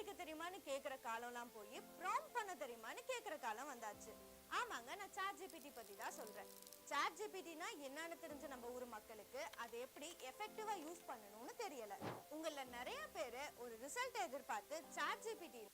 கண்டுபிடிக்க தெரியுமான்னு கேக்குற காலம்லாம் போய் ப்ராம்ப்ட் பண்ண தெரியுமான்னு கேக்குற காலம் வந்தாச்சு. ஆமாங்க, நான் சாட் ஜிபிடி பத்தி தான் சொல்றேன். சாட் ஜிபிடினா என்னன்னு தெரிஞ்ச நம்ம ஊர் மக்களுக்கு அதை எப்படி எஃபெக்டிவா யூஸ் பண்ணணும்னு தெரியல. உங்கள நிறைய பேரு ஒரு ரிசல்ட் எதிர்பார்த்து சாட் ஜிபிடி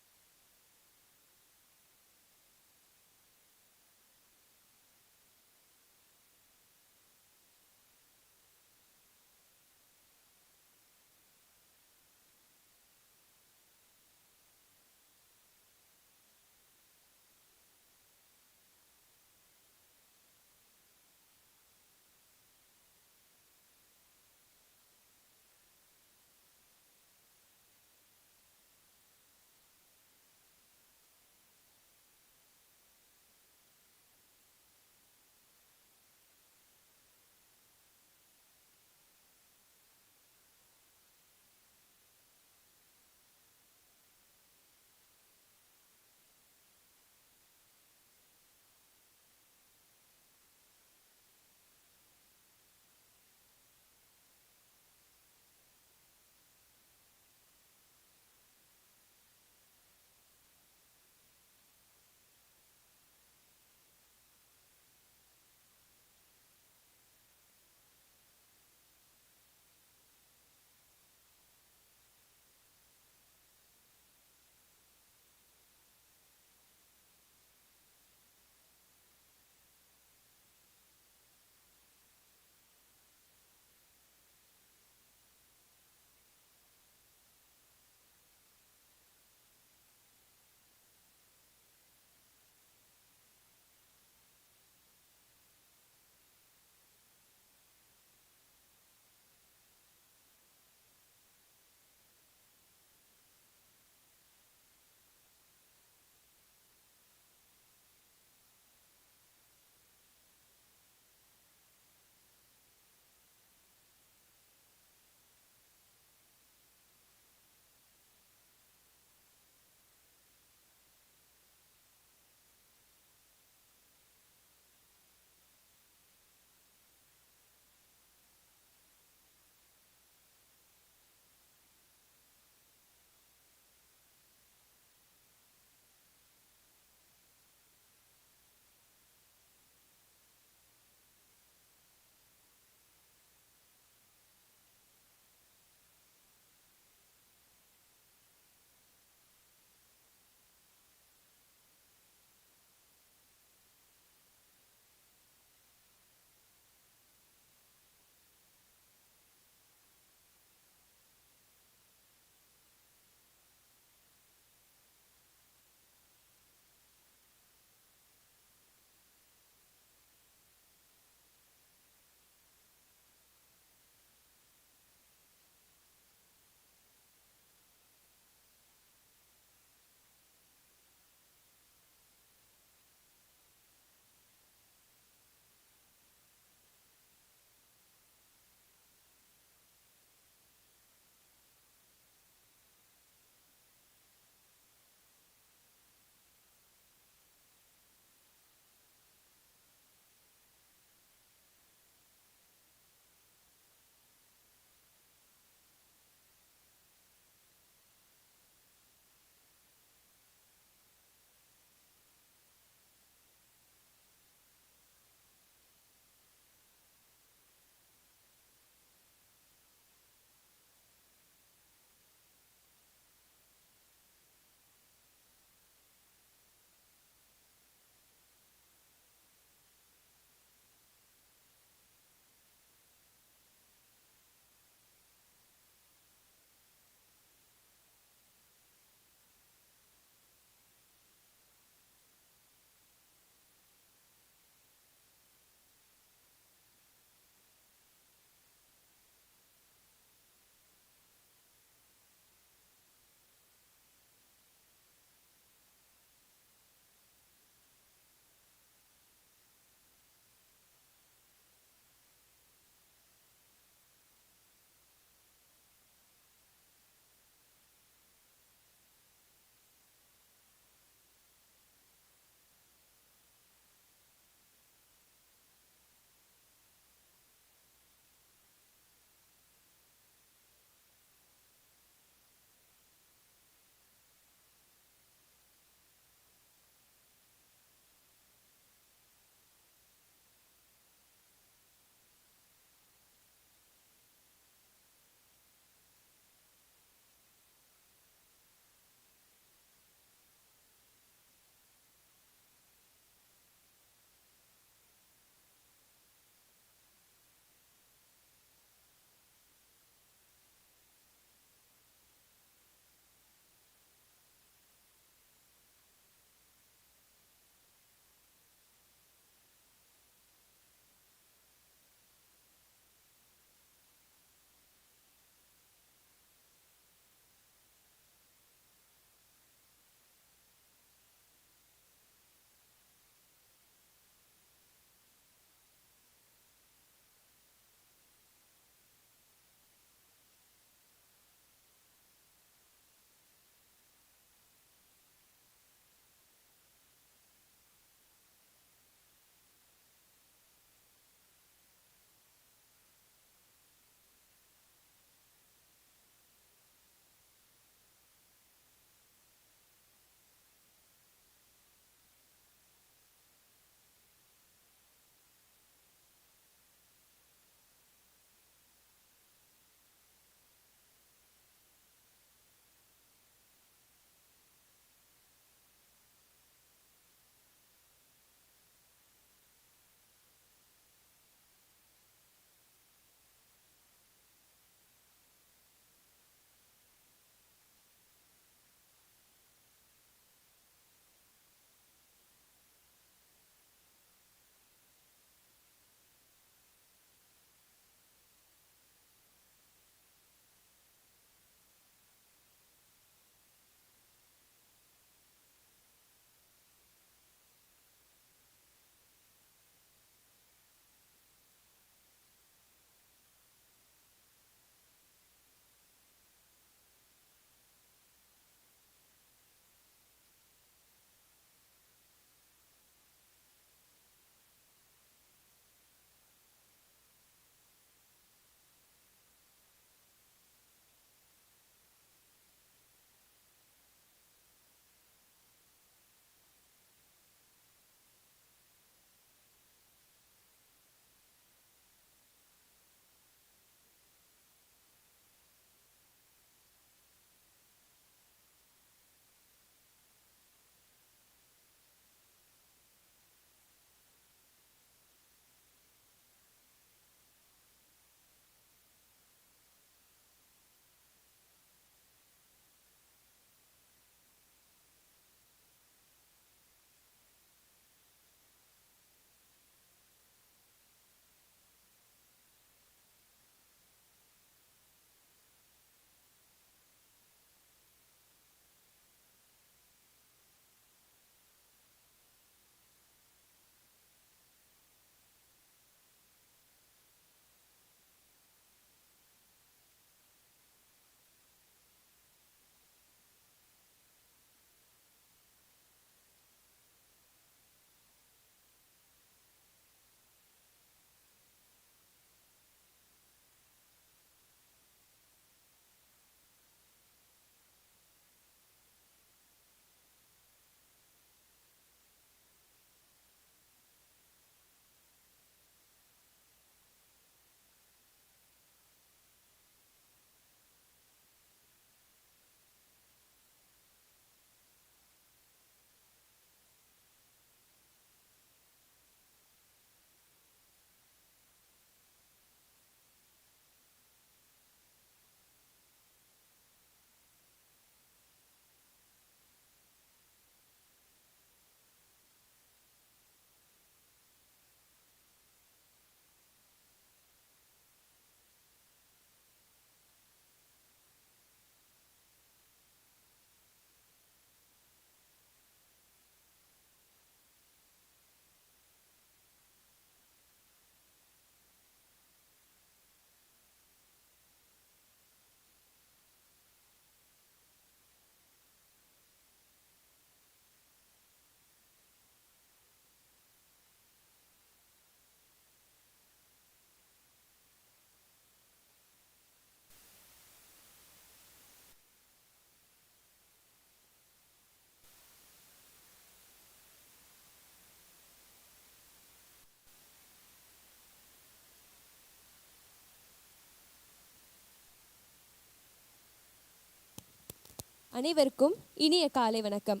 அனைவருக்கும் இனிய காலை வணக்கம்.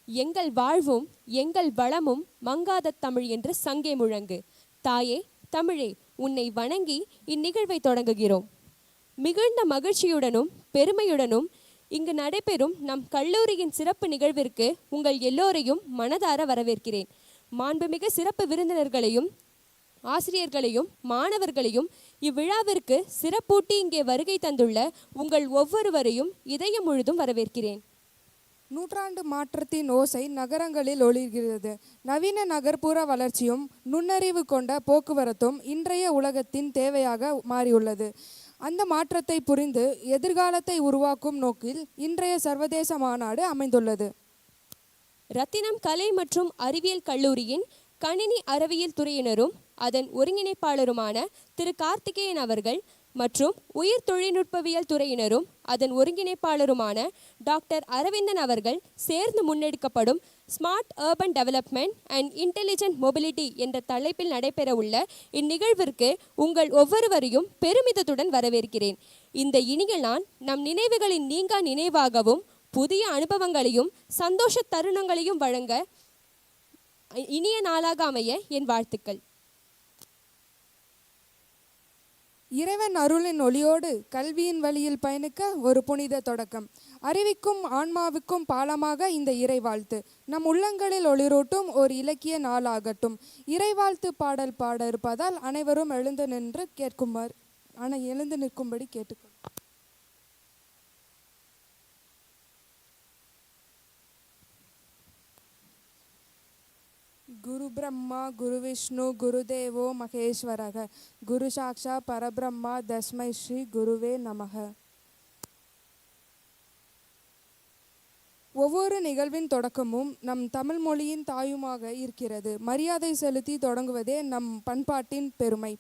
எங்கள் வாழ்வும் எங்கள் வளமும் மங்காத தமிழ் என்று சங்கே முழங்கு. தாயே தமிழே, உன்னை வணங்கி இந்நிகழ்வை தொடங்குகிறோம். மிகுந்த மகிழ்ச்சியுடனும் பெருமையுடனும் இங்கு நடைபெறும் நம் கல்லூரியின் சிறப்பு நிகழ்விற்கு உங்கள் எல்லோரையும் மனதார வரவேற்கிறேன். மாண்புமிகு சிறப்பு விருந்தினர்களையும் ஆசிரியர்களையும் மாணவர்களையும் இவ்விழாவிற்கு சிறப்பூட்டி இங்கே வருகை தந்துள்ள உங்கள் ஒவ்வொருவரையும் இதயம் முழுதும் வரவேற்கிறேன். நூற்றாண்டு மாற்றத்தின் ஓசை நகரங்களில் ஒளிர்கிறது. நவீன நகர்ப்புற வளர்ச்சியும் நுண்ணறிவு கொண்ட போக்குவரத்தும் இன்றைய உலகத்தின் தேவையாக மாறியுள்ளது. அந்த மாற்றத்தை புரிந்து எதிர்காலத்தை உருவாக்கும் நோக்கில் இன்றைய சர்வதேச மாநாடு அமைந்துள்ளது. ரத்தினம் கலை மற்றும் அறிவியல் கல்லூரியின் கணினி அறிவியல் துறையினரும் அதன் ஒருங்கிணைப்பாளருமான திரு கார்த்திகேயன் அவர்கள் மற்றும் உயிர் தொழில்நுட்பவியல் துறையினரும் அதன் ஒருங்கிணைப்பாளருமான டாக்டர் அரவிந்தன் அவர்கள் சேர்ந்து முன்னெடுக்கப்படும் smart urban development and intelligent mobility என்ற தலைப்பில் நடைபெறவுள்ள இந்நிகழ்விற்கு உங்கள் ஒவ்வொருவரையும் பெருமிதத்துடன் வரவேற்கிறேன். இந்த இனிய நாள் நம் நினைவுகளின் நீங்கா நினைவாகவும் புதிய அனுபவங்களையும் சந்தோஷ தருணங்களையும் வழங்க இனிய நாளாக அமைய என் வாழ்த்துக்கள். இறைவன் அருளின் ஒளியோடு கல்வியின் வழியில் பயணிக்க ஒரு புனித தொடக்கம். அறிவிக்கும் ஆன்மாவுக்கும் பாலமாக இந்த இறைவாழ்த்து நம் உள்ளங்களில் ஒளிரூட்டும் ஒரு இலக்கிய நாளாகட்டும். இறைவாழ்த்து பாடல் பாட இருப்பதால் அனைவரும் எழுந்து நிற்கும்படி கேட்டுக்கொள். குரு பிரம்மா குரு விஷ்ணு குருதேவோ மகேஸ்வரக குரு சாக்ஷா பரபிரம்மா தஸ்மை ஸ்ரீ குருவே நமக. ஒவ்வொரு நிகழ்வின் தொடக்கமும் நம் தமிழ் மொழியின் தாயுமாக இருக்கிறது. மரியாதை செலுத்தி தொடங்குவதே நம் பண்பாட்டின் பெருமை.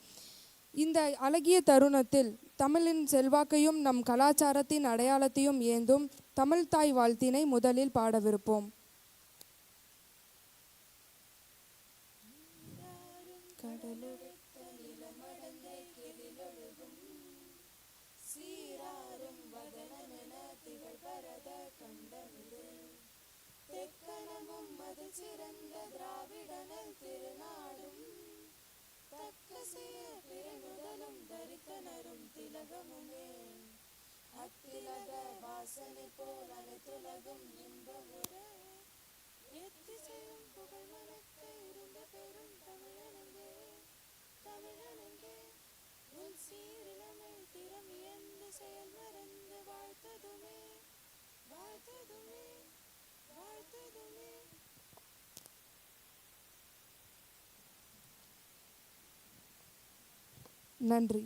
இந்த அழகிய தருணத்தில் தமிழின் செல்வாக்கையும் நம் கலாச்சாரத்தின் அடையாளத்தையும் ஏந்தும் தமிழ் தாய் வாழ்த்தினை முதலில் பாடவிருப்போம். கடலுடைத்த நிலமடந்தை கெளிலொழுகும் சீராரும் வதனமென திகழ் பரத கண்டமிது தெக்கணமும் அது சிறந்த திராவிடனல் திருநாடும் தக்க செய்ய பிறை முதலும் தரித்தனரும் திலகமுமே அத்திலக வாசனை போல் அனைத்துலகும் இன்பமுற எத்திசையும் புகழ் மணக்க இருந்த பெரும் தமிழனங்கே தமிழனங்கே உன் சீரிழமை திறம் இயந்து செயல் மறந்து வாழ்த்ததுமே வாழ்த்ததுமே வாழ்த்ததுமே. நன்றி.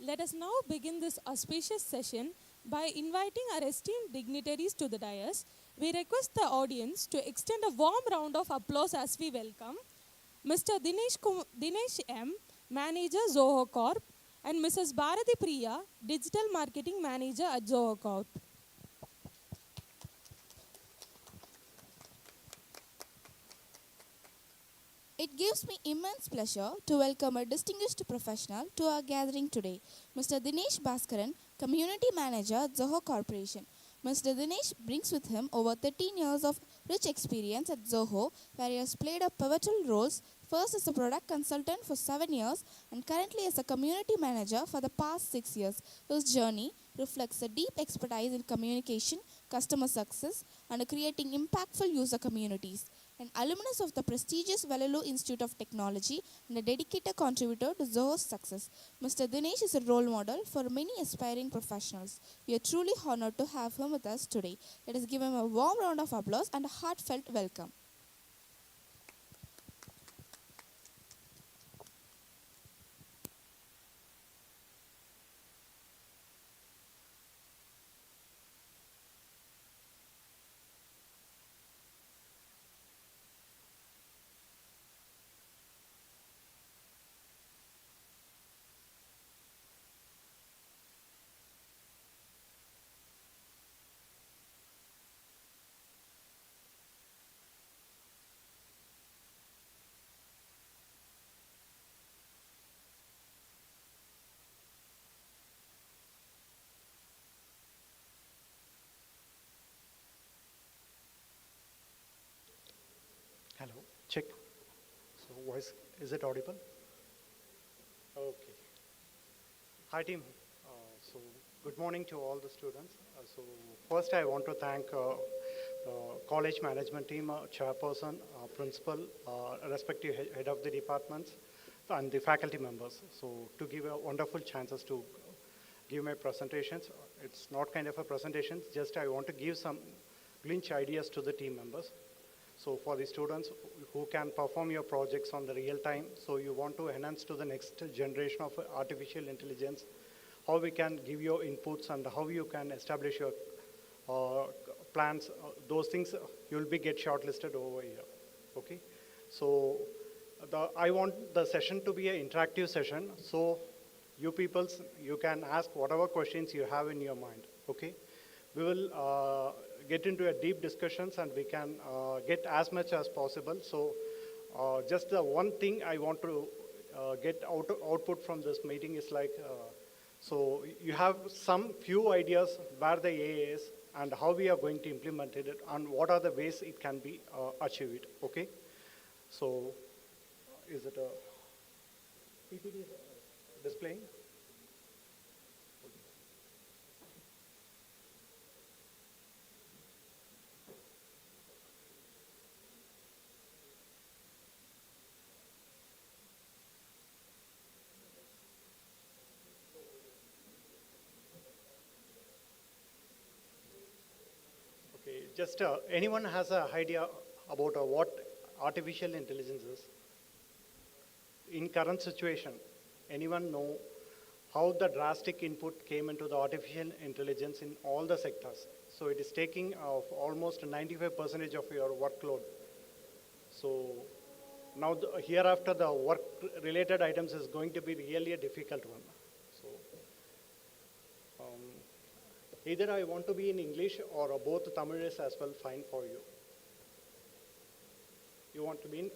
Let us now begin this auspicious session by inviting our esteemed dignitaries to the dais. We request the audience to extend a warm round of applause as we welcome Mr. Dinesh M., Manager Zoho Corp, and Mrs. Bharati Priya, Digital Marketing Manager at Zoho Corp. It gives me immense pleasure to welcome a distinguished professional to our gathering today, Mr. Dinesh Bhaskaran, Community Manager at Zoho Corporation. Mr. Dinesh brings with him over 13 years of rich experience at Zoho, where he has played a pivotal roles, first as a product consultant for 7 years and currently as a community manager for the past 6 years. His journey reflects a deep expertise in communication, customer success, and creating impactful user communities. An alumnus of the prestigious Vellore Institute of Technology and a dedicated contributor to Zoho's success, Mr. Dinesh is a role model for many aspiring professionals. We are truly honored to have him with us today. Let us give him a warm round of applause and a heartfelt welcome. Check. So voice, is it audible? Okay. Hi team. So good morning to all the students. So first I want to thank the college management team, chairperson, principal, respective head of the departments, and the faculty members. So to give a wonderful chances to give my presentations. It's not kind of a presentation, just I want to give some glimpse ideas to the team members. So for the students who can perform your projects on the real time, so you want to enhance to the next generation of artificial intelligence, how we can give your inputs and how you can establish your plans, those things you'll be get shortlisted over here, okay? So I want the session to be an interactive session, so you peoples, you can ask whatever questions you have in your mind, okay? We will get into a deep discussions and we can get as much as possible. So just the one thing I want to get output from this meeting is like, so you have some few ideas where the AI is and how we are going to implement it and what are the ways it can be achieved, okay? So is it a PPT displaying? Okay, just anyone has an idea about what artificial intelligence is? In current situation, anyone know how the drastic input came into the artificial intelligence in all the sectors? So it is taking almost 95% of your workload. So now hereafter the work related items is going to be really a difficult one. So either I want to be in English or both Tamil is as well fine for you. You want to be in,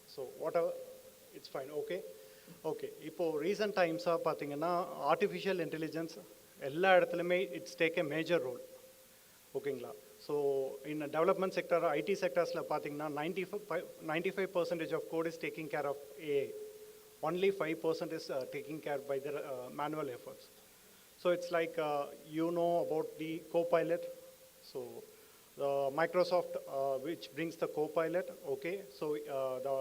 so whatever, it's fine, okay? Okay, இப்போ recent times பார்த்தீங்கன்னா artificial intelligence எல்லா இடத்துலையுமே it's take a major role, ஓகேங்களா? So in a development sector, IT sectors பார்த்தீங்கன்னா 95% of code is taking care of AI. Only 5% is taking care by the manual efforts. So it's like you know about the Copilot. So the Microsoft, which brings the Copilot, okay? So the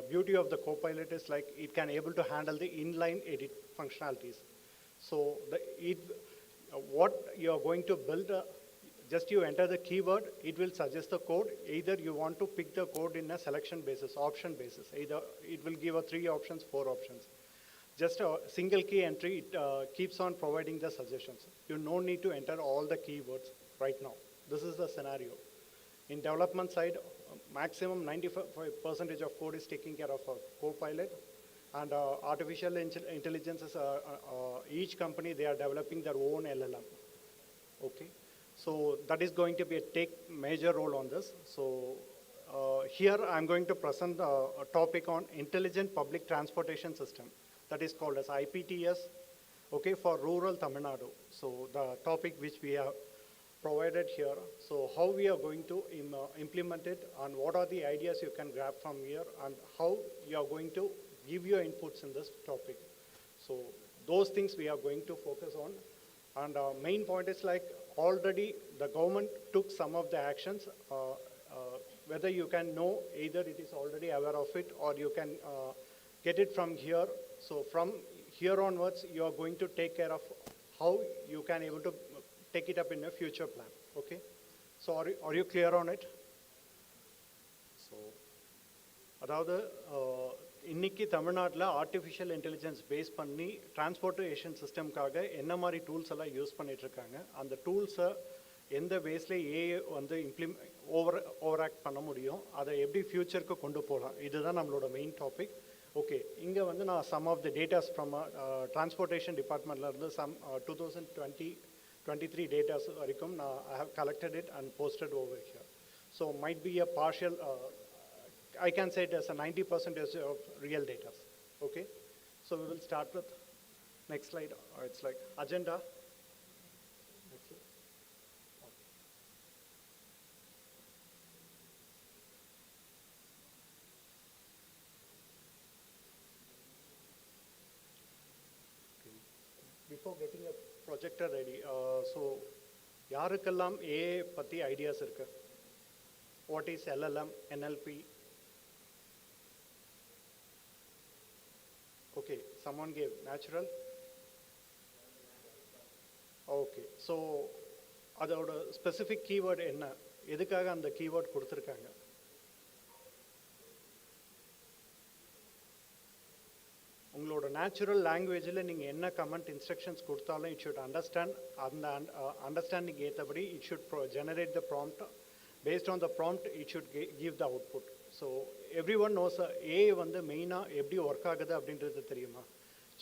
beauty of the Copilot is like it can able to handle the inline edit functionalities. So what you are going to build, just you enter the keyword, it will suggest the code. Either you want to pick the code in a selection basis, option basis. Either it will give 3 options, 4 options. Just a single key entry, it keeps on providing the suggestions. You no need to enter all the keywords right now. This is the scenario. In development side, maximum 95% of code is taking care of a Copilot. And artificial intelligence is, each company, they are developing their own LLM. Okay? So that is going to be take major role on this. So here I'm going to present a topic on intelligent public transportation system. That is called as IPTS, okay, for rural Tamil Nadu. So the topic which we have provided here. So how we are going to implement it and what are the ideas you can grab from here and how you are going to give your inputs in this topic. So those things we are going to focus on. And main point is like already the government took some of the actions, whether you can know either it is already aware of it or you can get it from here. So from here onwards, you are going to take care of how you can able to take it up in a future plan, okay? So are you clear on it? So, அதாவது இன்னைக்கு தமிழ்நாட்டில் artificial intelligence base பண்ணி transportation சிஸ்டம்காக என்ன மாதிரி tools எல்லாம் use பண்ணிகிட்ருக்காங்க, அந்த டூல்ஸை எந்த வேஸில் ஏஐ வந்து ஓவர் ஆக்ட் பண்ண முடியும், அதை எப்படி ஃப்யூச்சருக்கு கொண்டு போகலாம், இதுதான் நம்மளோட மெயின் டாபிக். ஓகே, இங்கே வந்து நான் some of the datas from transportation டிபார்ட்மெண்ட்லேருந்து சம் 2023 டேட்டாஸ் வரைக்கும் நான் I have collected it and posted over here. So might be a partial, I can say it as a 90% of real data. Okay, so we will start with next slide. It's like agenda. before getting a projector ready, so யாருக்கெல்லாம் AI பற்றி ideas இருக்கு? What is LLM, NLP? Okay, someone gave natural. Okay, so அதோட specific keyword என்ன, எதுக்காக அந்த keyword கொடுத்துருக்காங்க? உங்களோட natural லாங்குவேஜில் நீங்கள் என்ன கமெண்ட் இன்ஸ்ட்ரக்ஷன்ஸ் கொடுத்தாலும் இட் ஷுட் அண்டர்ஸ்டாண்ட், அந்த அண்டர்ஸ்டாண்டிங் ஏற்றபடி it should generate the prompt. Based on the prompt it should give the output. So every one knows AI வந்து மெயினாக எப்படி ஒர்க் ஆகுது அப்படின்றது தெரியுமா?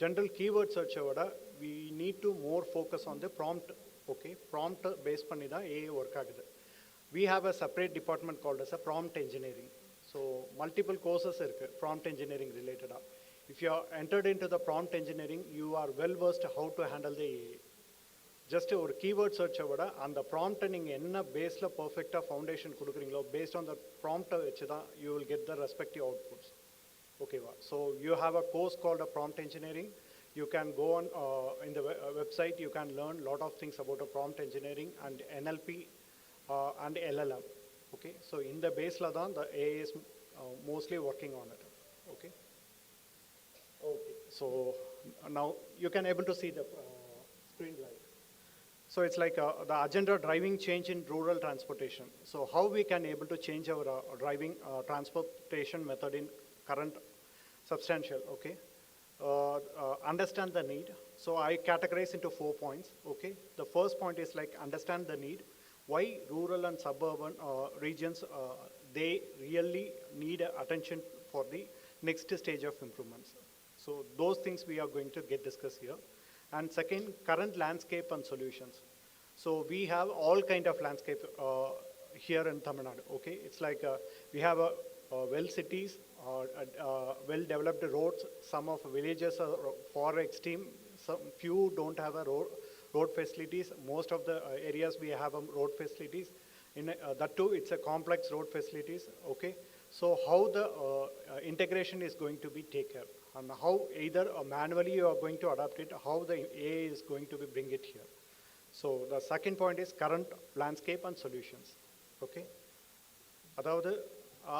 ஜென்ரல் கீவேர்ட் சர்ச்சை விட we need to more focus on the prompt. Okay, prompt base பண்ணி தான் ஏஐ ஒர்க் ஆகுது. We have a separate department called as a prompt engineering. So multiple courses இருக்குது prompt engineering related. If you are entered into the prompt engineering, you are well versed how to handle the AI. Just ஒரு keyword search விட அந்த ப்ராம்ப்டை நீங்கள் என்ன பேஸில் பர்ஃபெக்டாக foundation கொடுக்குறீங்களோ based on the ப்ராம்ப்டை வச்சு தான் you will get the respective outputs. ஓகேவா? So you have a course called a prompt engineering. You can go on in the website, you can learn lot of things about a prompt engineering and NLP and LLM. Okay, so in the base la dhan the AI is mostly working on it. Okay, okay, so now you can able to see the screen live. So it's like the agenda driving change in rural transportation. So how we can able to change our driving transportation method in current substantial. Okay, understand the need. So I categorize into 4 points. Okay, the first point is like understand the need. Why rural and suburban regions, they really need attention for the next stage of improvements. So those things we are going to get discussed here. And second, current landscape and solutions. So we have all kind of landscape here in Tamil Nadu. Okay, it's like we have well cities, well developed roads. Some of villages are far extreme. Some few don't have a road facilities. Most of the areas we have road facilities. In that too, it's a complex road facilities. Okay, so how the integration is going to be taken, and how either manually you are going to adapt it, how the AI is going to be bring it here. So the second point is current landscape and solutions. Okay, அதாவது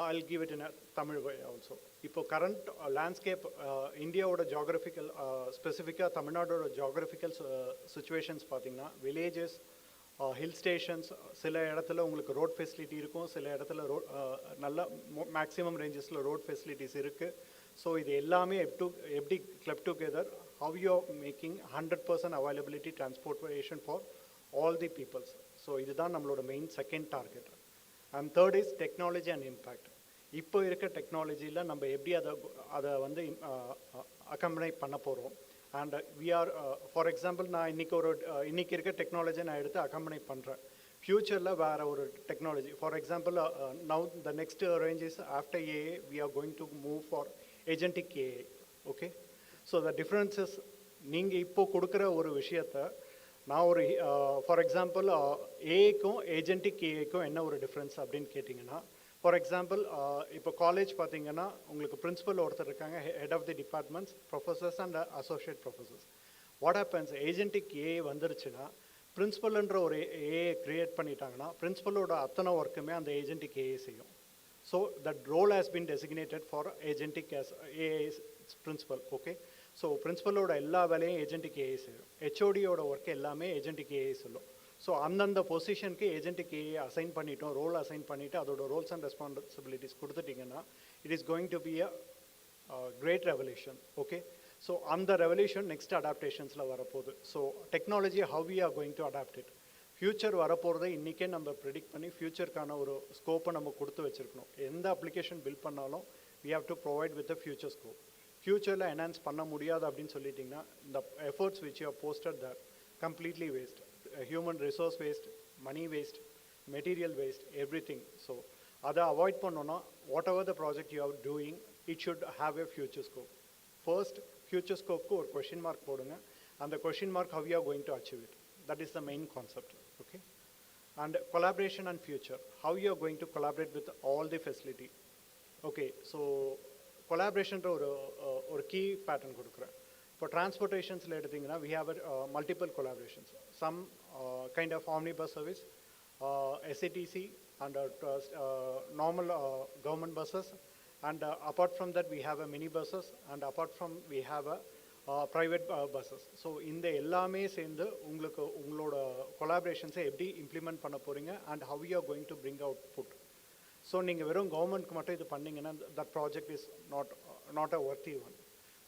I'll give it in a Tamil way also. இப்போ current landscape இந்தியாவோட geographical ஸ்பெசிஃபிக்காக தமிழ்நாடோட geographical situations பார்த்தீங்கன்னா villages, hill stations, சில இடத்துல உங்களுக்கு road facility இருக்கும், சில இடத்துல நல்ல மேக்ஸிமம் ரேஞ்சஸில் ரோட் ஃபெசிலிட்டிஸ் இருக்குது. ஸோ இது எல்லாமே எப்படி club together, how you are making 100% availability transportation for all the peoples. So இதுதான் நம்மளோட main second target. And third is technology and impact. இப்போ இருக்க டெக்னாலஜியில் நம்ம எப்படி அதை வந்து அக்கம்பனை பண்ண போகிறோம். And we are for example நான் இன்னைக்கு இருக்க டெக்னாலஜி நான் எடுத்து அக்கம்பனை பண்ணுறேன். ஃப்யூச்சரில் வேறு ஒரு technology, for example now the next range is after AI we are going to move for agentic AI. Okay, so the differences நீங்கள் இப்போ கொடுக்குற ஒரு விஷயத்தை நான் ஒரு ஃபார் எக்ஸாம்பிள் ஏஐக்கும் ஏஜென்டிக் ஏஐக்கும் என்ன ஒரு டிஃப்ரென்ஸ் அப்படின்னு கேட்டிங்கன்னா, ஃபார் எக்ஸாம்பிள் இப்போ காலேஜ் பார்த்தீங்கன்னா உங்களுக்கு பிரின்சிபல் ஒருத்தர் இருக்காங்க, head of the departments, professors and associate professors. What happens, agentic AI வந்துருச்சுன்னா பிரின்சிபல்ன்ற ஒரு ஏஐ க்ரியேட் பண்ணிட்டாங்கன்னா பிரின்சிபலோட அத்தனை ஒர்க்குமே அந்த ஏஜென்டிக் ஏஐ செய்யும். So that role has been designated for agentic as AI principal. Okay, so பிரின்சிபலோட எல்லா வேலையும் ஏஜென்டிக் ஏஐ செய்யும், ஹெச்ஓடியோட ஒர்க் எல்லாமே ஏஜென்டிக் ஏஐ சொல்லும். ஸோ அந்தந்த பொசிஷனுக்கு ஏஜென்டிக் ஏஐ அசைன் பண்ணிட்டோம், ரோல் அசைன் பண்ணிவிட்டு அதோட ரோல்ஸ் அண்ட் ரெஸ்பான்சிபிலிட்டிஸ் கொடுத்துட்டிங்கன்னா it is going to be a great revolution. Okay, so அந்த ரெவல்யூஷன் நெக்ஸ்ட் அடாப்டேஷன்ஸில் வரப்போகுது. So technology how we are going to adapt it. Future வரப்போகிறத இன்றைக்கே நம்ம ப்ரெடிக்ட் பண்ணி ஃப்யூச்சருக்கான ஒரு ஸ்கோப்பை நம்ம கொடுத்து வச்சுருக்கணும். எந்த அப்ளிகேஷன் பில்ட் பண்ணாலும் we have to provide with a future scope. ஃப்யூச்சரில் என்ஹான்ஸ் பண்ண முடியாது அப்படின்னு சொல்லிட்டிங்கன்னா இந்த efforts which you have posted that completely waste. Human resource waste, money waste, material waste, everything. So அதை அவாய்ட் பண்ணோன்னா whatever the project you are doing it should have a future scope. First future ஸ்கோப்க்கு ஒரு question mark போடுங்க. அந்த question mark how you are going to achieve it, that is the main concept. Okay, and collaboration and future, how you are going to collaborate with all the facility. Okay, so கொலாபரேஷன்ற ஒரு key pattern கொடுக்குறேன். For transportations, we have multiple collaborations. Some kind of omnibus service, SATC, and normal government buses. And apart from that, we have a mini buses, and apart from we have a private buses. So in the எல்லாமே சேர்ந்து உங்களுக்கு உங்களோட collaborations எப்படி implement பண்ண போறீங்க and how you are going to bring output. So நீங்கள் வெறும் கவர்மெண்ட்க்கு மட்டும் இது பண்ணீங்கன்னா that project is not a worthy one.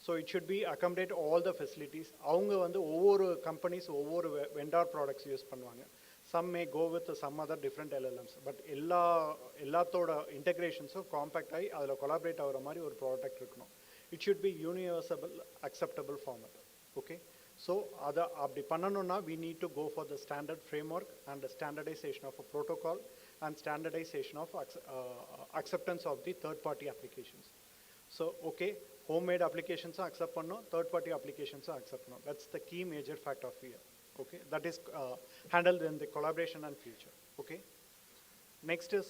So it should be accommodate all the facilities. அவங்க வந்து ஒவ்வொரு companies ஒவ்வொரு vendor products யூஸ் பண்ணுவாங்க. Some may go with some other different LLMs, but எல்லாத்தோட integrations compact ஆகி அதில் collaborate ஆகிற மாதிரி ஒரு ப்ராடக்ட் இருக்கணும். It should be universal acceptable format. Okay, so அப்படி பண்ணணும்னா we need to go for the standard framework and the standardization of a protocol and standardization of acceptance of the third party applications. So okay, homemade applications accept பண்ணணும், third party applications accept பண்ணணும். That's the key major factor of here. Okay, that is handled in the collaboration and future. Okay, next is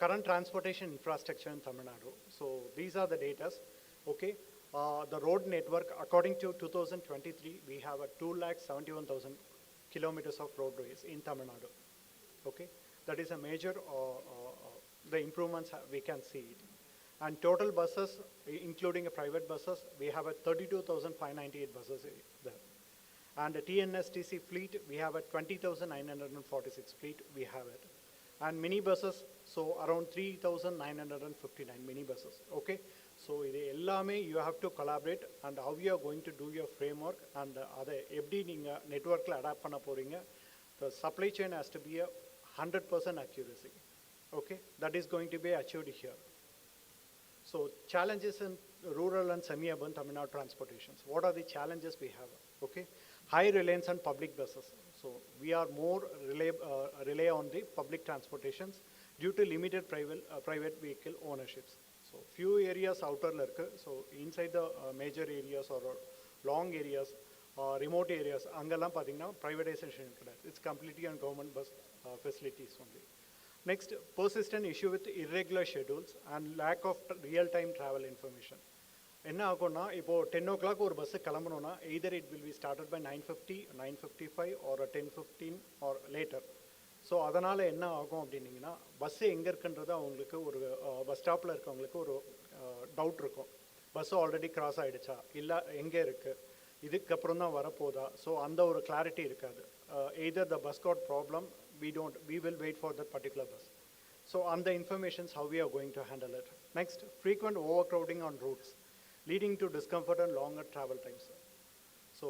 current transportation infrastructure in Tamil Nadu. So these are the data. Okay, the road network according to 2023 we have a 271,000 kilometers of roadways in Tamil Nadu. Okay, that is a major the improvements we can see it. And total buses including private buses we have a 32,598 buses there. And the TNSTC fleet, we have a 20,946 fleet, we have it. And mini buses, so around 3,959 mini buses, okay? So you have to collaborate and how you are going to do your framework and every network adapt panna poringa. The supply chain has to be a 100% accuracy, okay? That is going to be achieved here. So challenges in rural and semi-urban Tamil Nadu transportations. What are the challenges we have? Okay, high reliance on public buses. So we are more rely on the public transportations due to limited private vehicle ownerships. So few areas outer lurk. So inside the major areas or long areas, remote areas, angalam pathina privatization. It's completely on government bus facilities only. Next, persistent issue with irregular schedules and lack of real-time travel information. என்ன ஆகும்னா இப்போ 10 o'clock ஒரு bus கிளம்பணும்னா either it will be started by 9:50, 9:55 or 10:15 or later. So அதனால் என்ன ஆகும் அப்படின்னீங்கன்னா bus எங்கே இருக்குன்றது அவங்களுக்கு ஒரு பஸ் ஸ்டாப்பில் இருக்கவங்களுக்கு ஒரு டவுட் இருக்கும். பஸ்ஸு ஆல்ரெடி கிராஸ் ஆகிடுச்சா இல்லை எங்கே இருக்குது இதுக்கப்புறம் தான் வரப்போதா. ஸோ அந்த ஒரு கிளாரிட்டி இருக்காது. Either the bus got problem we will wait for that particular bus. So on the informations how we are going to handle it. Next, frequent overcrowding on routes leading to discomfort and longer travel times. So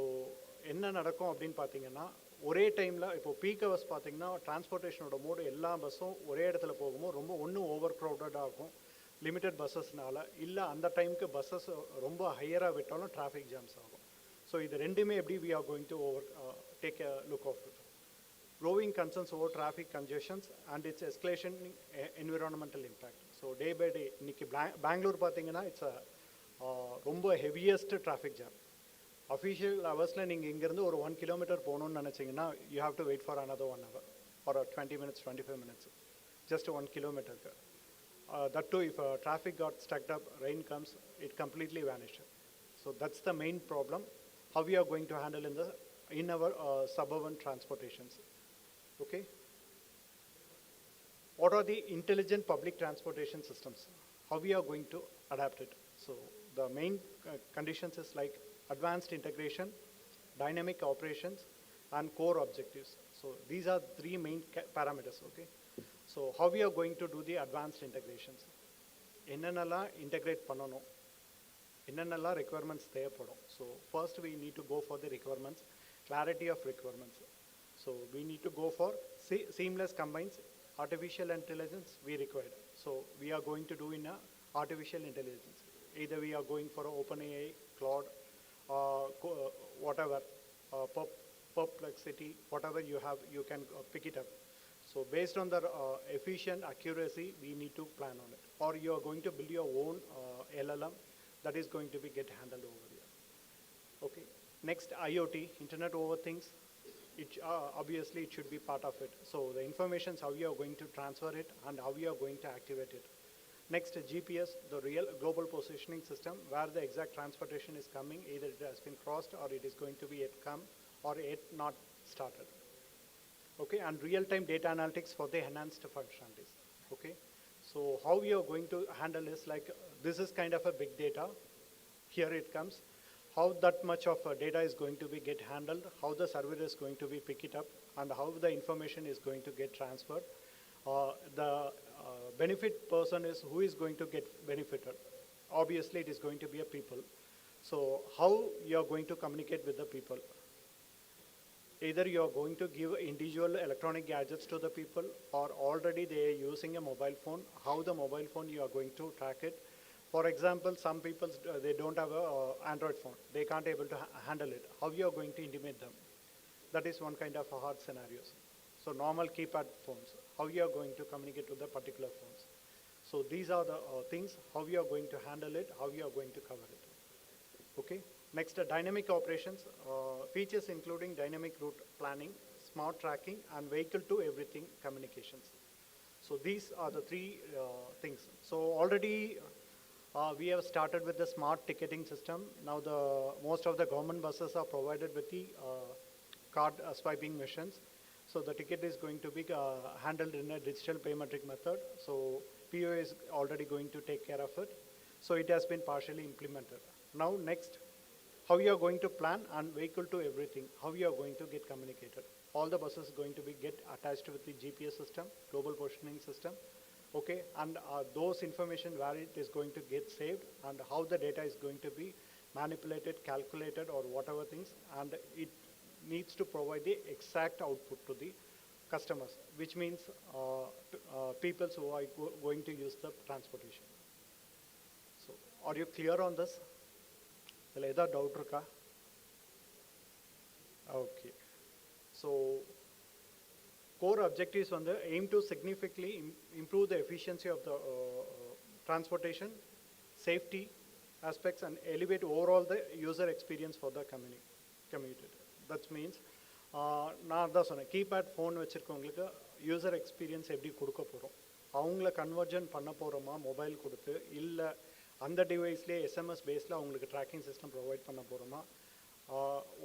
என்ன நடக்கும் அப்படின்னு பார்த்தீங்கன்னா ஒரே டைமில் இப்போ peak hours பார்த்தீங்கன்னா டிரான்ஸ்போர்ட்டேஷனோட mode எல்லா பஸ்ஸும் ஒரே இடத்துல போகும்போது ரொம்ப ஒன்றும் ஓவர் க்ரௌடடாக இருக்கும் லிமிட்டட் பஸ்ஸஸ்னால. இல்லை அந்த டைமுக்கு பஸ்ஸஸ் ரொம்ப ஹையராக விட்டாலும் டிராஃபிக் ஜாம்ஸ் ஆகும். ஸோ இது ரெண்டுமே எப்படி we are going to take a look of it. Growing concerns over traffic congestions and its escalation environmental impact. So day by day, இன்னைக்கு பெங்களூர் பார்த்தீங்கன்னா இட்ஸ் ரொம்ப ஹெவியஸ்ட் டிராஃபிக் ஜாம். அஃபிஷியல் ஹவர்ஸில் நீங்கள் இங்கேருந்து ஒரு 1 kilometer போகணுன்னு நினச்சிங்கன்னா you have to wait for another 1 hour or 20 minutes, 25 minutes, just 1 kilometer. That too, if traffic got stuck up, rain comes, it completely vanished. So that's the main problem, how we are going to handle in our suburban transportations. Okay. What are the intelligent public transportation systems? How we are going to adapt it? So the main conditions is like advanced integration, dynamic operations, and core objectives. So these are 3 main parameters. Okay. So how we are going to do the advanced integrations? என்னென்னலாம் integrate பண்ணணும், என்னென்னலாம் requirements தேவைப்படும். So first we need to go for the requirements, clarity of requirements. So we need to go for seamless combines, artificial intelligence we required. So we are going to do in artificial intelligence. Either we are going for OpenAI, Claude, whatever, Perplexity, whatever you have, you can pick it up. So based on the efficient accuracy, we need to plan on it. Or you are going to build your own LLM that is going to be get handled over here. Okay. Next, IoT, Internet over Things. Obviously it should be part of it. So the information is how you are going to transfer it and how you are going to activate it. Next, GPS, the real global positioning system, where the exact transportation is coming, either it has been crossed or it is going to be yet come or yet not started. Okay, and real-time data analytics for the enhanced functionalities. Okay, so how we are going to handle is like, this is kind of a big data. Here it comes. How that much of data is going to be get handled, how the server is going to be pick it up, and how the information is going to get transferred. The benefit person is who is going to get benefited. Obviously, it is going to be a people. So how you are going to communicate with the people? Either you are going to give individual electronic gadgets to the people, or already they are using a mobile phone. How the mobile phone you are going to track it? For example, some people, they don't have a Android phone. They can't able to handle it. How you are going to intimate them? That is one kind of a hard scenarios. So normal keypad phones, how you are going to communicate with the particular phones. So these are the things, how you are going to handle it, how you are going to cover it. Okay. Next, dynamic operations, features including dynamic route planning, smart tracking, and vehicle to everything communications. So these are the three things. So already we have started with the smart ticketing system. Now most of the government buses are provided with the card swiping machines. So the ticket is going to be handled in a digital paymetric method. So PO is already going to take care of it. So it has been partially implemented. Now next, how you are going to plan and vehicle to everything, how you are going to get communicated. All the buses going to be get attached with the GPS system, global positioning system, okay, and those information where it is going to get saved and how the data is going to be manipulated, calculated, or whatever things, and it needs to provide the exact output to the customers, which means people who are going to use the transportation. So are you clear on this? Doubt irukka? Okay. So core objectives on the aim to significantly improve the efficiency of the transportation, safety aspects, and elevate overall the user experience for the community. That means நான் தான் சொன்னேன், keypad phone வச்சுருக்கவங்களுக்கு user experience எப்படி கொடுக்க போகிறோம், அவங்கள convergent பண்ண போகிறோமா mobile கொடுத்து, இல்லை அந்த டிவைஸ்லேயே எஸ்எம்எஸ் பேஸில் அவங்களுக்கு ட்ராக்கிங் சிஸ்டம் ப்ரொவைட் பண்ண போகிறோமா.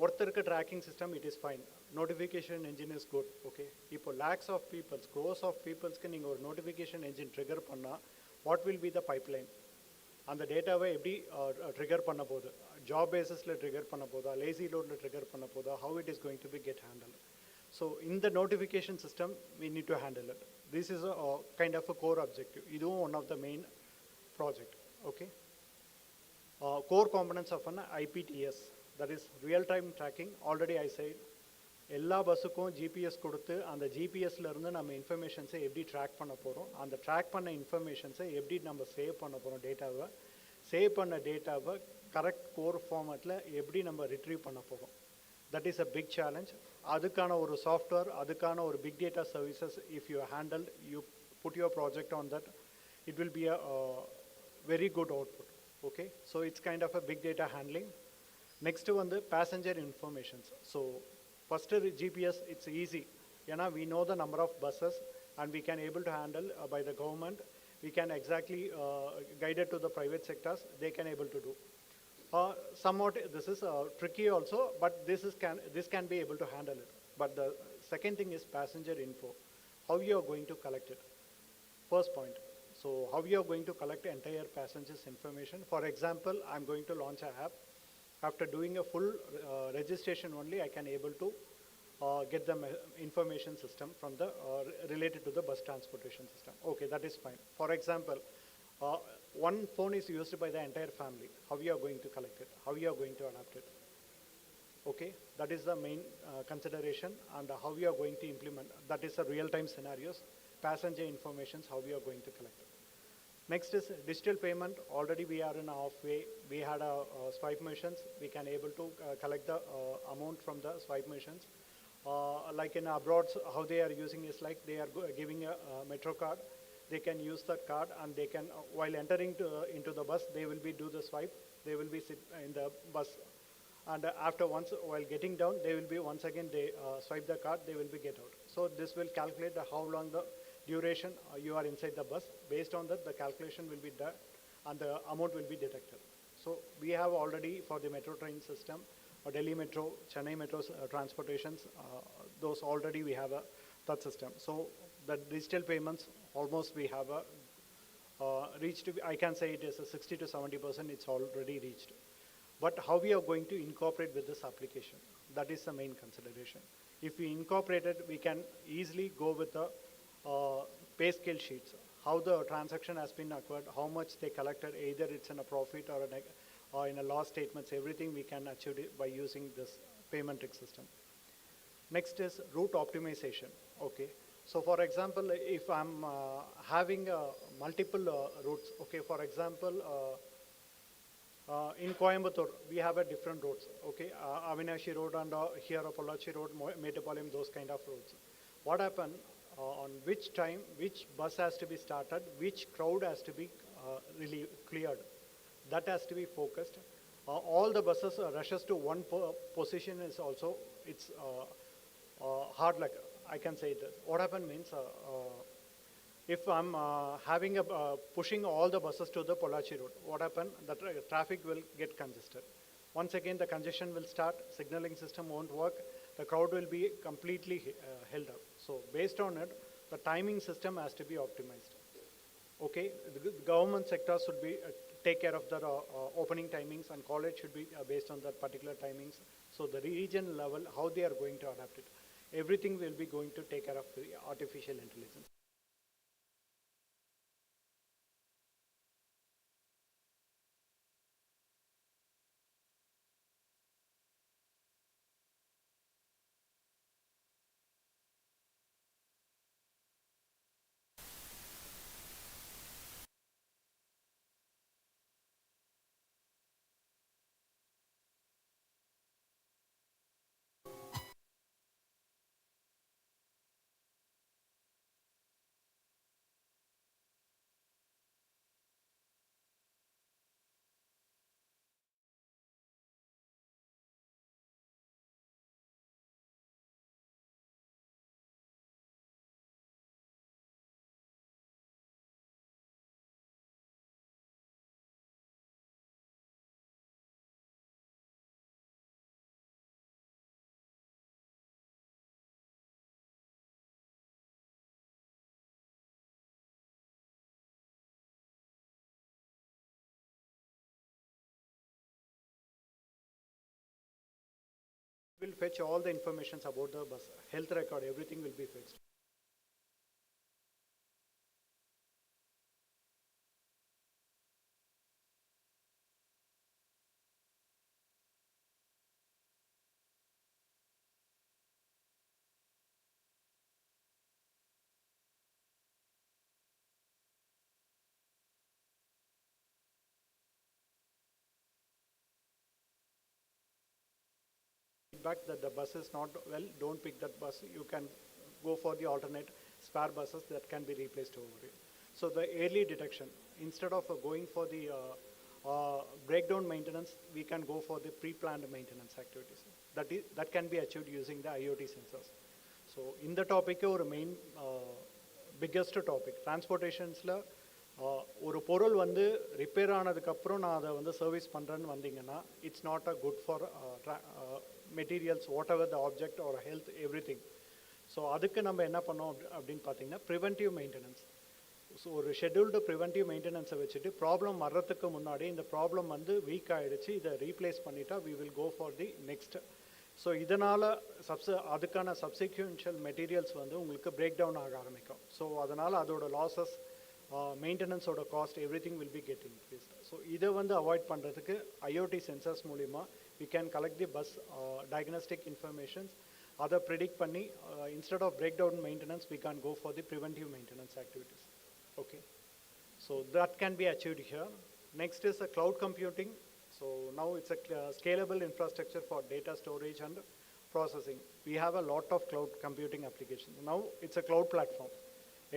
ஒருத்தருக்கு tracking system it is fine, notification engine is good, okay. இப்போ lakhs of peoples, crores of பீப்புள்ஸ்க்கு நீங்கள் ஒரு நோட்டிஃபிகேஷன் என்ஜின் ட்ரிகர் பண்ணால் what will be the pipeline? அந்த டேட்டாவை எப்படி ட்ரிகர் பண்ண போகுது, ஜாப் பேசிஸில் ட்ரிகர் பண்ண போதா, லேசி லோடில் ட்ரிகர் பண்ண போதா, how it is going to be get handle. So இந்த notification system we need to handle it. This is a kind of a core objective. இதுவும் one of the main project. Okay. Core components of an IPTS, that is real-time tracking. Already I said, எல்லா பஸ்ஸுக்கும் GPS கொடுத்து அந்த ஜிபிஎஸ்லேருந்து நம்ம இன்ஃபர்மேஷன்ஸை எப்படி track பண்ண போகிறோம், அந்த track பண்ண இன்ஃபர்மேஷன்ஸை எப்படி நம்ம சேவ் பண்ண போகிறோம், டேட்டாவை சேவ் பண்ண டேட்டாவை கரெக்ட் கோர் ஃபார்மேட்டில் எப்படி நம்ம ரிட்ரீவ் பண்ண போகிறோம். That is a big challenge. அதுக்கான ஒரு சாஃப்ட்வேர், அதுக்கான ஒரு big data services if you handle, you put your project on that, it will be a very good output. Okay, so it's kind of a big data handling. Next one, the passenger informations. So first GPS, it's easy. We know the number of buses and we can able to handle by the government. We can exactly guide it to the private sectors. They can able to do. Somewhat this is tricky also, but this can be able to handle it. But the second thing is passenger info. How you are going to collect it? First point. So how you are going to collect entire passengers information? For example, I'm going to launch an app. After doing a full registration only, I can able to get the information system from the related to the bus transportation system. Okay, that is fine. For example, one phone is used by the entire family. How you are going to collect it? How you are going to adapt it? Okay, that is the main consideration, and how we are going to implement. That is a real-time scenarios. Passenger informations, how we are going to collect it. Next is digital payment. Already we are in halfway. We had a swipe machines. We can able to collect the amount from the swipe machines. Like in abroad, how they are using is like they are giving a metro card. They can use that card and they can, while entering into the bus, they will be do the swipe. They will be sit in the bus. And after once, while getting down, they will be once again, they swipe the card, they will be get out. So this will calculate how long the duration you are inside the bus. Based on that, the calculation will be done and the amount will be deducted. So we have already for the metro train system, or Delhi Metro, Chennai Metro's transportations, those already we have that system. So the digital payments almost we have reached, I can say it is a 60 to 70%, it's already reached. But how we are going to incorporate with this application, that is the main consideration. If we incorporate it, we can easily go with the pay scale sheets, how the transaction has been acquired, how much they collected, either it's in a profit or in a loss statements, everything we can achieve it by using this payment trick system. Next is route optimization. Okay. So for example, if I'm having multiple routes, okay, for example, in Coimbatore, we have a different roads, okay, Avinashi Road and here Pollachi Road, Metropolitan, those kind of roads. What happened, on which time, which bus has to be started, which crowd has to be really cleared, that has to be focused. All the buses rushes to one position is also, it's hard luck, I can say it. What happened means, if I'm having pushing all the buses to the Pollachi Road, what happened? The traffic will get congested. Once again, the congestion will start, signaling system won't work, the crowd will be completely held up. So based on it, the timing system has to be optimized. Okay, the government sector should be take care of the opening timings, and college should be based on that particular timings. So the region level, how they are going to adapt it, everything will be going to take care of the artificial intelligence. Will fetch all the informations about the bus, health record, everything will be fetched. Feedback that the bus is not well, don't pick that bus, you can go for the alternate spare buses that can be replaced over here. So the early detection, instead of going for the breakdown maintenance, we can go for the pre-planned maintenance activities. That can be achieved using the IoT sensors. So in the topic, our main biggest topic, transportationsல ஒரு பொருள் வந்து repair ஆனதுக்கப்புறம் நான் அதை வந்து service பண்ணுறேன்னு வந்தீங்கன்னா, it's not a good for materials, whatever the object are health, everything. So அதுக்கு நம்ம என்ன பண்ணோம் அப்படின்னு பார்த்தீங்கன்னா, ப்ரிவென்டிவ் மெயின்டெனன்ஸ். ஸோ ஒரு ஷெட்யூல்டு ப்ரிவென்டிவ் மெயின்டெனன்ஸை வச்சுட்டு ப்ராப்ளம் வர்றதுக்கு முன்னாடி இந்த ப்ராப்ளம் வந்து வீக் ஆகிடுச்சு, இதை ரீப்ளேஸ் பண்ணிட்டா we will go for the next. So இதனால் அதுக்கான சப்சிக்வென்ஷியல் மெட்டீரியல்ஸ் வந்து உங்களுக்கு பிரேக் டவுன் ஆக ஆரம்பிக்கும். ஸோ அதனால் அதோட லாஸஸ், மெயின்டெனன்ஸோட cost, everything will be get increased. So இதை வந்து அவாய்ட் பண்ணுறதுக்கு ஐஓடி சென்சர்ஸ் மூலிமா we can collect the bus diagnostic informations, அதை ப்ரிடிக்ட் பண்ணி instead of breakdown maintenance we can go for the preventive maintenance activities. Okay, so that can be achieved here. Next is a cloud computing. So now it's a scalable infrastructure for data storage and processing. We have a lot of cloud computing applications. Now it's a cloud platform.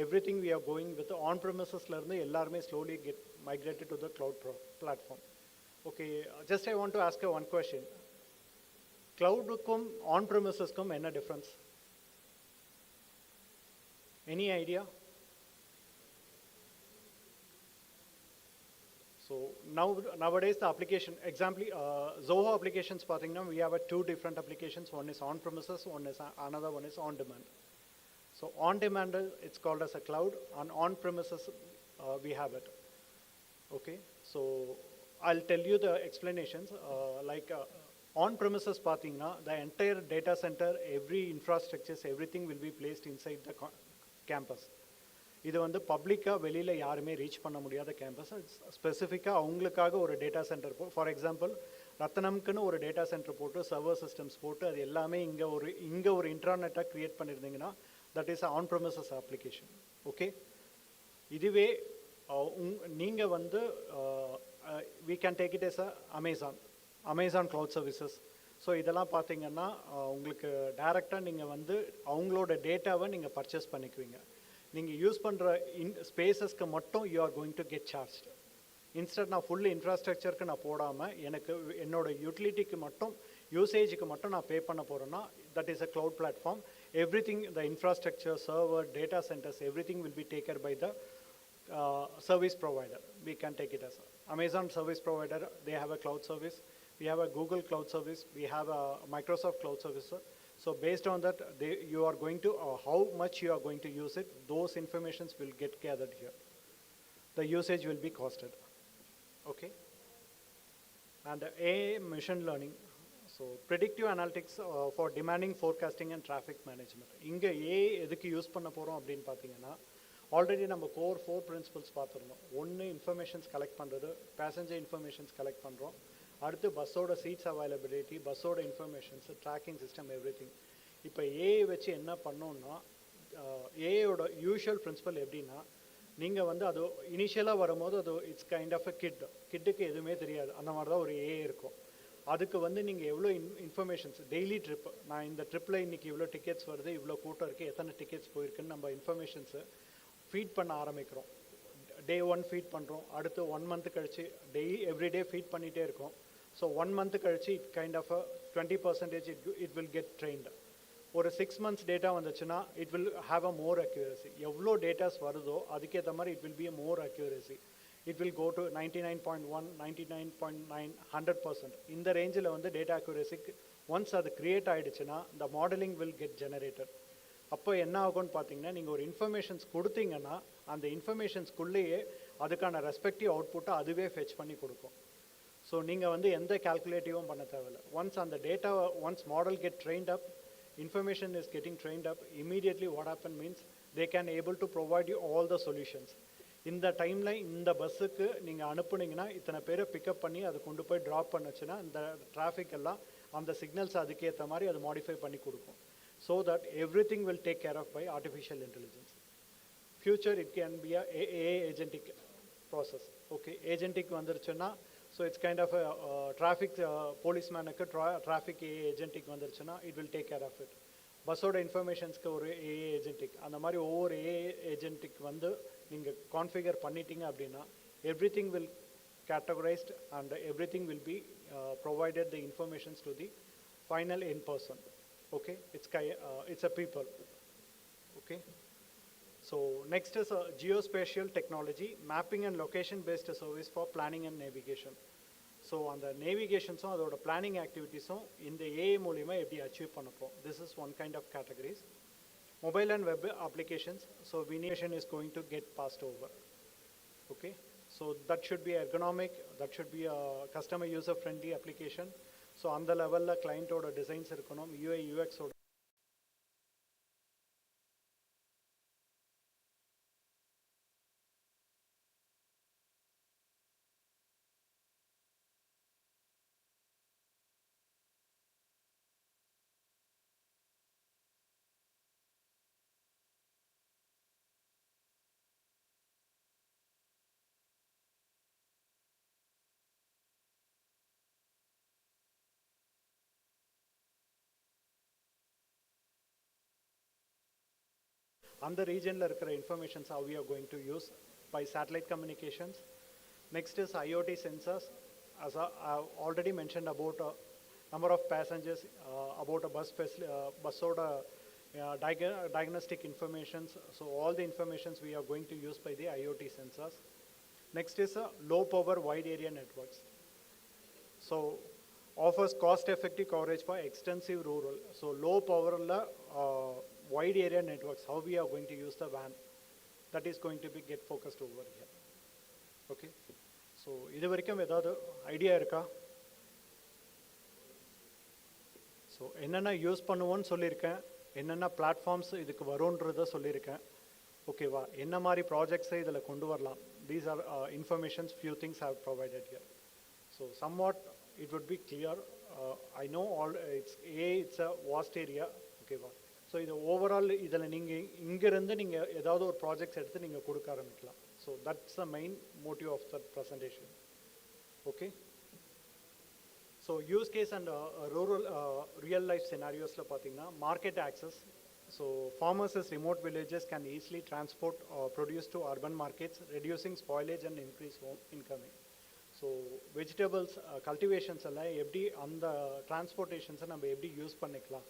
Everything we are going with the on-premises learning, எல்லாருமே slowly get migrated to the cloud platform. Okay, just I want to ask you one question. Cloud-க்கும் on-premises-க்கும் என்ன difference? Any idea? So nowadays the application, example, Zoho applications, we have two different applications. One is on premises, another one is on demand. So on demand, it's called as a cloud, and on premises, we have it. Okay, so I'll tell you the explanations. On premises, the entire data center, every infrastructures, everything will be placed inside the campus. இது வந்து பப்ளிக்காக வெளியில் யாருமே reach பண்ண முடியாத campus. ஸ்பெசிஃபிக்காக அவங்களுக்காக ஒரு டேட்டா சென்டர் ஃபார் எக்ஸாம்பிள் ரத்தனம்க்குன்னு ஒரு டேட்டா சென்டர் போட்டு சர்வர் சிஸ்டம்ஸ் போட்டு அது எல்லாமே இங்கே ஒரு இன்ட்ரானெட்டாக க்ரியேட் பண்ணியிருந்தீங்கன்னா that is on premises application. Okay, இதுவே நீங்கள் வந்து we can take it as a Amazon cloud services. So இதெல்லாம் பார்த்தீங்கன்னா உங்களுக்கு டைரெக்டாக நீங்கள் வந்து அவங்களோட டேட்டாவை நீங்கள் பர்ச்சேஸ் பண்ணிக்குவீங்க. நீங்கள் யூஸ் பண்ணுற ஸ்பேசஸ்க்கு மட்டும் you are going to get charged. Instant நான் ஃபுல் இன்ஃப்ராஸ்ட்ரக்சருக்கு நான் போடாமல் எனக்கு என்னோட யூட்டிலிட்டிக்கு மட்டும் யூசேஜுக்கு மட்டும் நான் பே பண்ண போகிறேன்னா that is a cloud platform. Everything the infrastructure, server, data centres, everything will be taken by the service provider. We can take it as Amazon service provider. They have a cloud service. We have a Google cloud service. We have a Microsoft cloud service. So based on that, you are going to, how much you are going to use it, those informations will get gathered here. The usage will be costed. Okay. And AI machine learning. So predictive analytics for demanding forecasting and traffic management. இங்கே AI எதுக்கு use பண்ண போகிறோம் அப்படின்னு பார்த்தீங்கன்னா already நம்ம core 4 principals பார்த்துருந்தோம். ஒன்று informations collect பண்ணுறது, பேசஞ்சர் இன்ஃபர்மேஷன்ஸ் கலெக்ட் பண்ணுறோம். அடுத்து பஸ்ஸோட சீட்ஸ் அவைலபிலிட்டி, பஸ்ஸோட informations, tracking system, everything. இப்போ ஏஐ வச்சு என்ன பண்ணோன்னா ஏஐயோட யூஷுவல் பிரின்சிபல் எப்படின்னா நீங்கள் வந்து அது இனிஷியலாக வரும்போது அது இட்ஸ் கைண்ட் ஆஃப் அ கிட்டுக்கு எதுவுமே தெரியாது. அந்த மாதிரி தான் ஒரு ஏஐ இருக்கும். அதுக்கு வந்து நீங்கள் எவ்வளோ இன்ஃபர்மேஷன்ஸ் டெய்லி ட்ரிப், நான் இந்த ட்ரிப்பில் இன்றைக்கி இவ்வளோ டிக்கெட்ஸ் வருது, இவ்வளோ கூட்டம் இருக்குது, எத்தனை டிக்கெட்ஸ் போயிருக்குன்னு நம்ம இன்ஃபர்மேஷன்ஸை ஃபீட் பண்ண ஆரம்பிக்கிறோம். டே 1 ஃபீட் பண்ணுறோம், அடுத்து 1 மந்த் கழிச்சு எவ்ரிடே ஃபீட் பண்ணிகிட்டே இருக்கோம். ஸோ 1 மந்த் கழிச்சு it kind of 20% it will get trained. ஒரு 6 மந்த்ஸ் டேட்டா வந்துச்சுன்னா it will have a more accuracy. எவ்வளோ டேட்டாஸ் வருதோ அதுக்கேற்ற மாதிரி it will be a more accuracy. It will go to 99.1, 99.9, 100%. இந்த ரேஞ்சில் வந்து டேட்டா அக்யூரசிக்கு ஒன்ஸ் அது க்ரியேட் ஆகிடுச்சுன்னா இந்த மாடலிங் வில் கெட் ஜெனரேட்டட். அப்போ என்ன ஆகும்னு பார்த்தீங்கன்னா நீங்கள் ஒரு இன்ஃபர்மேஷன்ஸ் கொடுத்தீங்கன்னா அந்த இன்ஃபர்மேஷன்ஸ்குள்ளேயே அதுக்கான ரெஸ்பெக்டிவ் அவுட்புட்டை அதுவே ஃபெச் பண்ணி கொடுக்கும். ஸோ நீங்கள் வந்து எந்த கால்குலேட்டிவும் பண்ண தேவையில்லை. ஒன்ஸ் அந்த data, once model get trained up, information is getting trained up, immediately what happen means they can able to provide you all the solutions. இந்த டைமில் இந்த பஸ்ஸுக்கு நீங்கள் அனுப்புனீங்கன்னா இத்தனை பேரை பிக்கப் பண்ணி அதை கொண்டு போய் ட்ராப் பண்ணுச்சுன்னா இந்த டிராஃபிக் எல்லாம் அந்த சிக்னல்ஸ் அதுக்கேற்ற மாதிரி அது மாடிஃபை பண்ணி கொடுக்கும். So that everything will take care of by artificial intelligence. Future it can be a AI agentic process. Okay, agentic வந்துருச்சுன்னா so it's kind of traffic போலீஸ்மேனுக்கு டிராஃபிக் ஏஐ ஏஜென்டிக் வந்துருச்சுன்னா it will take care of it. பஸ்ஸோட இன்ஃபர்மேஷன்ஸ்க்கு ஒரு AI agentic, அந்த மாதிரி ஒவ்வொரு AI agentic வந்து நீங்கள் கான்ஃபிகர் பண்ணிட்டீங்க அப்படின்னா every thing will categorized and everything will be provided the informations to the final end person. Okay, it's a people. Okay, so next is geospatial technology, mapping and location based service for planning and navigation. So on the navigation so adoda planning activities so in the AI மூலமா எப்படி achieve பண்ணப்போ, this is one kind of categories. Mobile and web applications, so navigation is going to get passed over. Okay, so that should be ergonomic, that should be a customer user friendly application. So on the level la client oda designs irukanum, UI UX oda அந்த ரீஜனில் இருக்கிற informations how we are going to use by satellite communications. Next is IoT sensors. As I have already mentioned about number of passengers, about a bus order, diagnostic informations. So all the informations we are going to use by the IoT sensors. Next is low power wide area networks. So offers cost effective coverage for extensive rural. So low power wide area networks, how we are going to use the WAN, that is going to be get focused over here. Okay, so இது வரைக்கும் ஏதாவது idea இருக்கா? So என்னென்ன use பண்ணுவோன்னு சொல்லியிருக்கேன், என்னென்ன platforms இதுக்கு வரும்ன்றத சொல்லியிருக்கேன். ஓகேவா, என்ன மாதிரி ப்ராஜெக்ட்ஸை இதில் கொண்டு வரலாம், these are informations few things have provided here. So somewhat it would be clear. I know all it's a vast area. ஓகேவா, ஸோ இது ஓவரால் இதில் நீங்கள் இங்கேருந்து நீங்கள் ஏதாவது ஒரு ப்ராஜெக்ட்ஸ் எடுத்து நீங்கள் கொடுக்க ஆரம்பிக்கலாம். So that's the main motive of that presentation. Okay, so use case and rural real life சினாரியோஸில் பார்த்தீங்கன்னா market access. So farmers in remote villages can easily transport produce to urban markets, reducing spoilage and increase home income. So vegetables cultivations எல்லாம் எப்படி அந்த டிரான்ஸ்போர்ட்டேஷன்ஸை நம்ம எப்படி use பண்ணிக்கலாம்,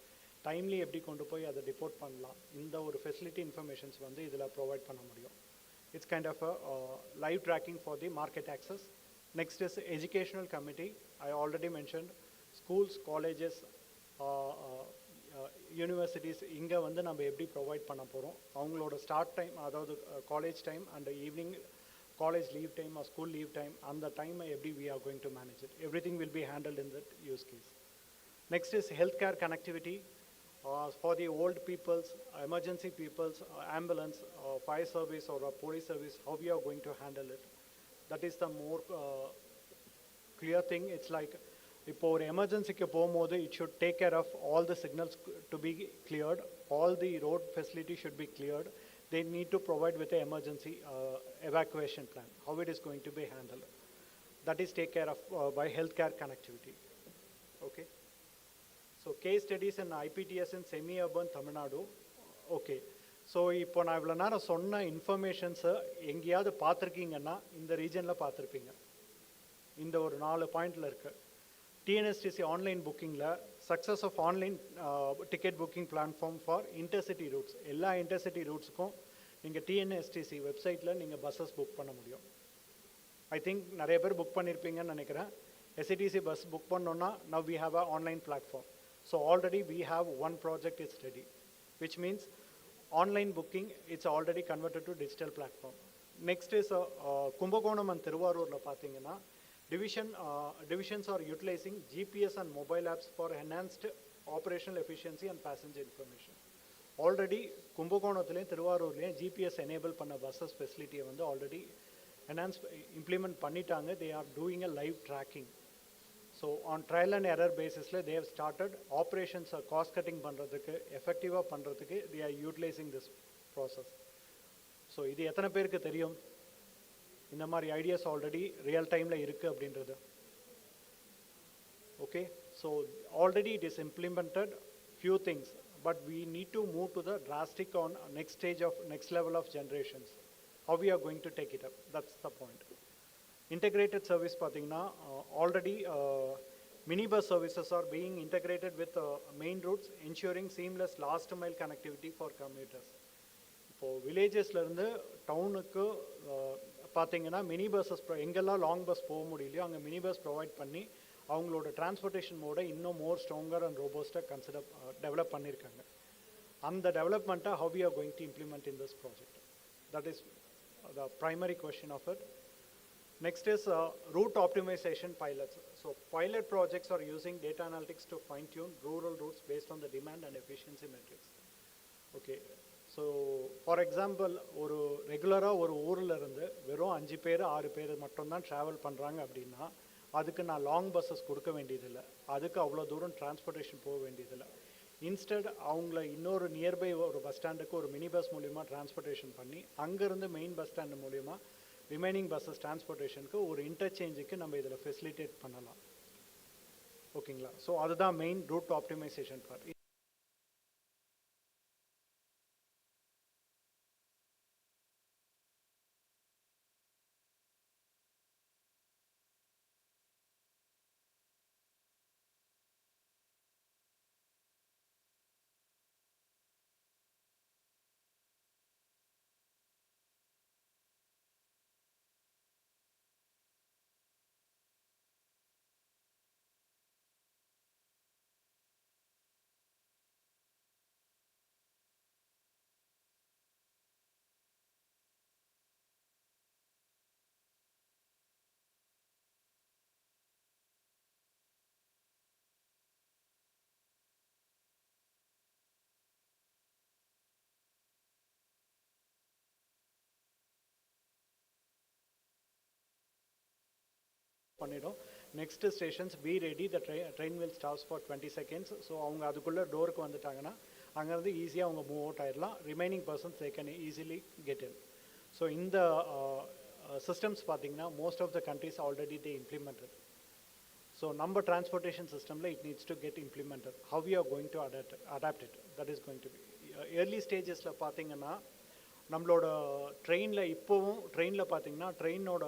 timely எப்படி கொண்டு போய் அதை டிப்போர்ட் பண்ணலாம், இந்த ஒரு ஃபெசிலிட்டி இன்ஃபர்மேஷன்ஸ் வந்து இதில் ப்ரொவைட் பண்ண முடியும். It's kind of live tracking for the market access. Next is educational committee. I already mentioned schools, colleges, universities இங்கே வந்து நம்ம எப்படி ப்ரொவைட் பண்ண போகிறோம், அவங்களோட ஸ்டார்ட் டைம், அதாவது college time and evening college leave time or school leave time, and the time every we are going to manage it. Everything will be handled in that use case. Next is healthcare connectivity for the old peoples, emergency peoples, ambulance, fire service or police service, how we are going to handle it. That is the more clear thing. It's like இப்போ ஒரு எமர்ஜென்சிக்கு போகும்போது it should take care of all the signals to be cleared, all the road facility should be cleared. They need to provide with an emergency evacuation plan, how it is going to be handled. That is taken care of by healthcare connectivity. Okay. So case studies in IPTS in semi-urban Tamil Nadu. Okay. So இப்போ நான் இவ்வளோ நேரம் சொன்ன இன்ஃபர்மேஷன்ஸை எங்கேயாவது பார்த்துருக்கீங்கன்னா இந்த ரீஜனில் பார்த்துருப்பீங்க. இந்த ஒரு 4 பாயிண்டில் இருக்குது. TNSTC ஆன்லைன் புக்கிங்கில் success of online ticket booking platform for intercity routes. எல்லா இன்டர்சிட்டி ரூட்ஸுக்கும் நீங்கள் TNSTC வெப்சைட்டில் நீங்கள் பஸ்ஸஸ் புக் பண்ண முடியும். ஐ திங்க் நிறைய பேர் புக் பண்ணியிருப்பீங்கன்னு நினைக்கிறேன். SCTC பஸ் புக் பண்ணோன்னா now we have a online platform. So already we have one project is ready, which means online booking it's already converted to digital platform. Next is Kumbakonam and திருவாரூரில் பார்த்தீங்கன்னா divisions are utilizing GPS and mobile apps for enhanced operational efficiency and passenger information. Already கும்பகோணத்துலேயும் திருவாரூர்லேயும் GPS enable பண்ண buses facility வந்து already enhance implement பண்ணிட்டாங்க. They are doing a live tracking. So on trial and error basisல they have started operations cost cutting பண்ணுறதுக்கு, effective பண்ணுறதுக்கு they are utilizing this process. So இது எத்தனை பேருக்கு தெரியும் இந்த மாதிரி ஐடியாஸ் ஆல்ரெடி ரியல் டைமில் இருக்குது அப்படின்றது? Okay, so already it is implemented few things, but we need to move to the drastic on next stage of next level of generations. How we are going to take it up, that's the point. Integrated service பார்த்தீங்கன்னா already minibus services are being integrated with main routes, ensuring seamless last mile connectivity for commuters. இப்போது வில்லேஜஸ்லேருந்து டவுனுக்கு பார்த்தீங்கன்னா mini buses எங்கெல்லாம் long bus போக முடியலையோ அங்கே mini bus provide பண்ணி அவங்களோட transportation மோடை இன்னும் மோர் ஸ்ட்ராங்கர் அண்ட் ரோபோஸ்ட்டாக டெவலப் பண்ணியிருக்காங்க. அந்த டெவலப்மெண்ட்டை how we are going to implement in this project, that is the primary question of it. Next is route optimization pilots. So pilot projects are using data analytics to fine tune rural routes based on the demand and efficiency metrics. Okay, so for example ஒரு ரெகுலராக ஒரு ஊரில் இருந்து வெறும் 5 பேர் 6 பேர் மட்டும்தான் travel பண்ணுறாங்க அப்படின்னா அதுக்கு நான் லாங் பஸ்ஸஸ் கொடுக்க வேண்டியதில்லை, அதுக்கு அவ்வளோ தூரம் டிரான்ஸ்போர்ட்டேஷன் போக வேண்டியதில்லை. இன்ஸ்டெட் அவங்கள இன்னொரு நியர்பை ஒரு பஸ் ஸ்டாண்டுக்கு ஒரு மினி பஸ் மூலிமா டிரான்ஸ்போர்ட்டேஷன் பண்ணி அங்கேருந்து மெயின் பஸ் ஸ்டாண்டு மூலிமா ரிமைனிங் பஸ்ஸஸ் டிரான்ஸ்போர்ட்டேஷனுக்கு ஒரு இன்டர்சேஞ்சுக்கு நம்ம இதில் ஃபெசிலிட்டேட் பண்ணலாம். ஓகேங்களா, ஸோ அதுதான் மெயின் ரூட் ஆப்டிமைசேஷன் பார்ட். பண்ணிடும். Next stations be ready, the train will stops for 20 seconds. So அவங்க அதுக்குள்ளே டோருக்கு வந்துட்டாங்கன்னா அங்கேருந்து ஈஸியாக அவங்க மூவ் அவுட் ஆகிடலாம். Remaining persons they can easily get in. So இந்த systems பார்த்தீங்கன்னா most of the countries already they implemented. So number transportation system it needs to get implemented. How we are going to adapt it, that is going to be early stages la பார்த்தீங்கன்னா நம்மளோட ட்ரெயினில் இப்போவும் ட்ரெயினில் பார்த்தீங்கன்னா ட்ரெயினோட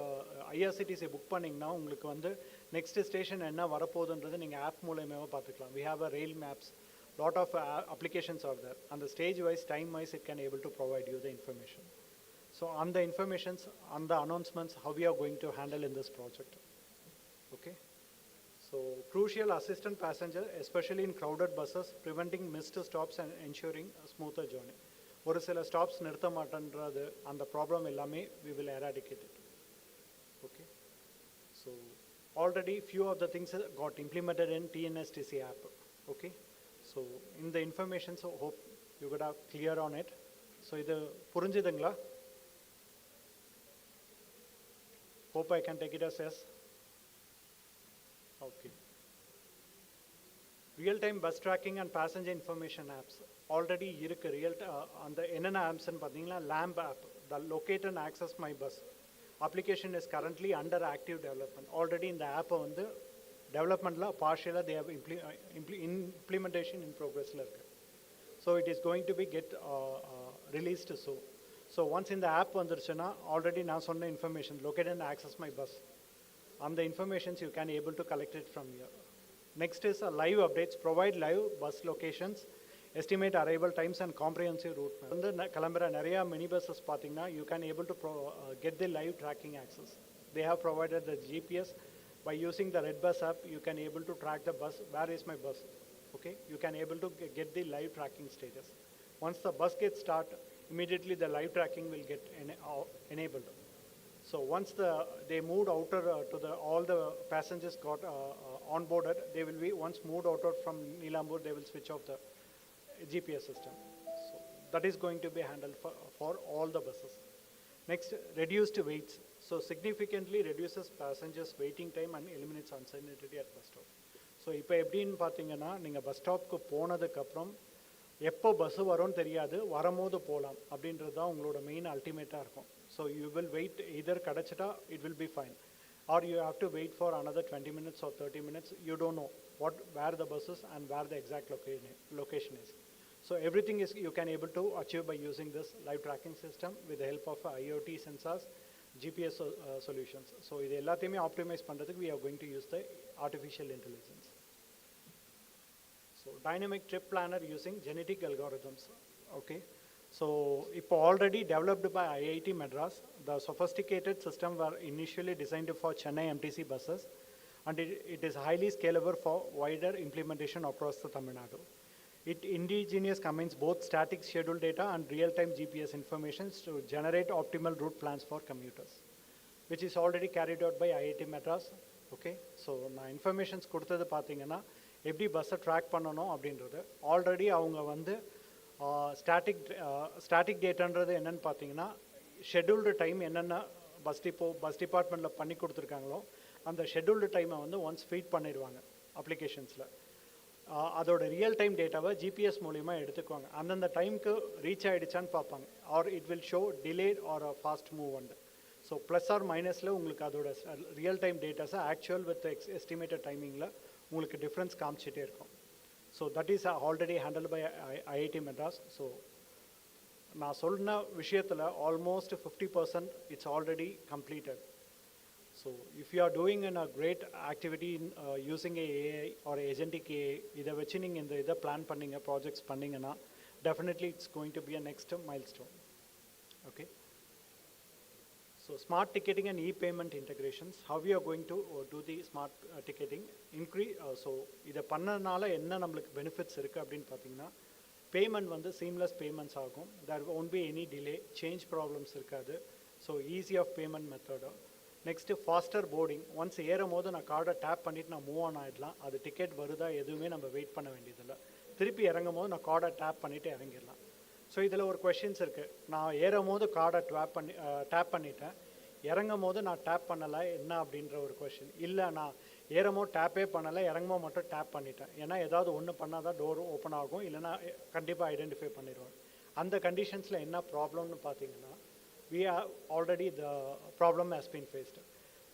IRCTC book பண்ணிங்கன்னா உங்களுக்கு வந்து next station என்ன வரப்போகுதுன்றது நீங்கள் ஆப் மூலயமாவே பார்த்துக்கலாம். we have a rail maps, lot of applications are there, and the stage wise time wise it can able to provide you the information. So on the informations, on the announcements, how we are going to handle in this project. Okay. So crucial assistant passenger, especially in crowded buses, preventing missed stops and ensuring a smoother journey. ஒரு சில stops நிறுத்த மாட்டேன்றது அந்த problem எல்லாமே we will eradicate it. Okay. So already few of the things got implemented in TNSTC app. Okay. So in the information, so hope you got clear on it. So இது புரிஞ்சுதுங்களா? Hope I can take it as yes. Okay. Real-time bus tracking and passenger information apps already irukku. And enna apps nu pathina LAMP app, the locate and access my bus application is currently under active development. Already in the app vandu development la partially they have implementation in progress la irukku. So it is going to be get released soon. So once in the app vandiruchana already na sonna information locate and access my bus, on the informations you can able to collect it from here. Next is live updates, provide live bus locations, estimate arrival times and comprehensive route map. வந்து கிளம்புற நிறைய mini buses பார்த்தீங்கன்னா you can able to get the live tracking access. They have provided the GPS. By using the Red Bus app you can able to track the bus, where is my bus. Okay, you can able to get the live tracking status. Once the bus gets start, immediately the live tracking will get enabled. So once they moved outer to all the passengers got onboarded, they will be once moved outer from Nilambur, they will switch off the GPS system. So that is going to be handled for all the buses. Next, reduced weights. So significantly reduces passengers waiting time and eliminates uncertainty at bus stop. So இப்போ எப்படின்னு பார்த்தீங்கன்னா நீங்கள் bus ஸ்டாப்க்கு போனதுக்கப்புறம் எப்போ bus வரும்னு தெரியாது, வரும்போது போகலாம் அப்படின்றது தான் உங்களோட மெயின் அல்டிமேட்டாக இருக்கும். So you will wait, either கிடச்சிட்டா it will be fine, or you have to wait for another 20 minutes or 30 minutes. You don't know where the bus is and where the exact location is. So everything is you can able to achieve by using this live tracking system with the help of IoT sensors, GPS solutions. So இது எல்லாத்தையுமே optimize பண்றதுக்கு we are going to use the artificial intelligence. So dynamic trip planner using genetic algorithms. Okay. So இப்போ already developed by IIT Madras, the sophisticated system were initially designed for Chennai MTC buses, and it is highly scalable for wider implementation across the Tamil Nadu. It indigenous combines both static schedule data and real-time GPS information to generate optimal route plans for commuters, which is already carried out by IIT Madras. Okay, so நான் informations கொடுத்தது பார்த்தீங்கன்னா எப்படி பஸ்ஸை track பண்ணணும் அப்படின்றது already அவங்க வந்து static டேட்டான்றது என்னென்னு பார்த்தீங்கன்னா ஷெட்யூல்டு டைம் என்னென்ன பஸ் டிபார்ட்மெண்ட்டில் பண்ணி கொடுத்துருக்காங்களோ அந்த ஷெட்யூல்டு டைமை வந்து ஒன்ஸ் ஃபீட் பண்ணிடுவாங்க அப்ளிகேஷன்ஸில். அதோட ரியல் டைம் டேட்டாவை ஜிபிஎஸ் மூலிமா எடுத்துக்குவாங்க. அந்தந்த டைமுக்கு ரீச் ஆகிடுச்சான்னு பார்ப்பாங்க, or it will show delayed or fast move வந்து. ஸோ ப்ளஸ் ஆர் மைனஸில் உங்களுக்கு அதோட ரியல் டைம் டேட்டாஸை ஆக்சுவல் வித் எஸ்டிமேட்டட் டைமிங்கில் உங்களுக்கு டிஃப்ரென்ஸ் காமிச்சிட்டே இருக்கும். So that is already handled by IIT Madras. So நான் சொன்ன விஷயத்தில் almost 50% it's already completed. So if you are doing a great activity in using AI or agentic AI, இதை வச்சு நீங்கள் இந்த இதை பிளான் பண்ணிங்க, ப்ராஜெக்ட்ஸ் பண்ணிங்கன்னா definitely it's going to be a next milestone. Okay. So smart ticketing and e-payment integrations, how we are going to do the smart ticketing increase. So இதை பண்ணனால என்ன நம்மளுக்கு பெனிஃபிட்ஸ் இருக்குது அப்படின்னு பார்த்தீங்கன்னா பேமெண்ட் வந்து சீம்லெஸ் பேமெண்ட்ஸ் ஆகும். there won't be any delay, change problems இருக்காது. So easy of payment method. Next faster boarding. Once ஏறும் போது நான் கார்டை டேப் பண்ணிவிட்டு நான் மூவ் ஆன் ஆகிடலாம். அது டிக்கெட் வருதா எதுவுமே நம்ம வெயிட் பண்ண வேண்டியதில்லை. திருப்பி இறங்கும் போது நான் கார்டை டேப் பண்ணிவிட்டு இறங்கிடலாம். ஸோ இதில் ஒரு கொஷின்ஸ் இருக்குது. நான் ஏறும் போது கார்டை டேப் பண்ணிட்டேன், இறங்கும் போது நான் டேப் பண்ணலை என்ன அப்படின்ற ஒரு கொஷின். இல்லை நான் ஏறமோ டேப்பே பண்ணலை, இறங்குமோ மட்டும் டேப் பண்ணிட்டேன். ஏன்னா ஏதாவது ஒன்று பண்ணால் தான் டோர் ஓப்பன் ஆகும், இல்லைனா கண்டிப்பாக ஐடென்டிஃபை பண்ணிடுவாங்க. அந்த கண்டிஷன்ஸில் என்ன ப்ராப்ளம்னு பார்த்தீங்கன்னா, we are already the problem has been faced.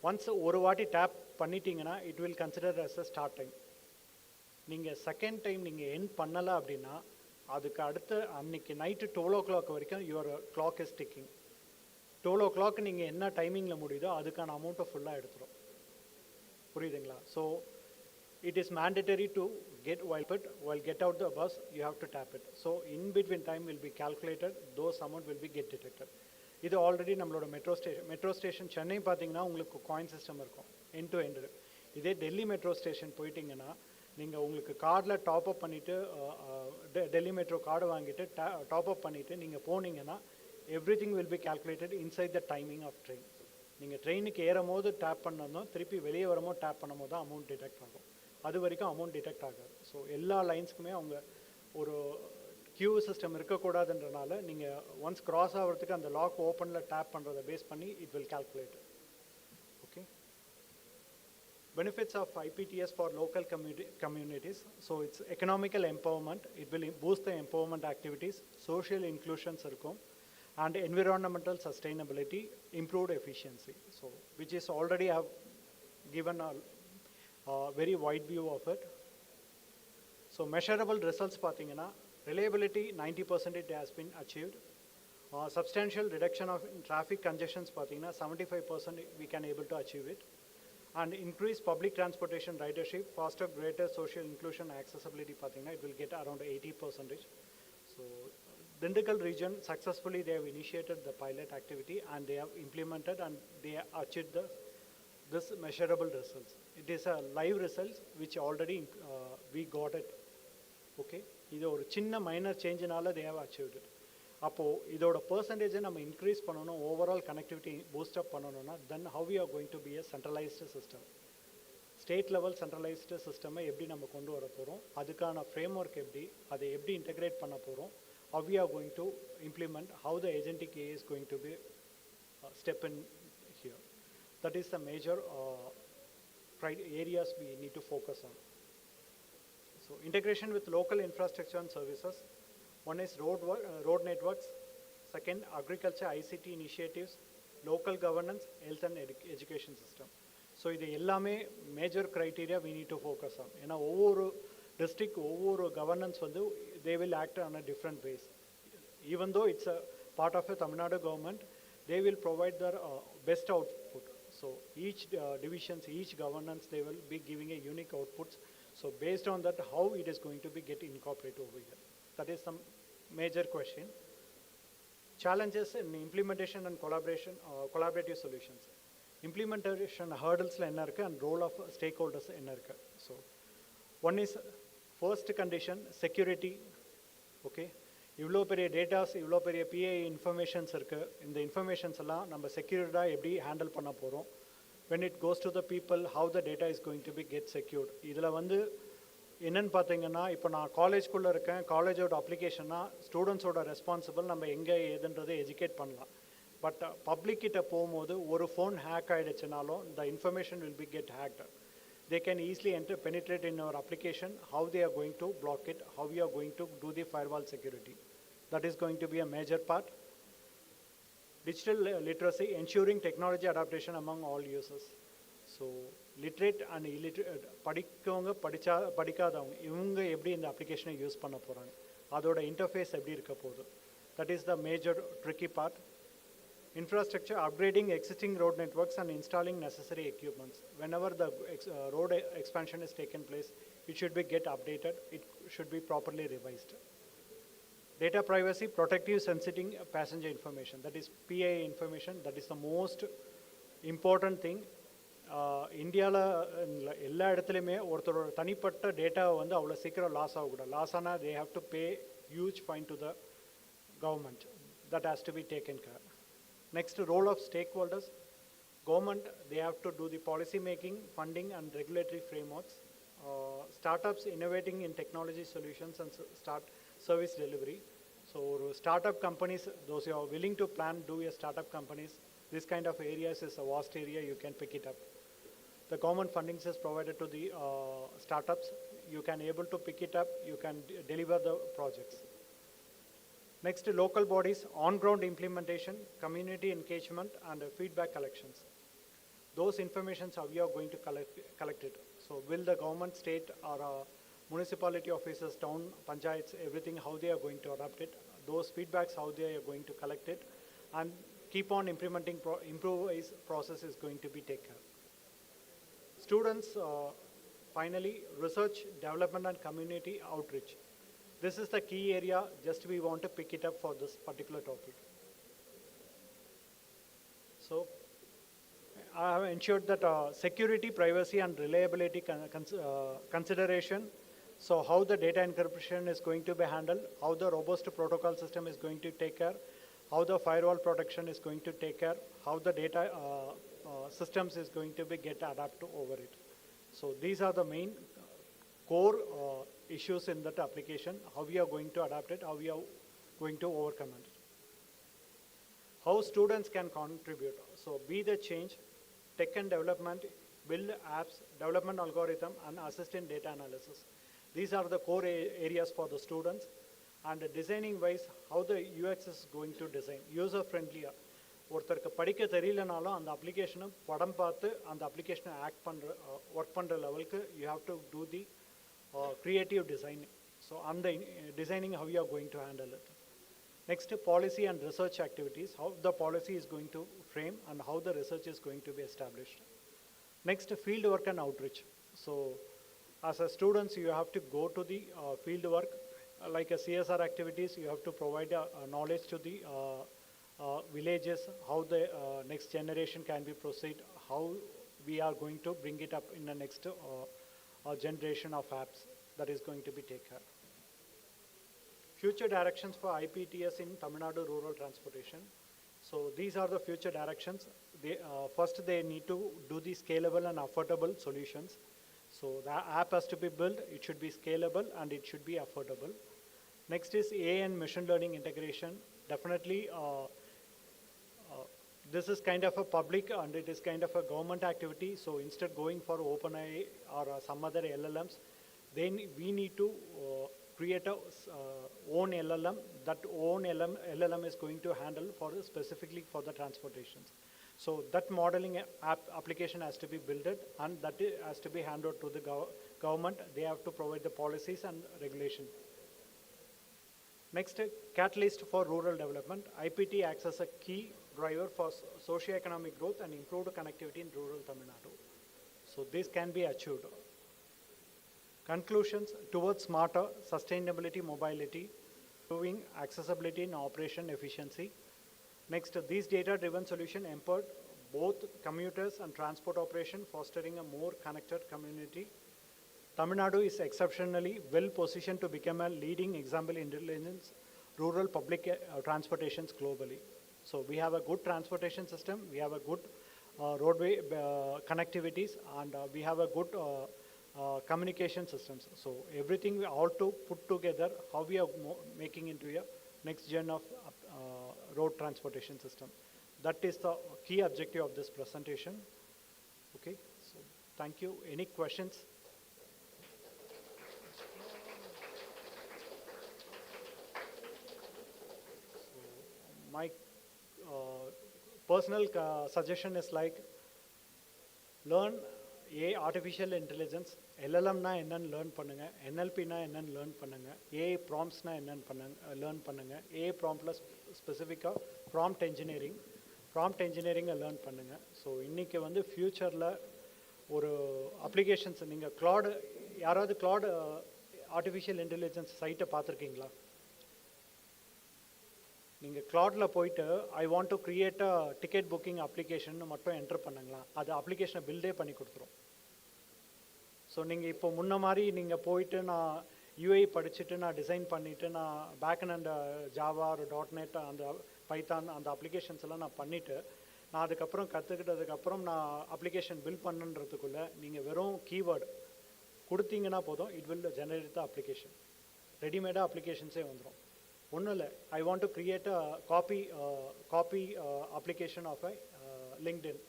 Once ஒரு வாட்டி டேப் பண்ணிட்டீங்கன்னா it will consider as a start time. நீங்கள் செகண்ட் டைம் நீங்கள் எண்ட் பண்ணலை அப்படின்னா அதுக்கு அடுத்து அன்னைக்கு நைட்டு 12 o'clock வரைக்கும் your clock is ticking. 12 o'clock நீங்கள் என்ன டைமிங்கில் முடியுதோ அதுக்கான அமௌண்ட்டை ஃபுல்லாக எடுத்துரும். புரியுதுங்களா? So it is mandatory to get while get out the bus you have to tap it. So in between time will be calculated, those amount will be get detected. இது ஆல்ரெடி நம்மளோட மெட்ரோ ஸ்டேஷன் சென்னை பார்த்தீங்கன்னா உங்களுக்கு coin system இருக்கும் end to end. இதே Delhi metro station போயிட்டீங்கன்னா நீங்கள் உங்களுக்கு கார்டில் டாப் அப் பண்ணிவிட்டு டெல்லி மெட்ரோ கார்டு வாங்கிட்டு டாப் அப் பண்ணிவிட்டு நீங்கள் போனீங்கன்னா everything will be calculated inside the timing of train. நீங்கள் ட்ரெயினுக்கு ஏறும் போது டேப் பண்ணணும், திருப்பி வெளியே வரும்போது டேப் பண்ணும் போது தான் அமௌண்ட் டிடெக்ட் ஆகும். அது வரைக்கும் அமௌண்ட் டிடெக்ட் ஆகாது. ஸோ எல்லா லைன்ஸுக்குமே அவங்க ஒரு கியூ சிஸ்டம் இருக்கக்கூடாதுன்றனால நீங்கள் ஒன்ஸ் கிராஸ் ஆகிறதுக்கு அந்த லாக் ஓப்பனில் டேப் பண்ணுறதை பேஸ் பண்ணி it will calculate. Okay. Benefits of IPTS for local communities. So it's economical empowerment. It will boost the empowerment activities, social inclusions இருக்கும், and environmental sustainability, improved efficiency. So which is already have given a very wide view of it. So measurable results பார்த்தீங்கன்னா reliability 90% it has been achieved. Substantial reduction of traffic congestions பார்த்தீங்கன்னா 75% we can able to achieve it. And increase public transportation ridership, foster greater social inclusion accessibility பார்த்தீங்கன்னா it will get around 80%. So Dindigul region successfully they have initiated the pilot activity and they have implemented and they have achieved this measurable results. It is a live results which already we got it. Okay, இது ஒரு சின்ன minor சேஞ்சினால they have achieved it. அப்போது இதோட பர்சன்டேஜை நம்ம increase பண்ணணும், overall connectivity boost up பண்ணணும்னா then how you are going to B a centralised system. State level centralised சிஸ்டமை எப்படி நம்ம கொண்டு வர போகிறோம், அதுக்கான ஃப்ரேம் ஒர்க் எப்படி, அதை எப்படி இன்டெகிரேட் பண்ண போகிறோம், how you are going to implement, how the agentic A is going to be step in here. That is the major areas we need to focus on. So integration with local infrastructure and services. One is road networks, second agriculture ICT initiatives, local governance, health and education system. So இது எல்லாமே major criteria we need to focus on. ஏன்னா ஒவ்வொரு district ஒவ்வொரு governance வந்து they will act on a different ways. Even though it's a part of a Tamil Nadu government, they will provide their best output. So each divisions, each governance, they will be giving a unique outputs. So based on that, how it is going to be get incorporated over here. That is some major question. Challenges in implementation and collaborative solutions. Implementation hurdles la enna irukku and role of stakeholders enna irukku. So one is first condition security. Okay, இவ்வளோ பெரிய datas, இவ்வளோ பெரிய பிஐ informations இருக்குது. இந்த informations எல்லாம் நம்ம செக்யூர்டாக எப்படி handle பண்ண போகிறோம், when it goes to the people, how the data is going to be get secured. இதில் வந்து என்னென்னு பார்த்தீங்கன்னா, இப்போ நான் காலேஜ்குள்ளே இருக்கேன், காலேஜோட அப்ளிகேஷன்னா ஸ்டூடெண்ட்ஸோட ரெஸ்பான்சிபிள், நம்ம எங்கே ஏதுன்றதை எஜுகேட் பண்ணலாம். பட் பப்ளிக் கிட்ட போகும்போது ஒரு ஃபோன் ஹேக் ஆகிடுச்சுனாலும் the information will be get hacked. They can easily penetrate in our application, how they are going to block it, how we are going to do the firewall security. That is going to be a major part. Digital literacy, ensuring technology adaptation among all users. So literate and illiterate, படிக்கவங்க படிக்காதவங்க இவங்க எப்படி இந்த அப்ளிகேஷனை use பண்ண போகிறாங்க, அதோட interface எப்படி இருக்க போகுது. That is the major tricky part. Infrastructure, upgrading existing road networks and installing necessary equipments. Whenever the road expansion is taken place, it should be get updated, it should be properly revised. Data privacy, protective sensitive passenger information, that is PII information, that is the most important thing. இந்தியாவில் எல்லா இடத்துலையுமே ஒருத்தரோட தனிப்பட்ட டேட்டாவை வந்து அவ்வளோ சீக்கிரம் loss ஆகக்கூடாது. லாஸ் ஆனால் they have to pay huge fine to the government. That has to be taken care. Next, role of stakeholders. Government, they have to do the policy making, funding and regulatory frameworks. Startups innovating in technology solutions and start service delivery. So startup companies, those who are willing to plan, do a startup companies, This kind of areas is a vast area, you can pick it up. The government funding is provided to the startups. You can able to pick it up, you can deliver the projects. Next, local bodies, on-ground implementation, community engagement, and feedback collections. Those informations how we are going to collect it. So will the government, state, or municipality officers, town, panchayats, everything, how they are going to adopt it. Those feedbacks, how they are going to collect it. And keep on implementing, improvise process is going to be taken. Students, finally, research, development, and community outreach. This is the key area, just we want to pick it up for this particular topic. So, I have ensured that security, privacy, and reliability consideration. So, how the data encryption is going to be handled, how the robust protocol system is going to take care, how the firewall protection is going to take care, how the data systems is going to be get adapted over it. So, these are the main core issues in that application, how we are going to adapt it, how we are going to overcome it. How students can contribute. So be the change, tech and development, build apps, development algorithm, and assist in data analysis. These are the core areas for the students. And designing wise, how the UX is going to design, user friendly. ஒருத்தருக்கு படிக்க தெரியலனாலும் அந்த அப்ளிகேஷனை படம் பார்த்து அந்த அப்ளிகேஷனை work பண்ணுற லெவலுக்கு you have to do the creative design. So on the designing, how you are going to handle it. Next, policy and research activities, how the policy is going to frame and how the research is going to be established. Next, field work and outreach. So as a students, you have to go to the field work, like a CSR activities, you have to provide knowledge to the villages, how the next generation can be proceed, how we are going to bring it up in the next generation of apps that is going to be taken. Future directions for IPTS in Tamil Nadu rural transportation. So these are the future directions. First, they need to do the scalable and affordable solutions. So the app has to be built, it should be scalable and it should be affordable. Next is AI and machine learning integration. Definitely, this is kind of a public and it is kind of a government activity. So instead going for OpenAI or some other LLMs, then we need to create a own LLM. That own LLM is going to handle for specifically for the transportations. So that modeling application has to be built and that has to be handed to the government. They have to provide the policies and regulation. Next, catalyst for rural development. IPT acts as a key driver for socio-economic growth and improved connectivity in rural Tamil Nadu. So this can be achieved. Conclusions towards smarter sustainability, mobility, improving accessibility and operation efficiency. Next, these data-driven solution empowered both commuters and transport operation, fostering a more connected community. Tamil Nadu is exceptionally well positioned to become a leading example in intelligence rural public transportations globally. So we have a good transportation system, we have a good roadway connectivities, and we have a good communication systems. So everything we all to put together, how we are making into a next gen of road transportation system. That is the key objective of this presentation. Okay, so thank you. Any questions? My personal suggestion is like learn artificial intelligence, LLM na ennan learn பண்ணுங்க, NLP na ennan learn பண்ணுங்க, AI prompts na ennan learn பண்ணுங்க, AI prompt plus specific prompt engineering learn பண்ணுங்க. So இன்னைக்கு வந்து ஃபியூச்சரில் ஒரு applications நீங்கள் Claude யாராவது கிளாட் ஆர்டிஃபிஷியல் இன்டெலிஜென்ஸ் சைட்டை பார்த்துருக்கீங்களா? நீங்கள் கிளாடில் போயிட்டு ஐ want to create a ticket booking application மட்டும் என்டர் பண்ணுங்களா, அது அப்ளிகேஷனை பில்டே பண்ணி கொடுத்துரும். ஸோ நீங்கள் இப்போ முன்ன மாதிரி நீங்கள் போயிட்டு நான் யூஐ படிச்சுட்டு நான் டிசைன் பண்ணிவிட்டு நான் பேக் அண்ட் ஜாவா ஒரு .NET அந்த பைத்தான் அந்த அப்ளிகேஷன்ஸ் எல்லாம் நான் பண்ணிவிட்டு நான் அதுக்கப்புறம் கற்றுக்கிட்டதுக்கப்புறம் நான் அப்ளிகேஷன் பில்ட் பண்ணுன்றதுக்குள்ளே நீங்கள் வெறும் கீவேர்டு கொடுத்தீங்கன்னா போதும், it will generate the application. ரெடிமேடாக அப்ளிகேஷன்ஸே வந்துடும். ஒன்றும் இல்லை, I want to create a copy application of a LinkedIn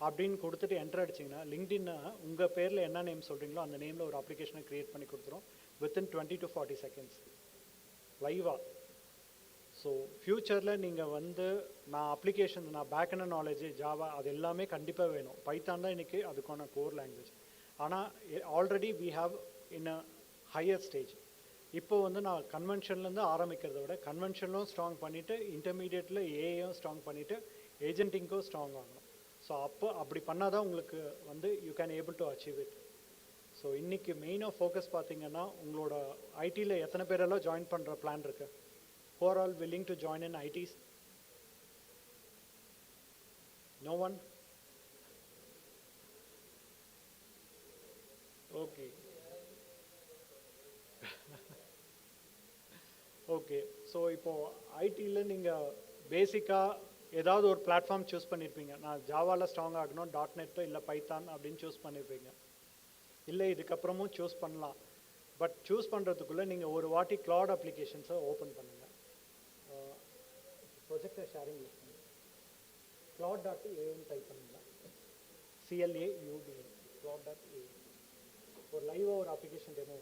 அப்படின்னு கொடுத்துட்டு என்டர் அடிச்சிங்கன்னா லிங்க்டின் உங்கள் பேரில் என்ன நேம் சொல்கிறீங்களோ அந்த நேமில் ஒரு அப்ளிகேஷனை க்ரியேட் பண்ணி கொடுத்துரும் வித்தின் 20 to 40 seconds லைவாக. ஸோ ஃப்யூச்சரில் நீங்கள் வந்து நான் அப்ளிகேஷன் நான் பேக் அண்ட் நாலேஜ் ஜாவா அது எல்லாமே கண்டிப்பாக வேணும். பைத்தான் தான் இன்றைக்கி அதுக்கான கோர் லாங்குவேஜ். ஆனால் already we have in a higher stage. இப்போ வந்து நான் கன்வென்ஷன்லேருந்து ஆரம்பிக்கிறத விட கன்வென்ஷனும் ஸ்ட்ராங் பண்ணிவிட்டு இன்டர்மீடியட்டில் ஏஐயும் ஸ்ட்ராங் பண்ணிவிட்டு ஏஜென்டிங்கும் ஸ்ட்ராங் ஆகணும். ஸோ அப்படி பண்ணால் தான் உங்களுக்கு வந்து you can able to achieve it. So இன்றைக்கி மெயினாக ஃபோக்கஸ் பார்த்தீங்கன்னா உங்களோட ஐடியில் எத்தனை பேரெல்லாம் ஜாயின் பண்ணுற பிளான் இருக்குது? Who are all willing to join in ITs? No one? Okay. Okay. So இப்போது ஐடியில் நீங்கள் பேசிக்காக ஏதாவது ஒரு பிளாட்ஃபார்ம் சூஸ் பண்ணியிருப்பீங்க. நான் ஜாவாவில் ஸ்ட்ராங் ஆகணும், .NET இல்லை பைத்தான் அப்படின்னு சூஸ் பண்ணியிருப்பீங்க. இல்லை இதுக்கப்புறமும் சூஸ் பண்ணலாம். பட் சூஸ் பண்ணுறதுக்குள்ளே நீங்கள் ஒரு வாட்டி க்ளவுட் அப்ளிகேஷன்ஸை ஓப்பன் பண்ணுங்கள். ப்ரொஜெக்டை ஷேரிங் யூஸ் பண்ணுங்கள். cloud.ai டைப் பண்ணுங்கள். CLAUD cloud.ai ஒரு லைவாக ஒரு அப்ளிகேஷன் டெமோ.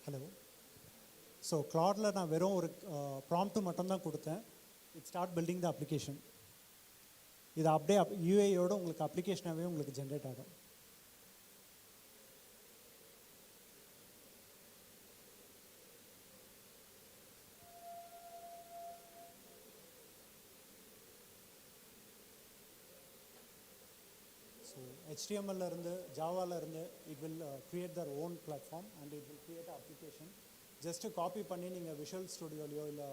ஹலோ. ஸோ க்ளாடில் நான் வெறும் ஒரு ப்ராம்ப்ட் மட்டும்தான் கொடுத்தேன். It start building the application. இது அப்படியே யூஏயோட உங்களுக்கு அப்ளிகேஷனாகவே உங்களுக்கு ஜென்ரேட் ஆகும். ஸோ HTML இருந்து ஜாவாவில் இருந்து it will create their own platform and it will create application. Just copy பண்ணி நீங்கள் விஷுவல் ஸ்டுடியோலையோ இல்லை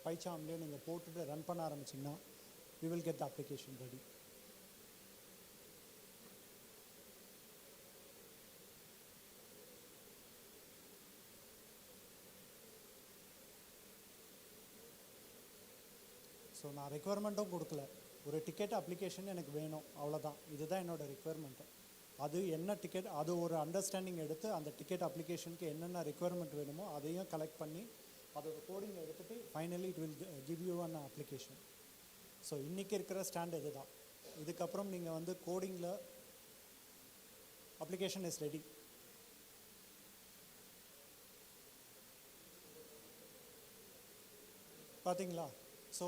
பைச்சாம்லேயோ நீங்கள் போட்டுட்டு ரன் பண்ண ஆரம்பிச்சிங்கன்னா we will get the application ready. So நான் ரெக்குவயர்மெண்ட்டும் கொடுக்கல. ஒரு டிக்கெட் அப்ளிகேஷன் எனக்கு வேணும், அவ்வளோதான். இதுதான் என்னோடய ரெக்குவயர்மெண்ட்டு. அது என்ன டிக்கெட், அது ஒரு அண்டர்ஸ்டாண்டிங் எடுத்து அந்த டிக்கெட் அப்ளிகேஷனுக்கு என்னென்ன ரெக்குவயர்மெண்ட் வேணுமோ அதையும் கலெக்ட் பண்ணி அதோட கோடிங் எடுத்துகிட்டு finally it will give you an application. So இன்றைக்கி இருக்கிற ஸ்டாண்ட் இது தான். இதுக்கப்புறம் நீங்கள் வந்து கோடிங்கில் அப்ளிகேஷன் இஸ் ரெடி. பார்த்தீங்களா? So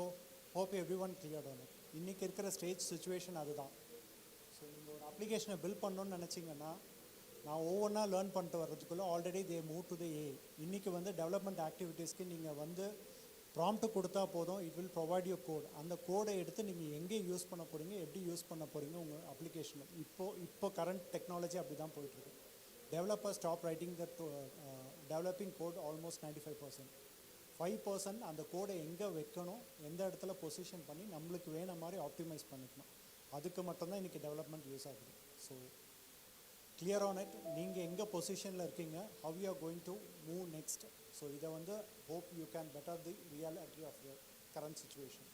hope every one cleared on it. இன்றைக்கி இருக்கிற ஸ்டேஜ் சுச்சுவேஷன் அதுதான். ஸோ நீங்கள் ஒரு அப்ளிகேஷனை பில்ட் பண்ணணுன்னு நினச்சிங்கன்னா நான் ஒவ்வொன்றா லேர்ன் பண்ணிட்டு வர்றதுக்குள்ளே already they move to the AI. இன்றைக்கி வந்து டெவலப்மெண்ட் ஆக்டிவிட்டீஸ்க்கு நீங்கள் வந்து ப்ராம்ப்ட் கொடுத்தா போதும், it will provide you code. அந்த கோடை எடுத்து நீங்கள் எங்கே யூஸ் பண்ண போகிறீங்க, எப்படி யூஸ் பண்ண போகிறீங்க உங்கள் அப்ளிகேஷனில். இப்போ கரண்ட் டெக்னாலஜி அப்படி தான் போயிட்டுருக்கு. Developer stop writing the developing code almost 95%. 5% அந்த கோடை எங்கே வைக்கணும், எந்த இடத்துல பொசிஷன் பண்ணி நம்மளுக்கு வேணும் மாதிரி ஆப்டிமைஸ் பண்ணிக்கணும். அதுக்கு மட்டும்தான் இன்றைக்கி டெவலப்மெண்ட் யூஸ் ஆகுது. ஸோ clear on it, நீங்கள் எங்கே பொசிஷனில் இருக்கீங்க, how you are going to move next. So இதை வந்து hope you can better the reality of the current situation.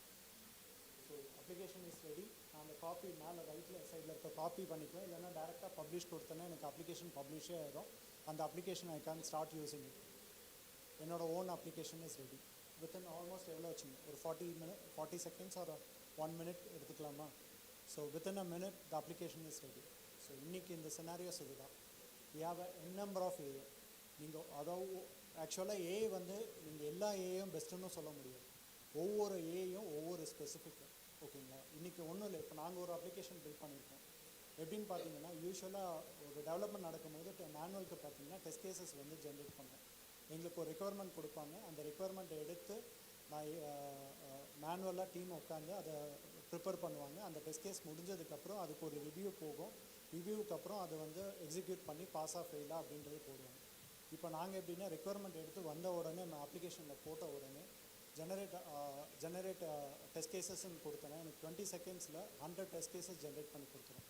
So application is ready. நான் அந்த காப்பி மேலே ரைட்டில் சைடில் இருக்க காப்பி பண்ணிக்குவேன், இல்லைன்னா டேரெக்டாக பப்ளிஷ் கொடுத்தேன்னா எனக்கு அப்ளிகேஷன் பப்ளிஷே ஆகிடும். அந்த application I can start using it. என்னோட own application is ready. Within almost எவ்வளோ வச்சுங்க, ஒரு 40 செகண்ட்ஸ் ஒரு 1 minute எடுத்துக்கலாமா? So within a minute the application is ready. So இன்றைக்கி இந்த சினாரியோஸ் இதுதான். We have a number of AI. நீங்கள் அதாவது ஆக்சுவலாக ஏஐ வந்து நீங்கள் எல்லா ஏஐயும் பெஸ்ட்டுன்னு சொல்ல முடியாது. ஒவ்வொரு ஏஐயும் ஒவ்வொரு ஸ்பெசிஃபிக். ஓகேங்களா? இன்றைக்கி ஒன்றும் இல்லை. இப்போ நாங்கள் ஒரு அப்ளிகேஷன் பில்ட் பண்ணியிருக்கோம். எப்படின்னு பார்த்தீங்கன்னா, யூஸ்வலாக ஒரு டெவலப்மெண்ட் நடக்கும்போது மேனுவலுக்கு பார்த்தீங்கன்னா டெஸ்ட் கேசஸ் வந்து ஜென்ரேட் பண்ணுறோம். எங்களுக்கு ஒரு ரெக்குவயர்மெண்ட் கொடுப்பாங்க. அந்த ரெக்குவயர்மெண்ட்டை எடுத்து நான் மேனுவலாக டீம் உட்காந்து அதை ப்ரிப்பேர் பண்ணுவாங்க. அந்த டெஸ்ட் கேஸ் முடிஞ்சதுக்கப்புறம் அதுக்கு ஒரு ரிவ்யூ போகும். ரிவ்யூவுக்கு அப்புறம் அதை வந்து எக்ஸிக்யூட் பண்ணி பாஸாக ஃபெயிலாக அப்படின்றது போடுவாங்க. இப்போ நாங்கள் எப்படின்னா ரெக்குவயர்மெண்ட் எடுத்து வந்த உடனே நம்ம அப்ளிகேஷனில் போட்ட உடனே ஜெனரேட் டெஸ்ட் கேசஸ்ன்னு கொடுத்தோன்னா எனக்கு 20 செகண்ட்ஸில் 100 டெஸ்ட் கேசஸ் ஜென்ரேட் பண்ணி கொடுத்துரும்.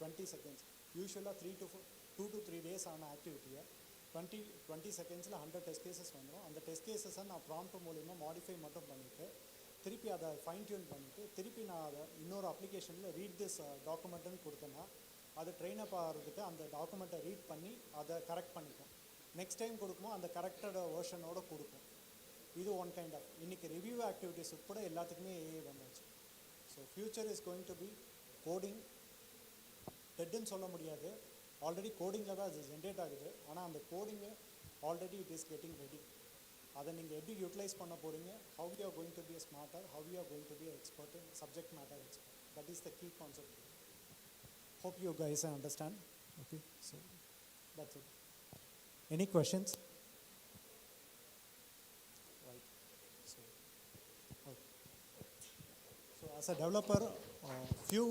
20 செகண்ட்ஸ். யூஸ்வலாக 2 to 3 days ஆன ஆக்டிவிட்டியை 20 செகண்ட்ஸில் 100 டெஸ்ட் கேசஸ் வந்துடும். அந்த டெஸ்ட் கேசஸை நான் ப்ராம்ப்ட் மூலிமா மாடிஃபை மட்டும் பண்ணிவிட்டு திருப்பி அதை ஃபைன் டியூன் பண்ணிவிட்டு திருப்பி நான் அதை இன்னொரு அப்ளிகேஷனில் ரீட் திஸ் டாக்குமெண்ட்டுன்னு கொடுத்தேன்னா அது ட்ரெயின் அப் ஆகிறதுக்கு அந்த டாக்குமெண்ட்டை ரீட் பண்ணி அதை கரெக்ட் பண்ணிக்கும். நெக்ஸ்ட் டைம் கொடுக்குமோ அந்த கரெக்டட் வேர்ஷனோட கொடுக்கும். இது ஒன் கைண்ட் ஆஃப். இன்றைக்கி ரிவ்யூ ஆக்டிவிட்டீஸ் உட்பட எல்லாத்துக்குமே ஏஐ வந்தாச்சு. So future is going to be coding. டெட்டுன்னு சொல்ல முடியாது, ஆல்ரெடி கோடிங்கில் தான் அது ஜென்ரேட் ஆகுது. ஆனால் அந்த coding already it is getting ready. அதை நீங்கள் எப்படி யூட்டிலைஸ் பண்ண போகிறீங்க, how you are going to be a smarter, how you are going to be expert in subject matter expert. That is the key concept. Hope you guys understand. Okay, so that's it. Any questions? Right. So, okay. So as a developer, few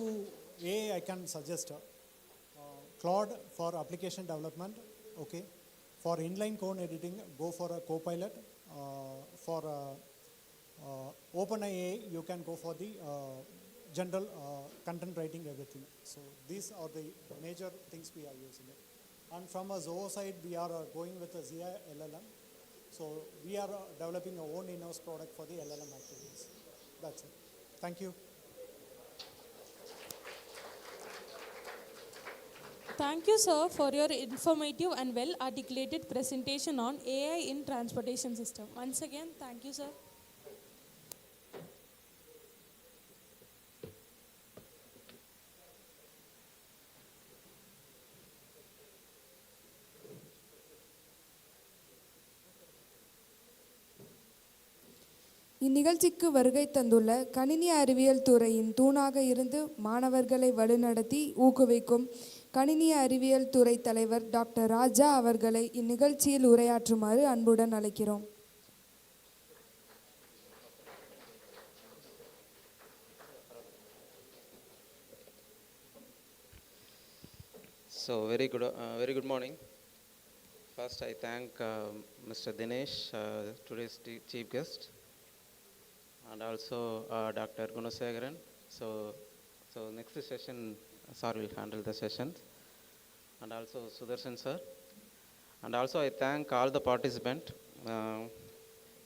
AI I can suggest. Claude for application development. Okay. For inline code editing, go for a Copilot. For OpenAI, you can go for the general content writing, everything. So these are the major things we are using it. And from a Zoho side, we are going with a ZI LLM. So we are developing our own in-house product for the LLM activities. That's it. Thank you. Thank you, sir, for your informative and well-articulated presentation on AI in transportation system. Once again, thank you, sir. இந்நிகழ்ச்சிக்கு வருகை தந்துள்ள கணினி அறிவியல் துறையின் தூணாக இருந்து மாணவர்களை வழிநடத்தி ஊக்குவிக்கும் கணினி அறிவியல் துறை தலைவர் டாக்டர் ராஜா அவர்களை இந்நிகழ்ச்சியில் உரையாற்றுமாறு அன்புடன் அழைக்கிறோம். So very good morning. First, I thank Mr. Dinesh, today's chief guest, and also Dr. Gunasegaran. So next session, sir will handle the sessions, and also Sudarshan sir, and also I thank all the participants.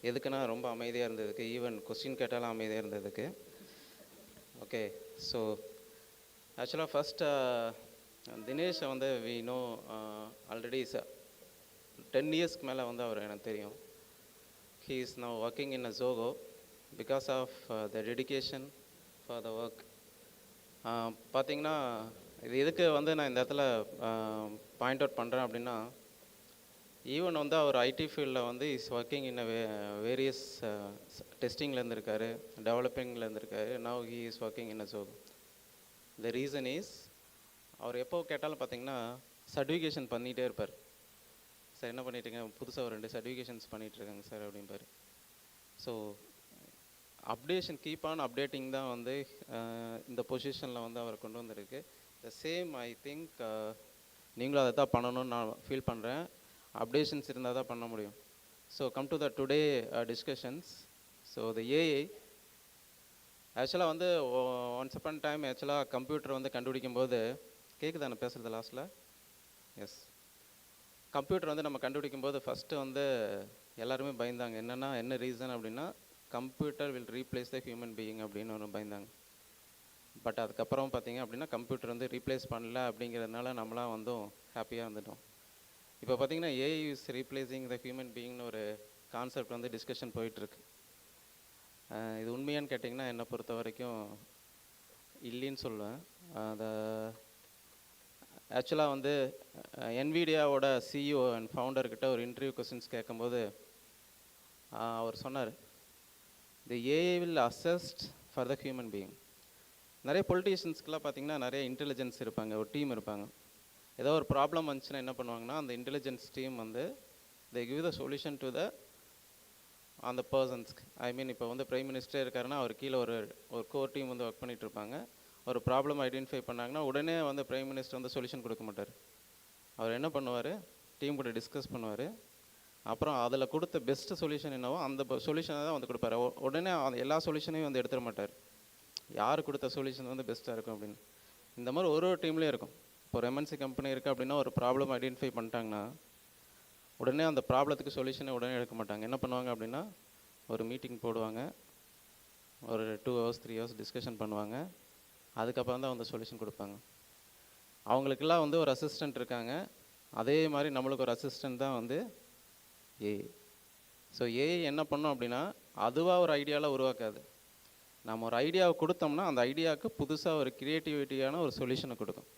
எதுக்குன்னா ரொம்ப அமைதியாக இருந்ததுக்கு, even question கேட்டாலும் அமைதியாக இருந்ததுக்கு. Okay, so ஆக்சுவலாக first தினேஷை வந்து we know already 10 இயர்ஸ்க்கு மேலே வந்து அவர் எனக்கு தெரியும். He is now working in a Zoho because of the dedication for the work. பார்த்திங்கன்னா இது எதுக்கு வந்து நான் இந்த இடத்துல பாயிண்ட் அவுட் பண்ணுறேன் அப்படின்னா, ஈவன் வந்து அவர் ஐடி ஃபீல்டில் வந்து இஸ் ஒர்க்கிங் இன் வேரியஸ் டெஸ்டிங்கில் இருந்திருக்காரு, டெவலப்பிங்கில் இருந்திருக்காரு. Now he is working in a Zoho. The reason is அவர் எப்போ கேட்டாலும் பார்த்திங்கன்னா சர்டிஃபிகேஷன் பண்ணிகிட்டே இருப்பார். சார் என்ன பண்ணிட்டுருங்க, புதுசாக ஒரு 2 சர்டிஃபிகேஷன்ஸ் பண்ணிகிட்ருக்காங்க சார் அப்படிம்பார். So updation, keep on updating தான் வந்து இந்த பொசிஷனில் வந்து அவர் கொண்டு வந்திருக்கு. த சேம் ஐ திங்க் நீங்களும் அதை தான் பண்ணணும்னு நான் ஃபீல் பண்ணுறேன். அப்டேஷன்ஸ் இருந்தால் தான் பண்ண முடியும். So come to the today discussions. So the AI ஆக்சுவலாக வந்து ஒன்ஸ் அப்பான் டைம் ஆக்சுவலாக கம்ப்யூட்டர் வந்து கண்டுபிடிக்கும் போது, கேட்குதா நான் பேசுகிறது லாஸ்ட்டில்? எஸ். கம்ப்யூட்டர் வந்து நம்ம கண்டுபிடிக்கும் போது ஃபஸ்ட்டு வந்து எல்லாருமே பயந்தாங்க. என்ன ரீசன் அப்படின்னா, computer will replace the human being அப்படின்னு ஒன்று பயந்தாங்க. பட் அதுக்கப்புறம் பார்த்தீங்க அப்படின்னா, கம்ப்யூட்டர் வந்து ரீப்ளேஸ் பண்ணல அப்படிங்கிறதுனால நம்மளாம் வந்து ஹாப்பியாக இருந்துட்டோம். இப்போ பார்த்தீங்கன்னா AI is replacing the human பீயிங்னு ஒரு கான்செப்ட் வந்து டிஸ்கஷன் போயிட்டுருக்கு. இது உண்மையான்னு கேட்டிங்கன்னா என்னை பொறுத்த வரைக்கும் இல்லைன்னு சொல்லுவேன். அதை ஆக்சுவலாக வந்து என்விடியாவோட சிஇஓ அண்ட் ஃபவுண்டர்கிட்ட ஒரு இன்டர்வியூ கொஸ்டின்ஸ் கேட்கும்போது அவர் சொன்னார், the AI will assessed for the human being. நிறைய பொலிட்டீஷியன்ஸ்க்கெலாம் பார்த்திங்கன்னா நிறைய இன்டெலிஜென்ஸ் இருப்பாங்க, ஒரு டீம் இருப்பாங்க. ஏதோ ஒரு ப்ராப்ளம் வந்துச்சுன்னா என்ன பண்ணுவாங்கன்னா, அந்த இன்டெலிஜென்ஸ் டீம் வந்து they give the solution to the அந்த பர்சன்ஸ்க்கு. ஐ மீன் இப்போ வந்து பிரைம் மினிஸ்டர் இருக்காருன்னா அவர் கீழே ஒரு கோர் டீம் வந்து ஒர்க் பண்ணிகிட்டு இருப்பாங்க. ஒரு ப்ராப்ளம் ஐடென்டிஃபை பண்ணாங்கன்னா உடனே வந்து பிரைம் மினிஸ்டர் வந்து சொல்யூஷன் கொடுக்க மாட்டார். அவர் என்ன பண்ணுவார், டீம் கூட டிஸ்கஸ் பண்ணுவார். அப்புறம் அதில் கொடுத்த பெஸ்ட்டு சொல்யூஷன் என்னவோ அந்த சொல்யூஷனை தான் வந்து கொடுப்பாரு. உடனே எல்லா சொல்யூஷனையும் வந்து எடுத்துட மாட்டார். யார் கொடுத்த சொல்யூஷன் வந்து பெஸ்ட்டாக இருக்கும் அப்படின்னு. இந்த மாதிரி ஒரு டீம்லேயும் இருக்கும். இப்போ ஒரு எம்என்சி கம்பெனி இருக்குது அப்படின்னா, ஒரு ப்ராப்ளம் ஐடென்டிஃபை பண்ணிட்டாங்கன்னா உடனே அந்த ப்ராப்ளத்துக்கு சொல்யூஷனை உடனே எடுக்க மாட்டாங்க. என்ன பண்ணுவாங்க அப்படின்னா, ஒரு மீட்டிங் போடுவாங்க, ஒரு 2 hours 3 hours டிஸ்கஷன் பண்ணுவாங்க. அதுக்கப்புறம் தான் வந்து சொல்யூஷன் கொடுப்பாங்க. அவங்களுக்கெல்லாம் வந்து ஒரு அசிஸ்டண்ட் இருக்காங்க. அதே மாதிரி நம்மளுக்கு ஒரு அசிஸ்டண்ட் தான் வந்து ஏஐ. ஸோ ஏஐ என்ன பண்ணோம் அப்படின்னா, அதுவாக ஒரு ஐடியாவில் உருவாக்காது. நம்ம ஒரு ஐடியாவை கொடுத்தோம்னா அந்த ஐடியாவுக்கு புதுசாக ஒரு க்ரியேட்டிவிட்டியான ஒரு சொல்யூஷனை கொடுக்கும்.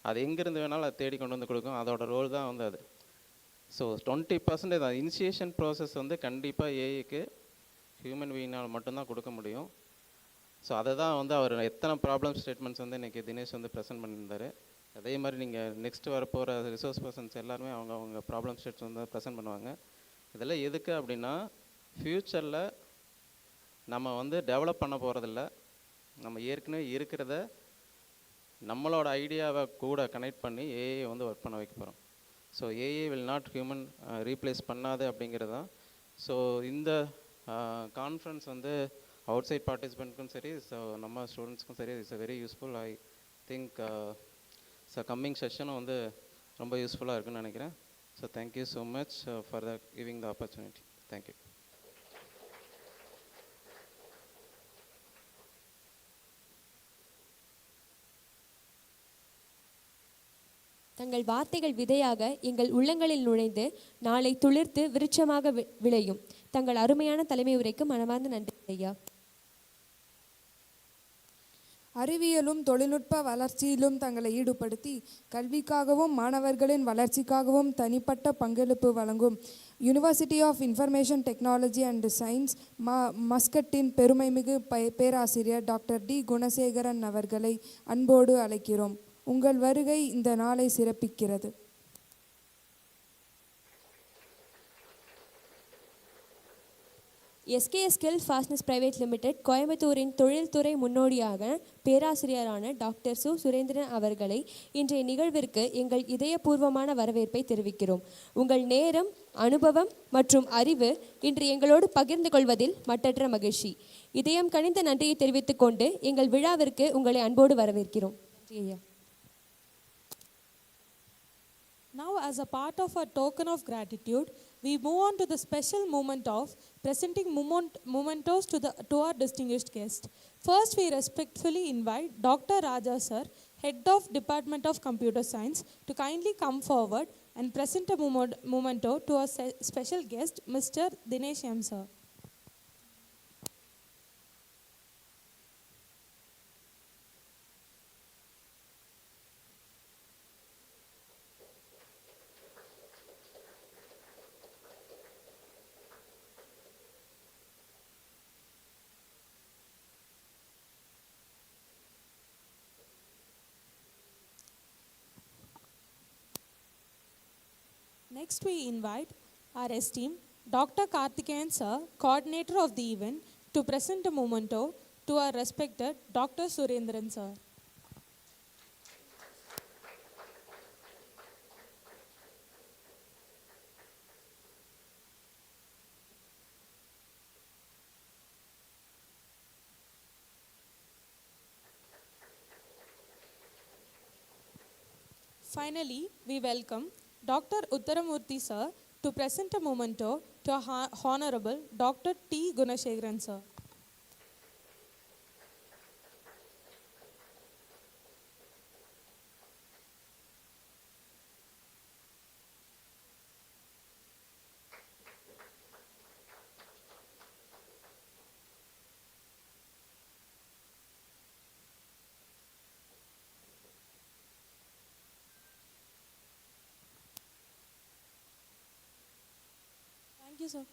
அது எங்கேருந்து வேணாலும் அது தேடி கொண்டு வந்து கொடுக்கும். அதோட ரோல் தான் வந்து அது. ஸோ 20% அது இனிஷியேஷன் ப்ராசஸ் வந்து கண்டிப்பாக ஏஐக்கு ஹியூமன் பீயினால் மட்டும்தான் கொடுக்க முடியும். ஸோ அதை தான் வந்து அவர் எத்தனை ப்ராப்ளம் ஸ்டேட்மெண்ட்ஸ் வந்து இன்றைக்கி தினேஷ் வந்து ப்ரெசென்ட் பண்ணியிருந்தார். அதே மாதிரி நீங்கள் நெக்ஸ்ட் வரப்போகிற ரிசோர்ஸ் பர்சன்ஸ் எல்லாருமே அவங்க ப்ராப்ளம் ஸ்டேட்ஸ் வந்து ப்ரெசென்ட் பண்ணுவாங்க. இதெல்லாம் எதுக்கு அப்படின்னா, ஃப்யூச்சரில் நம்ம வந்து டெவலப் பண்ண போகிறதில்ல, நம்ம ஏற்கனவே இருக்கிறத நம்மளோட ஐடியாவை கூட கனெக்ட் பண்ணி ஏஐ வந்து ஒர்க் பண்ண வைக்க போகிறோம். So AI will not human replace பண்ணாது அப்படிங்கிறது தான். ஸோ இந்த கான்ஃபரன்ஸ் வந்து அவுட் சைட் பார்ட்டிசிபெண்ட்க்கும் சரி, ஸோ நம்ம ஸ்டூடெண்ட்ஸ்க்கும் சரி, it's very useful. I think so coming செஷனும் வந்து ரொம்ப யூஸ்ஃபுல்லாக இருக்குன்னு நினைக்கிறேன். So thank you so much for the giving the opportunity. Thank you. தங்கள் வார்த்தைகள் விதையாக எங்கள் உள்ளங்களில் நுழைந்து நாளை துளிர்த்து விருட்சமாக விளையும். தங்கள் அருமையான தலைமை உரைக்கு மனமார்ந்த நன்றி ஐயா. அறிவியலும் தொழில்நுட்ப வளர்ச்சியிலும் தங்களை ஈடுபடுத்தி கல்விக்காகவும் மாணவர்களின் வளர்ச்சிக்காகவும் தனிப்பட்ட பங்களிப்பு வழங்கும் university of information technology and science மஸ்கட்டின் பெருமைமிகு பேராசிரியர் டாக்டர் டி குணசேகரன் அவர்களை அன்போடு அழைக்கிறோம். உங்கள் வருகை இந்த நாளை சிறப்பிக்கிறது. SKS skill fastness private limited கோயம்புத்தூரின் தொழில்துறை முன்னோடியாக பேராசிரியரான டாக்டர் சுரேந்திரன் அவர்களை இன்றைய நிகழ்விற்கு எங்கள் இதயபூர்வமான வரவேற்பை தெரிவிக்கிறோம். உங்கள் நேரம், அனுபவம் மற்றும் அறிவு இன்று எங்களோடு பகிர்ந்து கொள்வதில் மட்டற்ற மகிழ்ச்சி. இதயம் கனிந்த நன்றியை தெரிவித்துக் கொண்டு எங்கள் விழாவிற்கு உங்களை அன்போடு வரவேற்கிறோம். நன்றி ஐயா. Now, as a part of our token of gratitude, we move on to the special moment of presenting mementos to our distinguished guest. First, we respectfully invite Dr. Raja Sir, Head of Department of Computer Science, to kindly come forward and present a memento to our special guest, Mr. Dinesh M. Sir. Next, we invite our esteemed Dr. Karthikeyan sir, coordinator of the event, to present a memento to our respected Dr. Surendran sir. Finally, we welcome Dr. Uttaramurthy sir to present a memento to Honorable Dr. T. Gunashegaran sir. Thank you, sir.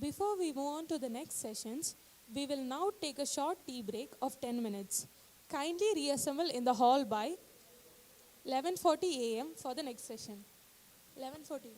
Before we move on to the next sessions, we will now take a short tea break of 10 minutes. Kindly reassemble in the hall by 11:40 a.m. for the next session. 11:40.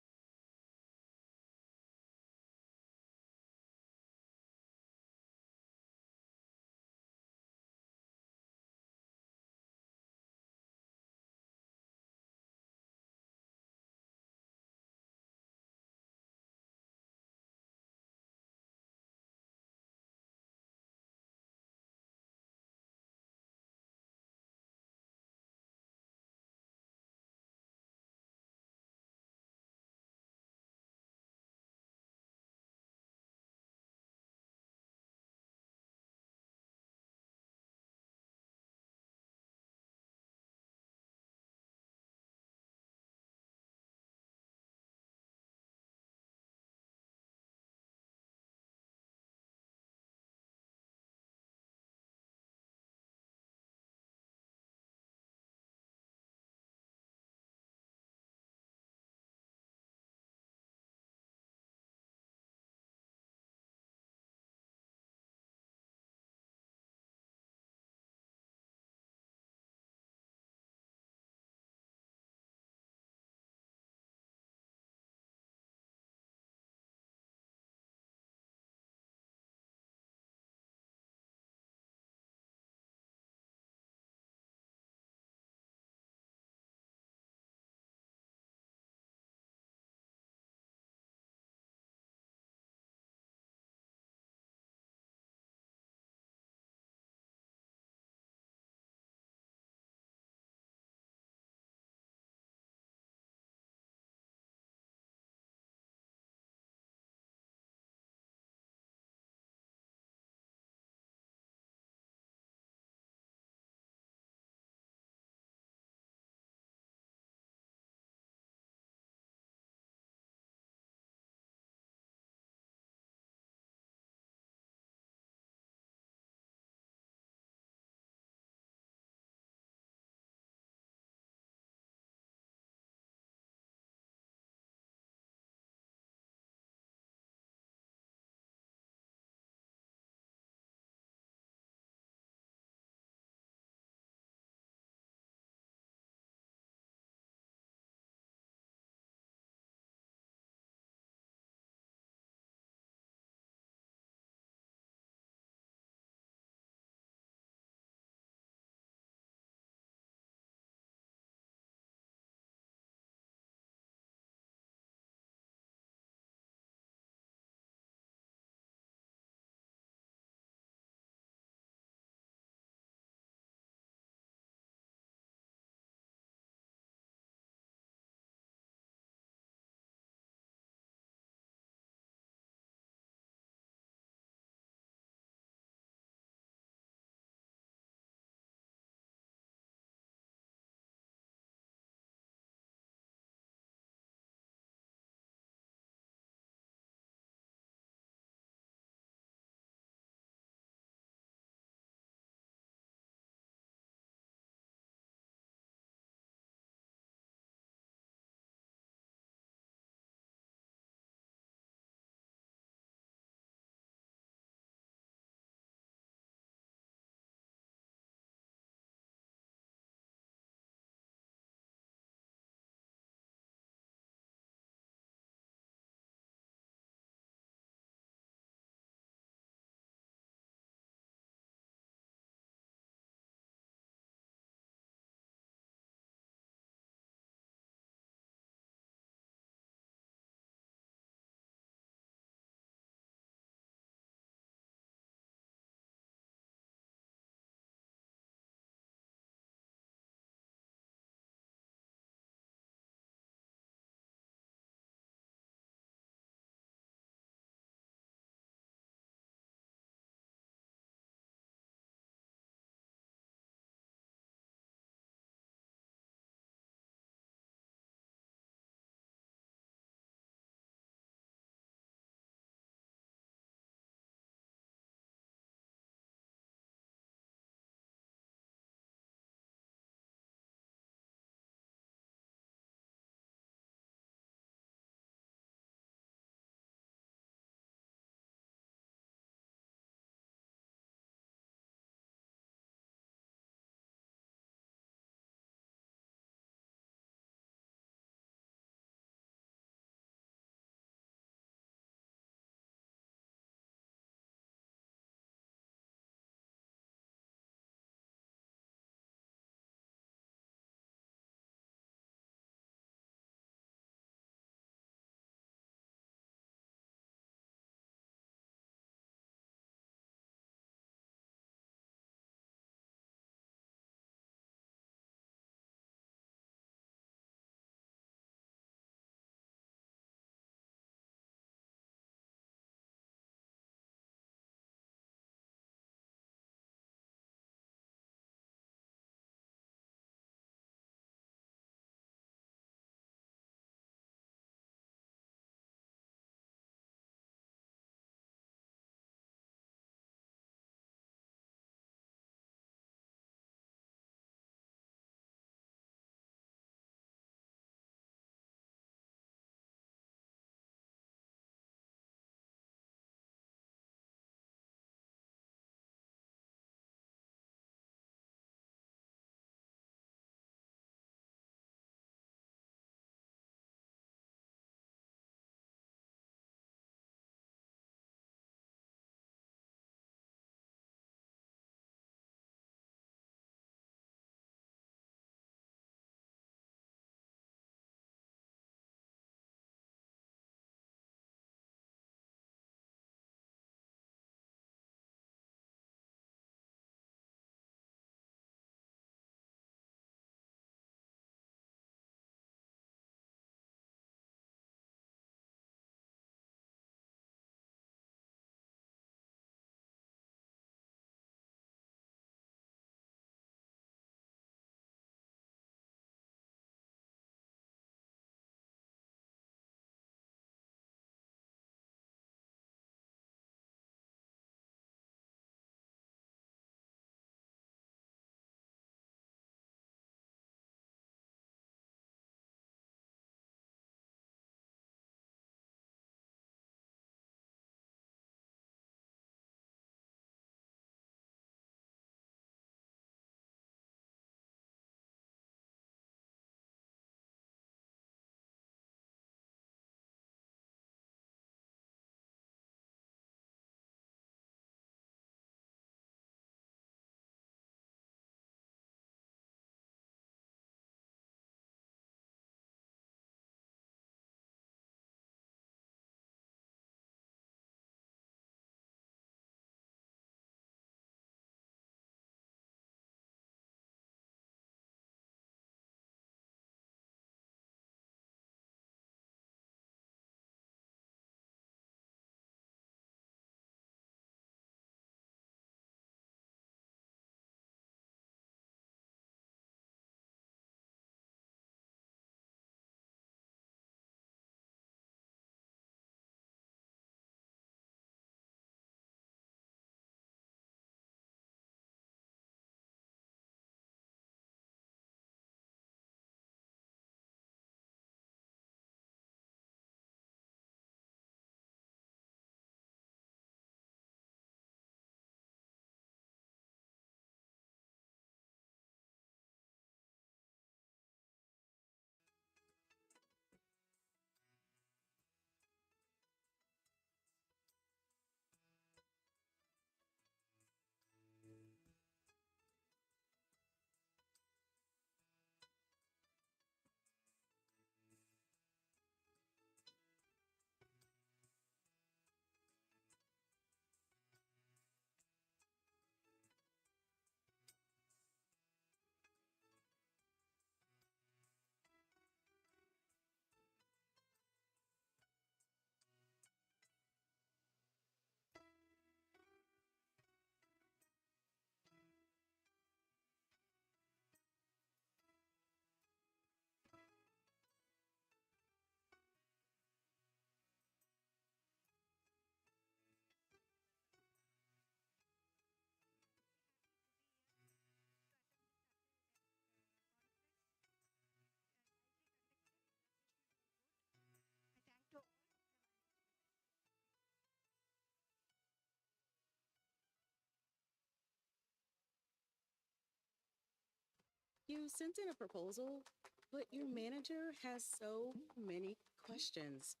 You sent in a proposal, but your manager has so many questions.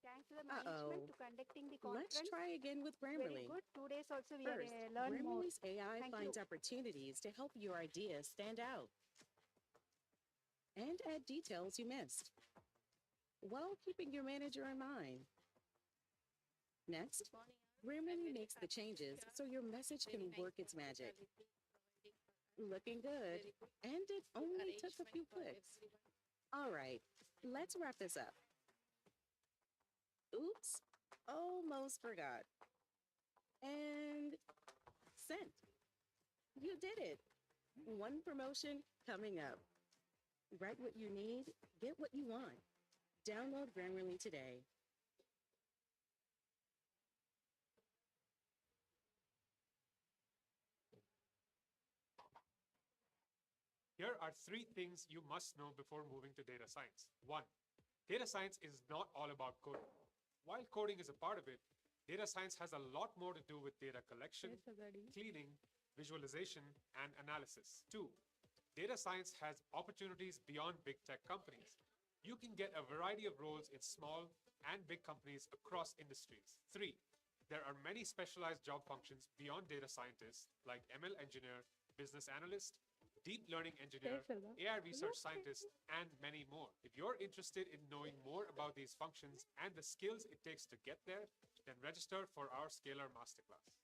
Thanks to the Uh-oh. management to conducting the conference. Let's try again with Very Grammarly. good. 2 days also we First, are learn more. Grammarly's AI Thank finds you. opportunities to help your ideas stand out and add details you missed, while keeping your manager in mind. Next, Grammarly makes the changes so your message can work its magic. Looking good, and it only took a few clicks. All right, let's wrap this up. Oops, almost forgot. And sent. You did it. One promotion coming up. Write what you need, get what you want. Download Grammarly today. Here are 3 things you must know before moving to data science. 1. Data science is not all about coding. While coding is a part of it, data science has a lot more to do with data collection, cleaning, visualization, and analysis. 2. Data science has opportunities beyond big tech companies. You can get a variety of roles in small and big companies across industries. 3. There are many specialized job functions beyond data scientists, like ML engineer, business analyst, deep learning engineer, AI research scientist, and many more. If you're interested in knowing more about these functions and the skills it takes to get there, then register for our Scalar Masterclass.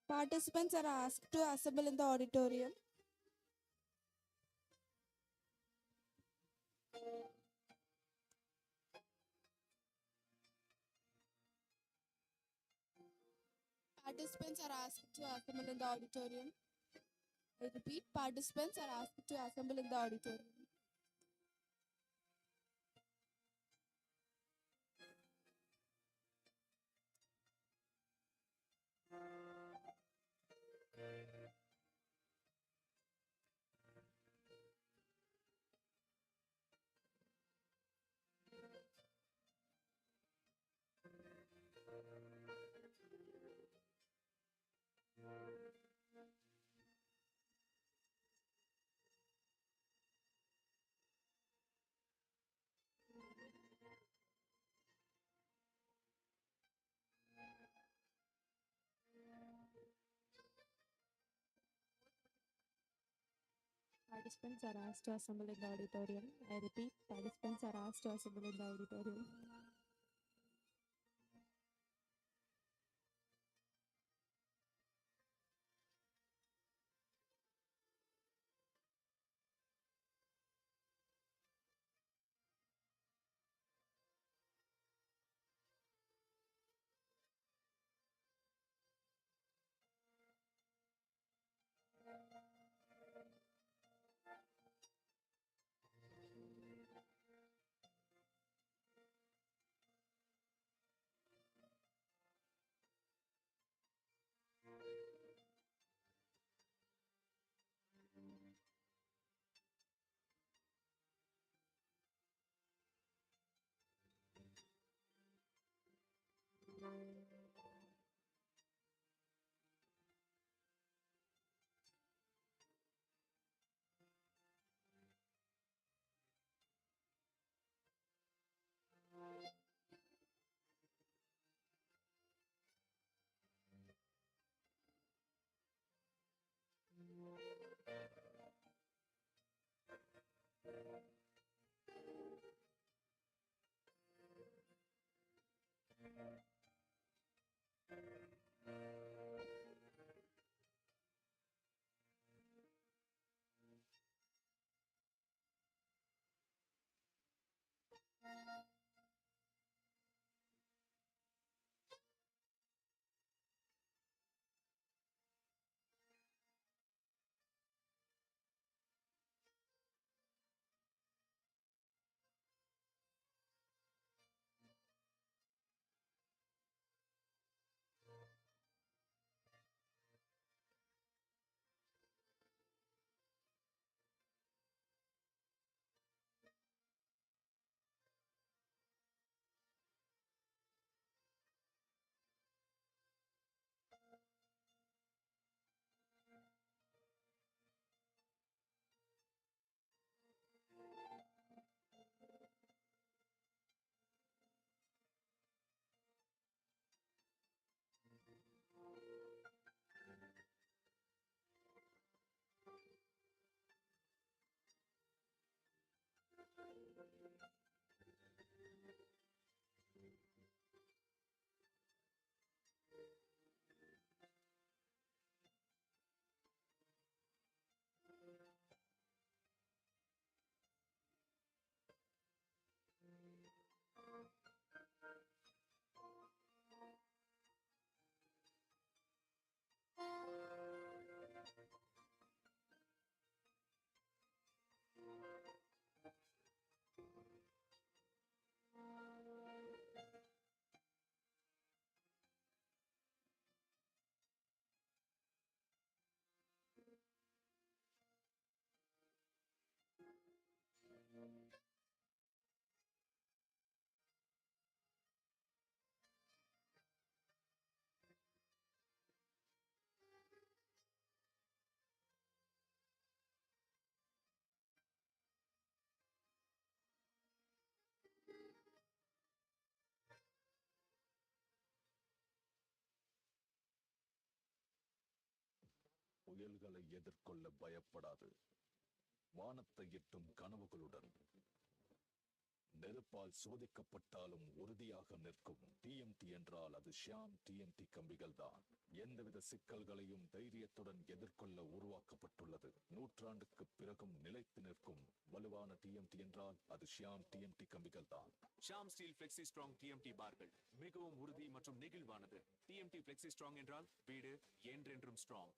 Participants are asked to assemble in the auditorium. Participants are asked to assemble in the auditorium. I repeat, participants are asked to assemble in the auditorium. Participants are asked to assemble in the auditorium. I repeat, participants are asked to assemble in the auditorium. புயல்களை எதிர்கொள்ள பயப்படாது. வானத்தை எட்டும் கனவுகளுடன் நெருப்பால் சோதிக்கப்பட்டாலும் உறுதியாக நிற்கும். TMT என்றால் அது Shyam TMT கம்பிகள் தான். எந்தவித சிக்கல்களையும் தைரியத்துடன் எதிர்கொள்ள உருவாக்கப்பட்டுள்ளது. நூற்றாண்டுக்கு பிறகும் நிலைத்து நிற்கும் வலுவான டிஎம்டி என்றால் அது ஷியாம் டிஎம்டி கம்பிகள் தான். Shyam steel flexi strong TMT பார்கள் மிகவும் உறுதி மற்றும் நெகிழ்வானது. டிஎம்டி ஃபிளெக்ஸி ஸ்ட்ராங் என்றால் வீடு என்றென்றும் strong.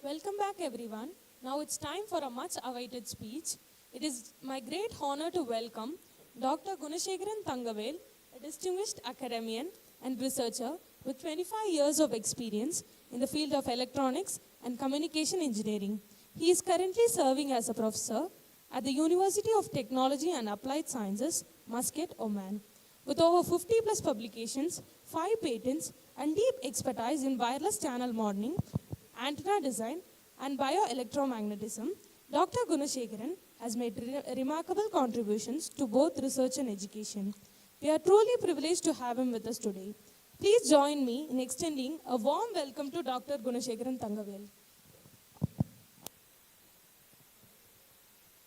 Welcome back, everyone. Now it's time for a much awaited speech. It is my great honor to welcome Dr. Gunasekaran Thangavel, a distinguished academician and researcher with 25 years of experience in the field of electronics and communication engineering. He is currently serving as a professor at the University of Technology and Applied Sciences, Muscat, Oman. With over 50 plus publications, 5 patents, and deep expertise in wireless channel modeling, antenna design, and bioelectromagnetism, Dr. Gunasekaran has made remarkable contributions to both research and education. We are truly privileged to have him with us today. Please join me in extending a warm welcome to Dr. Gunasekaran Thangavel.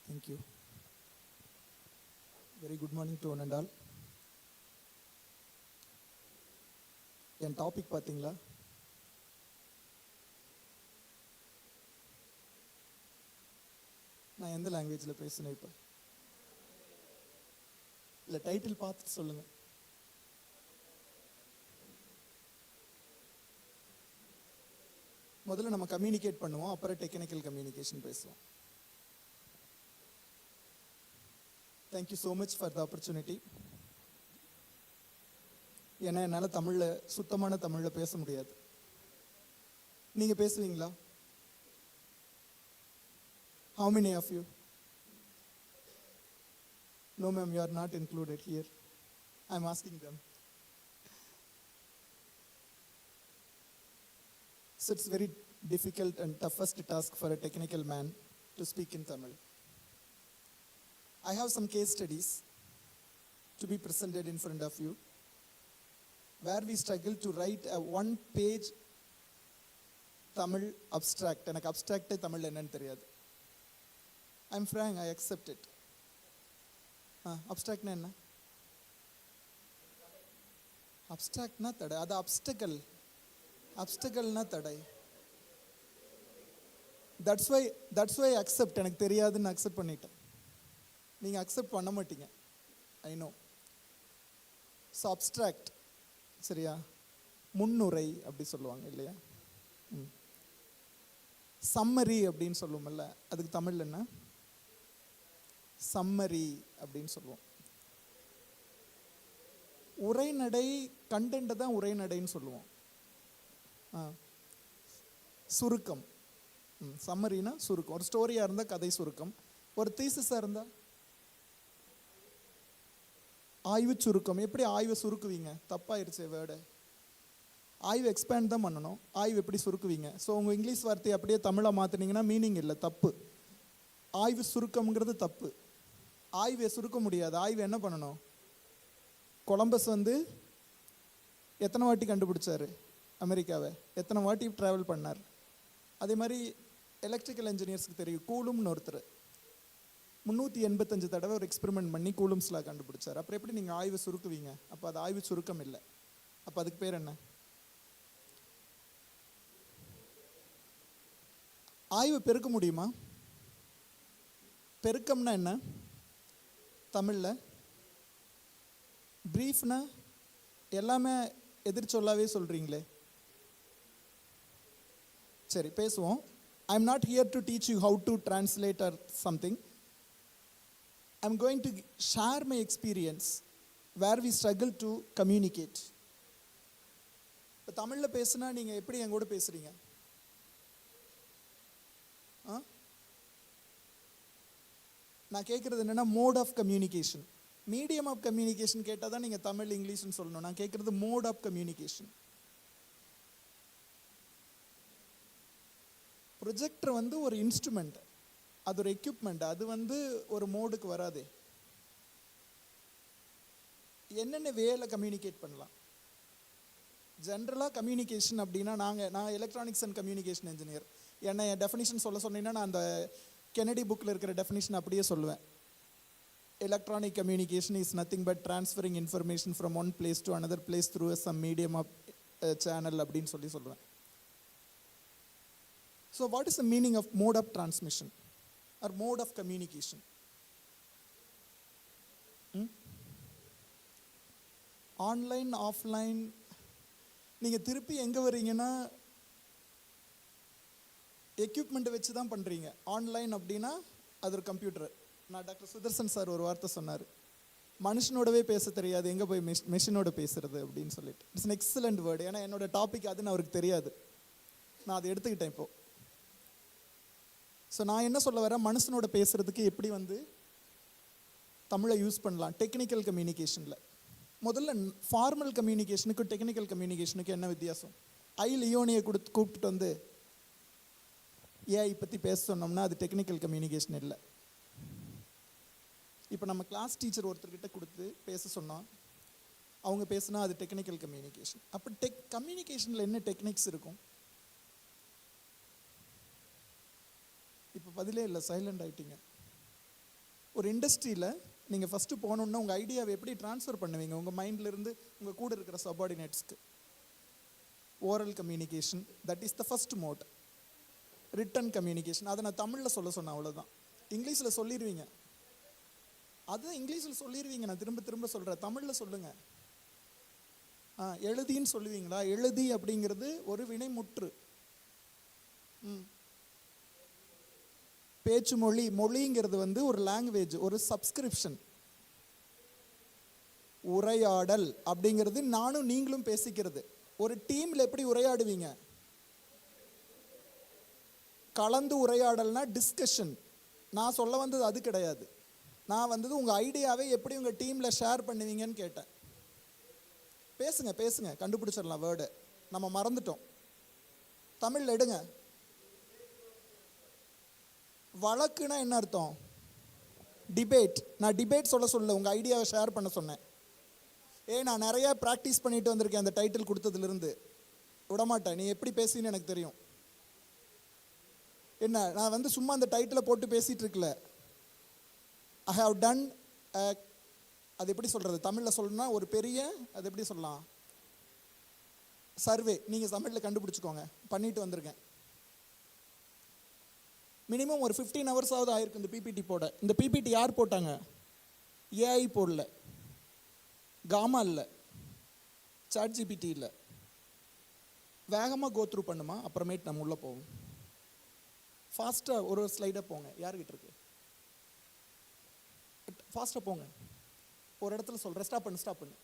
Thank you. Very good morning to one and all. N topic பார்த்தீங்களா? நான் எந்த லாங்குவேஜில் பேசுனேன் இப்போ? இல்லை title பார்த்துட்டு சொல்லுங்க. முதல்ல நம்ம கம்யூனிகேட் பண்ணுவோம், அப்புறம் டெக்னிக்கல் கம்யூனிகேஷன் பேசுவோம். Thank you so much for the opportunity. ஏன்னா என்னால் தமிழில் சுத்தமான தமிழில் பேச முடியாது. நீங்கள் பேசுவீங்களா? How many of you? No ma'am, you are not included here. I am asking them. So it's very difficult and toughest task for a technical man to speak in Tamil. I have some case studies to be presented in front of you, where we struggle to write a one-page Tamil abstract. எனக்கு abstract Tamil என்னன்னு தெரியாது. I'm frank, I accept it. Abstract என்ன? Abstractனா தடை. அது obstacle. Obstacleனா தடை. That's why I accept. எனக்கு தெரியாதுன்னு accept பண்ணிட்டேன். நீங்கள் அக்செப்ட் பண்ண மாட்டீங்க. I know. So abstract. சரியா? முன்னுரை அப்படி சொல்லுவாங்க இல்லையா? சம்மரி அப்படின்னு சொல்லுவோம்ல, அதுக்கு தமிழ் என்ன? சம்மரி அப்படின்னு சொல்லுவோம். உரைநடை கண்டென்ட் தான் உரைநடைன்னு சொல்லுவோம். சுருக்கம். சம்மரினா சுருக்கம். ஒரு ஸ்டோரியாக இருந்தால் கதை சுருக்கம். ஒரு தீசிஸாக இருந்தால் ஆய்வு சுருக்கம். எப்படி ஆய்வை சுருக்குவீங்க? தப்பாயிருச்சு வேர்டு. ஆய்வு எக்ஸ்பேண்ட் தான் பண்ணணும். ஆய்வு எப்படி சுருக்குவீங்க? ஸோ உங்கள் இங்கிலீஷ் வார்த்தையை அப்படியே தமிழாக மாற்றினீங்கன்னா மீனிங் இல்லை, தப்பு. ஆய்வு சுருக்கம்ங்கிறது தப்பு. ஆய்வை சுருக்க முடியாது. ஆய்வு என்ன பண்ணணும்? கொலம்பஸ் எத்தனை வாட்டி கண்டுபிடிச்சாரு அமெரிக்காவை? எத்தனை வாட்டி ட்ராவல் பண்ணார்? அதே மாதிரி எலக்ட்ரிக்கல் இன்ஜினியர்ஸ்க்கு தெரியும், கூலும்னு ஒருத்தர் 385 தடவை ஒரு எக்ஸ்பெரிமெண்ட் பண்ணி கூலும்ஸ்லாம் கண்டுபிடிச்சார். அப்புறம் எப்படி நீங்கள் ஆய்வு சுருக்குவீங்க? அப்போ அது ஆய்வு சுருக்கம் இல்லை. அப்போ அதுக்கு பேர் என்ன? ஆய்வு பெருக்க முடியுமா? பெருக்கம்னா என்ன தமிழில்? ப்ரீஃப்னா எல்லாமே எதிர்ச்சொல்லாவே சொல்கிறீங்களே. சரி, பேசுவோம். I am not here to teach you how to translate or something. I am going to share my experience where we struggle to communicate. இப்போ தமிழில் பேசுனா நீங்கள் எப்படி என் கூட பேசுகிறீங்க? நான் கேட்குறது என்னென்னா mode of communication. Medium of communication கேட்டால் தான் நீங்கள் தமிழ் இங்கிலீஷ்னு சொல்லணும். நான் கேட்குறது மோட் ஆஃப் கம்யூனிகேஷன். ப்ரொஜெக்டர் ஒரு இன்ஸ்ட்ருமெண்ட், அது ஒரு எக்யூப்மெண்ட். அது ஒரு மோடுக்கு வராதே. என்னென்ன வேலை கம்யூனிகேட் பண்ணலாம்? ஜென்ரலாக கம்யூனிகேஷன் அப்படின்னா நான் எலக்ட்ரானிக்ஸ் அண்ட் கம்யூனிகேஷன் இன்ஜினியர். என்னை என் டெஃபினிஷன் சொல்ல சொன்னீங்கன்னா நான் அந்த கெனடி புக்கில் இருக்கிற டெஃபினிஷன் அப்படியே சொல்லுவேன். Electronic communication is nothing but transferring information from one place to another place through some medium of channel அப்படின்னு சொல்லுவேன். So what is the meaning of mode of transmission or mode of communication? Online, offline. நீங்கள் திருப்பி எங்கே வரீங்கன்னா எக்யூப்மெண்ட்டை வச்சு தான் பண்ணுறீங்க. Online அப்படின்னா அது ஒரு கம்ப்யூட்டர். நான் டாக்டர் சுதர்சன் சார் ஒரு வார்த்தை சொன்னார், மனுஷனோடவே பேச தெரியாது, எங்கே போய் மெஷினோட பேசுறது அப்படின்னு சொல்லிட்டு. It's an excellent word. ஏன்னா என்னோட டாபிக் அதுன்னு அவருக்கு தெரியாது, நான் அதை எடுத்துக்கிட்டேன் இப்போது. ஸோ நான் என்ன சொல்ல வரேன், மனுஷனோட பேசுகிறதுக்கு எப்படி வந்து தமிழை யூஸ் பண்ணலாம் டெக்னிக்கல் கம்யூனிகேஷனில். முதல்ல ஃபார்மல் கம்யூனிகேஷனுக்கும் டெக்னிக்கல் கம்யூனிகேஷனுக்கும் என்ன வித்தியாசம்? லியோனியை கூப்பிட்டுட்டு வந்து ஏஐ பற்றி பேச சொன்னோம்னா அது டெக்னிக்கல் கம்யூனிகேஷன் இல்லை. இப்போ நம்ம கிளாஸ் டீச்சர் ஒருத்தர்கிட்ட கொடுத்து பேச சொன்னோம், அவங்க பேசுனா அது டெக்னிக்கல் கம்யூனிகேஷன். அப்போ கம்யூனிகேஷனில் என்ன டெக்னிக்ஸ் இருக்கும்? இப்போ பதிலே இல்லை, சைலண்ட் ஆகிட்டீங்க. ஒரு இண்டஸ்ட்ரியில் நீங்கள் ஃபஸ்ட்டு போகணுன்னா உங்கள் ஐடியாவை எப்படி ட்ரான்ஸ்ஃபர் பண்ணுவீங்க உங்கள் மைண்ட்லேருந்து உங்கள் கூட இருக்கிற சப்பார்டினேட்ஸ்க்கு? Oral communication, that is the first mode. Written communication, அதை நான் தமிழில் சொல்ல சொன்னேன், அவ்வளோதான். இங்கிலீஷில் சொல்லிடுவீங்க, அது இங்கிலீஷில் சொல்லிடுவீங்க. நான் திரும்ப திரும்ப சொல்கிறேன், தமிழில் சொல்லுங்கள். எழுதின்னு சொல்லுவீங்களா? எழுதி அப்படிங்கிறது ஒரு வினைமுற்று. பேச்சு மொழி, மொழிங்கிறது வந்து ஒரு லாங்குவேஜ், ஒரு சப்ஸ்கிரிப்ஷன். உரையாடல் அப்படிங்கிறது நானும் நீங்களும் பேசிக்கிறது. ஒரு டீமில் எப்படி உரையாடுவீங்க? கலந்து உரையாடல்னா டிஸ்கஷன். நான் சொல்ல வந்தது அது கிடையாது. நான் வந்தது உங்கள் ஐடியாவை எப்படி உங்கள் டீமில் ஷேர் பண்ணுவீங்கன்னு கேட்டேன். பேசுங்க பேசுங்க, கண்டுபிடிச்சிடலாம் வேர்டு. நம்ம மறந்துட்டோம். தமிழில் எடுங்க. வழக்குனா என்ன அர்த்தம்? டிபேட். நான் டிபேட் சொல்ல உங்கள் ஐடியாவை ஷேர் பண்ண சொன்னேன். நான் நிறைய ப்ராக்டிஸ் பண்ணிட்டு வந்திருக்கேன் அந்த டைட்டில் கொடுத்ததுலேருந்து. விடமாட்டேன், நீ எப்படி பேசின்னு எனக்கு தெரியும். என்ன, நான் வந்து சும்மா அந்த டைட்டிலை போட்டு பேசிகிட்டு இருக்கல. ஐ ஹாவ் டன், அது எப்படி சொல்கிறது தமிழில் சொல்லணும்னா, ஒரு பெரிய, அது எப்படி சொல்லலாம், சர்வே. நீங்கள் தமிழில் கண்டுபிடிச்சிக்கோங்க, பண்ணிட்டு வந்திருக்கேன். மினிமம் ஒரு 15 hours ஆயிருக்கு இந்த பிபிடி போட. இந்த பிபிடி யார் போட்டாங்க? ஏஐ போடல, காமா இல்லை, சாட் ஜிபிடி இல்லை. வேகமாக கோத்ரூ பண்ணுமா, அப்புறமேட்டு நம்ம உள்ளே போவோம். ஃபாஸ்ட்டாக ஒரு ஸ்லைடாக போங்க. யார்கிட்ட இருக்கு? ஃபாஸ்ட்டாக போங்க. ஒரு இடத்துல சொல்கிறேன், ஸ்டாப் பண்ணு.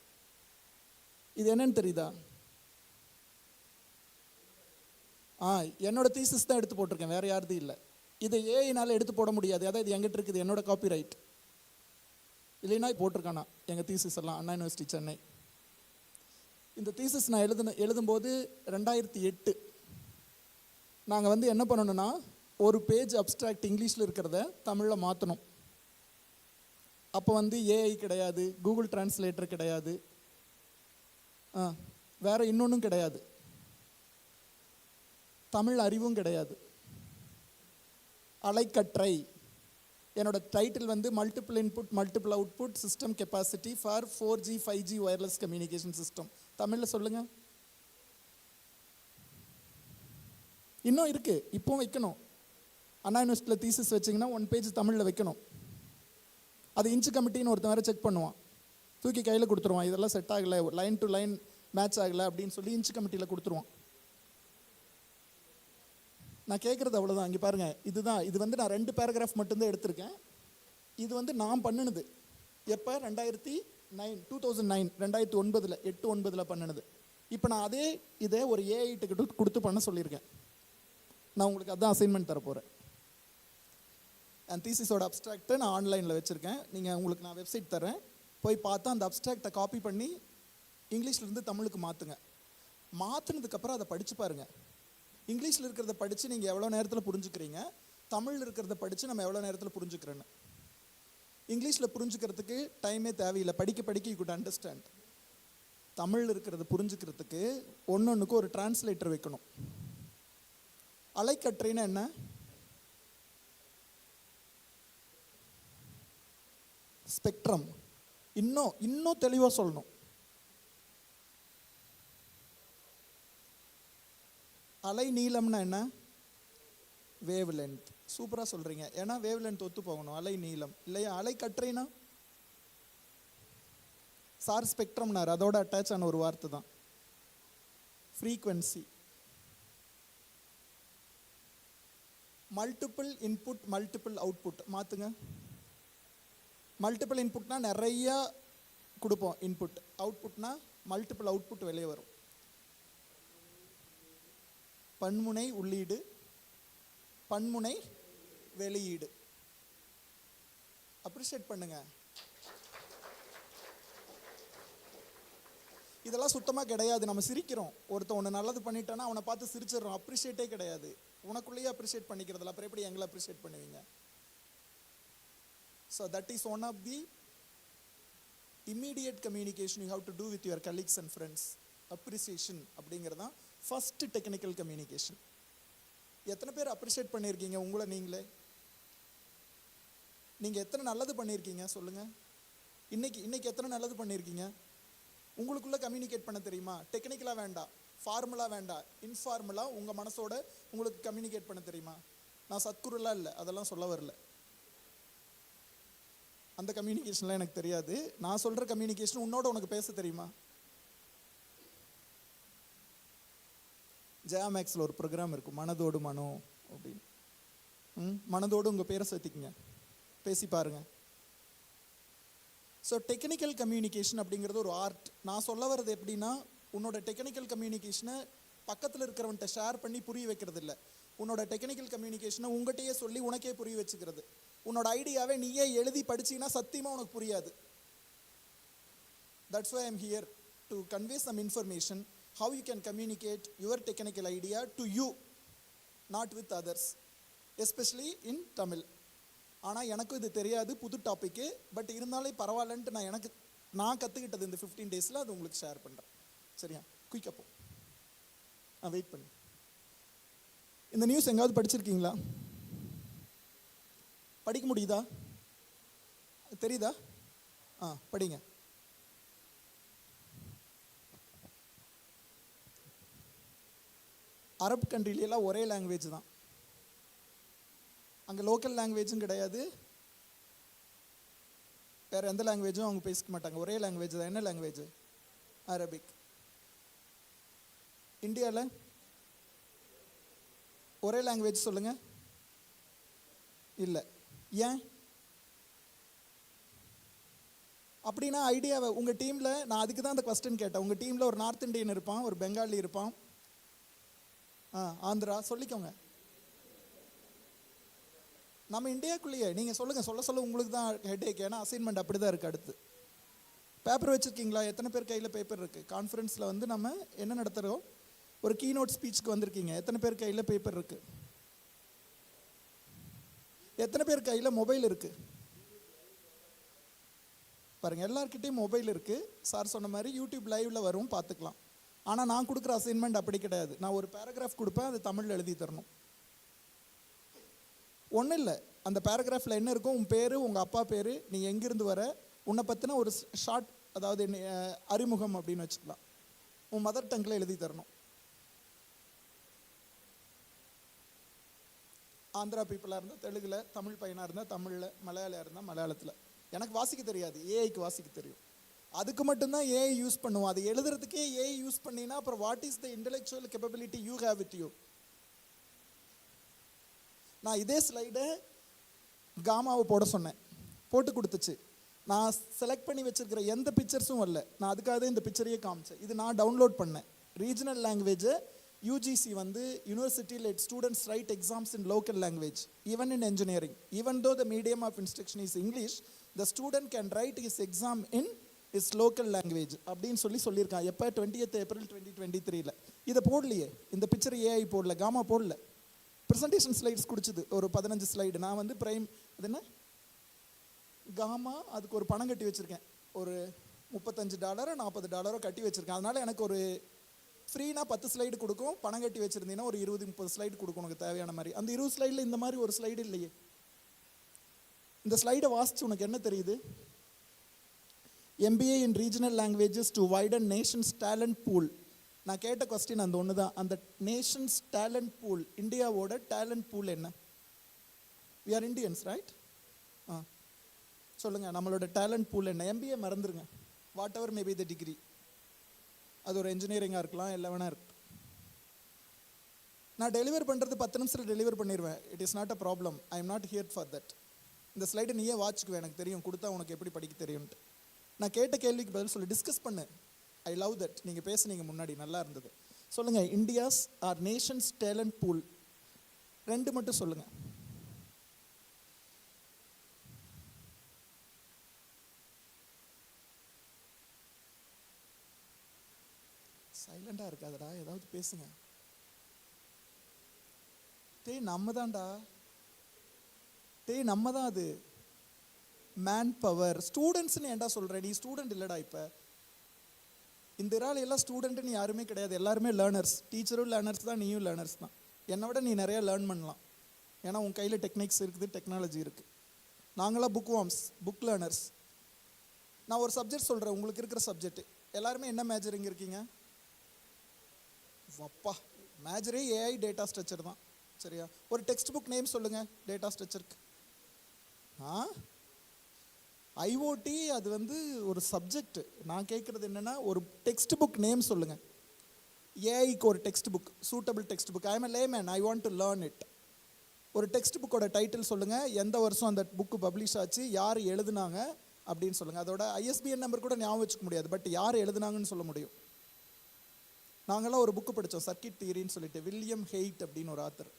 இது என்னன்னு தெரியுதா? என்னோட தீசிஸ் தான் எடுத்து போட்டிருக்கேன், வேறு யாருது இல்லை. இதை ஏஐனால எடுத்து போட முடியாது. அதாவது இது எங்கிட்ட இருக்குது, என்னோட காப்பி ரைட். இல்லைன்னா போட்டிருக்கானா எங்கள் தீசிஸ் எல்லாம், அண்ணா யூனிவர்சிட்டி சென்னை. இந்த தீசிஸ் நான் எழுதும்போது 2008. நாங்கள் வந்து என்ன பண்ணணும்னா, ஒரு பேஜ் அப்ஸ்ட்ராக்ட் இங்கிலீஷில் இருக்கிறத தமிழில் மாற்றணும். அப்போ வந்து ஏஐ கிடையாது, கூகுள் டிரான்ஸ்லேட்டர் கிடையாது, வேறு இன்னொன்றும் கிடையாது, தமிழ் அறிவும் கிடையாது. அலைக்கற்றை. என்னோட டைட்டில் வந்து multiple input multiple output system capacity for 4G 5G wireless communication system. தமிழில் சொல்லுங்கள். இன்னும் இருக்குது, இப்போவும் வைக்கணும். அண்ணா யூனிவர்சிட்டியில் தீசிஸ் வச்சிங்கன்னா 1 page தமிழில் வைக்கணும். அது இன்ச்சு கமிட்டின்னு ஒருத்தன் வேறு செக் பண்ணுவான், தூக்கி கையில் கொடுத்துருவான். இதெல்லாம் செட் ஆகலை, லைன் டு லைன் மேட்ச் ஆகலை அப்படின்னு சொல்லி இன்ச்சு கமிட்டியில் கொடுத்துருவான். நான் கேட்குறது அவ்வளோதான். இங்கே பாருங்கள், இதுதான். இது வந்து நான் 2 paragraph மட்டும்தான் எடுத்திருக்கேன். இது வந்து நான் பண்ணினது எப்போ? 2009 2009 8-9 பண்ணினது. இப்போ நான் இதே ஒரு ஏஐட்டு கொடுத்து பண்ண சொல்லியிருக்கேன். நான் உங்களுக்கு அதான் அசைன்மெண்ட் தர போகிறேன். என் தீசிஸோட அப்ஸ்ட்ராக்டை நான் ஆன்லைனில் வச்சுருக்கேன். நீங்கள் உங்களுக்கு நான் வெப்சைட் தரேன், போய் பார்த்தா அந்த அப்ஸ்ட்ராக்டை காப்பி பண்ணி இங்கிலீஷ்லேருந்து தமிழுக்கு மாற்றுங்க. மாற்றினதுக்கப்புறம் அதை படித்து பாருங்கள். இங்கிலீஷில் இருக்கிறத படித்து நீங்கள் எவ்வளோ நேரத்தில் புரிஞ்சுக்கிறீங்க, தமிழில் இருக்கிறத படித்து நம்ம எவ்வளோ நேரத்தில் புரிஞ்சுக்கிறேன்னு. இங்கிலீஷில் புரிஞ்சுக்கிறதுக்கு டைமே தேவையில்லை, படிக்க யூ குட் அண்டர்ஸ்டாண்ட். தமிழில் இருக்கிறத புரிஞ்சுக்கிறதுக்கு ஒன்றுக்கு ஒரு டிரான்ஸ்லேட்டர் வைக்கணும். அலைக்கற்றைன்னா என்ன? ஸ்பெக்ட்ரம். இன்னும் தெளிவாக சொல்லணும். அலை நீளம்னா என்ன? Wave length. சூப்பராக சொல்கிறீங்க, ஏன்னா வேவ் லென்த் ஒத்து போகணும். அலை நீளம் இல்லையா? அலை கற்றைனா சார் ஸ்பெக்ட்ரம்னார், அதோட அட்டாச் ஆன ஒரு வார்த்தை தான் frequency. Multiple input multiple output மாற்றுங்க. மல்டிபிள் இன்புட்னா நிறைய கொடுப்போம் இன்புட், அவுட்புட்னா மல்டிபிள் அவுட்புட் வெளியே வரும். பன்முனை உள்ளீடு, பன்முனை வெளியீடு. அப்ரிஷியேட் பண்ணுங்க. இதெல்லாம் சுத்தமாக கிடையாது. நம்ம சிரிக்கிறோம், ஒருத்தன் ஒன்று நல்லது பண்ணிட்டானா அவனை பார்த்து சிரிச்சிடறோம். அப்ரிஷியேட்டே கிடையாது. உனக்குள்ளேயே அப்ரிஷியேட் பண்ணிக்கிறதில்ல, அப்புறம் எப்படி எங்களை அப்ரிஷியேட் பண்ணுவீங்க? So that is one of the immediate communication you have to do with your colleagues and friends. Appreciation அப்படிங்கிறது தான் ஃபஸ்ட்டு டெக்னிக்கல் கம்யூனிகேஷன். எத்தனை பேர் அப்ரிஷியேட் பண்ணியிருக்கீங்க உங்களை நீங்களே? நீங்கள் எத்தனை நல்லது பண்ணியிருக்கீங்க சொல்லுங்கள். இன்னைக்கு எத்தனை நல்லது பண்ணியிருக்கீங்க? உங்களுக்குள்ளே கம்யூனிகேட் பண்ண தெரியுமா? டெக்னிக்கலாக வேண்டாம், ஃபார்முலா வேண்டாம், இன்ஃபார்முலா உங்கள் மனசோட உங்களுக்கு கம்யூனிகேட் பண்ண தெரியுமா? நான் சத்குருலாம் இல்லை, அதெல்லாம் சொல்ல வரல. அந்த கம்யூனிகேஷன்லாம் எனக்கு தெரியாது. நான் சொல்கிற கம்யூனிகேஷன் உன்னோட உனக்கு பேச தெரியுமா? ஜெயாமேக்ஸில் ஒரு ப்ரோக்ராம் இருக்கும், மனதோடு மனோ அப்படின்னு. மனதோடு உங்கள் பேரை சேர்த்திக்கிங்க, பேசி பாருங்க. ஸோ டெக்னிக்கல் கம்யூனிகேஷன் அப்படிங்கிறது ஒரு ஆர்ட். நான் சொல்ல வர்றது எப்படின்னா, உன்னோட டெக்னிக்கல் கம்யூனிகேஷனை பக்கத்தில் இருக்கிறவன்ட்ட ஷேர் பண்ணி புரிய வைக்கிறது இல்லை. உன்னோட டெக்னிக்கல் கம்யூனிகேஷனை உங்கள்கிட்டயே சொல்லி உனக்கே புரிய வச்சுக்கிறது. உன்னோட ஐடியாவை நீயே எழுதி படிச்சிங்கன்னா சத்தியமாக உனக்கு புரியாது. That's why I'm here to convey some information how you can communicate your technical idea to you, not with others, especially in Tamil. ஆனால் எனக்கும் இது தெரியாது, புது டாப்பிக்கு. பட் இருந்தாலும் பரவாயில்லன்ட்டு நான் கற்றுக்கிட்டது இந்த 15 டேஸில் அது உங்களுக்கு ஷேர் பண்ணுறேன். சரியா? குயிக்காக போ, வெயிட் பண்ணு. இந்த நியூஸ் எங்காவது படிச்சிருக்கீங்களா? படிக்க முடியுதா? தெரியுதா? படிங்க. அரப் கண்ட்ரிலாம் ஒரே லாங்குவேஜ் தான். அங்கே லோக்கல் லாங்குவேஜும் கிடையாது, வேறு எந்த லாங்குவேஜும் அவங்க பேசிக்க மாட்டாங்க. ஒரே லாங்குவேஜ் தான். என்ன லாங்குவேஜ்? அரபிக். இந்தியாவில் ஒரே லாங்குவேஜ் சொல்லுங்க. இல்லை. ஏன்? அப்படின்னா ஐடியாவை உங்கள் டீமில், நான் அதுக்கு தான் அந்த கொஸ்டின் கேட்டேன். உங்கள் டீமில் ஒரு நார்த் இந்தியன் இருப்பான், ஒரு பெங்காலி இருப்பான், ஆந்திரா, சொல்லிக்கோங்க. நம்ம இந்தியாக்குள்ளேயே நீங்கள் சொல்லுங்கள். சொல்ல உங்களுக்கு தான் ஹெட்டேக். ஏன்னா அசைன்மெண்ட் அப்படி தான் இருக்குது. அடுத்து பேப்பர் வச்சுருக்கீங்களா? எத்தனை பேர் கையில் பேப்பர் இருக்குது? கான்ஃபரன்ஸில் வந்து நம்ம என்ன நடத்துகிறோம், ஒரு கீனோட் ஸ்பீச்சுக்கு வந்திருக்கீங்க. எத்தனை பேர் கையில் பேப்பர் இருக்குது? எத்தனை பேர் கையில் மொபைல் இருக்குது? பாருங்கள், எல்லார்கிட்டையும் மொபைல் இருக்குது. சார் சொன்ன மாதிரி யூடியூப் லைவில் வரும், பார்த்துக்கலாம். ஆனால் நான் கொடுக்குற அசைன்மெண்ட் அப்படி கிடையாது. நான் ஒரு பேராகிராஃப் கொடுப்பேன், அது தமிழில் எழுதி தரணும். ஒன்றும் இல்லை, அந்த பேராகிராஃபில் என்ன இருக்கும், உன் பேர், உங்கள் அப்பா பேர், நீ எங்கேருந்து வர, உன்னை பற்றின ஒரு ஷார்ட், அதாவது அறிமுகம் அப்படின்னு வச்சுக்கலாம். உன் மதர் டங்கில் எழுதி தரணும். ஆந்திரா பீப்புளாக இருந்தால் தெலுங்கில், தமிழ் பையனாக இருந்தால் தமிழில், மலையாளியாக இருந்தால் மலையாளத்தில். எனக்கு வாசிக்க தெரியாது, ஏஐக்கு வாசிக்க தெரியும். அதுக்கு மட்டும்தான் ஏஐ யூஸ் பண்ணுவோம். அது எழுதுறதுக்கே ஏஐ யூஸ் பண்ணினா அப்புறம் what is the intellectual capability you have with you? நான் இதே ஸ்லைடை காமாவை போட சொன்னேன், போட்டு கொடுத்துச்சு. நான் செலக்ட் பண்ணி வச்சிருக்கிற எந்த பிக்சர்ஸும் வரல. நான் அதுக்காக தான் இந்த பிக்சரையே காமிச்சேன். இது நான் டவுன்லோட் பண்ணேன். ரீஜனல் லாங்குவேஜை யூஜிசி வந்து university let students right exams in local language even in engineering. Even though the medium of instruction is English, the student can write his exam in his local language அப்படின்னு சொல்லியிருக்கான். எப்போ? 20th April 2023. இதை போடலையே, இந்த picture AI போடல, gamma போடல. Presentation slides குடிச்சுது ஒரு 15 slide. நான் வந்து அது என்ன காமா, அதுக்கு ஒரு பணம் கட்டி வச்சுருக்கேன். ஒரு $35 $40 கட்டி வச்சுருக்கேன். அதனால் எனக்கு ஒரு ஃப்ரீனா 10 ஸ்லைடு கொடுக்கும். பணம் கட்டி வச்சுருந்தீங்கன்னா ஒரு 20-30 ஸ்லைடு கொடுக்கும் உனக்கு தேவையான மாதிரி. அந்த 20 ஸ்லைடில் இந்த மாதிரி ஒரு ஸ்லைடு இல்லையே. இந்த ஸ்லைடை வாசிச்சு உனக்கு என்ன தெரியுது? MBA in regional languages to widen nation's talent pool. நான் கேட்ட கொஸ்டின் அந்த ஒன்று தான். அந்த நேஷன்ஸ் டேலண்ட் பூல், இந்தியாவோட டேலண்ட் பூல் என்ன? we are Indians, right? சொல்லுங்கள், நம்மளோட டேலண்ட் பூல் என்ன? MBA மறந்துருங்க, whatever maybe the degree. அது ஒரு என்ஜினியரிங்காக இருக்கலாம், இல்லை வேணா இருக்கு. நான் டெலிவர் பண்ணுறது 10 நிமிஷத்தில் டெலிவர் பண்ணிடுவேன். It is not a problem. I am not here for that. இந்த ஸ்லைடை நீயே வாட்சிக்குவேன், எனக்கு தெரியும், கொடுத்தா உனக்கு எப்படி படிக்க தெரியும்ட்டு. நான் கேட்ட கேள்விக்கு பதில் சொல்லி டிஸ்கஸ் பண்ணு. I love that. நீங்கள் பேசுனீங்க முன்னாடி, நல்லா இருந்தது. சொல்லுங்கள், India's our nation's talent pool 2 மட்டும் சொல்லுங்கள். சைலண்டாக இருக்காதடா, ஏதாவது பேசுங்க. நம்ம தான்டா, நம்ம தான். அது மேன் பவர். ஸ்டூடெண்ட்ஸ்னு ஏன்டா சொல்கிறேன்? நீ ஸ்டூடெண்ட் இல்லைடா. இப்போ இந்த இரால் எல்லாம் ஸ்டூடெண்ட்டுன்னு யாருமே கிடையாது, எல்லாருமே லேர்னர்ஸ். டீச்சரும் லேர்னர்ஸ் தான், நீயும் லேர்னர்ஸ் தான். என்னை விட நீ நிறையா லேர்ன் பண்ணலாம், ஏன்னா உன் கையில் டெக்னிக்ஸ் இருக்குது, டெக்னாலஜி இருக்குது. நாங்களாம் புக் வார்ம்ஸ், புக் லேர்னர்ஸ். நான் ஒரு சப்ஜெக்ட் சொல்கிறேன், உங்களுக்கு இருக்கிற சப்ஜெக்ட். எல்லாருமே என்ன மேஜர் இங்கே இருக்கீங்க? அப்பா, மேஜரே ஏஐ டேட்டா ஸ்ட்ரக்சர் தான், சரியா? ஒரு டெக்ஸ்ட் புக் நேம் சொல்லுங்கள் டேட்டா ஸ்ட்ரக்சருக்கு. ஐஓடி அது வந்து ஒரு சப்ஜெக்ட். நான் கேட்குறது என்னென்னா, ஒரு டெக்ஸ்ட் புக் நேம் சொல்லுங்கள். ஏஐக்கு ஒரு text book, suitable text book. I am a layman, I want to learn it. ஒரு டெக்ஸ்ட் புக்கோட டைட்டில் சொல்லுங்கள், எந்த வருஷம் அந்த புக்கு பப்ளிஷ் ஆச்சு, யார் எழுதுனாங்க அப்படின்னு சொல்லுங்கள். அதோட ஐஎஸ்பிஎன் நம்பர் கூட ஞாபகம் வச்சுக்க முடியாது, பட் யார் எழுதுனாங்கன்னு சொல்ல முடியும். நாங்கள்லாம் ஒரு புக்கு படித்தோம், சர்க்கிட் தியரின்னு சொல்லிட்டு, வில்லியம் ஹெய்ட் அப்படின்னு ஒரு ஆத்தர்.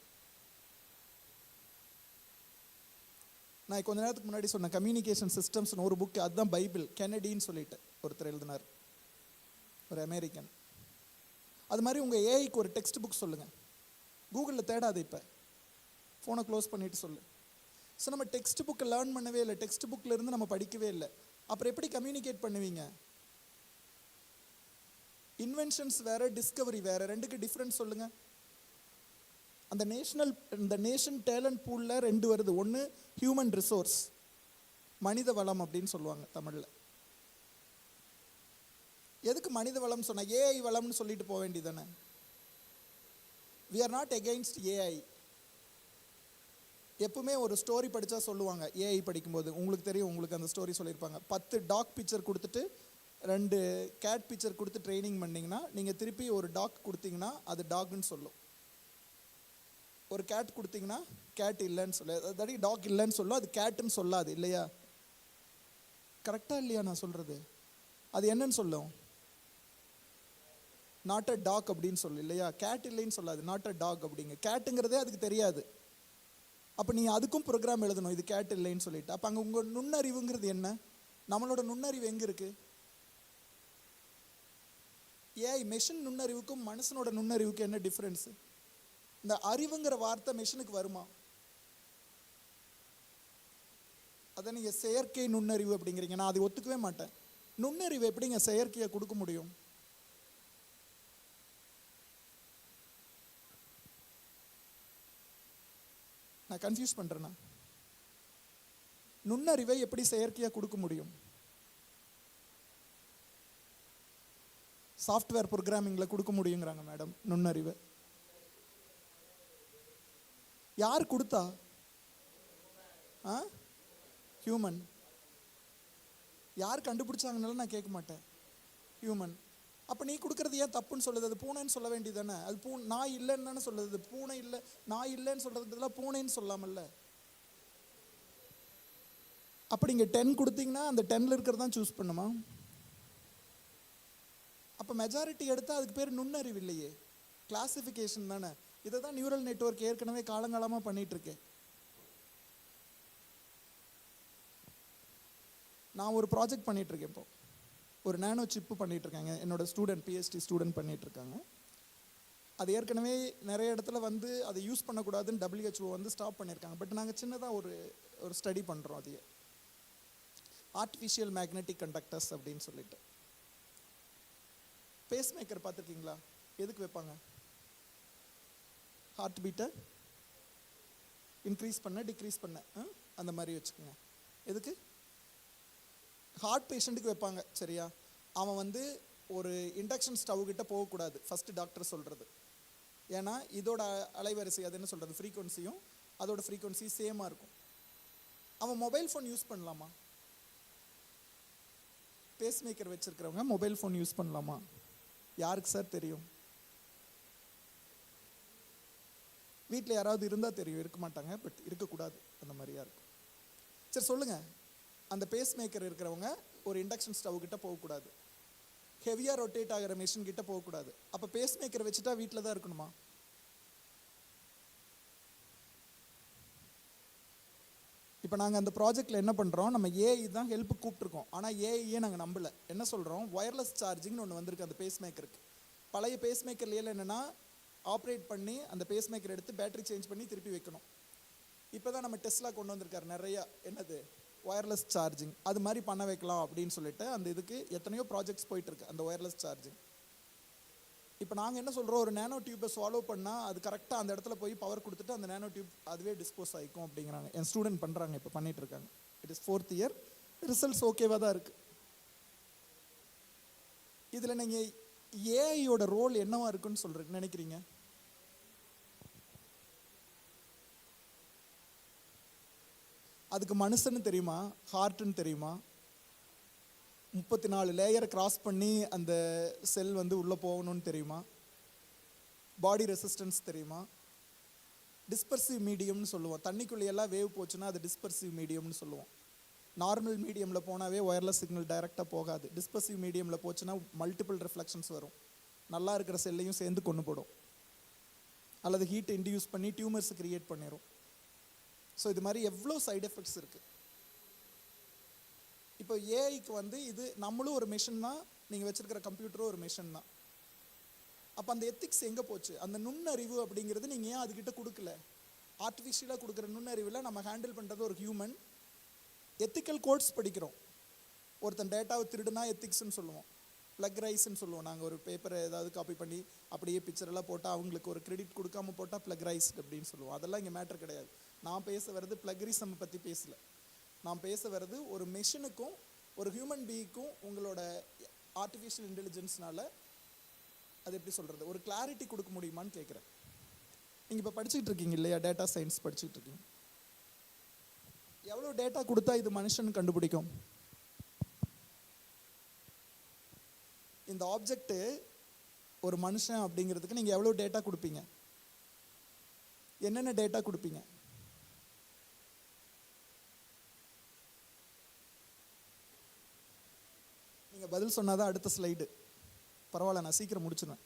நான் கொஞ்ச நேரத்துக்கு முன்னாடி சொன்னேன் கம்யூனிகேஷன் சிஸ்டம்ஸ்னு ஒரு புக்கு, அதுதான் பைபிள். கென்னடின்னு சொல்லிட்டு ஒருத்தர் எழுதினார், ஒரு அமெரிக்கன். அது மாதிரி உங்கள் ஏஐக்கு ஒரு டெக்ஸ்ட் புக் சொல்லுங்கள். கூகுளில் தேடாது, இப்போ ஃபோனை க்ளோஸ் பண்ணிட்டு சொல்லு. ஸோ நம்ம டெக்ஸ்ட் புக்கை லேர்ன் பண்ணவே இல்லை, டெக்ஸ்ட் புக்கில் இருந்து நம்ம படிக்கவே இல்லை. அப்புறம் எப்படி கம்யூனிகேட் பண்ணுவீங்க? இன்வென்ஷன்ஸ் வேறு, டிஸ்கவரி வேறு, ரெண்டுக்கு டிஃப்ரென்ஸ் சொல்லுங்கள். இந்த நேஷன் டேலண்ட் பூலில் 2 வருது. ஒன்று ஹியூமன் ரிசோர்ஸ், மனித வளம் அப்படின்னு சொல்லுவாங்க தமிழில். எதுக்கு மனித வளம் சொன்னால் ஏஐ வளம்னு சொல்லிட்டு போக வேண்டியதானே? We are not against AI. எப்பவுமே ஒரு ஸ்டோரி படித்தா சொல்லுவாங்க, ஏஐ படிக்கும்போது உங்களுக்கு தெரியும், உங்களுக்கு அந்த ஸ்டோரி சொல்லியிருப்பாங்க. 10 டாக் பிக்சர் கொடுத்துட்டு 2 கேட் பிக்சர் கொடுத்து ட்ரைனிங் பண்ணிங்கன்னா, நீங்கள் திருப்பி ஒரு டாக் கொடுத்தீங்கன்னா அது டாக்னு சொல்லும். ஒரு கேட் கொடுத்தீங்கன்னா கேட் இல்லைன்னு சொல்லு, அதாவது டாக் இல்லைன்னு சொல்லும், அது கேட்டுன்னு சொல்லாது, இல்லையா? கரெக்டாக இல்லையா நான் சொல்கிறது? அது என்னன்னு சொல்லும்? நாட் அ டாக் அப்படின்னு சொல்லு, இல்லையா? கேட் இல்லைன்னு சொல்லாது, நாட் அ டாக் அப்படிங்க. கேட்டுங்கிறதே அதுக்கு தெரியாது. அப்போ நீங்கள் அதுக்கும் ப்ரோக்ராம் எழுதணும், இது கேட் இல்லைன்னு சொல்லிட்டு. அப்போ அங்கே உங்கள் நுண்ணறிவுங்கிறது என்ன? நம்மளோட நுண்ணறிவு எங்கே இருக்குது? ஏஐ மெஷின் நுண்ணறிவுக்கும் மனுஷனோட நுண்ணறிவுக்கும் என்ன டிஃப்ரென்ஸு? இந்த அறிவுங்கிற வார்த்தை மெஷினுக்கு வருமா? அதை நீங்கள் செயற்கை நுண்ணறிவு அப்படிங்கிறீங்க, நான் அதை ஒத்துக்கவே மாட்டேன். நுண்ணறிவு எப்படிங்க செயற்கையை கொடுக்க முடியும்? நான் கன்ஃபியூஸ் பண்ணுறேன்னா, நுண்ணறிவை எப்படி செயற்கையாக கொடுக்க முடியும்? சாஃப்ட்வேர் ப்ரோக்ராமிங்கில் கொடுக்க முடியுங்கிறாங்க மேடம் நுண்ணறிவை. யார் கொடுத்தா? ஹியூமன். யார் கண்டுபிடிச்சாங்கனால நான் கேட்க மாட்டேன், ஹியூமன். அப்போ நீ கொடுக்குறது ஏன் தப்புன்னு சொல்லுது? அது பூனைன்னு சொல்ல வேண்டியது தானே? அது நாய் இல்லைன்னு தானே சொல்லுது. பூனை இல்லை, நாய் இல்லைன்னு சொல்கிறதுக்கு பதிலாக பூனைன்னு சொல்லாமல்ல? அப்படி இங்கே 10 கொடுத்தீங்கன்னா அந்த 10ல் இருக்கிறதான் சூஸ் பண்ணுமா? அப்போ மெஜாரிட்டி எடுத்தால் அதுக்கு பேர் நுண்ணறிவு இல்லையே, கிளாசிஃபிகேஷன் தானே. இதை தான் நியூரல் நெட்வொர்க் ஏற்கனவே காலங்காலமாக பண்ணிகிட்ருக்கேன். நான் ஒரு ப்ராஜெக்ட் பண்ணிகிட்ருக்கேன் இப்போ, ஒரு நேனோ சிப்பு பண்ணிகிட்ருக்காங்க, என்னோடய ஸ்டூடெண்ட், பிஹெச்டி ஸ்டூடெண்ட் பண்ணிகிட்ருக்காங்க. அது ஏற்கனவே நிறைய இடத்துல வந்து அதை யூஸ் பண்ணக்கூடாதுன்னு WHO வந்து ஸ்டாப் பண்ணியிருக்காங்க. பட் நாங்கள் சின்னதாக ஒரு ஸ்டடி பண்ணுறோம். அதையே ஆர்டிஃபிஷியல் மேக்னெட்டிக் கண்டக்டர்ஸ் அப்படின்னு சொல்லிட்டு. பேஸ் மேக்கர் பார்த்துருக்கீங்களா? எதுக்கு வைப்பாங்க? ஹார்ட் பீட்டை இன்க்ரீஸ் பண்ண, டிக்ரீஸ் பண்ண, அந்த மாதிரி வச்சுக்கோங்க. எதுக்கு? ஹார்ட் பேஷண்ட்டுக்கு வைப்பாங்க, சரியா? அவன் வந்து ஒரு இண்டக்ஷன் ஸ்டவ் கிட்ட போகக்கூடாது ஃபஸ்ட்டு டாக்டர் சொல்கிறது. ஏன்னா இதோட அலைவரிசை, அது என்ன சொல்கிறது, ஃப்ரீக்வன்சியும் அதோட ஃப்ரீக்வன்சி சேமாக இருக்கும். அவன் மொபைல் ஃபோன் யூஸ் பண்ணலாமா? பேஸ் மேக்கர் வச்சுருக்கிறவங்க மொபைல் ஃபோன் யூஸ் பண்ணலாமா? யாருக்கு சார் தெரியும்? வீட்டில் யாராவது இருந்தால் தெரியும், இருக்க மாட்டாங்க, பட் இருக்கக்கூடாது, அந்த மாதிரியா இருக்கும். சரி சொல்லுங்கள், அந்த பேஸ் மேக்கர் இருக்கிறவங்க ஒரு இண்டக்ஷன் ஸ்டவ் கிட்ட போகக்கூடாது, ஹெவியாக ரொட்டேட் ஆகிற மிஷின் கிட்ட போகக்கூடாது. அப்போ பேஸ் மேக்கர் வச்சுட்டா வீட்டில் தான் இருக்கணுமா? இப்போ நாங்கள் அந்த ப்ராஜெக்டில் என்ன பண்ணுறோம், நம்ம ஏஐ தான் ஹெல்ப் கூப்பிட்ருக்கோம். ஆனால் ஏஐயே நாங்கள் நம்பலை. என்ன சொல்கிறோம், ஒயர்லெஸ் சார்ஜிங்னு ஒன்று வந்திருக்கு அந்த பேஸ் மேக்கருக்கு. பழைய பேஸ் மேக்கர்லேயே என்னென்னா ஆப்ரேட் பண்ணி அந்த பேஸ் மேக்கர் எடுத்து பேட்டரி சேஞ்ச் பண்ணி திருப்பி வைக்கணும். இப்போ தான் நம்ம டெஸ்லா கொண்டு வந்திருக்காரு நிறையா, என்னது ஒயர்லெஸ் சார்ஜிங், அது மாதிரி பண்ண வைக்கலாம் அப்படின்னு சொல்லிட்டு அந்த இதுக்கு எத்தனையோ ப்ராஜெக்ட்ஸ் போயிட்டுருக்கு அந்த ஒயர்லெஸ் சார்ஜிங். இப்போ நாங்கள் என்ன சொல்கிறோம், ஒரு நேனோ டியூப்பை ஃபாலோ பண்ணால் அது கரெக்டாக அந்த இடத்துல போய் பவர் கொடுத்துட்டு அந்த நேனோ டியூப் அதுவே டிஸ்போஸ் ஆகிக்கும் அப்படிங்கிறாங்க. என் ஸ்டூடெண்ட் பண்ணுறாங்க, இப்போ பண்ணிகிட்ருக்காங்க. It is 4th year, results ஓகேவாக தான் இருக்குது. இதில் நீங்கள் ஏஐயோட ரோல் என்னவா இருக்குன்னு நினைக்கிறீங்க? அதுக்கு மனுஷன்னு தெரியுமா, ஹார்ட்டுன்னு தெரியுமா, 34 லேயரை கிராஸ் பண்ணி அந்த செல் வந்து உள்ளே போகணும்னு தெரியுமா, பாடி ரெசிஸ்டன்ஸ் தெரியுமா, டிஸ்பர்சிவ் மீடியம்னு சொல்லுவோம். தண்ணிக்குள்ளேயெல்லாம் வேவ் போச்சுன்னா அது டிஸ்பர்சிவ் மீடியம்னு சொல்லுவோம். நார்மல் மீடியமில் போனாவே ஒயர்லெஸ் சிக்னல் டைரெக்டாக போகாது. டிஸ்பர்சிவ் மீடியமில் போச்சுன்னா மல்டிபிள் ரிஃப்ளெக்ஷன்ஸ் வரும், நல்லா இருக்கிற செல்லையும் சேர்ந்து கொண்டு போடும், அல்லது ஹீட் இன்டியூஸ் பண்ணி டியூமர்ஸ் கிரியேட் பண்ணிடும். ஸோ இது மாதிரி எவ்வளோ சைடு எஃபெக்ட்ஸ் இருக்குது. இப்போ ஏஐக்கு வந்து இது நம்மளும் ஒரு மெஷின் தான், நீங்கள் வச்சுருக்கிற கம்ப்யூட்டரும் ஒரு மெஷின் தான். அப்போ அந்த எத்திக்ஸ் எங்கே போச்சு? அந்த நுண்ணறிவு அப்படிங்கிறது நீங்கள் ஏன் அதுக்கிட்ட கொடுக்கல? ஆர்டிஃபிஷியலாக கொடுக்குற நுண்ணறிவில் நம்ம ஹேண்டில் பண்ணுறது ஒரு ஹியூமன். எத்திக்கல் கோட்ஸ் படிக்கிறோம். ஒருத்தன் டேட்டாவை திருடுனா எத்திக்ஸ்ன்னு சொல்லுவோம், ப்ளக் ரைஸ்ன்னு சொல்லுவோம். நாங்கள் ஒரு பேப்பரை ஏதாவது காப்பி பண்ணி அப்படியே பிக்சரெல்லாம் போட்டால் அவங்களுக்கு ஒரு கிரெடிட் கொடுக்காம போட்டால் ப்ளக் ரைஸ் அப்படின்னு சொல்லுவோம். அதெல்லாம் இங்கே மேட்ரு கிடையாது. நான் பேச வர்றது ப்ளக்ரிசம் பற்றி பேசலை. நான் பேச வர்றது ஒரு மெஷினுக்கும் ஒரு ஹியூமன் பீயிங்க்கும் உங்களோட ஆர்டிஃபிஷியல் இன்டெலிஜென்ஸ்னால அது எப்படி சொல்கிறது, ஒரு கிளாரிட்டி கொடுக்க முடியுமான்னு கேட்குறேன். நீங்கள் இப்போ படிச்சுட்டு இருக்கீங்க இல்லையா, டேட்டா சயின்ஸ் படிச்சுட்டு இருக்கீங்க. எவ்வளோ டேட்டா கொடுத்தா இது மனுஷன் கண்டுபிடிக்கும்? இந்த ஆப்ஜெக்ட்டு ஒரு மனுஷன் அப்படிங்கிறதுக்கு நீங்கள் எவ்வளோ டேட்டா கொடுப்பீங்க? என்னென்ன டேட்டா கொடுப்பீங்க? நீங்கள் பதில் சொன்னாதான் அடுத்த ஸ்லைடு. பரவாயில்ல, நான் சீக்கிரம் முடிச்சிடுவேன்.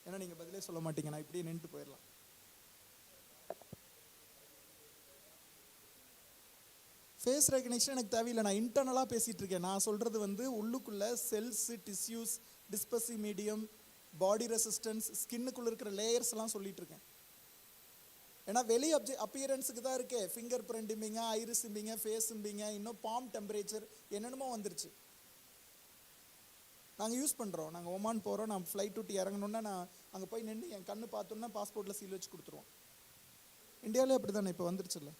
ஏன்னா நீங்கள் பதிலே சொல்ல மாட்டீங்க, நான் இப்படியே நின்றுட்டு போயிடலாம். ஃபேஸ் ரெகக்னிஷன் எனக்கு தேவையில்லை, நான் இன்டர்னலாக பேசிகிட்டு இருக்கேன். நான் சொல்கிறது வந்து உள்ளுக்குள்ளே செல்ஸு, டிஷ்யூஸ், டிஸ்பர்சிவ் மீடியம், பாடி ரெசிஸ்டன்ஸ், ஸ்கின்னுக்குள்ளே இருக்கிற லேயர்ஸ்லாம் சொல்லிட்டு இருக்கேன். ஏன்னா வெளி அப்பியரன்ஸுக்கு தான் இருக்கே, ஃபிங்கர் பிரிண்டிம்பிங்க, ஐரிஸும்பிங்க, ஃபேஸும்பிங்க, இன்னும் பாம் டெம்பரேச்சர் என்னென்னமோ வந்துருச்சு. நாங்கள் யூஸ் பண்ணுறோம். நாங்கள் ஒமான் போகிறோம், நான் ஃப்ளைட் விட்டு இறங்கணுன்னா நான் அங்கே போய் நின்று என் கண்ணு பார்த்தோன்னா பாஸ்போர்ட்டில் சீல் வச்சு கொடுத்துருவோம். இந்தியாவிலே அப்படி தானே இப்போ வந்துருச்சுல்ல.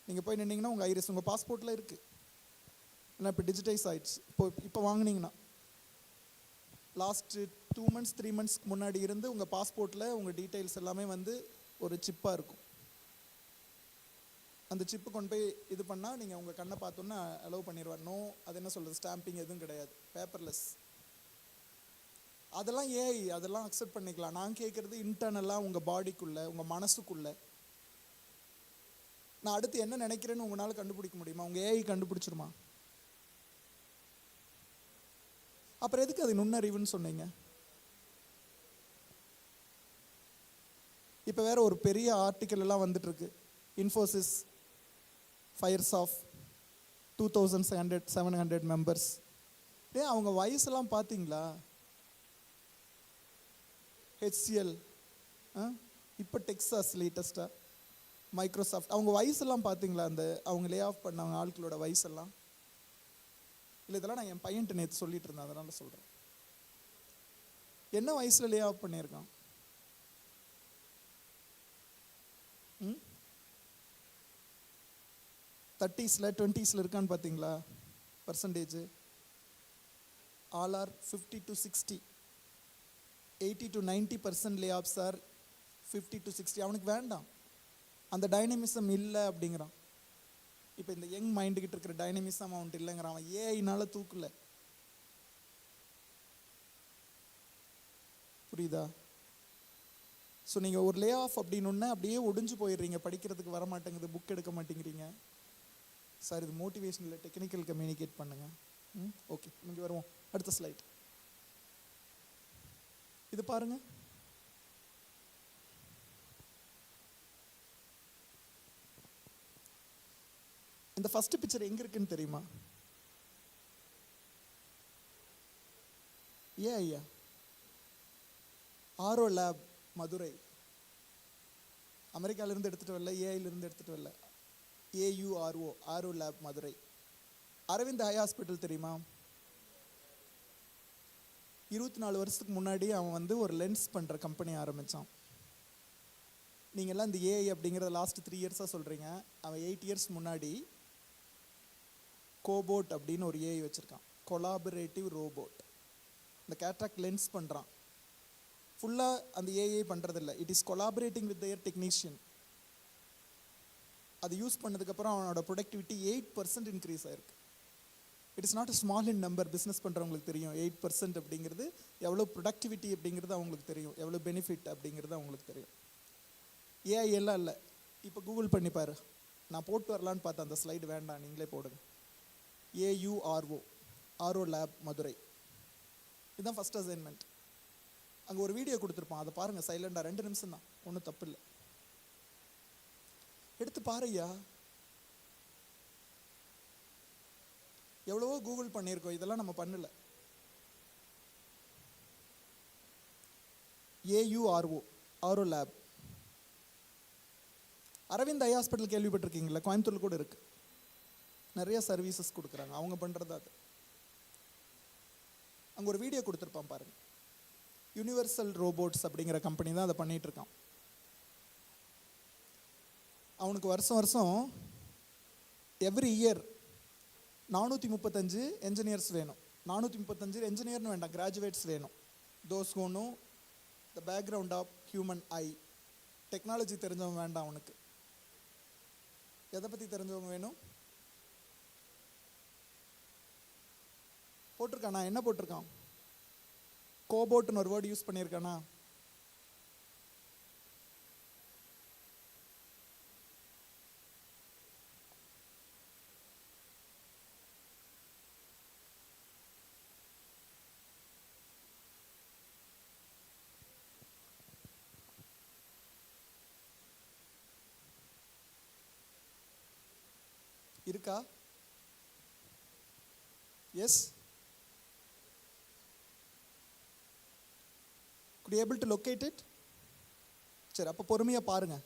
நீங்கள் போய் நின்னீங்கன்னா உங்கள் ஐரிஸ் உங்கள் பாஸ்போர்ட்டில் இருக்குது. ஏன்னா இப்போ டிஜிட்டைஸ் ஆகிடுச்சு. இப்போ வாங்கினீங்கன்னா லாஸ்ட்டு 2 months 3 months முன்னாடி இருந்து உங்கள் பாஸ்போர்ட்டில் உங்கள் டீட்டெயில்ஸ் எல்லாமே வந்து ஒரு சிப்பாக இருக்கும். அந்த சிப்பு கொண்டு போய் இது பண்ணால் நீங்கள் உங்கள் கண்ணை பார்த்தோன்னா அலோவ் பண்ணிடுவார். நோ, அது என்ன சொல்கிறது, ஸ்டாம்பிங் எதுவும் கிடையாது, பேப்பர்லெஸ். அதெல்லாம் ஏஐ, அதெல்லாம் அக்செப்ட் பண்ணிக்கலாம். நான் கேட்குறது இன்டர்னலாக உங்கள் பாடிக்குள்ளே, உங்கள் மனசுக்குள்ளே நான் அடுத்து என்ன நினைக்கிறேன்னு உங்களால் கண்டுபிடிக்க முடியுமா? உங்கள் ஏஐ கண்டுபிடிச்சிருமா? அப்புறம் எதுக்கு அது நுண்ணறிவுன்னு சொன்னீங்க? இப்போ வேற ஒரு பெரிய ஆர்டிக்கல் எல்லாம் வந்துட்டு இருக்கு. Infosys fires off 2700 members. அவங்க வயசெல்லாம் பார்த்தீங்களா? HCL, இப்போ டெக்ஸாஸ் லேட்டஸ்ட்டாக, மைக்ரோசாஃப்ட், அவங்க வயசெல்லாம் பார்த்தீங்களா? அந்த அவங்க லே ஆஃப் பண்ணவங்க ஆட்களோட வயசெல்லாம். இல்லை, இதெல்லாம் நான் என் பையன்ட்டு நேற்று சொல்லிட்டு இருந்தேன், அதனால் சொல்கிறேன். என்ன வயசில் லே ஆஃப் பண்ணியிருக்கான்? 30s 20s இருக்கான்னு பார்த்தீங்களா percentage? All are 50 to 60, 80 to 90% layoffs are 50 to 60. அவனுக்கு வேண்டாம், அந்த டைனமிசம் இல்லை அப்படிங்கிறான். இப்போ இந்த யங் மைண்டுக்கிட்ட இருக்கிற டைனமிசம் அவன்ட்டு இல்லைங்கிறான். அவன் ஏஐனால தூக்கல. புரியுதா? ஸோ நீங்கள் ஒரு லே ஆஃப் அப்படின்னு அப்படியே ஒடிஞ்சு போயிடுறீங்க, படிக்கிறதுக்கு வர மாட்டேங்குது, புக் எடுக்க மாட்டேங்கிறீங்க. சார் இது மோட்டிவேஷனில் டெக்னிக்கல் கம்யூனிகேட் பண்ணுங்கள். ஓகே, இங்கே வருவோம். அடுத்த ஸ்லைட் இது பாருங்கள். இந்த ஃபர்ஸ்ட் பிக்சர் எங்கே இருக்குன்னு தெரியுமா? ஐயா ஆரோ லேப் மதுரை, அமெரிக்காவிலிருந்து எடுத்துகிட்டு வரல, ஏஐலிருந்து எடுத்துகிட்டு வரல, AURO Auro lab Madurai. Aravind eye hospital தெரியுமா? 24 வருஷத்துக்கு முன்னாடி அவன் ஒரு லென்ஸ் பண்ணுற கம்பெனி ஆரம்பித்தான். நீங்கள்லாம் இந்த ஏஐ அப்படிங்கிறத லாஸ்ட் 3 இயர்ஸாக சொல்கிறீங்க. அவன் 8 இயர்ஸ் முன்னாடி கோபோட் அப்படின்னு ஒரு ஏஐ வச்சுருக்கான், கொலாபரேட்டிவ் ரோபோட். இந்த கேட்ராக்ட் லென்ஸ் பண்ணுறான். ஃபுல்லாக அந்த ஏஐ பண்ணுறதில்ல, it is collaborating with their technician. அது யூஸ் பண்ணதுக்கப்புறம் அவனோட ப்ரொடக்டிவிட்டி 8% இன்க்ரீஸ் ஆயிருக்கு. It is not a small in number. Business பண்ணுறவங்களுக்கு தெரியும் 8% அப்படிங்கிறது எவ்வளோ ப்ரொடக்டிவிட்டி அப்படிங்கிறது அவங்களுக்கு தெரியும், எவ்வளோ பெனிஃபிட் அப்படிங்கிறது அவங்களுக்கு தெரியும். ஏஐ எல்லாம் இல்லை. இப்போ கூகுள் பண்ணிப்பார். நான் போட்டு வரலான்னு பார்த்தேன், அந்த ஸ்லைடு வேண்டாம், நீங்களே போடுங்க. AURO Auro lab Madurai. இதுதான் ஃபஸ்ட் அசைன்மெண்ட். அங்கே ஒரு வீடியோ கொடுத்துருப்பான், அதை பாருங்கள் சைலண்டாக, 2 நிமிஷம் தான், ஒன்றும் தப்பு இல்லை, எடுத்து பாருயா. எவ்வளவோ கூகுள் பண்ணியிருக்கோம், இதெல்லாம் நம்ம பண்ணல. AURO Auro lab. Aravind eye hospital கேள்விப்பட்டிருக்கீங்களா? கோயம்புத்தூர்ல கூட இருக்கு, நிறைய சர்வீசஸ் கொடுக்குறாங்க, அவங்க பண்ணுறது அது. அங்கே ஒரு வீடியோ கொடுத்துருப்பான் பாருங்க. யூனிவர்சல் ரோபோட்ஸ் அப்படிங்கிற கம்பெனி தான் அதை பண்ணிட்டு இருக்கான். அவனுக்கு வருஷம் வருஷம் எவ்ரி இயர் 435 என்ஜினியர்ஸ் வேணும். 435 என்ஜினியர்னு வேண்டாம், கிராஜுவேட்ஸ் வேணும். Those who know the background of human I. Technology தெரிஞ்சவங்க வேண்டாம் அவனுக்கு. எதை பற்றி தெரிஞ்சவங்க வேணும்? போட்டிருக்கானா? என்ன போட்டிருக்கான்? கோபோட்னு ஒரு வேர்டு யூஸ் பண்ணியிருக்கானா? இருக்கா? Yes. could you able to locate it? சரி, அப்போ பொறுமையாக பாருங்க.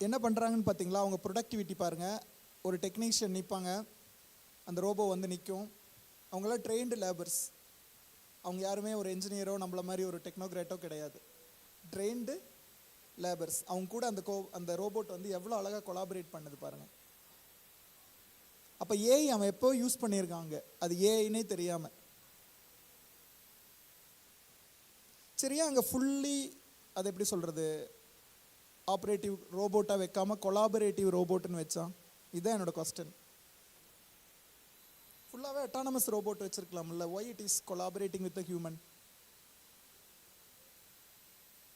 என்ன பண்ணுறாங்கன்னு பார்த்தீங்களா? அவங்க ப்ரொடக்டிவிட்டி பாருங்கள். ஒரு டெக்னீஷியன் நிற்பாங்க, அந்த ரோபோ நிற்கும். அவங்களாம் ட்ரெயின்டு லேபர்ஸ். அவங்க யாருமே ஒரு என்ஜினியரோ நம்மள மாதிரி ஒரு டெக்னோக்ராட்டோ கிடையாது. Trained labours. அவங்க கூட அந்த ரோபோட் எவ்வளோ அழகாக கொலாபரேட் பண்ணுது பாருங்கள். அப்போ ஏஐ அவன் எப்போ யூஸ் பண்ணியிருக்காங்க, அது ஏஐனே தெரியாமல். சரியா? அங்கே ஃபுல்லி அது எப்படி சொல்கிறது, ஆப்ரேட்டிவ் ரோபோட்டாக வைக்காமல் கொலாபரேட்டிவ் ரோபோட்டுன்னு வச்சான். இதுதான் என்னோட கொஸ்டின். ஃபுல்லாகவே அட்டானமஸ் ரோபோட் வச்சிருக்கலாம்ல, why it is collaborating with the human?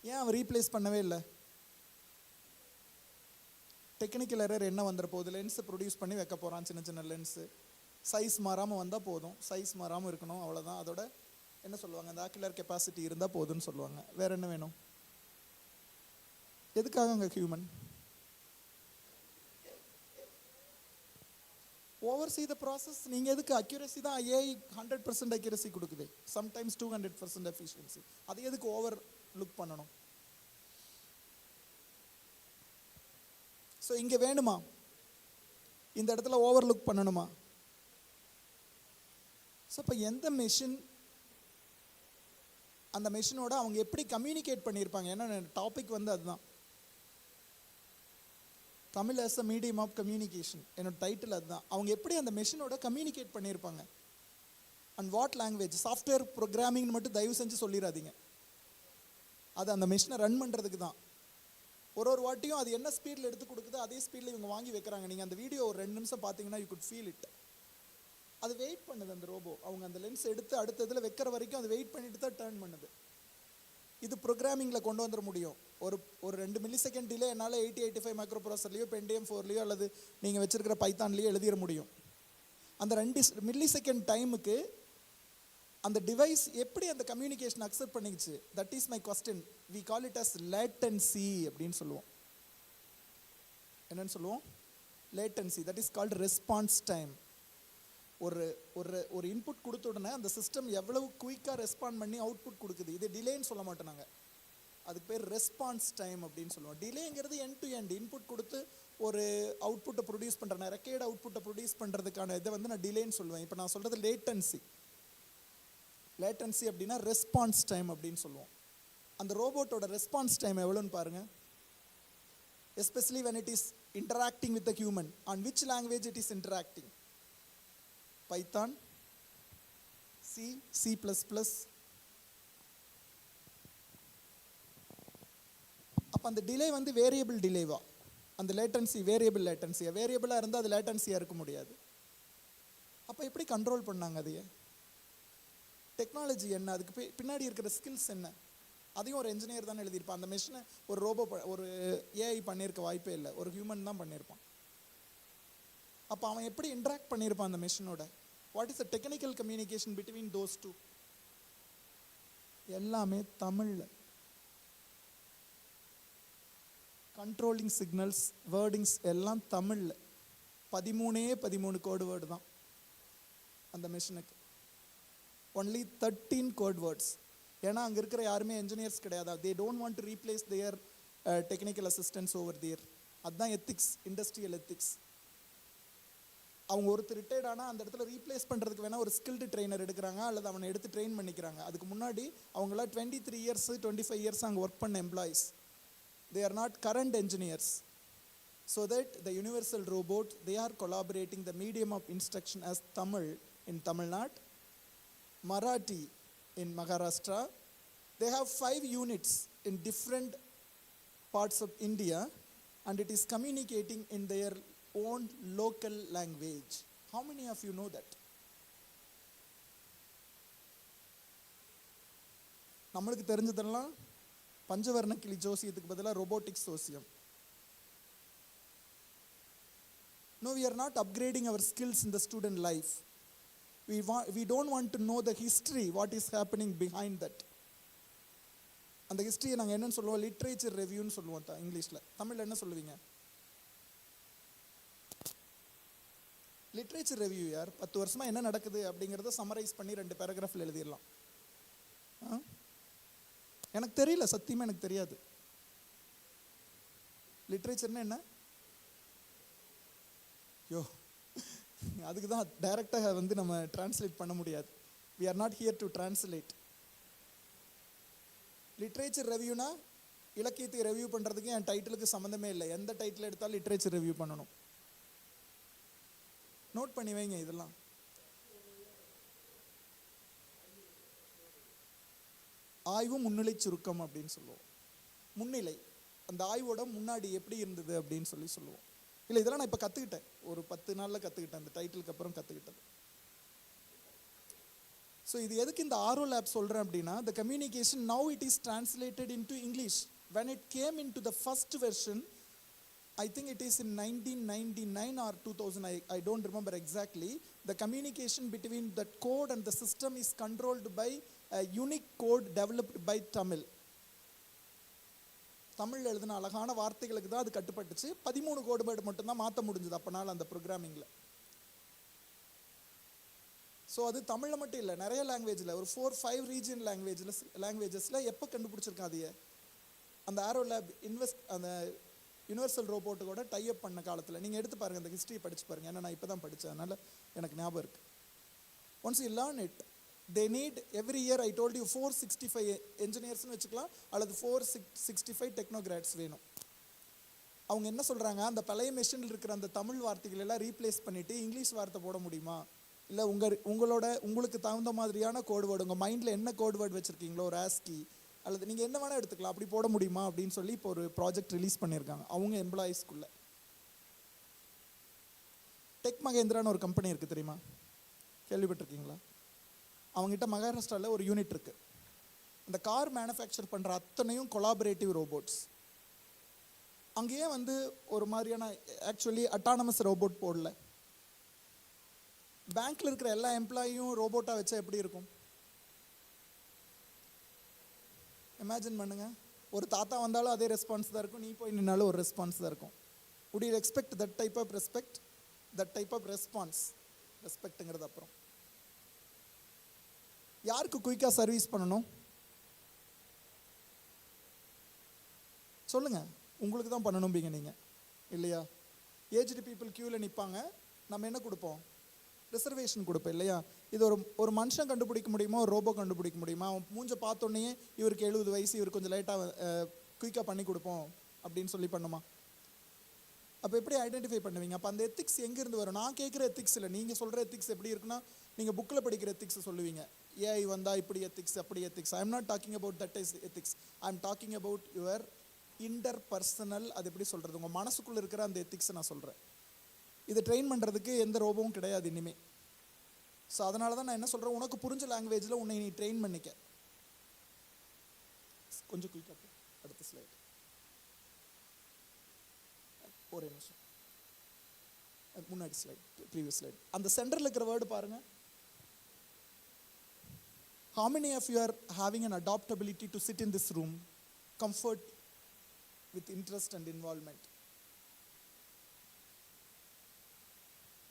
ஏன் அவன் ரீப்ளேஸ் பண்ணவே இல்லை? டெக்னிக்கல் எரர் என்ன வந்துட போகுது? லென்ஸை ப்ரொடியூஸ் பண்ணி வைக்க போகிறான், சின்ன சின்ன லென்ஸு. சைஸ் மாறாமல் வந்தால் போதும், சைஸ் மாறாமல் இருக்கணும், அவ்வளோதான். அதோட என்ன சொல்லுவாங்க, அந்த ஆக்குலர் கெப்பாசிட்டி இருந்தால் போதும்னு சொல்லுவாங்க. வேறு என்ன வேணும்? எதுக்காக அங்கே ஹியூமன்? Oversea the process. நீங்கள் எதுக்கு? அக்யூரசி தான் ஏஐ 100% அக்யூரசி கொடுக்குது, சம்டைம்ஸ் 200% எஃபிஷியன்சி. அது எதுக்கு ஓவர் லுக் பண்ணணும்? ஸோ இங்கே வேணுமா? இந்த இடத்துல ஓவர் லுக் பண்ணணுமா? ஸோ இப்போ எந்த மெஷின், அந்த மெஷினோட அவங்க எப்படி கம்யூனிகேட் பண்ணியிருப்பாங்க? ஏன்னா டாபிக் அதுதான், Tamil as a medium of communication. என்னோட டைட்டில் அதுதான். அவங்க எப்படி அந்த மெஷினோட கம்யூனிகேட் பண்ணியிருப்பாங்க? And what language? சாஃப்ட்வேர் ப்ரோக்ராமிங்னு மட்டும் தயவு செஞ்சு சொல்லிடாதீங்க. அது அந்த மெஷினை ரன் பண்ணுறதுக்கு தான். ஒரு வாட்டியும் அது என்ன ஸ்பீடில் எடுத்து கொடுக்குது அதே ஸ்பீடில் இவங்க வாங்கி வைக்கிறாங்க. நீங்கள் அந்த வீடியோ ஒரு 2 நிமிஷம் பார்த்தீங்கன்னா யூ குட் ஃபீல் இட். அது வெயிட் பண்ணுது அந்த ரோபோ. அவங்க அந்த லென்ஸ் எடுத்து அடுத்த இதில் வைக்கிற வரைக்கும் அது வெயிட் பண்ணிட்டு தான் டேர்ன் பண்ணுது. இது ப்ரோக்ராமிங்கில் கொண்டு வந்துட முடியும். ஒரு 2 மில்லி செகண்ட் டிலே என்னால் 8085 மைக்ரோ ப்ராசர்லையோ பென்டிஎம் 4லையோ அல்லது நீங்கள் வச்சிருக்கிற பைத்தான்லேயோ எழுதிட முடியும். அந்த 2 மில்லி செகண்ட் டைமுக்கு அந்த டிவைஸ் எப்படி அந்த கம்யூனிகேஷன் அக்செப்ட் பண்ணிக்கிச்சு? That is my question. We call it as latency அப்படின்னு சொல்லுவோம். என்னன்னு சொல்லுவோம்? Latency. That is called response time. ஒரு இன்புட் கொடுத்த உடனே அந்த சிஸ்டம் எவ்வளவு குயிக்காக ரெஸ்பாண்ட் பண்ணி அவுட்புட் கொடுக்குது. இது டிலேன்னு சொல்ல மாட்டோம் நாங்கள். அதுக்கு பேர் ரெஸ்பான்ஸ் டைம் அப்படின்னு சொல்லுவோம். டிலேங்கிறது எண்ட் டு எண்ட் இன்புட் கொடுத்து ஒரு அவுட்புட்டை ப்ரொடியூஸ் பண்ணுறேன், ரெக்கையர்டு அவுட்புட்டை ப்ரொடியூஸ் பண்ணுறதுக்கான இதை வந்து நான் டிலேன்னு சொல்லுவேன். இப்போ நான் சொல்கிறது லேட்டன்சி. லேட்டன்சி அப்படின்னா ரெஸ்பான்ஸ் டைம் அப்படின்னு சொல்லுவோம். அந்த ரோபோட்டோட ரெஸ்பான்ஸ் டைம் எவ்வளோன்னு பாருங்கள். Especially when it is interacting with the human. On which language it is interacting? Python, C, C++. அப்போ அந்த டிலே வந்து வேரியபிள் டிலேவா? அந்த லேட்டன்சி வேரியபிள் லேட்டன்சியா? வேரியபிளாக இருந்தால் அது லேட்டன்சியாக இருக்க முடியாது. அப்போ எப்படி கண்ட்ரோல் பண்ணாங்க அதையே? டெக்னாலஜி என்ன, அதுக்கு பின்னாடி இருக்கிற ஸ்கில்ஸ் என்ன? அதையும் ஒரு என்ஜினியர் தானே எழுதியிருப்பான். அந்த மிஷினை ஒரு ரோபோ ஒரு ஏஐ பண்ணியிருக்க வாய்ப்பே இல்லை, ஒரு ஹியூமன் தான் பண்ணியிருப்பான். அப்போ அவன் எப்படி இன்ட்ராக்ட் பண்ணியிருப்பான் அந்த மிஷினோட? What is the technical communication between those two? எல்லாமே தமிழில். கண்ட்ரோலிங் சிக்னல்ஸ், வேர்டிங்ஸ் எல்லாம் தமிழில். 13 கோடு வேர்டு தான் அந்த மிஷினுக்கு. Only 13 code words. ஏன்னா அங்கே இருக்கிற யாருமே என்ஜினியர்ஸ் கிடையாது. They don't want to replace their technical assistance over there. அதுதான் எத்திக்ஸ், இண்டஸ்ட்ரியல் எத்திக்ஸ். அவங்க ஒருத்தர் ரிட்டையர்ட் ஆனால் அந்த இடத்துல ரீப்ளேஸ் பண்ணுறதுக்கு வேணால் ஒரு ஸ்கில்டு ட்ரெயினர் எடுக்கிறாங்க அல்லது அவனை எடுத்து ட்ரெயின் பண்ணிக்கிறாங்க. அதுக்கு முன்னாடி அவங்களாம் 23 இயர்ஸ் 25 இயர்ஸ் அங்கே ஒர்க் பண்ண employees. They are not current engineers. So that the universal robot, they are collaborating the medium of instruction as Tamil in Tamil Nadu, Marathi in Maharashtra. They have 5 units in different parts of India and it is communicating in their own local language. How many of you know that? நம்மளுக்கு தெரிஞ்சதெல்லாம் பஞ்சவர்ண கிளி ஜோசியத்துக்கு பதிலாக robotics ஜோசியம். No, we are not upgrading our skills in the student life. We don't want to know the history, what is happening behind that. அந்த ஹிஸ்ட்ரியை நாங்கள் என்னன்னு சொல்லுவோம்? லிட்ரேச்சர் ரெவ்யூன்னு சொல்லுவோம் இங்கிலீஷில். தமிழில் என்ன சொல்லுவீங்க? லிட்ரேச்சர் ரெவ்யூ யார்? 10 வருஷமாக என்ன நடக்குது அப்படிங்கிறத சம்மரைஸ் பண்ணி 2 பேராகிராஃபில் எழுதிடலாம். எனக்கு தெரியல, சத்தியமாக எனக்கு தெரியாது. லிட்ரேச்சர்னா என்ன? யோ, அதுக்கு தான் டைரெக்டாக வந்து நம்ம டிரான்ஸ்லேட் பண்ண முடியாது. we are not here to translate. Literature ரெவ்யூனா இலக்கியத்தை ரெவ்யூ பண்ணுறதுக்கு என் டைட்டிலுக்கு சம்மந்தமே இல்லை. எந்த டைட்டில் எடுத்தாலும் லிட்ரேச்சர் ரெவ்யூ பண்ணணும். நோட் பண்ணி வைங்க இதெல்லாம். ஆய்வு முன்னிலை சுருக்கம் அப்படின்னு சொல்லுவோம். முன்னிலை, அந்த ஆய்வோட முன்னாடி எப்படி இருந்தது அப்படின்னு சொல்லுவோம். இல்லை, இதெல்லாம் நான் இப்போ கற்றுக்கிட்டேன். ஒரு 10 நாளில் கற்றுக்கிட்டேன், அந்த டைட்டிலுக்கு அப்புறம் கற்றுக்கிட்டது. ஸோ இது எதுக்கு இந்த ஆரோ லேப் சொல்கிறேன் அப்படின்னா, the communication now it is translated into English. When it came into the first version, I think it is in 1999 or 2000, I don't remember exactly. The communication between that code and the system is controlled by a unique code developed by Tamil. Tamil எழுதின அழகான வார்த்தைகளுக்கு தான் அது கட்டுப்பட்டுச்சு. 13 கோடு word மட்டும்தான் மாற்ற முடிஞ்சது அப்போனால அந்த ப்ரோக்ராமிங்கில். So அது தமிழில் மட்டும் இல்லை, நிறைய லாங்குவேஜில், ஒரு 4-5 ரீஜியன் லாங்குவேஜஸில் எப்போ கண்டுபிடிச்சிருக்கான் அதையே? அந்த ஆரோ லேப் அந்த யூனிவர்சல் ரோபோட்டோட டைப் பண்ண காலத்தில். நீங்கள் எடுத்து பாருங்கள், அந்த ஹிஸ்ட்ரியை படித்து பாருங்கள். ஏன்னா நான் இப்போ தான் படித்தேன், அதனால் எனக்கு ஞாபகம் இருக்குது. Once you learn it, they need every year, I told you, 465 engineersனு வச்சுக்கலாம் அல்லது 465 டெக்னோகிராட்ஸ் வேணும். அவங்க என்ன சொல்கிறாங்க, அந்த பழைய மெஷினில் இருக்கிற அந்த தமிழ் வார்த்தைகள் எல்லாம் ரீப்ளேஸ் பண்ணிவிட்டு இங்கிலீஷ் வார்த்தை போட முடியுமா? இல்லை உங்களுக்கு தகுந்த மாதிரியான கோட் வேர்டு, உங்கள் மைண்டில் என்ன கோட் வேர்டு வச்சுருக்கீங்களோ, ஒரு ஆஸ்கி அல்லது நீங்கள் என்ன வேணால் எடுத்துக்கலாம், அப்படி போட முடியுமா அப்படின்னு சொல்லி இப்போ ஒரு ப்ராஜெக்ட் ரிலீஸ் பண்ணியிருக்காங்க அவங்க எம்ப்ளாயீஸ்க்குள்ளே. டெக் மகேந்திரான்னு ஒரு கம்பெனி இருக்குது தெரியுமா? கேள்விப்பட்டிருக்கீங்களா? அவங்ககிட்ட மகாராஷ்டிராவில் ஒரு யூனிட் இருக்குது. இந்த கார் மேனுஃபேக்சர் பண்ணுற அத்தனையும் கொலாபரேட்டிவ் ரோபோட்ஸ். அங்கேயே வந்து ஒரு மாதிரியான ஆக்சுவலி அட்டானமஸ் ரோபோட் போடல. பேங்க்கில் இருக்கிற எல்லா எம்ப்ளாயும் ரோபோட்டாக வச்சா எப்படி இருக்கும்? இமேஜின் பண்ணுங்க. ஒரு தாத்தா வந்தாலும் அதே ரெஸ்பான்ஸ் தான் இருக்கும், நீ போய் நின்னாலும் ஒரு ரெஸ்பான்ஸ் தான் இருக்கும். would you expect that type of respect, that type of response? ரெஸ்பெக்ட்டுங்கிறது அப்புறம் யாருக்கு குயிக்காக சர்வீஸ் பண்ணணும் சொல்லுங்க. உங்களுக்கு தான் பண்ணணும்பீங்க நீங்கள் இல்லையா? ஏஜ்டு பீப்புள் க்யூவில் நிற்பாங்க, நம்ம என்ன கொடுப்போம்? ரிசர்வேஷன் கொடுப்போம் இல்லையா? இது ஒரு மனுஷன் கண்டுபிடிக்க முடியுமா, ஒரு ரோபோ கண்டுபிடிக்க முடியுமா? அவன் மூஞ்சை பார்த்தோன்னே இவருக்கு 70 வயசு, இவர் கொஞ்சம் லேட்டாக குயிக்காக பண்ணி கொடுப்போம் அப்படின்னு சொல்லி பண்ணுமா? அப்போ எப்படி ஐடென்டிஃபை பண்ணுவீங்க? அப்போ அந்த எத்திக்ஸ் எங்கேருந்து வரும்? நான் கேட்குற எத்திக்ஸ் இல்லை, நீங்கள் சொல்கிற எத்திக்ஸ் எப்படி இருக்குன்னா, நீங்கள் புக்கில் படிக்கிற எத்திக்ஸ் சொல்லுவீங்க. ஏஐ வந்தால் இப்படி எத்திக்ஸ், அப்படி ethics. I am not talking about that is ethics. I am talking about your inter personal. அது எப்படி சொல்கிறது, உங்கள் மனசுக்குள்ளே இருக்கிற அந்த எத்திக்ஸை நான் சொல்கிறேன். இதை ட்ரெயின் பண்ணுறதுக்கு எந்த ரோபோவும் கிடையாது இனிமேல். ஸோ அதனால தான் நான் என்ன சொல்கிறேன், உனக்கு புரிஞ்ச லாங்குவேஜில் உன்னை நீ ட்ரெயின் பண்ணிக்க. கொஞ்சம் குயிக்காக அடுத்த ஸ்லைட், ஒரே நிமிஷம் முன்னாடி ஸ்லைட், ப்ரீவியஸ் ஸ்லைட். அந்த சென்டரில் இருக்கிற வேர்டு பாருங்க. How many of you are having an adaptability to sit in this room, comfort with interest and involvement?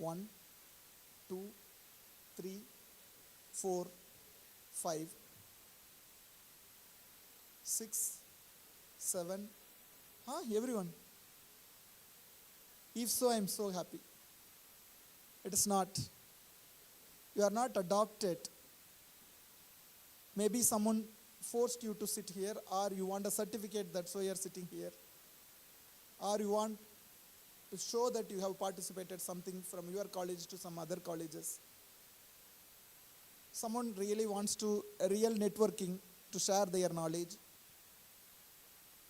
1, 2, 3, 4, 5, 6, 7. Everyone. If so, I am so happy. It is not. You are not adopted. Maybe someone forced you to sit here, or you want a certificate that so you are sitting here, or you want to show that you have participated something from your college to some other colleges. Someone really wants to real networking to share their knowledge.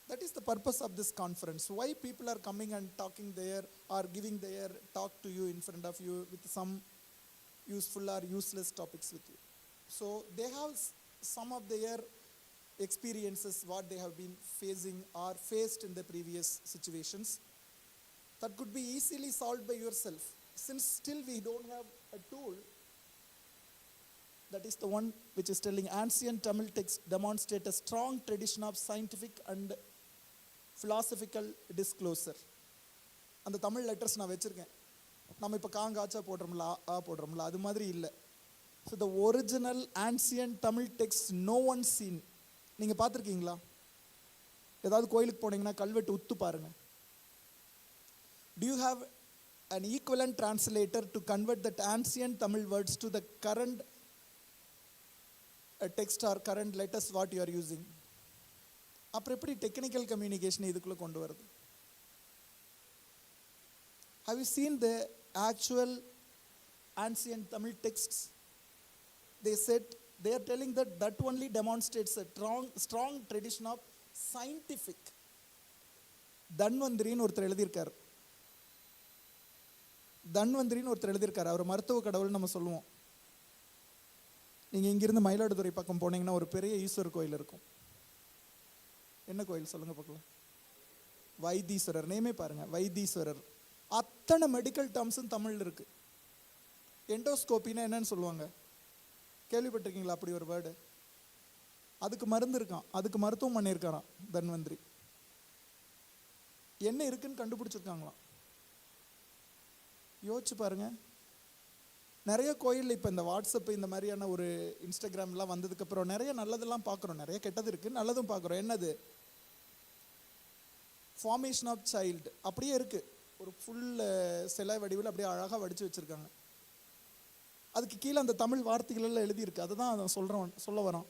That is the purpose of this conference. Why people are coming and talking there or giving their talk to you in front of you with some useful or useless topics with you. So they have some of their experiences, what they have been facing or faced in the previous situations, that could be easily solved by yourself. Since still we don't have a tool, that is the one which is telling ancient Tamil texts demonstrate a strong tradition of scientific and philosophical disclosure. அந்த Tamil letters நான் வச்சுருக்கேன். நம்ம இப்போ காங்காச்சா போடுறோம்ல, ஆ போடுறோம்ல, அது மாதிரி இல்லை. So the original ancient Tamil text no one seen. நீங்கள் பார்த்துருக்கீங்களா? ஏதாவது கோயிலுக்கு போனீங்கன்னா கல்வெட்டு உத்து பாருங்க. Do you have an equivalent translator to convert that ancient Tamil words to the current text or current letters what you are using? அப்புறம் எப்படி டெக்னிக்கல் கம்யூனிகேஷன் இதுக்குள்ளே கொண்டு வருது? Have you seen the actual ancient Tamil texts? They said, they are telling that only demonstrates a strong tradition of scientific. தன்வந்திரின்னு ஒருத்தர் எழுதியிருக்கார். அவர் மருத்துவ கடவுள் நம்ம சொல்லுவோம். நீங்கள் இங்கிருந்து மயிலாடுதுறை பக்கம் போனீங்கன்னா ஒரு பெரிய ஈஸ்வரர் கோயில் இருக்கும். என்ன கோயில் சொல்லுங்க பார்க்கலாம்? வைத்தீஸ்வரர். நேமே பாருங்க, வைத்தீஸ்வரர். அத்தனை மெடிக்கல் டேர்ம்ஸும் தமிழில் இருக்கு. எண்டோஸ்கோப்பின்னா என்னன்னு சொல்லுவாங்க, கேள்விப்பட்டிருக்கீங்களா? அப்படி ஒரு வேர்டு. அதுக்கு மருந்து இருக்கான், அதுக்கு மருத்துவம் பண்ணியிருக்காராம் தன்வந்திரி. என்ன இருக்குன்னு கண்டுபிடிச்சிருக்காங்களாம். யோசிச்சு பாருங்க. நிறைய கோயிலில் இப்போ இந்த வாட்ஸ்அப் இந்த மாதிரியான ஒரு இன்ஸ்டாகிராம்லாம் வந்ததுக்கப்புறம் நிறைய நல்லதெல்லாம் பார்க்குறோம், நிறைய கெட்டது இருக்குது, நல்லதும் பார்க்குறோம். என்னது? ஃபார்மேஷன் ஆஃப் சைல்டு அப்படியே இருக்குது. ஒரு ஃபுல் சிலை வடிவில் அப்படியே அழகாக வடித்து வச்சுருக்காங்க. அதுக்கு கீழே அந்த தமிழ் வார்த்தைகள் எல்லாம் எழுதியிருக்கு. அதை தான் சொல்ல வரோம்.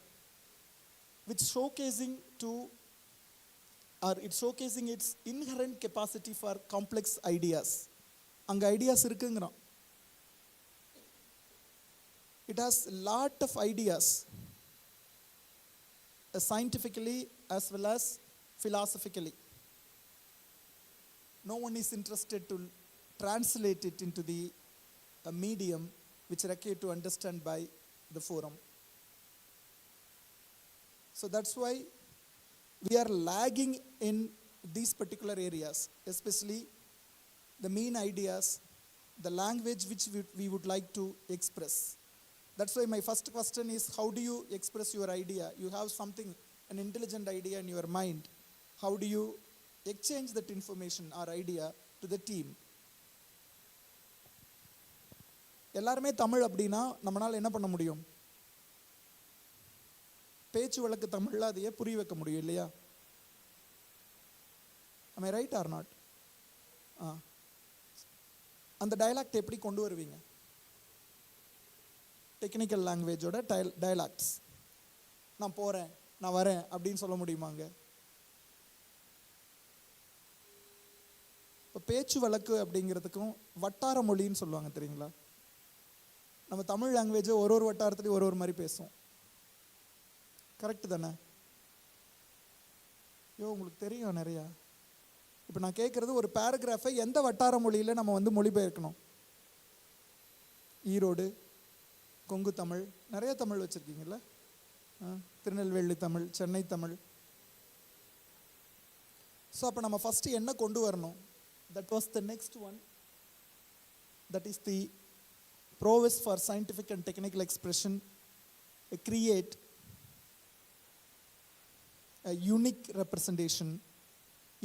Which showcasing to or it's showcasing its inherent capacity for complex ideas. அங்கே ஐடியாஸ் இருக்குங்கிறான். It has a lot of ideas, scientifically as well as philosophically. No one is interested to translate it into the medium which required to understand by the forum. So that's why we are lagging in these particular areas, especially the main ideas, the language which we would like to express. That's why my first question is, how do you express your idea? You have something, an intelligent idea in your mind. How do you exchange that information or idea to the team? எல்லாருமே தமிழ் அப்படின்னா நம்மளால் என்ன பண்ண முடியும்? பேச்சு வழக்கு தமிழில் அதையே புரிய வைக்க முடியும் இல்லையா? Am I right or not? அந்த டயலாக்ட் எப்படி கொண்டு வருவீங்க? டெக்னிக்கல் லாங்குவேஜோட டயலாக்ட்ஸ். நான் போகிறேன், நான் வரேன் அப்படின்னு சொல்ல முடியுமாங்க? இப்போ பேச்சு வழக்கு அப்படிங்கிறதுக்கும் வட்டார மொழின்னு சொல்லுவாங்க தெரியுங்களா? நம்ம தமிழ் லாங்குவேஜை ஒரு ஒரு வட்டாரத்துலேயும் ஒரு ஒரு மாதிரி பேசுவோம். கரெக்டு தானே? உங்களுக்கு தெரியும் நிறையா. இப்போ நான் கேட்குறது, ஒரு பேராகிராஃபை எந்த வட்டார மொழியில் நம்ம வந்து மொழிபெயர்க்கணும்? ஈரோடு, கொங்கு தமிழ், நிறைய தமிழ் வச்சுருக்கீங்கல்ல, திருநெல்வேலி தமிழ், சென்னை தமிழ். ஸோ அப்போ நம்ம ஃபஸ்ட்டு என்ன கொண்டு வரணும்? That was the next one. That is the prowess for scientific and technical expression, create a unique representation,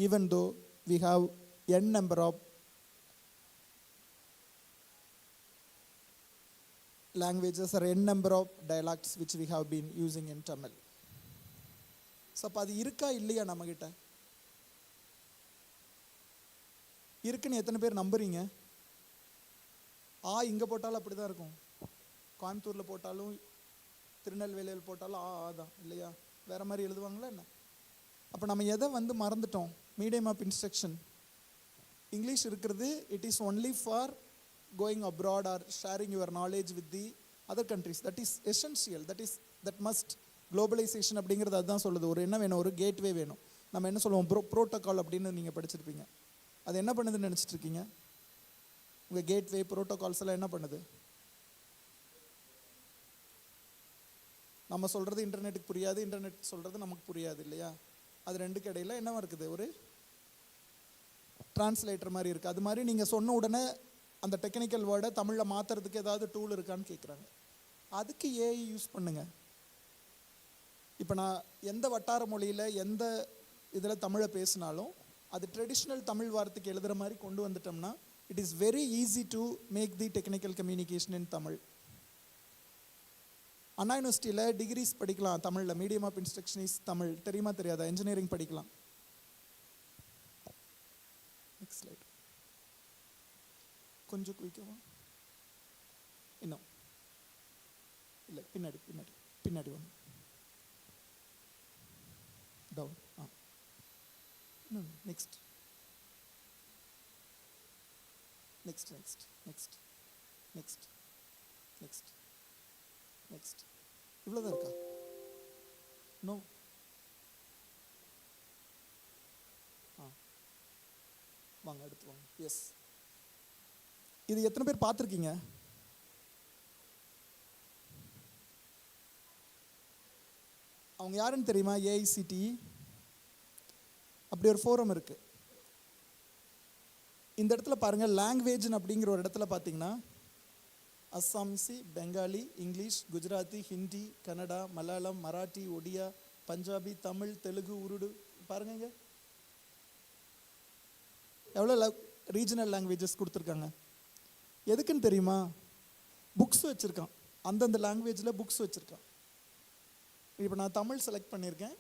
even though we have n number of languages or n number of dialects which we have been using in Tamil. So அப்போ அது இருக்கா இல்லையா நம்மகிட்ட? இருக்குன்னு எத்தனை பேர் நம்புறீங்க? இங்கே போட்டாலும் அப்படி தான் இருக்கும். கோயம்புத்தூரில் போட்டாலும் திருநெல்வேலியில் போட்டாலும் தான் இல்லையா? வேறு மாதிரி எழுதுவாங்களா என்ன? அப்போ நம்ம எதை வந்து மறந்துட்டோம்? மீடியம் ஆஃப் இன்ஸ்ட்ரக்ஷன் இங்கிலீஷ் இருக்கிறது, it is only for going abroad or sharing your knowledge with the other countries. That is essential, that must. Globalization அப்படிங்கிறது அதுதான் சொல்லுது. ஒரு என்ன வேணும்? ஒரு கேட்வே வேணும். நம்ம என்ன சொல்லுவோம்? ப்ரோட்டோகால் அப்படின்னு நீங்கள் படிச்சிருப்பீங்க. அது என்ன பண்ணுதுன்னு நினச்சிட்டு இருக்கீங்க? உங்கள் கேட்வே ப்ரோட்டோகால்ஸ் எல்லாம் என்ன பண்ணுது? நம்ம சொல்கிறது இன்டர்நெட்டுக்கு புரியாது, இன்டர்நெட் சொல்கிறது நமக்கு புரியாது இல்லையா? அது ரெண்டுக்கு இடையில என்னவா இருக்குது? ஒரு டிரான்ஸ்லேட்டர் மாதிரி இருக்குது. அது மாதிரி நீங்கள் சொன்ன உடனே அந்த டெக்னிக்கல் வேர்டை தமிழில் மாற்றுறதுக்கு ஏதாவது டூல் இருக்கான்னு கேட்குறாங்க. அதுக்கு ஏஐ யூஸ் பண்ணுங்க. இப்போ நான் எந்த வட்டார மொழியில் எந்த இதில் தமிழை பேசினாலும் அது ட்ரெடிஷ்னல் தமிழ் வார்த்தைக்கு எழுதுகிற மாதிரி கொண்டு வந்துட்டோம்னா it is very easy to make the technical communication in Tamil. அண்ணா யூனிவர்சிட்டியில் டிகிரிஸ் படிக்கலாம் தமிழில். Medium of instruction is Tamil. தெரியுமா தெரியாதா? இன்ஜினியரிங் படிக்கலாம். Next slide. கொஞ்சம் குயிக்கவா? இன்னும் இல்லை, பின்னாடி பின்னாடி பின்னாடி வாங்க. Down. Next next next next next next next இவ்வளோதான் இருக்கா? நோ. வாங்க அடுத்து வாங்க. எஸ், இது எத்தனை பேர் பார்த்துருக்கீங்க? அவங்க யாருன்னு தெரியுமா? AICTE அப்படி ஒரு ஃபோரம் இருக்குது. இந்த இடத்துல பாருங்கள், லாங்குவேஜ்னு அப்படிங்கிற ஒரு இடத்துல பார்த்தீங்கன்னா அஸ்ஸாமிசி, பெங்காலி, இங்கிலீஷ், குஜராத்தி, ஹிந்தி, கன்னடா, மலையாளம், மராட்டி, ஒடியா, பஞ்சாபி, தமிழ், தெலுங்கு, உருடு. பாருங்க எவ்வளோ ரீஜனல் லாங்குவேஜஸ் கொடுத்துருக்காங்க. எதுக்குன்னு தெரியுமா? புக்ஸ் வச்சுருக்கான். அந்தந்த லாங்குவேஜில் புக்ஸ் வச்சுருக்கான். இப்போ நான் தமிழ் செலக்ட் பண்ணியிருக்கேன்.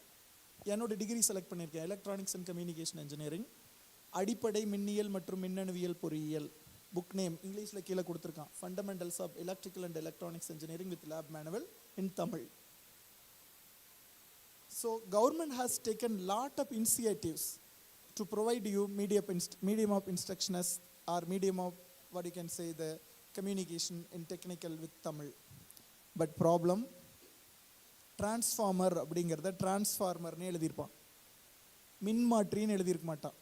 என்னோட டிகிரி செலக்ட் பண்ணியிருக்கேன், எலக்ட்ரானிக்ஸ் அண்ட் கம்யூனிகேஷன் இன்ஜினியரிங், அடிப்படை மின்னியல் மற்றும் மின்னணுவியல் பொறியியல். புக் நேம் இங்கிலீஷில் கீழே கொடுத்துருக்கான், fundamentals of electrical and electronics engineering with lab manual in Tamil. So government has taken lot of initiatives to provide you medium of instruction as or medium of what you can say the communication in technical with Tamil. But problem, transformer அப்படிங்கிறத டிரான்ஸ்ஃபார்மர்னு எழுதியிருப்பான், மின்மாற்றின்னு எழுதியிருக்க மாட்டான்.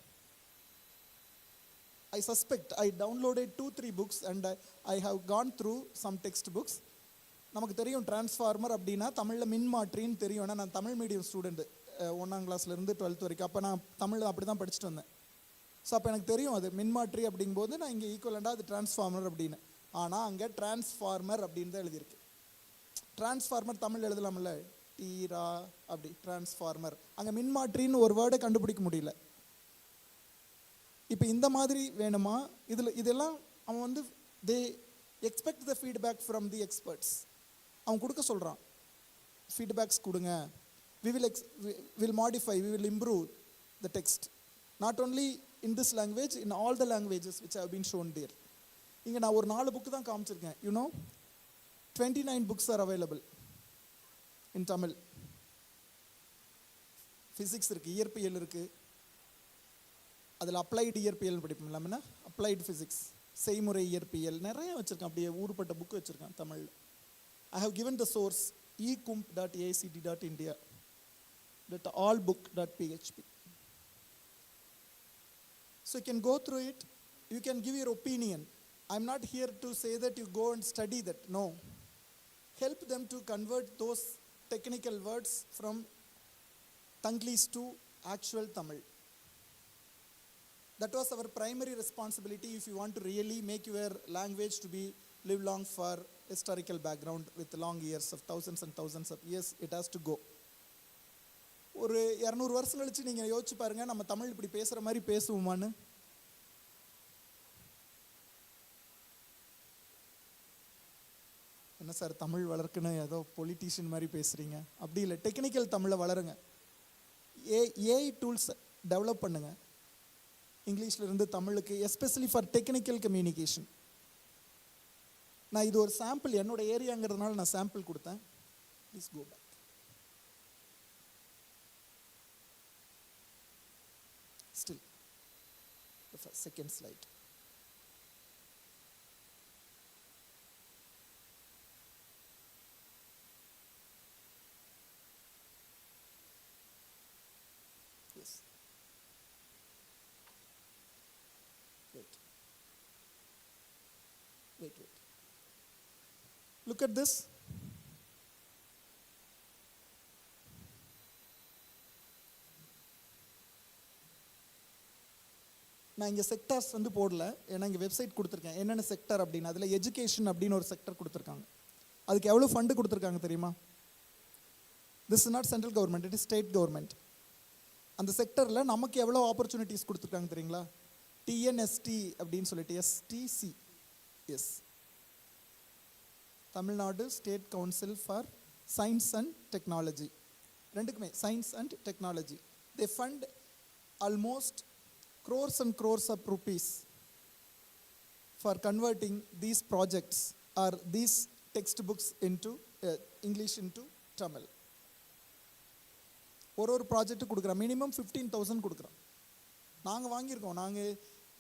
I suspect I downloaded 2-3 books and I have gone through some textbooks. நமக்கு தெரியும் transformer அப்படின்னா தமிழில் மின்மாற்றின்னு தெரியும். ஏன்னா நான் தமிழ் மீடியம் ஸ்டூடெண்ட் 1ஆம் கிளாஸ்லேருந்து 12th வரைக்கும். அப்போ நான் தமிழ் அப்படி தான் படிச்சுட்டு வந்தேன். ஸோ அப்போ எனக்கு தெரியும் அது மின்மாற்றி அப்படிங்கும்போது நான் இங்கே ஈக்குவலண்டாக அது டிரான்ஸ்ஃபார்மர் அப்படின்னு. ஆனால் அங்கே டிரான்ஸ்ஃபார்மர் அப்படின்னு தான் எழுதியிருக்கு. டிரான்ஸ்ஃபார்மர் தமிழ் எழுதலாம்ல, டீரா அப்படி டிரான்ஸ்ஃபார்மர். அங்கே மின்மாற்றின்னு ஒரு வேர்டை கண்டுபிடிக்க முடியல. இப்போ இந்த மாதிரி வேணுமா? இதெல்லாம் அவன் வந்து தே expect the feedback from the experts. அவன் கொடுக்க சொல்கிறான், ஃபீட்பேக்ஸ் கொடுங்க, we will modify, we will improve the text, not only in this language, in all the languages which have been shown there. இங்கே நான் ஒரு 4 புக்கு தான் காமிச்சிருக்கேன். 29 books are available in Tamil. Physics இருக்குது, இயற்பியல் இருக்குது, அதில் அப்ளைடு இயற்பியல் படிப்போம் இல்லாமல் அப்ளைடு ஃபிசிக்ஸ், செய்முறை இயற்பியல் நிறைய வச்சுருக்கேன். அப்படியே ஊருப்பட்ட புக்கு வச்சுருக்கேன் தமிழில். I have given the source ecump.aict.india, allbook.php. So you can go through it, you can give your opinion. I'm not here to say that you go and study that, no. Help them to convert those technical words from Tanglis to actual Tamil. That was our primary responsibility if you want to really make your language to be live long for historical background with long years of thousands and thousands of years. It has to go. ஒரு 200 வருஷம் கழிச்சு நீங்கள் யோசிச்சு பாருங்க, நம்ம தமிழ் இப்படி பேசுகிற மாதிரி பேசுவோமான்னு. என்ன சார் தமிழ் வளர்க்குன்னு ஏதோ பொலிட்டீஷியன் மாதிரி பேசுகிறீங்க? அப்படி இல்லை, டெக்னிக்கல் தமிழை வளருங்க. ஏஐ டூல்ஸ் டெவலப் பண்ணுங்க இங்கிலீஷில் இருந்து தமிழுக்கு, எஸ்பெஷலி ஃபார் டெக்னிக்கல் கம்யூனிகேஷன். நான் இது ஒரு சாம்பிள், என்னோட ஏரியாங்கிறதுனால நான் சாம்பிள் கொடுத்தேன். Please go back. Still, the second slide. Yes. Wait. Look at this. நான் இங்கே செக்டார்ஸ் வந்து போடல, ஏன்னா இங்கே வெப்சைட் கொடுத்துருக்கேன் என்னென்ன செக்டர் அப்படின்னு. அதில் எஜுகேஷன் அப்படின்னு ஒரு செக்டர் கொடுத்துருக்காங்க. அதுக்கு எவ்வளோ ஃபண்டு கொடுத்துருக்காங்க தெரியுமா? This is not central government, it is state government. அந்த செக்டரில் நமக்கு எவ்வளோ ஆப்பர்ச்சுனிட்டிஸ் கொடுத்துருக்காங்க தெரியுங்களா? டிஎன்எஸ்டி அப்படின்னு சொல்லிட்டு, STC, S, Tamil Nadu state council for science and technology. ரெண்டுக்குமே science and technology. They fund almost crores and crores of rupees for converting these projects or these textbooks into English into Tamil. ஒரு project கொடுக்குறோம், minimum 15,000 கொடுக்குறோம். நாங்கள் வாங்கியிருக்கோம்.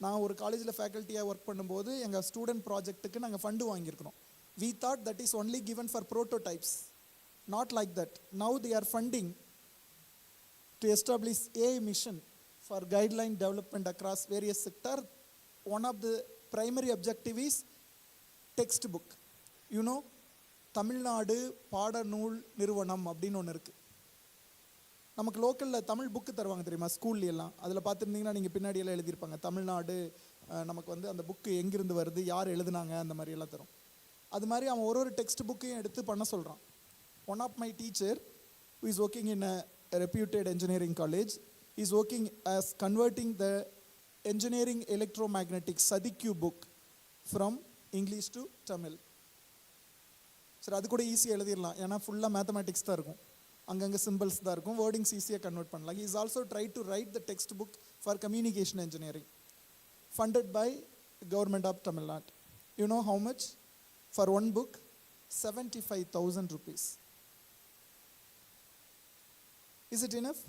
நான் ஒரு காலேஜில் ஃபேக்கல்ட்டியாக work பண்ணும்போது எங்கள் ஸ்டூடெண்ட் ப்ராஜெக்ட்டுக்கு நாங்கள் fund வாங்கியிருக்கிறோம். We thought that is only given for prototypes. Not like that. Now they are funding to establish a mission for guideline development across various sectors. One of the primary objective is textbook. Tamil Nadu பாடநூல் நிறுவனம் அப்படின்னு ஒன்று இருக்குது. நமக்கு லோக்கலில் Tamil book தருவாங்க தெரியுமா, ஸ்கூல்ல எல்லாம். அதில் பார்த்துருந்தீங்கன்னா நீங்கள் பின்னாடியெல்லாம் எழுதியிருப்பாங்க தமிழ்நாடு, நமக்கு வந்து அந்த புக்கு எங்கிருந்து வருது, யார் எழுதுனாங்க, அந்த மாதிரியெல்லாம் தரும். அது மாதிரி அவன் ஒரு டெக்ஸ்ட் புக்கையும் எடுத்து பண்ண சொல்கிறான். One of my teacher who is working in a reputed engineering college is working as converting the engineering electromagnetic SADIQ book from English to Tamil. சரி, அது கூட ஈஸியாக எழுதிடலாம், ஏன்னா ஃபுல்லாக மேத்தமேட்டிக்ஸ் தான் இருக்கும், அங்கங்கே சிம்பிள்ஸ் தான் இருக்கும், வேர்டிங்ஸ் ஈஸியாக கன்வெர்ட் பண்ணலாம். He is also tried to write the textbook for communication engineering, funded by government of Tamil Nadu. You know how much? For one book, 75,000 rupees. Is it enough?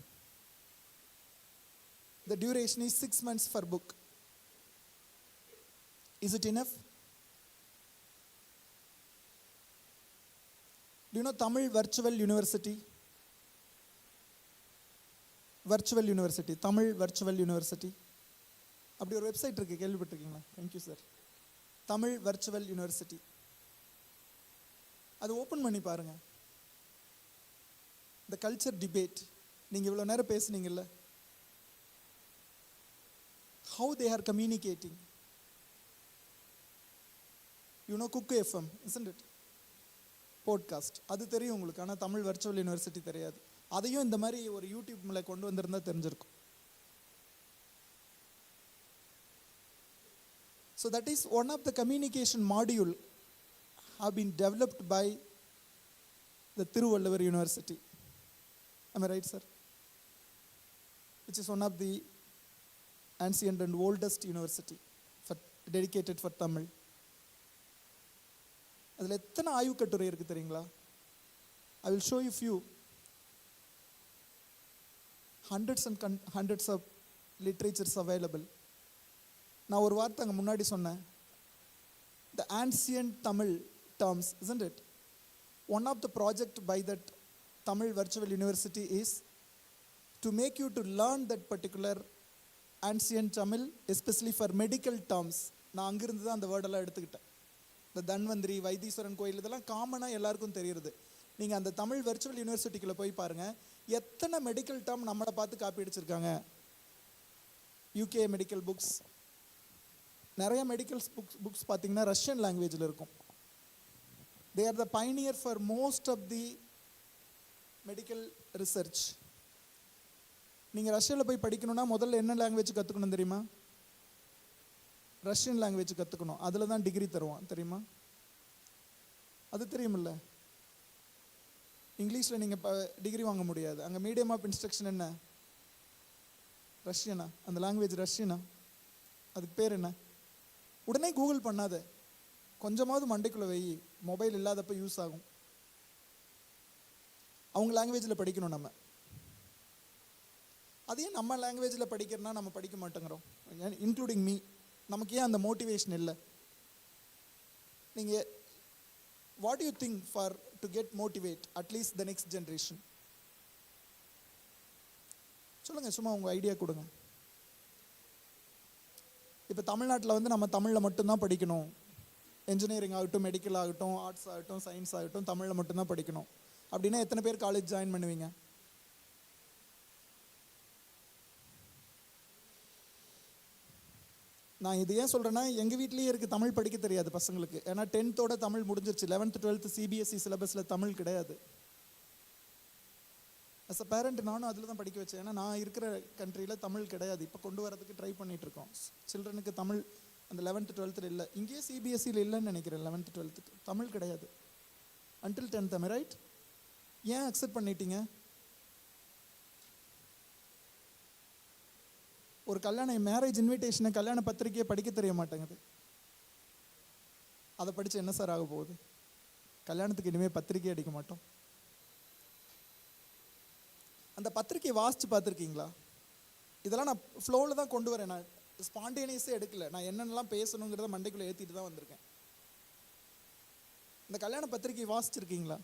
The duration is 6 months per book. Is it enough? Do you know Tamil Virtual University? Virtual University, Tamil Virtual University. அப்படி ஒரு website இருக்குது, கேள்விப்பட்டிருக்கீங்களா? Thank you sir. Tamil virtual university. அது open பண்ணி பாருங்கள். இந்த culture debate நீங்கள் இவ்வளோ நேரம் பேசுனீங்கல்ல, how they are communicating. You know Cook FM, isn't it? Podcast. அது தெரியும் உங்களுக்கு, ஆனால் தமிழ் வர்ச்சுவல் யூனிவர்சிட்டி தெரியாது. அதையும் இந்த மாதிரி ஒரு யூடியூப்ல கொண்டு வந்திருந்தா தெரிஞ்சிருக்கும். So that is one of the communication module have been developed by the Thiruvalluvar University. Am I right, sir? Which is one of the ancient and oldest university dedicated for Tamil. அதில் எத்தனை ஆய்வு கட்டுரை இருக்குது தெரியுங்களா? I will show you few. Hundreds of literatures available. நான் ஒரு வார்த்தை அங்கே முன்னாடி சொன்னேன், the ancient Tamil terms, isn't it? One of the project by that Tamil Virtual University is to make you to learn that particular ancient Tamil, especially for medical terms. நான் அங்கிருந்து தான் அந்த வேர்டெல்லாம் எடுத்துக்கிட்டேன். இந்த தன்வந்திரி, வைத்தீஸ்வரன் கோயில் இதெல்லாம் காமனாக எல்லாருக்கும் தெரியுது. நீங்கள் அந்த தமிழ் வர்ச்சுவல் யூனிவர்சிட்டிக்குள்ளே போய் பாருங்கள், எத்தனை மெடிக்கல் டேர்ம் நம்மளை பார்த்து காப்பி அடிச்சிருக்காங்க. யூகே மெடிக்கல் புக்ஸ், நிறைய மெடிக்கல் புக்ஸ் பார்த்தீங்கன்னா ரஷ்யன் லாங்குவேஜில் இருக்கும். They are the pioneer for most of the medical research. நீங்கள் ரஷ்யாவில் போய் படிக்கணும்னா முதல்ல என்ன லாங்குவேஜ் கற்றுக்கணும் தெரியுமா? ரஷ்யன் லாங்குவேஜ் கற்றுக்கணும். அதில் தான் டிகிரி தருவான், தெரியுமா? அது தெரியுமில்ல? இங்கிலீஷில் நீங்கள் டிகிரி வாங்க முடியாது. அங்கே மீடியம் ஆஃப் இன்ஸ்ட்ரக்ஷன் என்ன? ரஷ்யனா? அந்த லாங்குவேஜ் ரஷ்யனா? அதுக்கு பேர் என்ன? உடனே கூகுள் பண்ணாத, கொஞ்சமாவது மண்டைக்குள்ளே வை, மொபைல் இல்லாதப்போ யூஸ் ஆகும். அவங்க லாங்குவேஜில் படிக்கணும் நம்ம. அதையும் நம்ம லாங்குவேஜில் படிக்கிறனா நம்ம படிக்க மாட்டேங்கிறோம், இன்க்ளூடிங் மீ. நமக்கு ஏன் அந்த மோட்டிவேஷன் இல்லை? நீங்கள் what you think for to get motivate at least the next generation? சொல்லுங்கள், சும்மா உங்கள் ஐடியா கொடுங்க. இப்போ தமிழ்நாட்டில் வந்து நம்ம தமிழில் மட்டும்தான் படிக்கணும், என்ஜினியரிங் ஆகட்டும், மெடிக்கல் ஆகட்டும், ஆர்ட்ஸ் ஆகட்டும், சயின்ஸ் ஆகட்டும், தமிழில் மட்டும்தான் படிக்கணும் அப்படின்னா எத்தனை பேர் காலேஜ் ஜாயின் பண்ணுவீங்க? நான் இது ஏன் சொல்கிறேன்னா, எங்கள் வீட்லேயே இருக்குது தமிழ் படிக்க தெரியாது பசங்களுக்கு. ஏன்னா 10th தமிழ் முடிஞ்சிருச்சு, 11th 12th சிபிஎஸ்சி சிலபஸில் தமிழ் கிடையாது. அஸ் அ பேரண்ட் நானும் அதில் தான் படிக்க வச்சேன். ஏன்னா நான் இருக்கிற கண்ட்ரியில் தமிழ் கிடையாது. இப்போ கொண்டு வரதுக்கு ட்ரை பண்ணிகிட்ருக்கோம். சில்ட்ரனுக்கு தமிழ் அந்த 11th 12th இல்லை. இங்கேயே சிபிஎஸ்சியில் இல்லைன்னு நினைக்கிறேன். 11th 12th தமிழ் கிடையாது அன்டில் 10th. ரைட்? ஏன் அக்செப்ட் பண்ணிட்டீங்க? ஒரு கல்யாண மேரேஜ் இன்விடேஷனை, கல்யாண பத்திரிக்கையை படிக்க தெரிய மாட்டேங்குது. அதை படித்து என்ன சார் ஆக போகுது? கல்யாணத்துக்கு இனிமேல் பத்திரிக்கை அடிக்க மாட்டோம். அந்த பத்திரிக்கையை வாசித்து பார்த்துருக்கீங்களா? இதெல்லாம் நான் ஃப்ளோவில் தான் கொண்டு வரேன். நான் ஸ்பான்டேனியஸே எடுக்கல. நான் என்னென்னலாம் பேசணுங்கிறத மண்டைக்குள்ளே ஏற்றிட்டு தான் வந்திருக்கேன். இந்த கல்யாண பத்திரிக்கை வாசிச்சிருக்கீங்களா?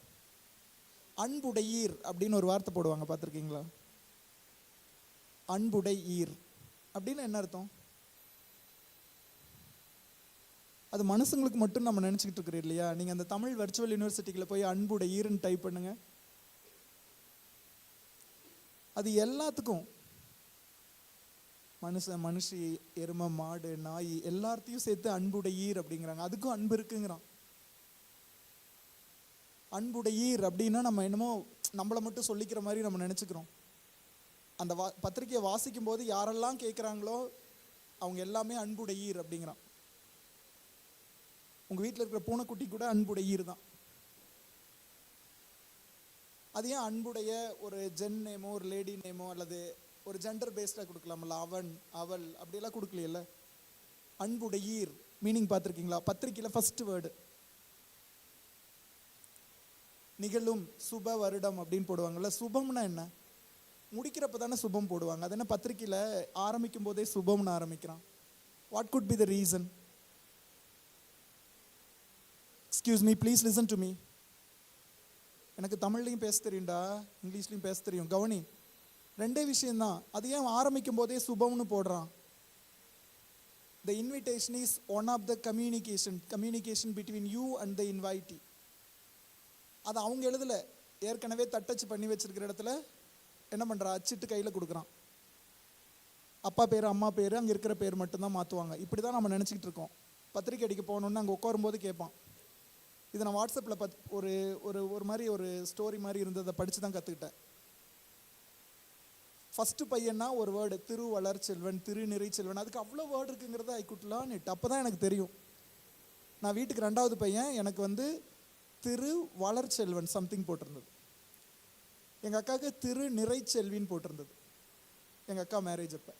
அன்புடையீர் அப்படின்னு ஒரு வார்த்தை போடுவாங்க, பார்த்துருக்கீங்களா? அன்புடையீர் அப்படின்னு என்ன அர்த்தம்? அது மனுஷங்களுக்கு மட்டும் நம்ம நினச்சிக்கிட்டு இருக்கிறோம் இல்லையா? நீங்கள் அந்த தமிழ் வர்ச்சுவல் யூனிவர்சிட்டிக்குள்ள போய் அன்புடையீர்னு டைப் பண்ணுங்க, அது எல்லாத்துக்கும் மனுஷன், மனுஷி, எருமை, மாடு, நாய் எல்லாத்தையும் சேர்த்து அன்புடையீர் அப்படிங்கிறாங்க. அதுக்கும் அன்பு இருக்குங்கிறான். அன்புடையீர் அப்படின்னா நம்ம என்னமோ நம்மளை மட்டும் சொல்லிக்கிற மாதிரி நம்ம நினச்சிக்கிறோம். அந்த பத்திரிக்கையை வாசிக்கும் போது யாரெல்லாம் கேட்குறாங்களோ அவங்க எல்லாமே அன்புடையீர் அப்படிங்கிறான். உங்கள் வீட்டில் இருக்கிற பூனைக்குட்டி கூட அன்புடையீர் தான். அது ஏன் அன்புடைய ஒரு ஜென் நேமோ ஒரு லேடி நேமோ அல்லது ஒரு ஜெண்டர் பேஸ்டாக கொடுக்கலாம்ல? அவன், அவள் அப்படியெல்லாம் கொடுக்கலையில்ல. அன்புடையீர் மீனிங் பார்த்துருக்கீங்களா? பத்திரிக்கையில் ஃபர்ஸ்ட் வேர்டு நிகழும் சுப வருடம் அப்படின்னு போடுவாங்கல்ல. சுபம்னா என்ன? முடிக்கிறப்ப தானே சுபம் போடுவாங்க. அது என்ன பத்திரிக்கையில் ஆரம்பிக்கும் போதே சுபம்னு ஆரம்பிக்கிறான்? What could be the reason? Excuse me, please listen to me. எனக்கு தமிழ்லையும் பேச தெரியும்டா, இங்கிலீஷ்லையும் பேச தெரியும். கவனி, ரெண்டே விஷயம்தான். அது ஏன் ஆரம்பிக்கும் போதே சுபம்னு போடுறான்? The invitation is one of the communication between you and the invitee. அது அவங்க எழுதலை, ஏற்கனவே தட்டச்சு பண்ணி வச்சிருக்கிற இடத்துல என்ன பண்ணுறா, அச்சிட்டு கையில் கொடுக்குறான். அப்பா பேர் அம்மா பேர் அங்கே இருக்கிற பேர் மட்டும்தான் மாற்றுவாங்க. இப்படி தான் நம்ம நினச்சிக்கிட்டு இருக்கோம். பத்திரிக்கை அடிக்க போகணுன்னு அங்கே உட்காரும்போது கேட்பான். இதை நான் வாட்ஸ்அப்பில் ஒரு ஒரு ஒரு மாதிரி ஒரு ஸ்டோரி மாதிரி இருந்ததை படித்து தான் கற்றுக்கிட்டேன். ஃபஸ்ட்டு பையன்னா ஒரு வேர்டு திருவளர் செல்வன், திருநிறை செல்வன், அதுக்கு அவ்வளோ வேர்டு இருக்குங்கிறத ஐ குட் லேர்ன் இட். அப்போ தான் எனக்கு தெரியும். நான் வீட்டுக்கு 2வது பையன், எனக்கு வந்து திரு வளர் செல்வன் சம்திங் போட்டிருந்தது. எங்கள் அக்காவுக்கு திரு நிறை செல்வின்னு போட்டிருந்தது எங்கள் அக்கா மேரேஜ் அப்போ.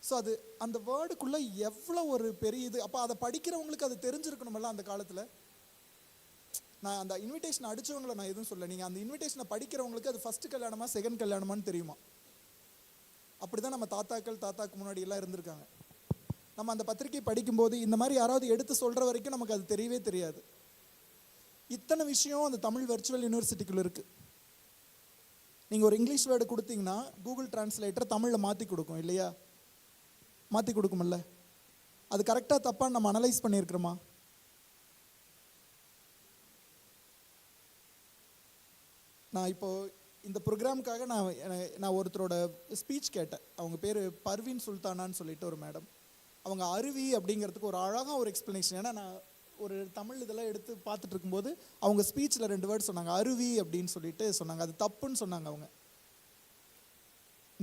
ஸோ அது அந்த வேர்டுக்குள்ளே எவ்வளோ ஒரு பெரிய இது. அப்போ அதை படிக்கிறவங்களுக்கு அது தெரிஞ்சிருக்கணுமல்ல அந்த காலத்தில். நான் அந்த இன்விடேஷன் அடித்தவங்களை நான் எதுவும் சொல்ல, நீங்கள் அந்த இன்விடேஷனை படிக்கிறவங்களுக்கு அது ஃபஸ்ட்டு கல்யாணமா செகண்ட் கல்யாணமான்னு தெரியுமா? அப்படி தான் நம்ம தாத்தாக்கு முன்னாடி எல்லாம் இருந்திருக்காங்க. நம்ம அந்த பத்திரிகை படிக்கும்போது இந்த மாதிரி யாராவது எடுத்து சொல்கிற வரைக்கும் நமக்கு அது தெரியவே தெரியாது. இத்தனை விஷயம் அந்த தமிழ் வெர்ச்சுவல் யூனிவர்சிட்டிக்குள்ளே இருக்குது. நீங்கள் ஒரு இங்கிலீஷ் வேர்டு கொடுத்தீங்கன்னா கூகுள் டிரான்ஸ்லேட்டர் தமிழில் மாற்றி கொடுக்கும் இல்லையா? மாற்றி கொடுக்குமில்ல? அது கரெக்டாக தப்பான்னு நம்ம அனலைஸ் பண்ணியிருக்கிறோமா? நான் இப்போது இந்த ப்ரோக்ராமுக்காக நான் ஒருத்தரோட ஸ்பீச் கேட்டேன். அவங்க பேர் பர்வீன் சுல்தானான்னு சொல்லிட்டு ஒரு மேடம். அவங்க அருவி அப்படிங்கிறதுக்கு ஒரு அழகாக ஒரு எக்ஸ்ப்ளனேஷன். ஏன்னா நான் ஒரு தமிழ் இதெல்லாம் எடுத்து பார்த்துட்டு இருக்கும்போது அவங்க ஸ்பீச்சில் 2 வேர்டு சொன்னாங்க, அருவி அப்படின்னு சொல்லிட்டு சொன்னாங்க. அது தப்புன்னு சொன்னாங்க அவங்க.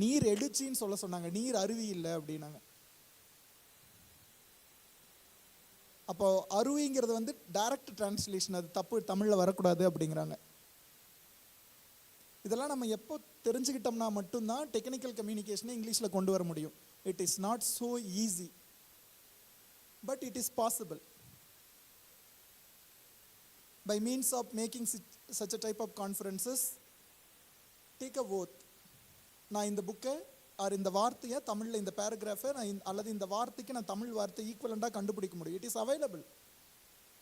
நீர் எழுச்சின்னு சொல்ல சொன்னாங்க, நீர் அருவி இல்லை அப்படின்னாங்க. அப்போ அருவிங்கிறது வந்து டைரக்ட் டிரான்ஸ்லேஷன், அது தப்பு, தமிழில் வரக்கூடாது அப்படிங்கிறாங்க. இதெல்லாம் நம்ம எப்போ தெரிஞ்சுக்கிட்டோம்னா மட்டும்தான் டெக்னிக்கல் கம்யூனிகேஷனை இங்கிலீஷில் கொண்டு வர முடியும். It is not so easy, but it is possible. By means of making such a type of conferences, take a oath. நான் இந்த புக்கை இந்த வார்த்தையை தமிழில் இந்த பேராகிராஃபை அல்லது இந்த வார்த்தைக்கு நான் தமிழ் வார்த்தை ஈக்குவலண்டாக கண்டுபிடிக்க முடியும். It is available.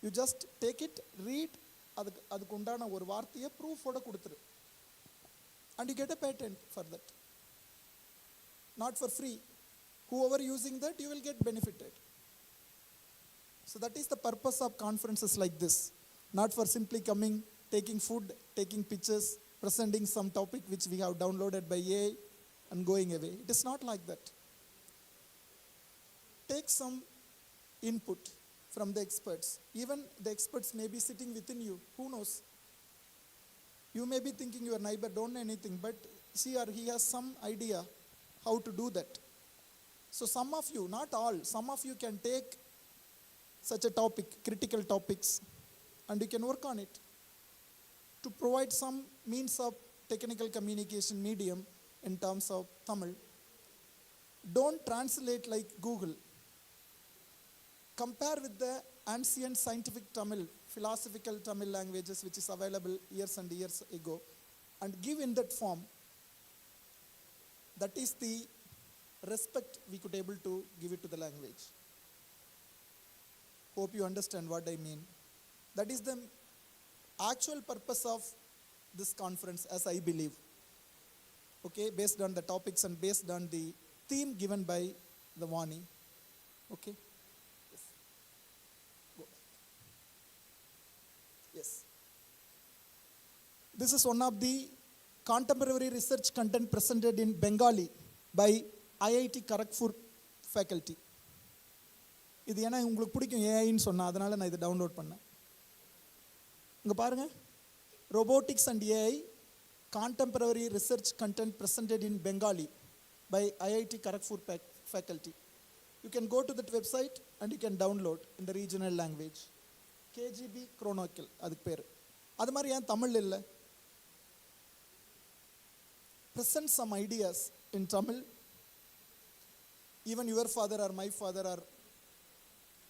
You just take it, read, அதுக்கு உண்டான ஒரு வார்த்தையை ப்ரூஃபோட கொடுத்துரு. And you get a patent for that. Not for free. Whoever using that, you will get benefited. So that is the purpose of conferences like this. Not for simply coming, taking food, taking pictures, presenting some topic which we have downloaded by AI and going away. It is not like that. Take some input from the experts. Even the experts may be sitting within you. Who knows? You may be thinking your neighbor don't know anything, but she or he has some idea how to do that. So some of you, not all, some of you can take such a topic, critical topics, and you can work on it to provide some means of technical communication medium in terms of Tamil. Don't translate like Google. Compare with the ancient scientific Tamil, philosophical Tamil languages which is available years and years ago, and give in that form. That is the respect we could able to give it to the language. Hope you understand what I mean. That is the actual purpose of this conference, as I believe. Okay, based on the topics and based on the theme given by the Vani. Okay. Yes. This is one of the contemporary research content presented in Bengali by IIT Kharagpur faculty. இது ஏன்னா உங்களுக்கு பிடிக்கும் ஏஐன்னு சொன்னால் அதனால் நான் இதை download பண்ணேன். இங்கே பாருங்கள், robotics and AI contemporary research content presented in Bengali by IIT Kharagpur faculty. You can go to that website and you can download in the regional language. KGB Chronicle அதுக்கு பேர். அது மாதிரி ஏன் தமிழ் இல்லை? Present some ideas in Tamil. Even your father or my father or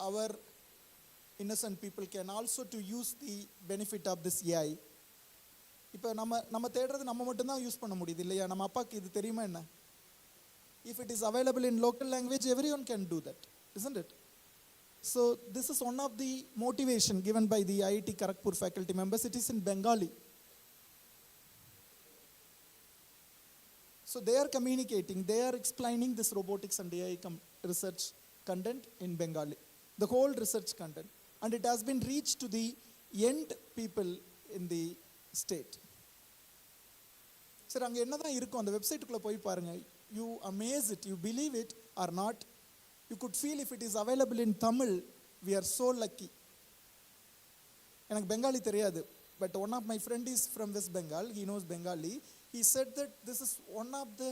our innocent people can also to use the benefit of this AI. இப்போ நம்ம தேடுறது நம்ம மட்டும்தான் யூஸ் பண்ண முடியுது இல்லையா? நம்ம அப்பாவுக்கு இது தெரியுமா என்ன? If it is available in local language, everyone can do that, isn't it? So this is one of the motivation given by the IIT Kharagpur faculty members. It is in Bengali. So they are communicating, they are explaining this robotics and AI research content in Bengali, the whole research content. And it has been reached to the end people in the state. சரி, அங்கே என்ன தான் இருக்கும் அந்த வெப்சைட்டுக்குள்ளே போய் பாருங்கள். You amaze it, you believe it or not. You could feel if it is available in Tamil, we are so lucky. எனக்கு பெங்காலி தெரியாது, but one of my friend is from West Bengal, he knows Bengali. He said that this is one of the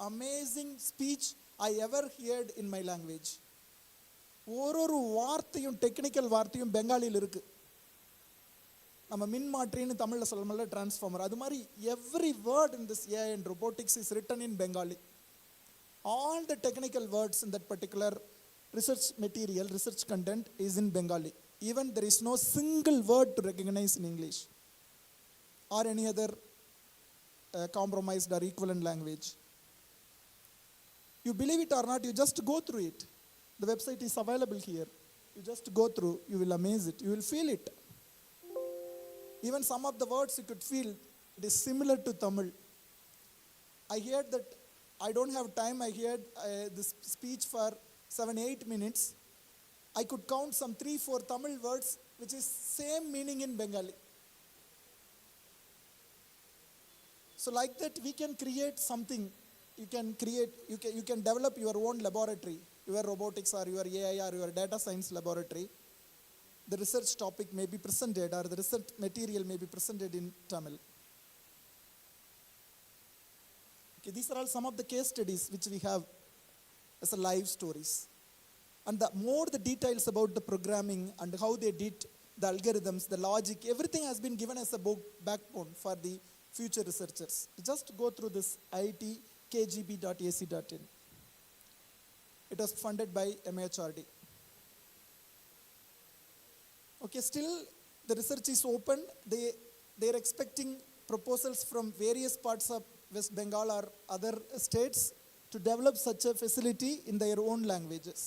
amazing speech I ever heard in my language. ஒரு வார்த்தையும் technical வார்த்தையும் பெங்காலியில் இருக்குது. நம்ம மின்மாற்றின்னு தமிழில் சொல்லணும்ல, transformer, அது மாதிரி every word in this AI and robotics is written in Bengali. All the technical words in that particular research material, research content is in Bengali. Even there is no single word to recognize in English or any other compromised or equivalent language. You believe it or not, you just go through it. The website is available here. You just go through, you will amaze it, you will feel it. Even some of the words you could feel it is similar to Tamil. I heard that, I don't have time, I heard this speech for 7-8 minutes. I could count some 3-4 Tamil words which is same meaning in Bengali. So like that we can create something. You can develop your own laboratory, your robotics or your AI or your data science laboratory. The research topic may be presented or the research material may be presented in Tamil. Okay, these are all some of the case studies which we have as a live stories. And the more the details about the programming and how they did the algorithms, the logic, everything has been given as a backbone for the future researchers. Just go through this aitkgb.ac.in. It was funded by MHRD. Okay, still the research is open. They are expecting proposals from various parts of West Bengal or other states to develop such a facility in their own languages.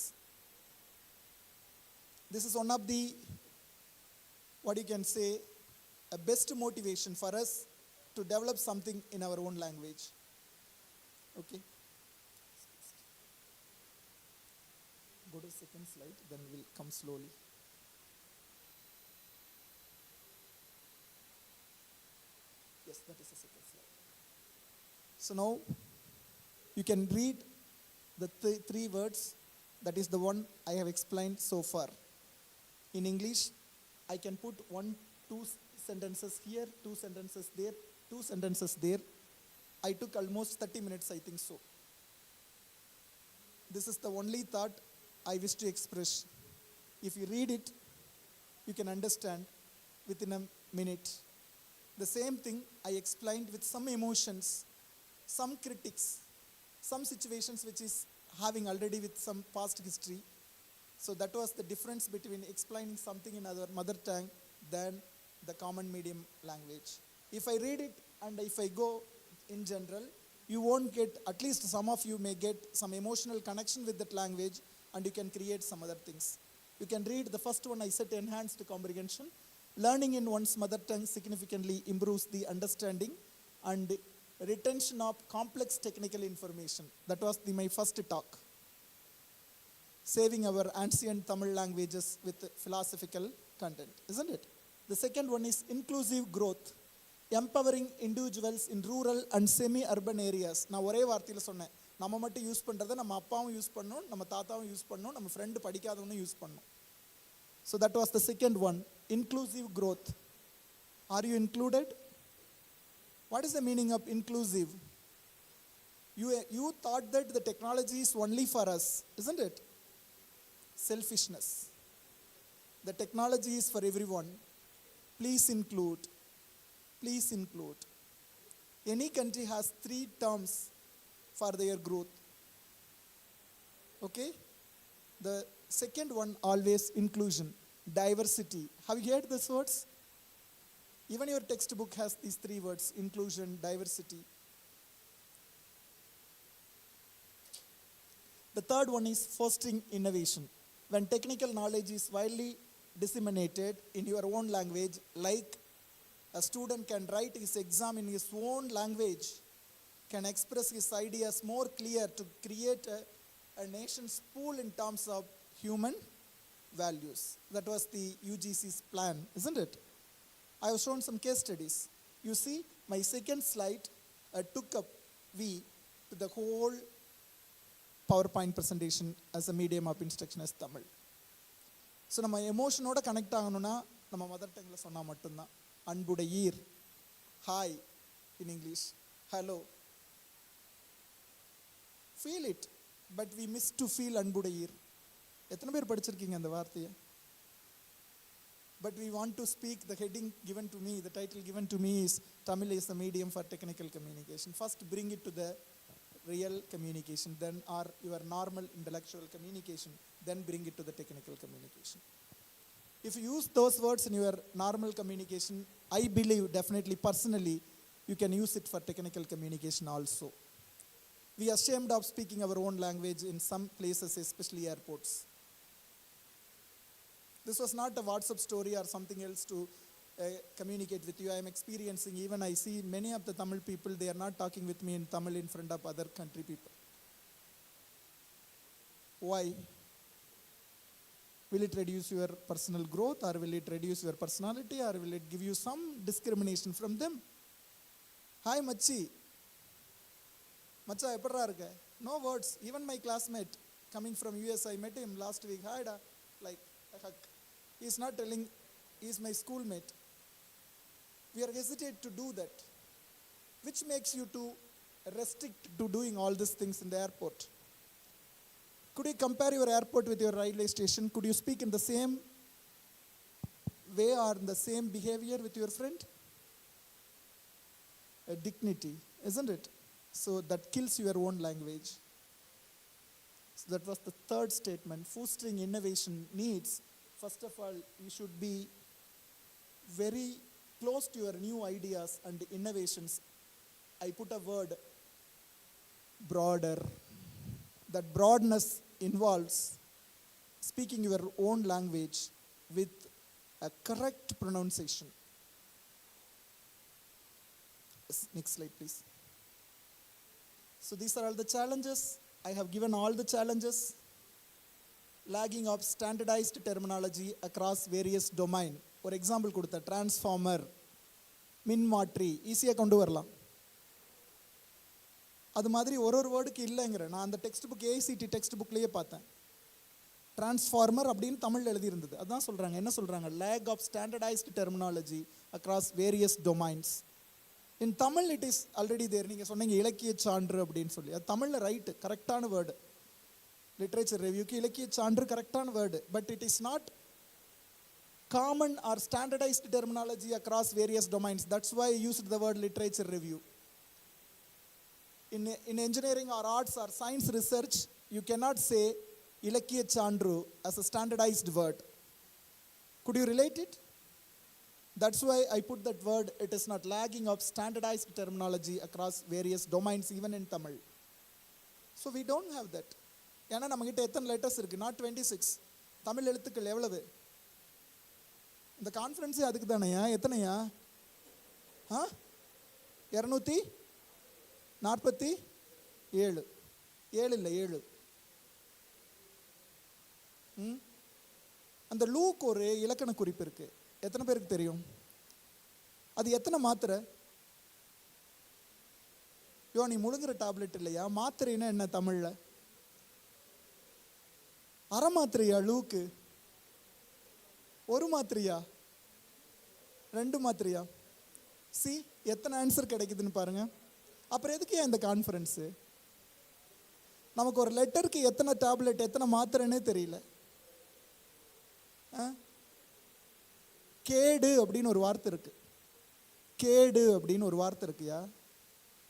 This is one of the, what you can say, a best motivation for us to develop something in our own language. Okay. Go to the second slide, then we'll come slowly. Yes, that is the second slide. So now you can read the three words. That is the one I have explained so far. In English, I can put 1-2 sentences here, 2 sentences there, 2 sentences there. I took almost 30 minutes, I think so. This is the only thought I wish to express. If you read it, you can understand within a minute. The same thing I explained with some emotions, some critics, some situations which is having already with some past history. So that was the difference between explaining something in our mother tongue than the common medium language. If I read it and if I go in general, you won't get, at least some of you may get some emotional connection with that language and you can create some other things. You can read the first one I said, enhanced comprehension. Learning in one's mother tongue significantly improves the understanding and retention of complex technical information. That was my first talk. Saving our ancient Tamil languages with philosophical content, isn't it? The second one is inclusive growth. Empowering individuals in rural and semi-urban areas. நான் ஒரே வார்த்தையில் சொன்னேன், நம்ம மட்டும் use பண்ணுறதை நம்ம அப்பாவும் use பண்ணணும், நம்ம தாத்தாவும் யூஸ் பண்ணணும், நம்ம ஃப்ரெண்டு படிக்காதவனும் யூஸ் பண்ணணும். So that was the second one, inclusive growth. Are you included? What is the meaning of inclusive? You thought that the technology is only for us, isn't it? Selfishness. The technology is for everyone. Please include. Please include. Any country has 3 terms for their growth. Okay? The second one, always inclusion, diversity. Have you heard these words? Even your textbook has these 3 words, inclusion, diversity. The third one is fostering innovation. When technical knowledge is widely disseminated in your own language, like a student can write his exam in his own language, can express his ideas more clear to create a a nation's pool in terms of human values. That was the UGC's plan, isn't it? I have shown some case studies. You see, my second slide took up to the whole PowerPoint presentation as a medium of instruction as Tamil. So நம்ம எமோஷனோட connect ஆகணும்னா நம்ம mother டங்கில் சொன்னால் மட்டும்தான். அன்புடையீர், hi in English, hello. Feel it, but we miss to feel அன்புடையீர். எத்தனை பேர் படிச்சிருக்கீங்க அந்த வார்த்தையை? But we want to speak, the heading given to me, the title given to me is Tamil is a medium for technical communication. First bring it to the real communication, then or your normal intellectual communication, then bring it to the technical communication. If you use those words in your normal communication, I believe definitely personally you can use it for technical communication also. We are ashamed of speaking our own language in some places, especially airports. This was not a WhatsApp story or something else to communicate with you. I am experiencing, even I see many of the Tamil people, they are not talking with me in Tamil in front of other country people. Why? Will it reduce your personal growth, or will it reduce your personality, or will it give you some discrimination from them? Hi Machi. Macha, epparra irukka? No words. Even my classmate coming from US, I met him last week. Hi da. Like a hug. He is not telling, he is my schoolmate. We are hesitant to do that. Which makes you to restrict to doing all these things in the airport. Could you compare your airport with your railway station? Could you speak in the same way or in the same behavior with your friend? A dignity, isn't it? So that kills your own language. So that was the third statement. Fostering innovation needs, first of all, you should be very close to your new ideas and innovations. I put a word, broader. That broadness involves speaking your own language with a correct pronunciation. Next slide, please. So these are all the challenges. I have given all the challenges. Lagging of standardized terminology across various domain. For example, கொடுத்த transformer, மின்மாற்றி ஈஸியாக கொண்டு வரலாம். அது மாதிரி ஒரு வேர்டுக்கு இல்லைங்கிற நான் அந்த டெக்ஸ்ட் புக் AICTE டெக்ஸ்ட் புக்லேயே பார்த்தேன். டிரான்ஸ்ஃபார்மர் அப்படின்னு தமிழில் எழுதியிருந்தது. அதான் சொல்கிறாங்க. என்ன சொல்கிறாங்க? Lack of standardized terminology across various domains. In Tamil it is already there. நீங்கள் சொன்னீங்க இலக்கிய சான்று அப்படின்னு சொல்லி, அது தமிழில் ரைட்டு, கரெக்டான வேர்டு. லிட்ரேச்சர் ரிவ்யூக்கு இலக்கிய சான்று கரெக்டான word. But it is not common or standardized terminology across various domains. That's why I used the word literature review. In engineering or arts or science research, you cannot say ilakkiya chandru as a standardized word. Could you relate it? That's why I put that word. It is not lagging of standardized terminology across various domains, even in Tamil. So we don't have that. ஏன்னா நம்மகிட்ட எத்தனை letters இருக்கு? Not 26. Tamil எழுத்துக்கள் எவ்வளவு? இந்த கான்ஃபரன்ஸே அதுக்கு தானையா? எத்தனையா? 247. 7 இல்லை 7. அந்த லூக்கு ஒரு இலக்கண குறிப்பு இருக்கு. எத்தனை பேருக்கு தெரியும்? அது எத்தனை மாத்திரை? நீ முழுங்குற டேப்லெட் இல்லையா? மாத்திரைன்னா என்ன தமிழ்ல? அரை மாத்திரையா லூக்கு? ஒரு மாத்திரையா? 2 மாத்திரையா? சி எத்தனை ஆன்சர் கிடைக்குதுன்னு பாருங்க. அப்புறம் எதுக்கு இந்த கான்ஃபரன்ஸு? நமக்கு ஒரு லெட்டருக்கு எத்தனை டேப்லெட் எத்தனை மாத்திரைன்னே தெரியல. கேடு அப்படின்னு ஒரு வார்த்தை இருக்கு. கேடு அப்படின்னு ஒரு வார்த்தை இருக்குயா?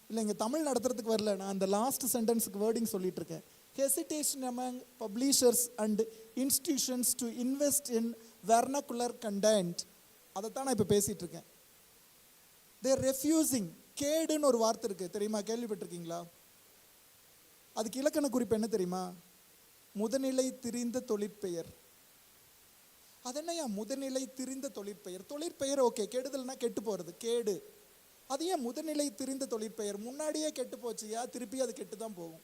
இல்லை இங்கே தமிழ் நடத்துறதுக்கு வரல, நான் அந்த லாஸ்ட் சென்டென்ஸுக்கு வேர்டிங் சொல்லிட்டு இருக்கேன். Hesitation among publishers and institutions to invest in vernacular content. அதைத்தான் நான் இப்போ பேசிட்டு இருக்கேன். They are refusing. கேடுன்னு ஒரு வார்த்தை இருக்கு, தெரியுமா? கேள்விப்பட்டிருக்கீங்களா? அதுக்கு இலக்கண குறிப்பு என்ன தெரியுமா? முதநிலை திரிந்த தொழிற்பெயர். அது என்னையா முதநிலை திரிந்த தொழிற்பெயர்? தொழிற்பெயர் ஓகே, கெடுதல்னா கெட்டு போறது கேடு. அது ஏன் முதநிலை திரிந்த தொழிற்பெயர்? முன்னாடியே கெட்டு போச்சுயா, திருப்பி அது கெட்டு தான் போகும்.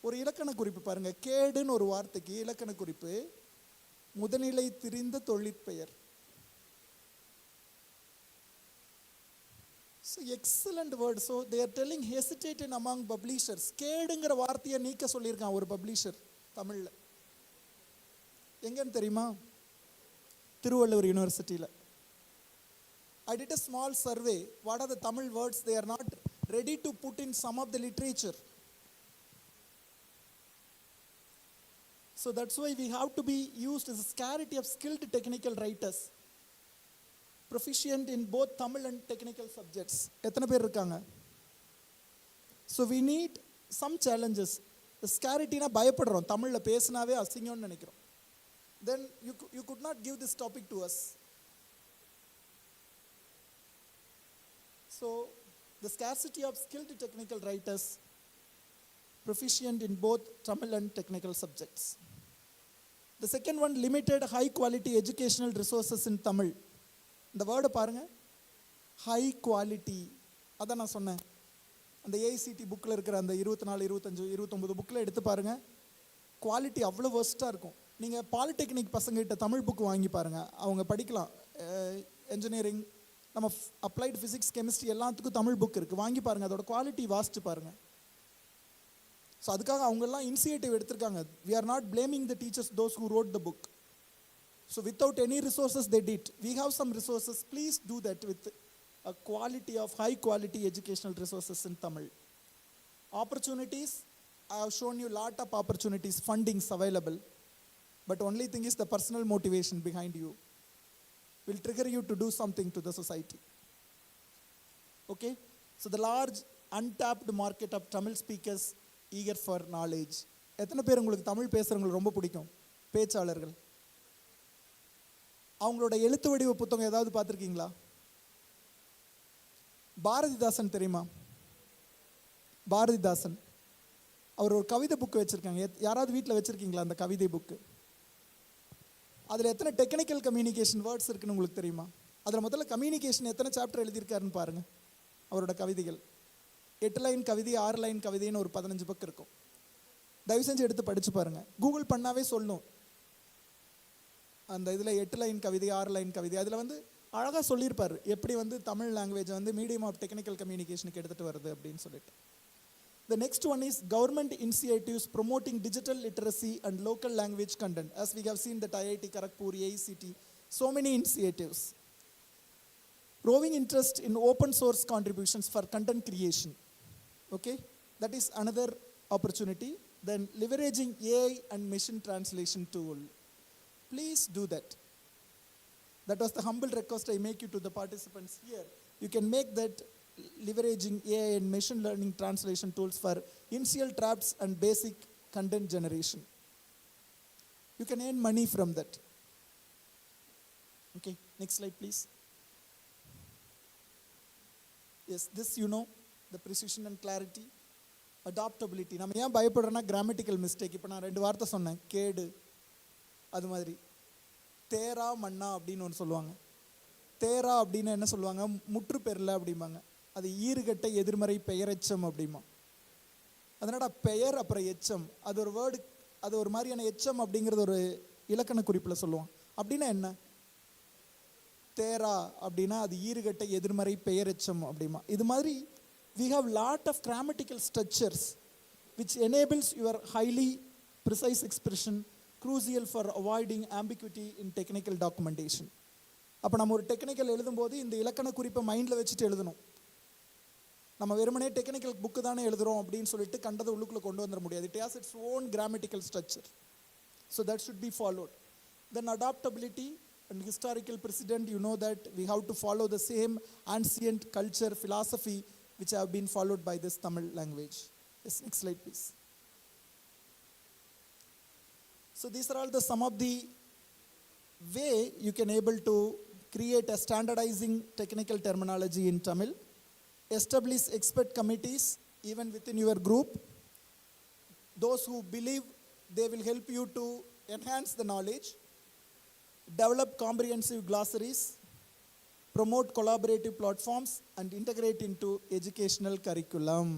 ஒரு இலக்கண குறிப்பு பாருங்க, கேடுன்னு ஒரு வார்த்தைக்கு இலக்கண குறிப்பு முதநிலை திரிந்த தொழிற்பெயர். So excellent word. So they are telling hesitate among publishers. கேடுங்கிற வார்த்தையை நீக்க சொல்லியிருக்கான் ஒரு பப்ளிஷர் தமிழ்ல. எங்கன்னு தெரியுமா? திருவள்ளுவர் யூனிவர்சிட்டியில். I did a small survey. What are the Tamil words they are not ready to put in some of the literature? So that's why we have to be used as a scarcity of skilled technical writers, proficient in both Tamil and technical subjects. எத்தனை பேர் இருக்காங்க? So we need some challenges. The scarcity-னா பயப்படுறோம், தமிழில் பேசினாவே அசிங்கம்னு நினைக்கிறோம். Then you could not give this topic to us. So the scarcity of skilled technical writers, proficient in both Tamil and technical subjects. The second one, limited high quality educational resources in Tamil. இந்த வேர்டை பாருங்க, high quality. அதான் நான் சொன்னேன், அந்த AICTE புக்கில் இருக்கிற அந்த 24, 25, 29 புக்கில் எடுத்து பாருங்க, குவாலிட்டி அவ்வளோ வர்ஸ்ட்டாக இருக்கும். நீங்கள் பாலிடெக்னிக் பசங்கிட்ட தமிழ் புக்கு வாங்கி பாருங்கள், அவங்க படிக்கலாம். என்ஜினியரிங், நம்ம அப்ளைடு ஃபிசிக்ஸ், கெமிஸ்ட்ரி எல்லாத்துக்கும் தமிழ் புக் இருக்குது, வாங்கி பாருங்கள், அதோட குவாலிட்டி வாசித்து பாருங்கள். ஸோ அதுக்காக அவங்கெல்லாம் இனிஷியேட்டிவ் எடுத்திருக்காங்க. We are not blaming the teachers, those who wrote the book. So without any resources they did. We have some resources. Please do that with a quality of high quality educational resources in Tamil. Opportunities, I have shown you lot of opportunities, fundings available. But only thing is the personal motivation behind you will trigger you to do something to the society. Okay? So the large untapped market of Tamil speakers eager for knowledge. எத்தனை பேர் உங்களுக்கு தமிழ் பேசுகிறவங்களுக்கு ரொம்ப பிடிக்கும்? பேச்சாளர்கள். அவங்களோட எழுத்து வடிவ புத்தகம் ஏதாவது பார்த்துருக்கீங்களா? பாரதிதாசன் தெரியுமா? பாரதிதாசன் அவர் ஒரு கவிதை புக்கு வச்சுருக்காங்க. யாராவது வீட்டில் வச்சுருக்கீங்களா அந்த கவிதை புக்கு? அதில் எத்தனை டெக்னிக்கல் கம்யூனிகேஷன் வேர்ட்ஸ் இருக்குன்னு உங்களுக்கு தெரியுமா? அதில் முதல்ல கம்யூனிகேஷன் எத்தனை சாப்டர் எழுதியிருக்காருன்னு பாருங்கள். அவரோட கவிதைகள் 8 லைன் கவிதை, 6 லைன் கவிதைன்னு ஒரு 15 பக்கம் இருக்கும். தயவு செஞ்சு எடுத்து படித்து பாருங்கள். கூகுள் பண்ணாவே சொல்லும் அந்த இதில் 8 லைன் கவிதை, 6 லைன் கவிதை. அதில் வந்து அழகாக சொல்லியிருப்பார் எப்படி வந்து தமிழ் லாங்குவேஜை வந்து மீடியம் ஆஃப் டெக்னிக்கல் கம்யூனிகேஷனுக்கு எடுத்துகிட்டு வருது அப்படின்னு சொல்லிட்டு. The next one is government initiatives promoting digital literacy and local language content. As we have seen that IIT Kharagpur, AICTE, so many initiatives. Growing interest in open source contributions for content creation. Okay, that is another opportunity. Then leveraging AI and machine translation tool. Please do that. That was the humble request I make you to the participants here. You can make that leveraging AI and machine learning translation tools for initial drafts and basic content generation. You can earn money from that. Okay, next slide please. Yes, this you know, the precision and clarity, adaptability. நம்ம ஏன் பயப்படுறோன்னா grammatical mistake. இப்போ நான் 2 வார்த்தை சொன்னேன், கேடு, அது மாதிரி தேரா மண்ணா அப்படின்னு ஒன்று சொல்லுவாங்க. தேரா அப்படின்னு என்ன சொல்லுவாங்க? முற்று பெறல அப்படிம்பாங்க. அது ஈறுகட்ட எதிர்மறை பெயரெச்சம் அப்படிமா. அதனால பெயர் அப்புறம் எச்சம், அது ஒரு வேர்டு, அது ஒரு மாதிரியான எச்சம் அப்படிங்கிறது ஒரு இலக்கண குறிப்பில் சொல்லுவான். அப்படின்னா என்ன? தேரா அப்படின்னா அது ஈறுகட்ட எதிர்மறை பெயரெச்சம் அப்படிமா. இது மாதிரி we have lot of grammatical structures which enables your highly precise expression, crucial for avoiding ambiguity in technical documentation. அப்போ நம்ம ஒரு டெக்னிக்கல் எழுதும்போது இந்த இலக்கண குறிப்பை மைண்டில் வச்சுட்டு எழுதணும். நம்ம வெறுமனே டெக்னிக்கல் புக்கு தானே எழுதுகிறோம் அப்படின்னு சொல்லிட்டு கண்டதை உள்ளுக்குள்ளே கொண்டு வந்துட முடியாது. It has its own grammatical structure. So that should be followed. Then adaptability and historical precedent, you know that we have to follow the same ancient culture, philosophy which have been followed by this Tamil language. Yes, next slide please. So these are all the some of the way you can able to create a standardizing technical terminology in Tamil. Establish expert committees even within your group. Those who believe they will help you to enhance the knowledge. Develop comprehensive glossaries. Promote collaborative platforms and integrate into educational curriculum.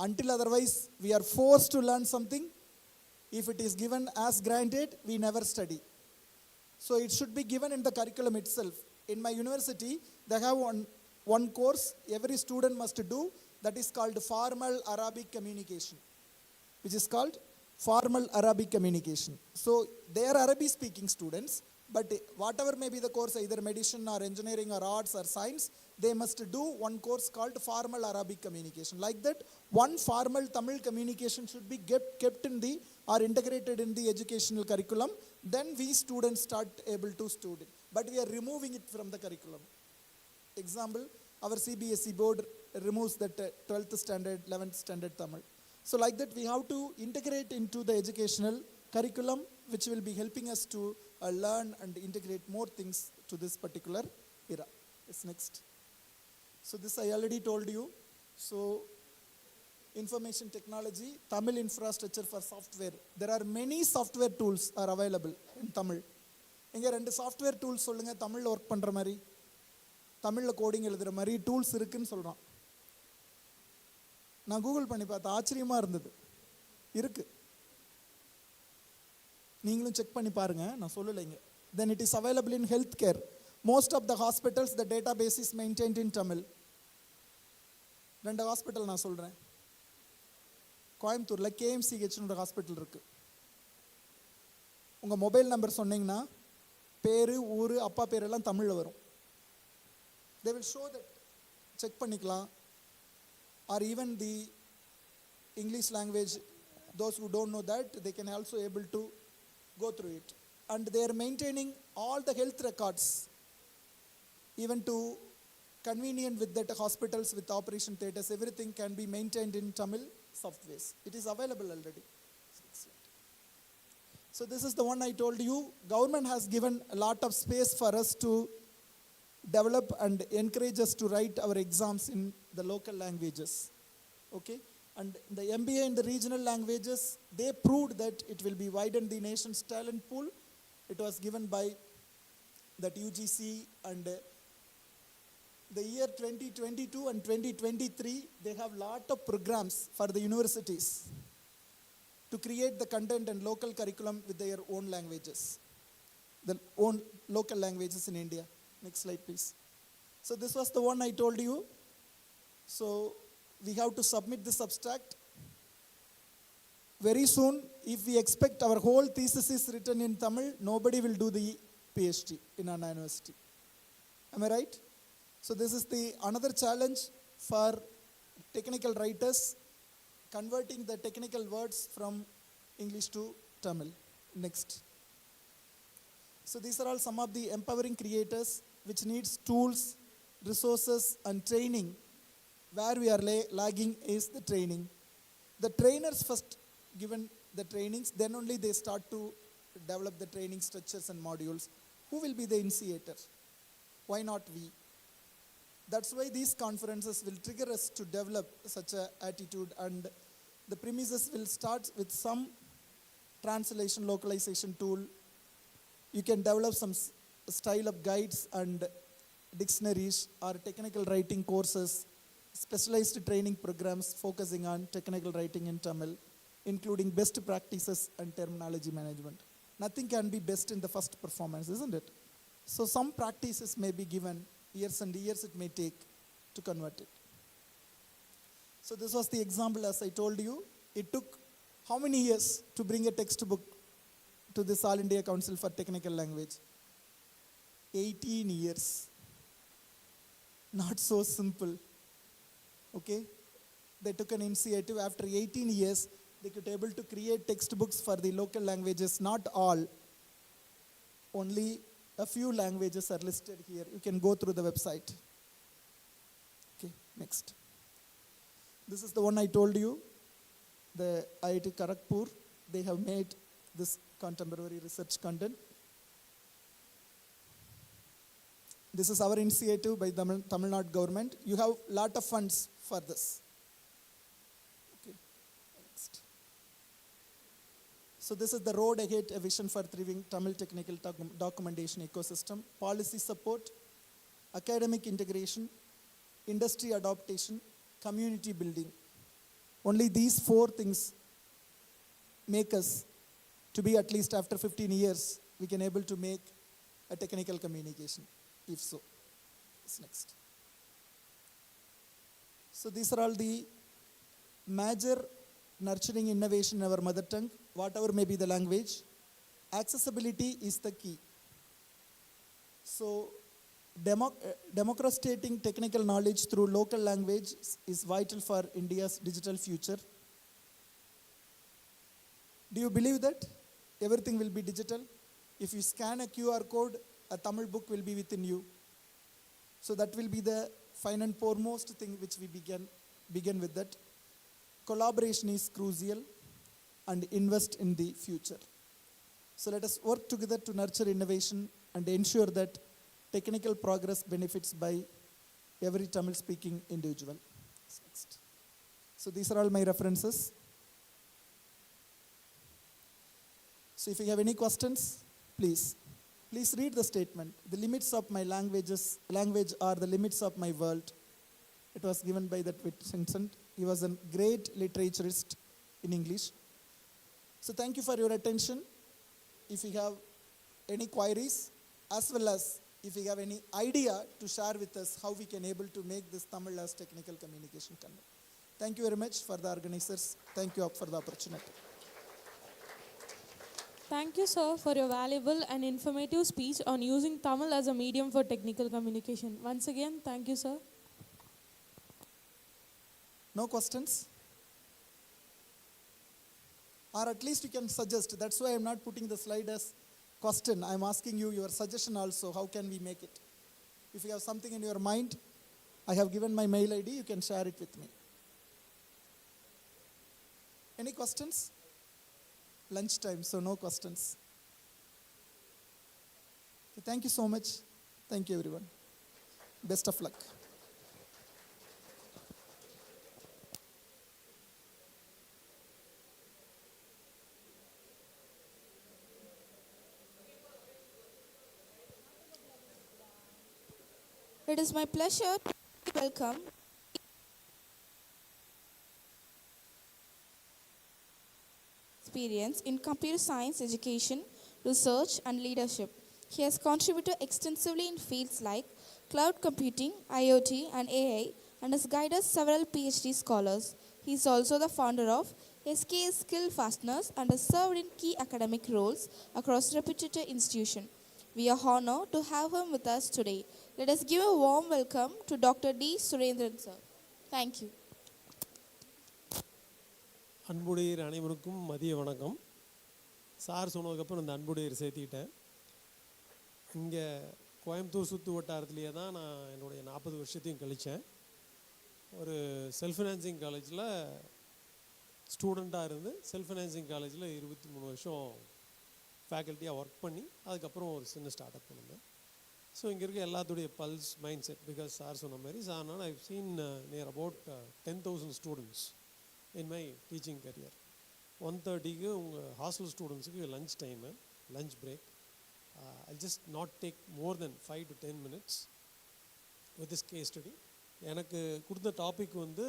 Until otherwise, we are forced to learn something. If it is given as granted, we never study. So it should be given in the curriculum itself. In my university, they have one course every student must do, that is called Formal Arabic Communication, which is called Formal Arabic Communication. So they are Arabic speaking students, but whatever may be the course, either medicine or engineering or arts or science, they must do one course called Formal Arabic Communication. Like that, one formal Tamil communication should be kept in the or integrated in the educational curriculum. Then we students start able to study. But we are removing it from the curriculum. Example, our CBSE board removes that 12th standard, 11th standard Tamil. So like that, we have to integrate into the educational curriculum, which will be helping us to learn and integrate more things to this particular era. Yes, next. So this I already told you. So information technology, Tamil infrastructure for software. There are many software tools are available in Tamil. இங்கே 2 software tools சொல்லுங்க தமிழில் work பண்ணுற மாதிரி, தமிழில் coding எழுதுகிற மாதிரி tools இருக்குன்னு சொல்கிறான். நான் கூகுள் பண்ணி பார்த்தேன், ஆச்சரியமாக இருந்தது. இருக்கு, நீங்களும் செக் பண்ணி பாருங்க, நான் சொல்லலைங்க. Then it is available in healthcare. Most of the hospitals, the database is maintained in Tamil. 2 hospital நான் சொல்கிறேன். கோயம்புத்தூரில் KMCHன்னு ஒரு ஹாஸ்பிட்டல் இருக்குது. உங்கள் மொபைல் நம்பர் சொன்னீங்கன்னா பேர், ஊர், அப்பா பேர் எல்லாம் தமிழில் வரும். They will show that. Check பண்ணிக்கலாம். Or even the English language, those who don't know that, they can also able to go through it. And they are maintaining all the health records, even to convenient with that hospitals with operation theatres, everything can be maintained in Tamil softwares. It is available already. So this is the one I told you. Government has given a lot of space for us to develop and encourage us to write our exams in the local languages. Okay? And the MBA in the regional languages, they proved that it will be widen the nation's talent pool. It was given by that UGC, and the year 2022 and 2023, they have lot of programs for the universities to create the content and local curriculum with their own languages, the own local languages in India. Next slide, please. So this was the one I told you. So we have to submit this abstract. Very soon, if we expect our whole thesis is written in Tamil, nobody will do the PhD in Anna University. Am I right? So this is the another challenge for technical writers, converting the technical words from English to Tamil. Next. So these are all some of the empowering creators which needs tools, resources and training. Where we are lagging is the training. The trainers first given the trainings, then only they start to develop the training structures and modules. Who will be the initiator? Why not we? That's why these conferences will trigger us to develop such an attitude, and the premises will start with some translation localization tool. You can develop some style of guides and dictionaries or technical writing courses, specialized training programs focusing on technical writing in Tamil, including best practices and terminology management. Nothing can be best in the first performance, isn't it? So some practices may be given, years and years it may take to convert it. So this was the example, as I told you. It took how many years to bring a textbook to this All India Council for Technical Language? 18 years. Not so simple. Okay? They took an initiative. After 18 years, they could able to create textbooks for the local languages. Not all. Only a few languages are listed here. You can go through the website. Okay, next. This is the one I told you. The IIT Kharagpur, they have made this contemporary research content. This is our initiative by the Tamil Nadu government. You have lot of funds for this. Okay, next. So this is the road ahead, a vision for thriving Tamil technical documentation ecosystem, policy support, academic integration, industry adaptation, community building. Only these 4 things make us to be, at least after 15 years, we can able to make a technical communication, if so. What's next? So these are all the major nurturing innovation in our mother tongue, whatever may be the language. Accessibility is the key. So democratizing technical knowledge through local language is vital for India's digital future. Do you believe that everything will be digital? If you scan a QR code, a Tamil book will be within you. So that will be the final and foremost thing which we begin with that. Collaboration is crucial, and invest in the future. So let us work together to nurture innovation and ensure that technical progress benefits by every Tamil speaking individual. Next. So these are all my references. So if you have any questions, please read the statement. The limits of my language are the limits of my world. It was given by that Vincent. He was a great literaturist in English. So thank you for your attention. If you have any queries, as well as if you have any idea to share with us how we can able to make this Tamil as technical communication content. Thank you very much for the organizers. Thank you for the opportunity. Thank you, sir, for your valuable and informative speech on using Tamil as a medium for technical communication. Once again, thank you, sir. No questions? Or at least you can suggest. That's why I'm not putting the slide as question. I'm asking you your suggestion also. How can we make it? If you have something in your mind, I have given my mail ID. You can share it with me. Any questions? Lunchtime, so no questions. Okay, thank you so much. Thank you, everyone. Best of luck. It is my pleasure to welcome experience in computer science education, research, and leadership. He has contributed extensively in fields like cloud computing, IoT, and AI, and has guided several PhD scholars. He is also the founder of SKS Skill Fasteners and has served in key academic roles across reputed institutions. We are honored to have him with us today. Let us give a warm welcome to Dr. D. Surendran, sir. Thank you. அன்புடையர் அனைவருக்கும் மதிய வணக்கம். Sir சொன்னதுக்கப்புறம் இந்த அன்புடையர் சேர்த்திக்கிட்டேன். இங்கே கோயம்புத்தூர் சுற்று வட்டாரத்துலேயே தான் நான் என்னுடைய 40 வருஷத்தையும் கழித்தேன். ஒரு செல்ஃப் ஃபினான்சிங் காலேஜில் ஸ்டூடெண்ட்டாக இருந்து செல்ஃப் ஃபினான்சிங் காலேஜில் 23 வருஷம் ஃபேக்கல்ட்டியாக ஒர்க் பண்ணி அதுக்கப்புறம் ஒரு சின்ன ஸ்டார்ட் அப் பண்ணியிருந்தேன். ஸோ இங்கே இருக்க எல்லாத்துடைய pulse mind set, because sir சொன்ன மாதிரி சார்னால் I've seen near about 10,000 students in my teaching career. 1:30 உங்கள் ஹாஸ்டல் ஸ்டூடெண்ட்ஸுக்கு lunch time, lunch break. I'll just not take more than 5 to 10 minutes with this case study. எனக்கு கொடுத்த டாபிக் வந்து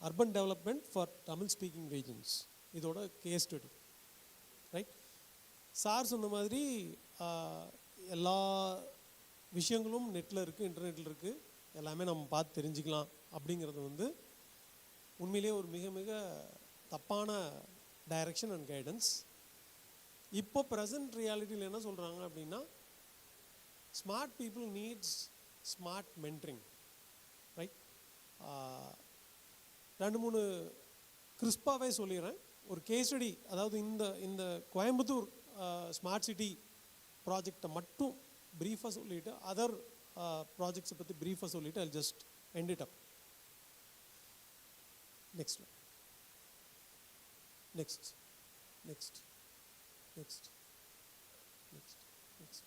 urban development for Tamil speaking regions. இதோட case study. Right, sir சொன்ன மாதிரி எல்லா விஷயங்களும் நெட்டில் இருக்குது, இன்டர்நெட்டில் இருக்குது, எல்லாமே நம்ம பார்த்து தெரிஞ்சுக்கலாம் அப்படிங்கிறது வந்து உண்மையிலே ஒரு மிக மிக தப்பான டைரக்ஷன் அண்ட் கைடன்ஸ். இப்போ ப்ரெசன்ட் ரியாலிட்டியில் என்ன சொல்கிறாங்க அப்படின்னா, smart people needs smart mentoring. Right, 2-3 கிறிஸ்பாகவே சொல்லிடுறேன். ஒரு கேஸ் ஸ்டடி, அதாவது இந்த கோயம்புத்தூர் ஸ்மார்ட் சிட்டி ப்ராஜெக்டை மட்டும் ப்ரீஃபாக சொல்லிவிட்டு அதர் ப்ராஜெக்ட்ஸை பற்றி ப்ரீஃபாக சொல்லிவிட்டு I'll just end it up. Next one. Next. Next. Next. Next. Next.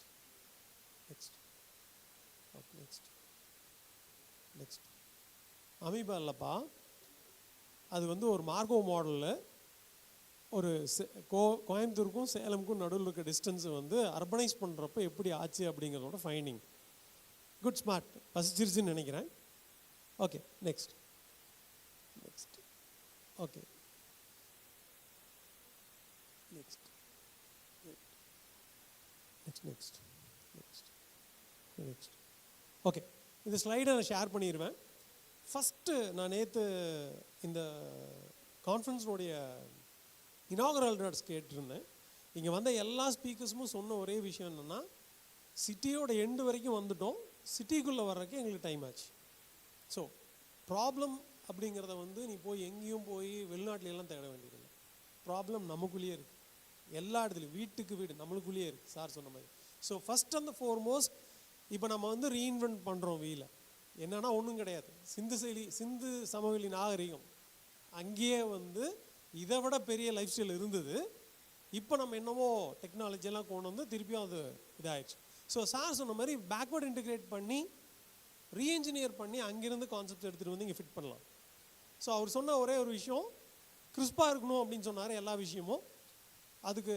Next. Okay, next. Next. Amoeba இல்லைப்பா, அது வந்து ஒரு மார்கோ மாடலில் ஒரு கோயம்புத்தூருக்கும் சேலமுக்கும் நடுவில் இருக்க டிஸ்டன்ஸை வந்து அர்பனைஸ் பண்ணுறப்ப எப்படி ஆச்சு அப்படிங்கிறதோட ஃபைண்டிங். குட், ஸ்மார்ட், பசிச்சிருச்சுன்னு நினைக்கிறேன். Okay, next. Next. Okay, next next next next next okay, இந்த ஸ்லைடை நான் ஷேர் பண்ணிடுவேன். ஃபஸ்ட்டு நான் நேற்று இந்த கான்ஃபரன்ஸோடைய இனாகரல் அட்ரஸ் கேட்டிருந்தேன். இங்கே வந்த எல்லா ஸ்பீக்கர்ஸும் சொன்ன ஒரே விஷயம் என்னென்னா, சிட்டியோட எண்டு வரைக்கும் வந்துட்டோம், சிட்டிக்குள்ளே வர்றதுக்கு எங்களுக்கு டைம் ஆச்சு. ஸோ ப்ராப்ளம் அப்படிங்கிறத வந்து நீ போய் எங்கேயும் போய் வெளிநாட்டிலெல்லாம் தேட வேண்டியதில்லை. ப்ராப்ளம் நமக்குள்ளேயே இருக்குது, எல்லா இடத்துலையும், வீட்டுக்கு வீடு நம்மளுக்குள்ளேயே இருக்குது சார் சொன்ன மாதிரி. ஸோ ஃபஸ்ட் அண்ட் ஃபார்மோஸ்ட் இப்போ நம்ம வந்து ரீஇன்வென்ட் பண்ணுறோம் வீலை. என்னன்னா ஒன்றும் கிடையாது, சிந்து சமவெளி நாகரிகம் அங்கேயே வந்து இதை விட பெரிய லைஃப் ஸ்டைல் இருந்தது. இப்போ நம்ம என்னவோ டெக்னாலஜியெல்லாம் கொண்டு வந்து திருப்பியும் அது இதாகிடுச்சு. ஸோ சார் சொன்ன மாதிரி பேக்வர்ட் இன்டிகிரேட் பண்ணி ரீஎன்ஜினியர் பண்ணி அங்கேருந்து கான்செப்ட் எடுத்துகிட்டு வந்து இங்கே ஃபிட் பண்ணலாம். ஸோ அவர் சொன்ன ஒரே ஒரு விஷயம், கிறிஸ்பாக இருக்கணும் அப்படின்னு சொன்னார் எல்லா விஷயமும். அதுக்கு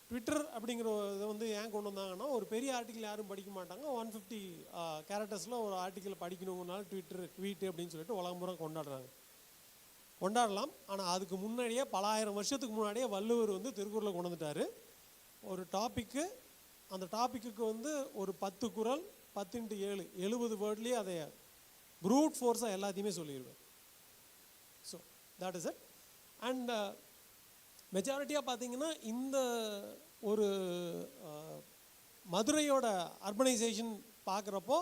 ட்விட்டர் அப்படிங்கிற இதை வந்து ஏன் கொண்டு வந்தாங்கன்னா, ஒரு பெரிய ஆர்டிக்கல் யாரும் படிக்க மாட்டாங்க, 150 கேரக்டர்ஸில் ஒரு ஆர்டிக்கல் படிக்கணுங்கனால ட்வீட்டு அப்படின்னு சொல்லிட்டு உலகம் பூரா கொண்டாடலாம். ஆனால் அதுக்கு முன்னாடியே பல ஆயிரம் வருஷத்துக்கு முன்னாடியே வள்ளுவர் வந்து திருக்குறளை கொண்டு வந்துட்டார். ஒரு டாப்பிக்கு, அந்த டாப்பிக்கு வந்து ஒரு 10 குறள் 10x7 70 வேர்ட்லேயே அதை ப்ரூட் ஃபோர்ஸாக எல்லாத்தையுமே சொல்லிடுவேன். So that is it. And மெஜாரிட்டியாக பார்த்தீங்கன்னா இந்த ஒரு மதுரையோட அர்பனைசேஷன் பார்க்குறப்போ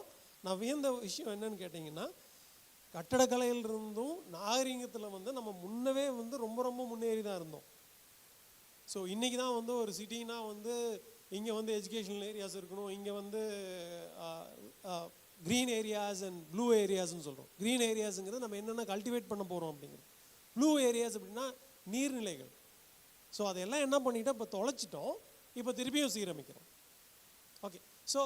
நான் வியந்த விஷயம் என்னன்னு கேட்டிங்கன்னா, கட்டடக்கலையிலிருந்தும் நாகரிகத்தில் வந்து நம்ம முன்னவே வந்து ரொம்ப ரொம்ப முன்னேறி தான் இருந்தோம். ஸோ இன்றைக்கி தான் வந்து ஒரு சிட்டினா வந்து இங்கே வந்து எஜுகேஷனல் ஏரியாஸ் இருக்கணும், இங்கே வந்து க்ரீன் ஏரியாஸ் அண்ட் ப்ளூ ஏரியாஸ்ன்னு சொல்கிறோம். க்ரீன் ஏரியாஸுங்கிறது நம்ம என்னென்ன கல்டிவேட் பண்ண போகிறோம் அப்படிங்கிறது. ப்ளூ ஏரியாஸ் அப்படின்னா நீர்நிலைகள். ஸோ அதெல்லாம் என்ன பண்ணிட்டோம், இப்போ தொலைச்சிட்டோம், இப்போ திருப்பியும் சீரமைக்கிறோம். ஓகே, ஸோ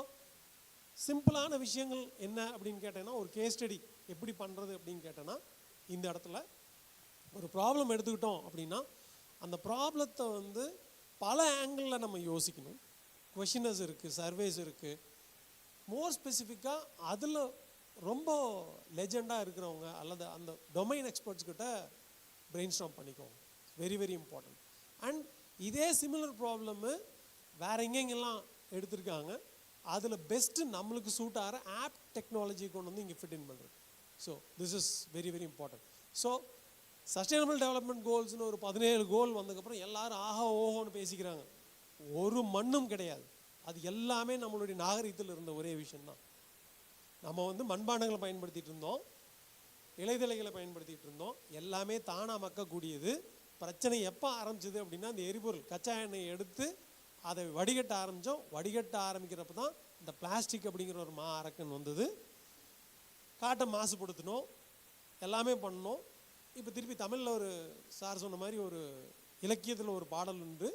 சிம்பிளான விஷயங்கள் என்ன அப்படின்னு கேட்டேன்னா, ஒரு கேஸ் ஸ்டடி எப்படி பண்ணுறது அப்படின்னு கேட்டேன்னா, இந்த இடத்துல ஒரு ப்ராப்ளம் எடுத்துக்கிட்டோம் அப்படின்னா அந்த ப்ராப்ளத்தை வந்து பல ஆங்கிளில் நம்ம யோசிக்கணும். கொஷினர்ஸ் இருக்குது, சர்வேஸ் இருக்குது. மோர் ஸ்பெசிஃபிக்காக அதில் ரொம்ப லெஜெண்டாக இருக்கிறவங்க அல்லது அந்த டொமைன் எக்ஸ்பர்ட்ஸ்கிட்ட பிரெயின் ஸ்டார்ம் பண்ணிக்கோங்க. Very very important. அண்ட் இதே சிமிலர் ப்ராப்ளம்மு வேறு எங்கெங்கெல்லாம் எடுத்திருக்காங்க, அதில் பெஸ்ட்டு நம்மளுக்கு சூட் ஆகிற ஆப் டெக்னாலஜி கொண்டு வந்து இங்கே ஃபிட் இன் பண்ணுறது. So this is very very important. So sustainable development கோல்ஸ்னு ஒரு 17 கோல் வந்ததுக்கப்புறம் எல்லாரும் ஆஹா ஓஹோன்னு பேசிக்கிறாங்க. ஒரு மண்ணும் கிடையாது. அது எல்லாமே நம்மளுடைய நாகரிகத்தில் இருந்த ஒரே விஷயந்தான். நம்ம வந்து மண்பாண்டங்களை பயன்படுத்திகிட்டு இருந்தோம், இலைதலைகளை பயன்படுத்திகிட்டு இருந்தோம், எல்லாமே தானாக மக்கக்கூடியது. பிரச்சனை எப்போ ஆரம்பிச்சது அப்படின்னா, இந்த எரிபொருள் கச்சா எண்ணெயை எடுத்து அதை வடிகட்ட ஆரம்பித்தோம். வடிகட்ட ஆரம்பிக்கிறப்ப தான் இந்த பிளாஸ்டிக் அப்படிங்கிற ஒரு அரக்கன் வந்தது. காட்டை மாசுபடுத்தினோம், எல்லாமே பண்ணோம். இப்போ திருப்பி தமிழில் ஒரு சார் சொன்ன மாதிரி ஒரு இலக்கியத்தில் ஒரு பாடல் உண்டு,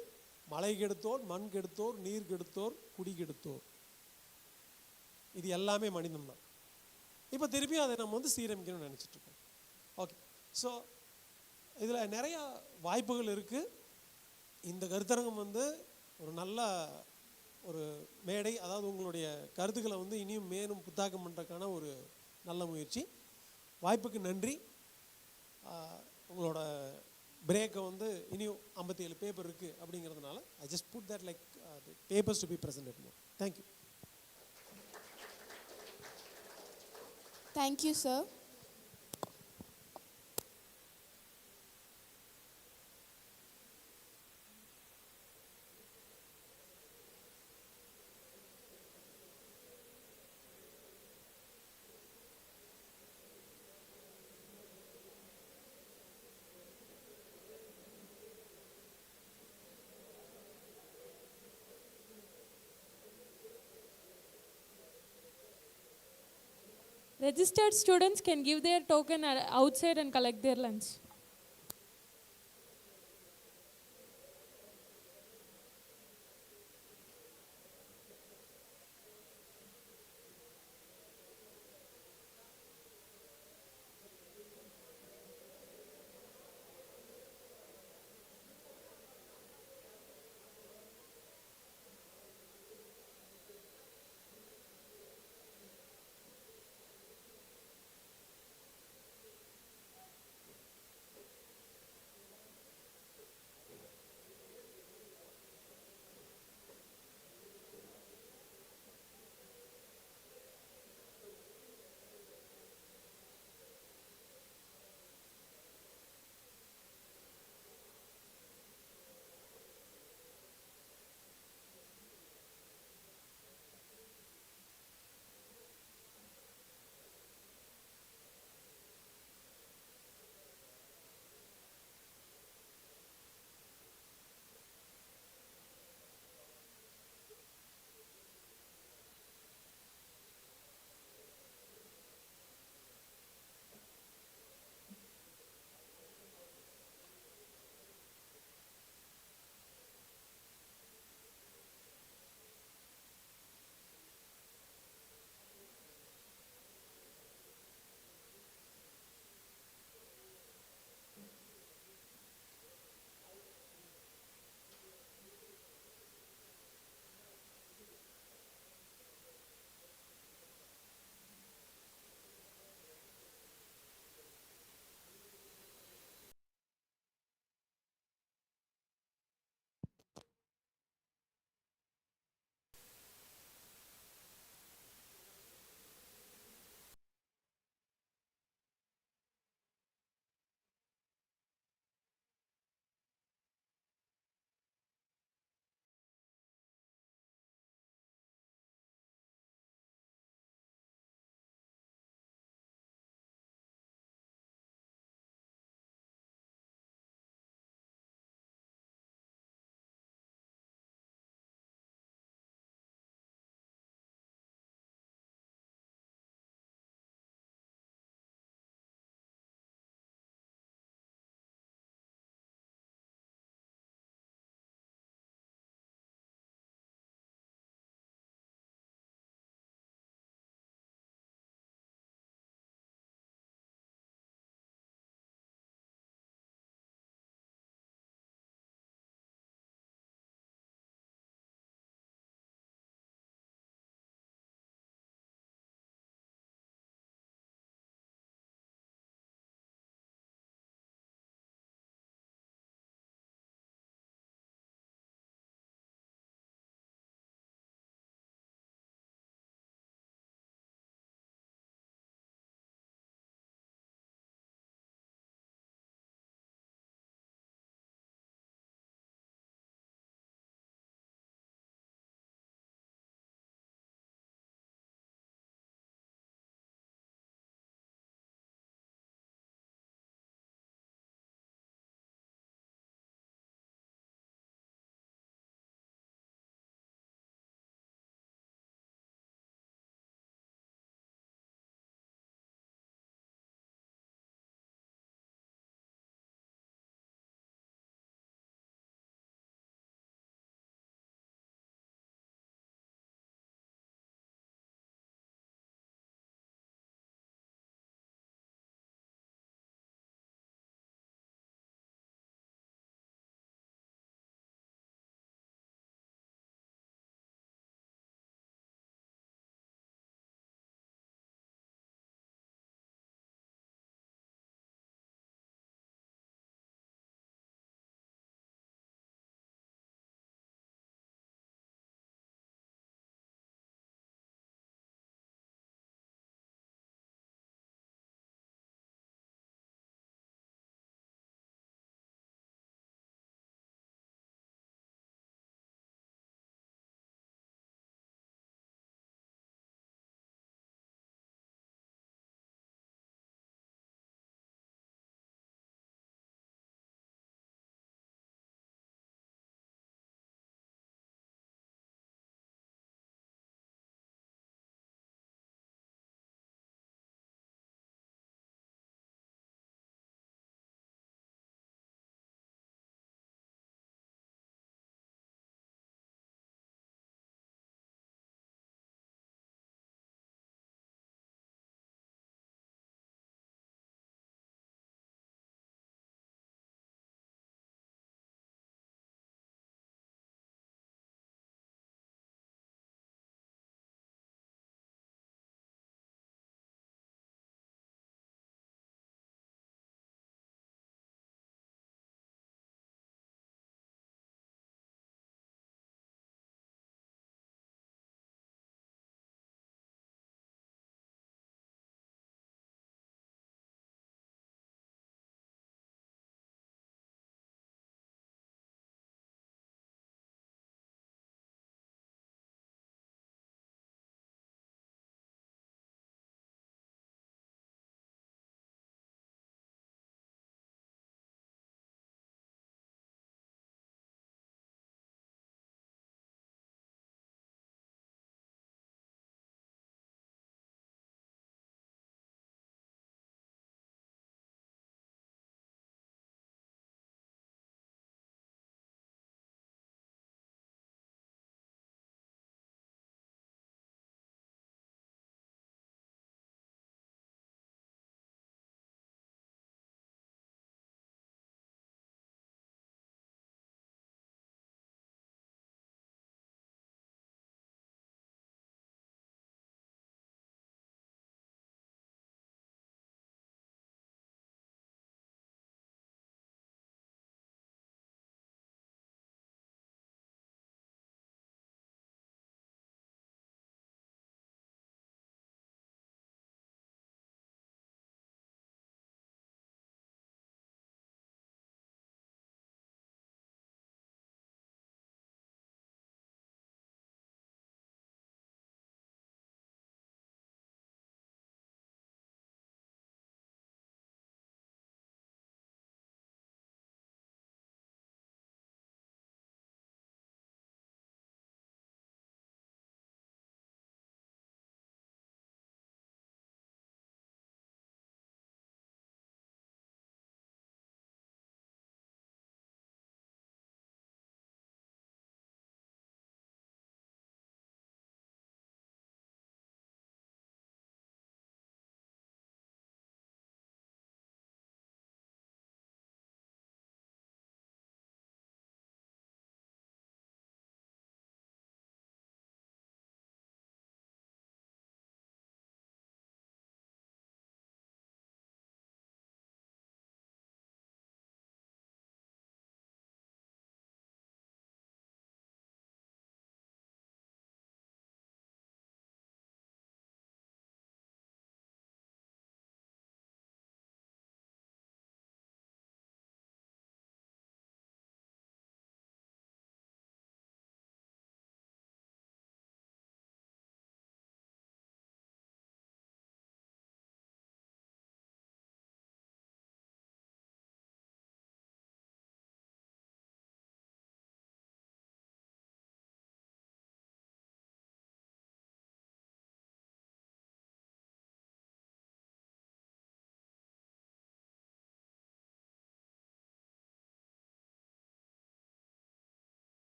மலை கெடுத்தோர், மண் கெடுத்தோர், நீர் கெடுத்தோர், குடி கெடுத்தோர். இது எல்லாமே மனிதன் தான். இப்போ திருப்பியும் அதை நம்ம வந்து சீரமைக்கணும்னு நினச்சிட்ருக்கோம். ஓகே, ஸோ இதில் நிறையா வாய்ப்புகள் இருக்குது. இந்த கருத்தரங்கம் வந்து ஒரு நல்ல ஒரு மேடை, அதாவது உங்களுடைய கருத்துக்களை வந்து இனியும் மேலும் புத்தாக்கம் பண்ணுறதுக்கான ஒரு நல்ல முயற்சி. வாய்ப்புக்கு நன்றி. உங்களோட பிரேக்கை வந்து இனியும் 57 பேப்பர் இருக்குது அப்படிங்கிறதுனால I just put that like papers to be presented more. Thank you. Thank you, sir. Registered students can give their token outside and collect their lunch.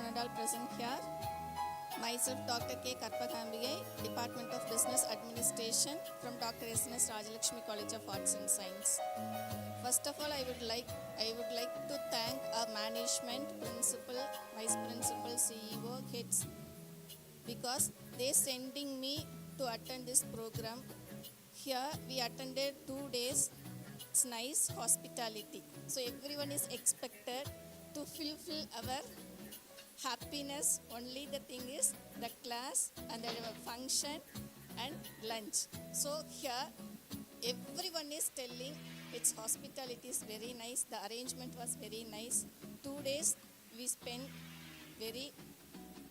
one and all present here. Myself, Dr. K. Karpakambigai, Department of Business Administration from Dr. S.N.S. Rajalakshmi College of Arts and Science. First of all, I would like to thank our management, principal, vice principal, CEO, heads, because they sending me to attend this program. Here we attended 2 days. It's nice hospitality. So everyone is expected to fulfill our happiness. Only the thing is the class and the function and lunch. So here everyone is telling its hospitality is very nice. The arrangement was very nice. 2 days we spent very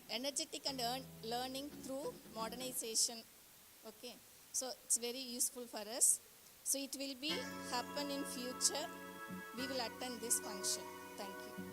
energetic and learning through modernization. Okay, so it's very useful for us. So it will be happen in future. We will attend this function. Thank you.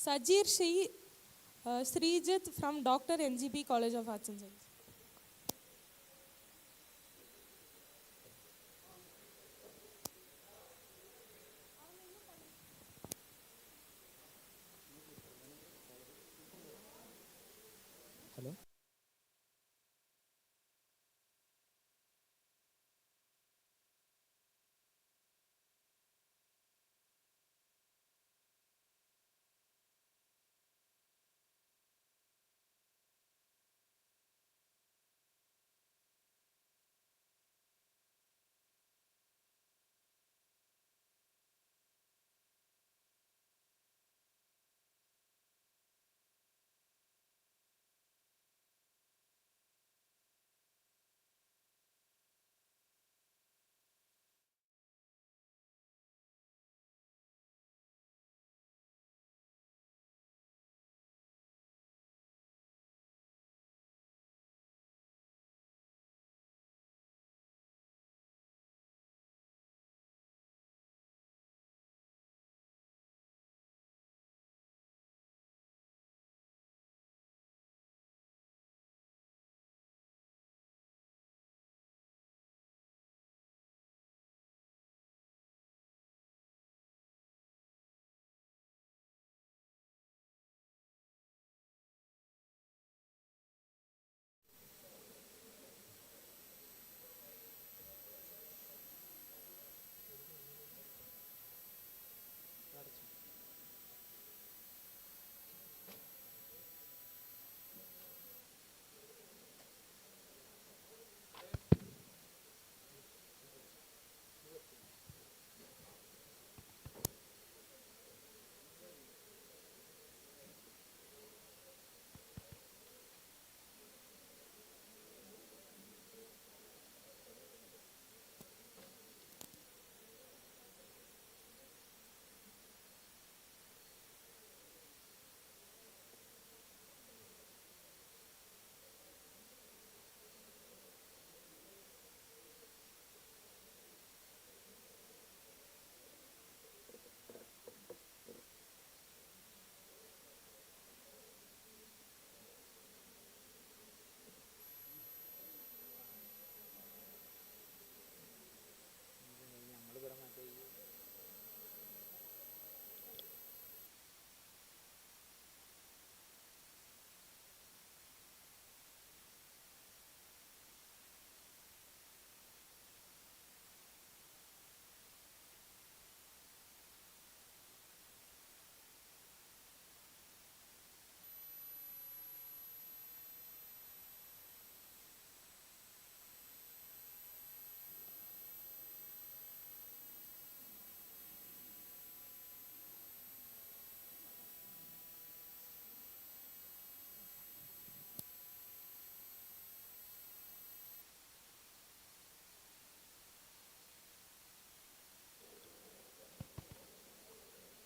Sajir Srijit from Dr. NGP College of Arts and Science. Hello.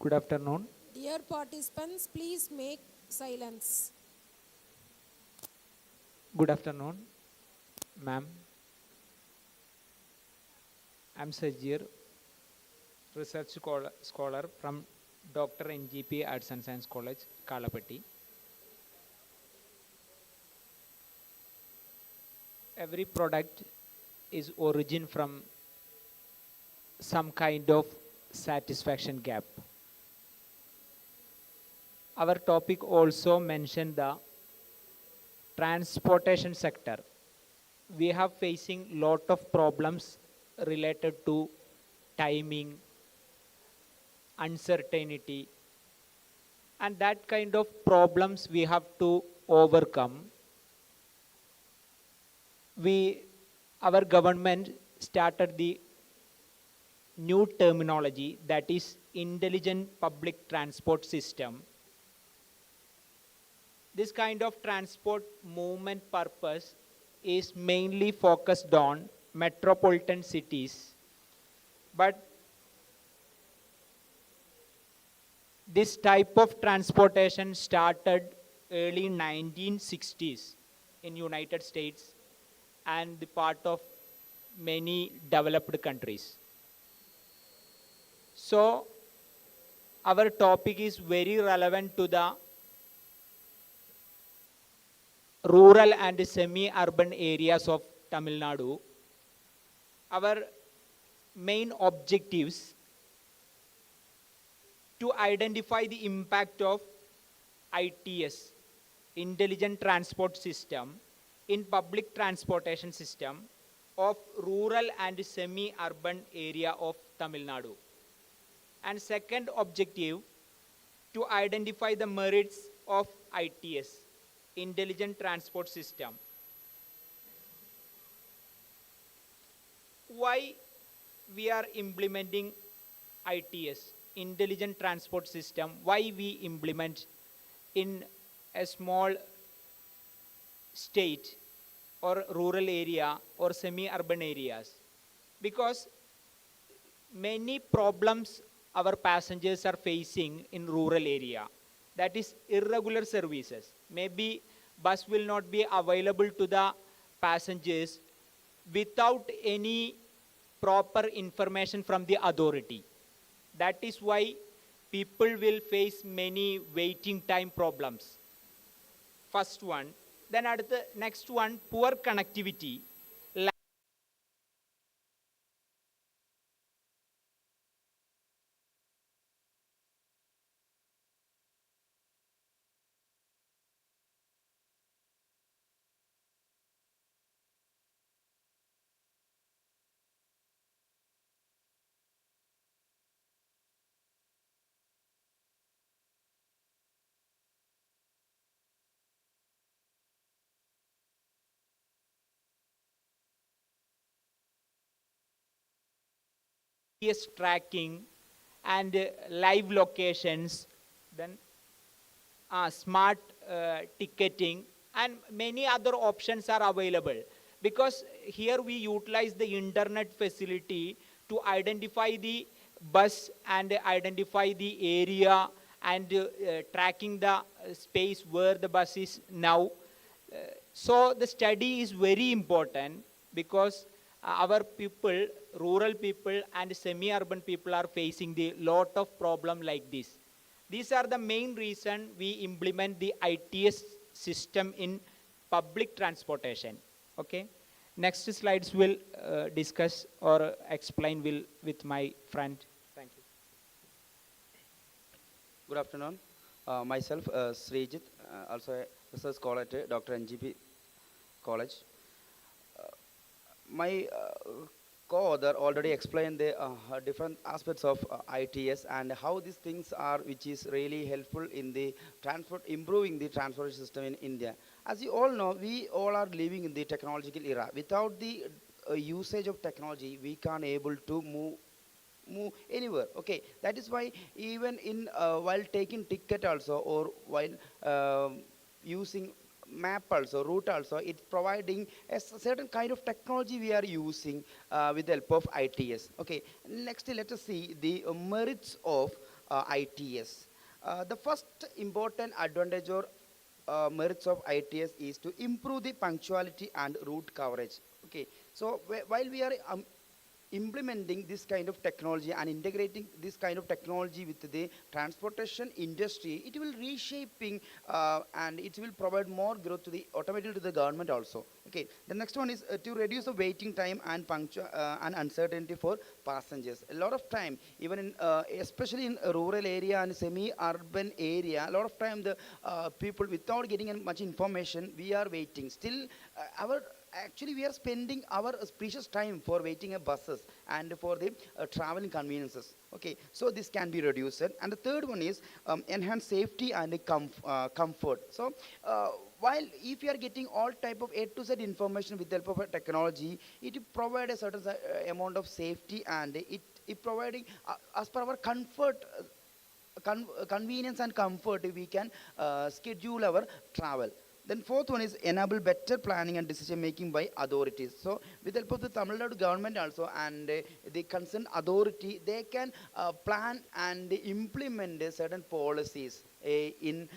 Good afternoon. Dear participants, please make silence. Good afternoon, ma'am. I'm Sajir, research scholar from Dr. NGP Arts and Science College, Kalapatti. Every product is origin from some kind of satisfaction gap. Our topic also mentioned the transportation sector. We have facing lot of problems related to timing, uncertainty, and that kind of problems we have to overcome. Our government started the new terminology, that is intelligent public transport system. This kind of transport movement purpose is mainly focused on metropolitan cities, but this type of transportation started early 1960s in United States and the part of many developed countries. So our topic is very relevant to the rural and semi-urban areas of Tamil Nadu. Our main objectives to identify the impact of ITS, Intelligent Transport System, in public transportation system of rural and semi-urban area of Tamil Nadu. And second objective, to identify the merits of ITS, Intelligent Transport System. Why we are implementing ITS, Intelligent Transport System, why we implement in a small state or rural area or semi-urban areas? Because many problems our passengers are facing in rural area. That is irregular services. Maybe bus will not be available to the passengers without any proper information from the authority. That is why people will face many waiting time problems. First one. Then at the next one, poor connectivity. GPS tracking and live locations, then smart ticketing, and many other options are available. Because here we utilize the internet facility to identify the bus and identify the area and tracking the space where the bus is now. So the study is very important because our people, rural people and semi-urban people are facing the lot of problem like this. These are the main reason we implement the ITS system in public transportation. Okay. Next slides will discuss or explain with my friend. Thank you. Good afternoon. Myself, Srijit, also a research scholar at Dr. NGP College. My co-author already explained the different aspects of ITS and how these things are, which is really helpful in the improving the transportation system in India. As you all know, we all are living in the technological era. Without the usage of technology, we can't able to move anywhere. Okay, that is why even in while taking ticket also, or while using map also, route also, it's providing a certain kind of technology we are using with the help of ITS. Okay, next let us see the merits of ITS. The first important advantage or merits of ITS is to improve the punctuality and route coverage. Okay, so while we are implementing this kind of technology and integrating this kind of technology with the transportation industry, it will reshaping and it will provide more growth to the automatically to the government also. Okay, the next one is to reduce the waiting time and and uncertainty for passengers. A lot of time, even in especially in a rural area and semi-urban area, a lot of time the people without getting much information, we are waiting. Still, actually we are spending our precious time for waiting at buses and for the travel inconveniences. Okay, so this can be reduced. And the third one is enhance safety and comfort. So while if you are getting all type of A to Z information with the help of technology, it provide a certain amount of safety, and it providing as per our comfort, convenience and comfort, we can schedule our travel. Then fourth one is enable better planning and decision making by authorities. So with the help of the Tamil Nadu government also and the concerned authority, they can plan and implement certain policies in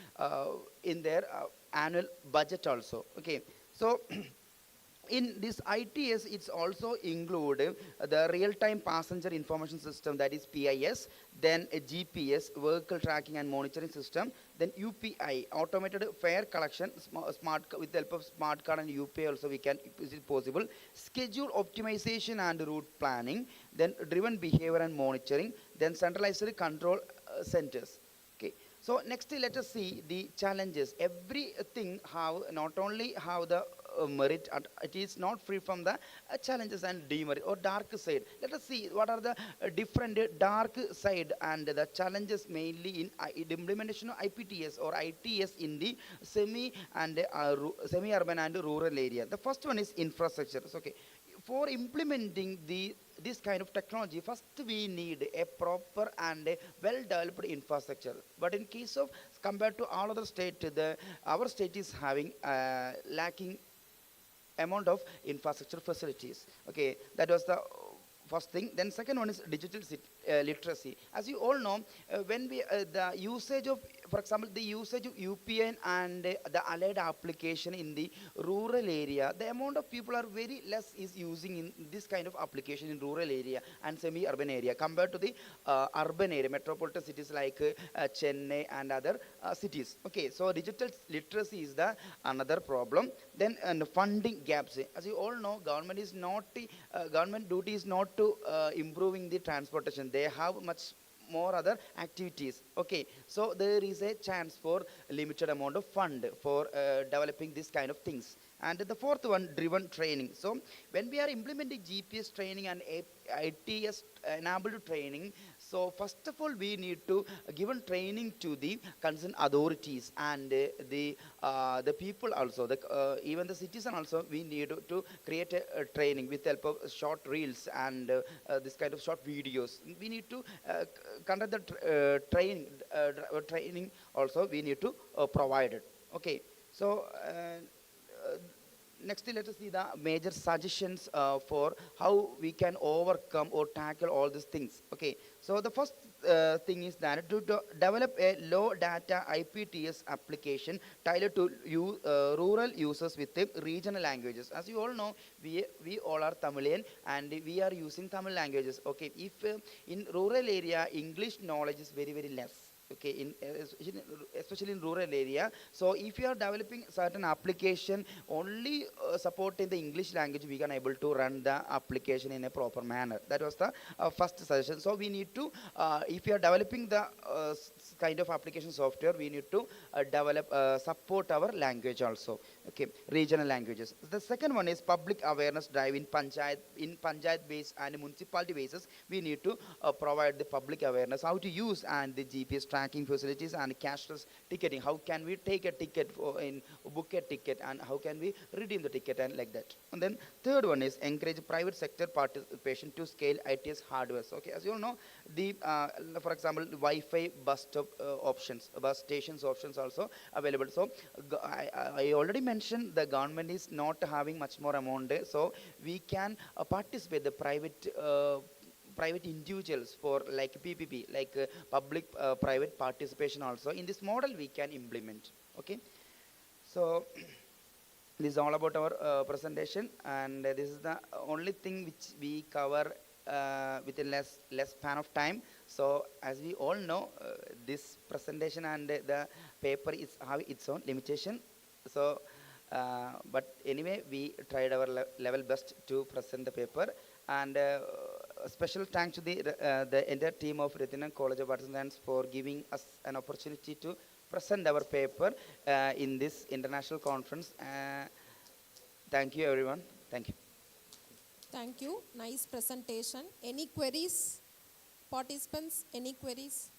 their annual budget also. Okay, so in this ITS, it's also include the real-time passenger information system, that is PIS, then a GPS, vehicle tracking and monitoring system, then UPI, automated fare collection, with the help of smart card and UPI also we can, is it possible, schedule optimization and route planning, then driven behavior and monitoring, then centralized control centers. Okay. So next, let us see the challenges. Everything have not only have the merit, and it is not free from the challenges and demerit or dark side. Let us see what are the different dark side and the challenges mainly in the implementation of IPTS or ITS in the semi-urban and rural area. The first one is infrastructure. Okay, for implementing this kind of technology, first we need a proper and a well-developed infrastructure. But in case of compared to all other state, our state is having lacking amount of infrastructure facilities. Okay, that was the first thing. Then second one is digital literacy. As you all know, when we the usage of, for example, the usage of UPN and the allied application in the rural area, the amount of people are very less is using in this kind of application in rural area and semi-urban area compared to the urban area, metropolitan cities like Chennai and other cities. Okay, so digital literacy is the another problem. Then funding gaps. As you all know, government is not government duty is not to improving the transportation. They have much more other activities. Okay, so there is a chance for limited amount of fund for developing this kind of things. And the fourth one, driven training. So when we are implementing GPS training and ITS enabled training, so first of all we need to given training to the concerned authorities and the people also, even the citizen also, we need to create a training with the help of short reels and this kind of short videos. We need to conduct the training also we need to provide it. Okay, so next, let us see the major suggestions for how we can overcome or tackle all these things. Okay, so the first thing is that to develop a low data IPTS application tailored to rural users with the regional languages. As you all know, we all are Tamilian and we are using Tamil languages. Okay, if in rural area English knowledge is very less. Okay, especially in rural area. So if you are developing certain application only supporting the English language, we can able to run the application in a proper manner. That was the first suggestion. So we need to, if you are developing the kind of application software, we need to develop support our language also. Okay, regional languages. The second one is public awareness drive in panchayat base and municipality bases. We need to provide the public awareness how to use and the GPS tracking facilities and cashless ticketing. How can we take a ticket book a ticket, and how can we redeem the ticket and like that. And then third one is encourage private sector participation to scale ITS hardware. Okay, as you all know, the for example, Wi-Fi bus stop options, bus stations options also available. So I already mentioned the government is not having much more amount, so we can participate the private individuals for like PPP, like public private participation also. In this model we can implement. Okay, so this is all about our presentation, and this is the only thing which we cover within less span of time. So as we all know, this presentation and the paper is have its own limitation. So but anyway, we tried our level best to present the paper, and special thanks to the entire team of Ratinan College of Arts and Science for giving us an opportunity to present our paper in this international conference. Thank you, everyone. Thank you. Thank you. Nice presentation. Any queries? Participants, any queries?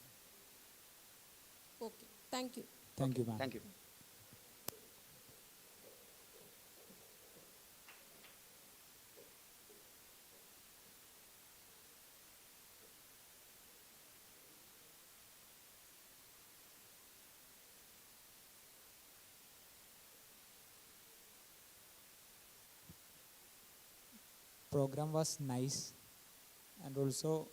Okay. Thank you. Thank you, ma'am. Thank you. Program was nice, and also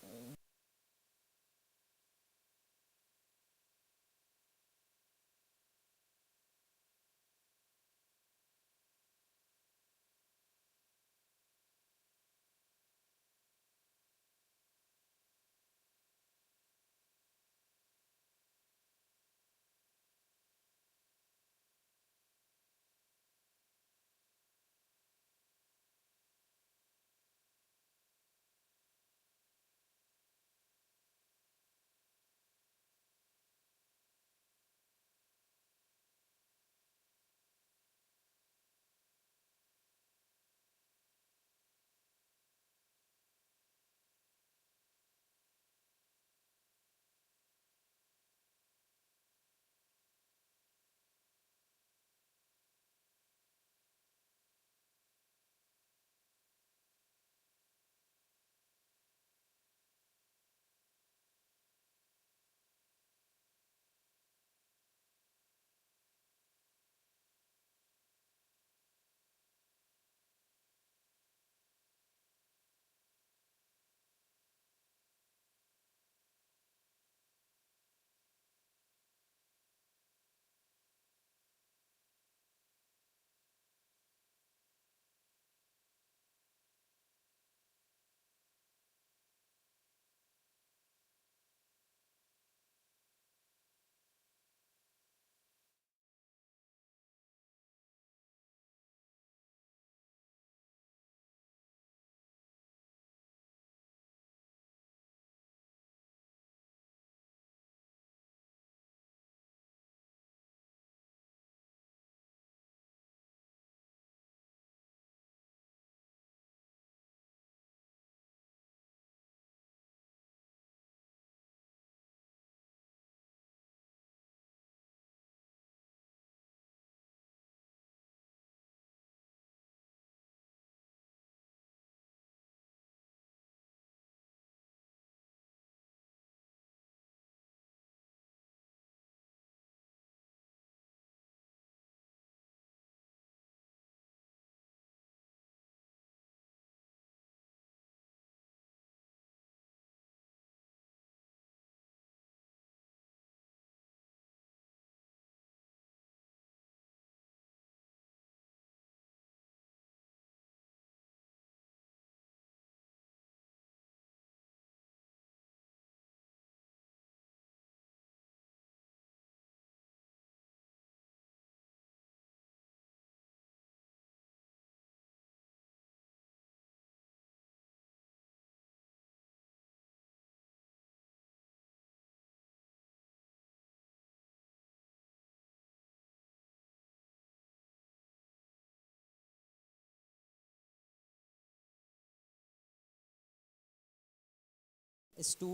is to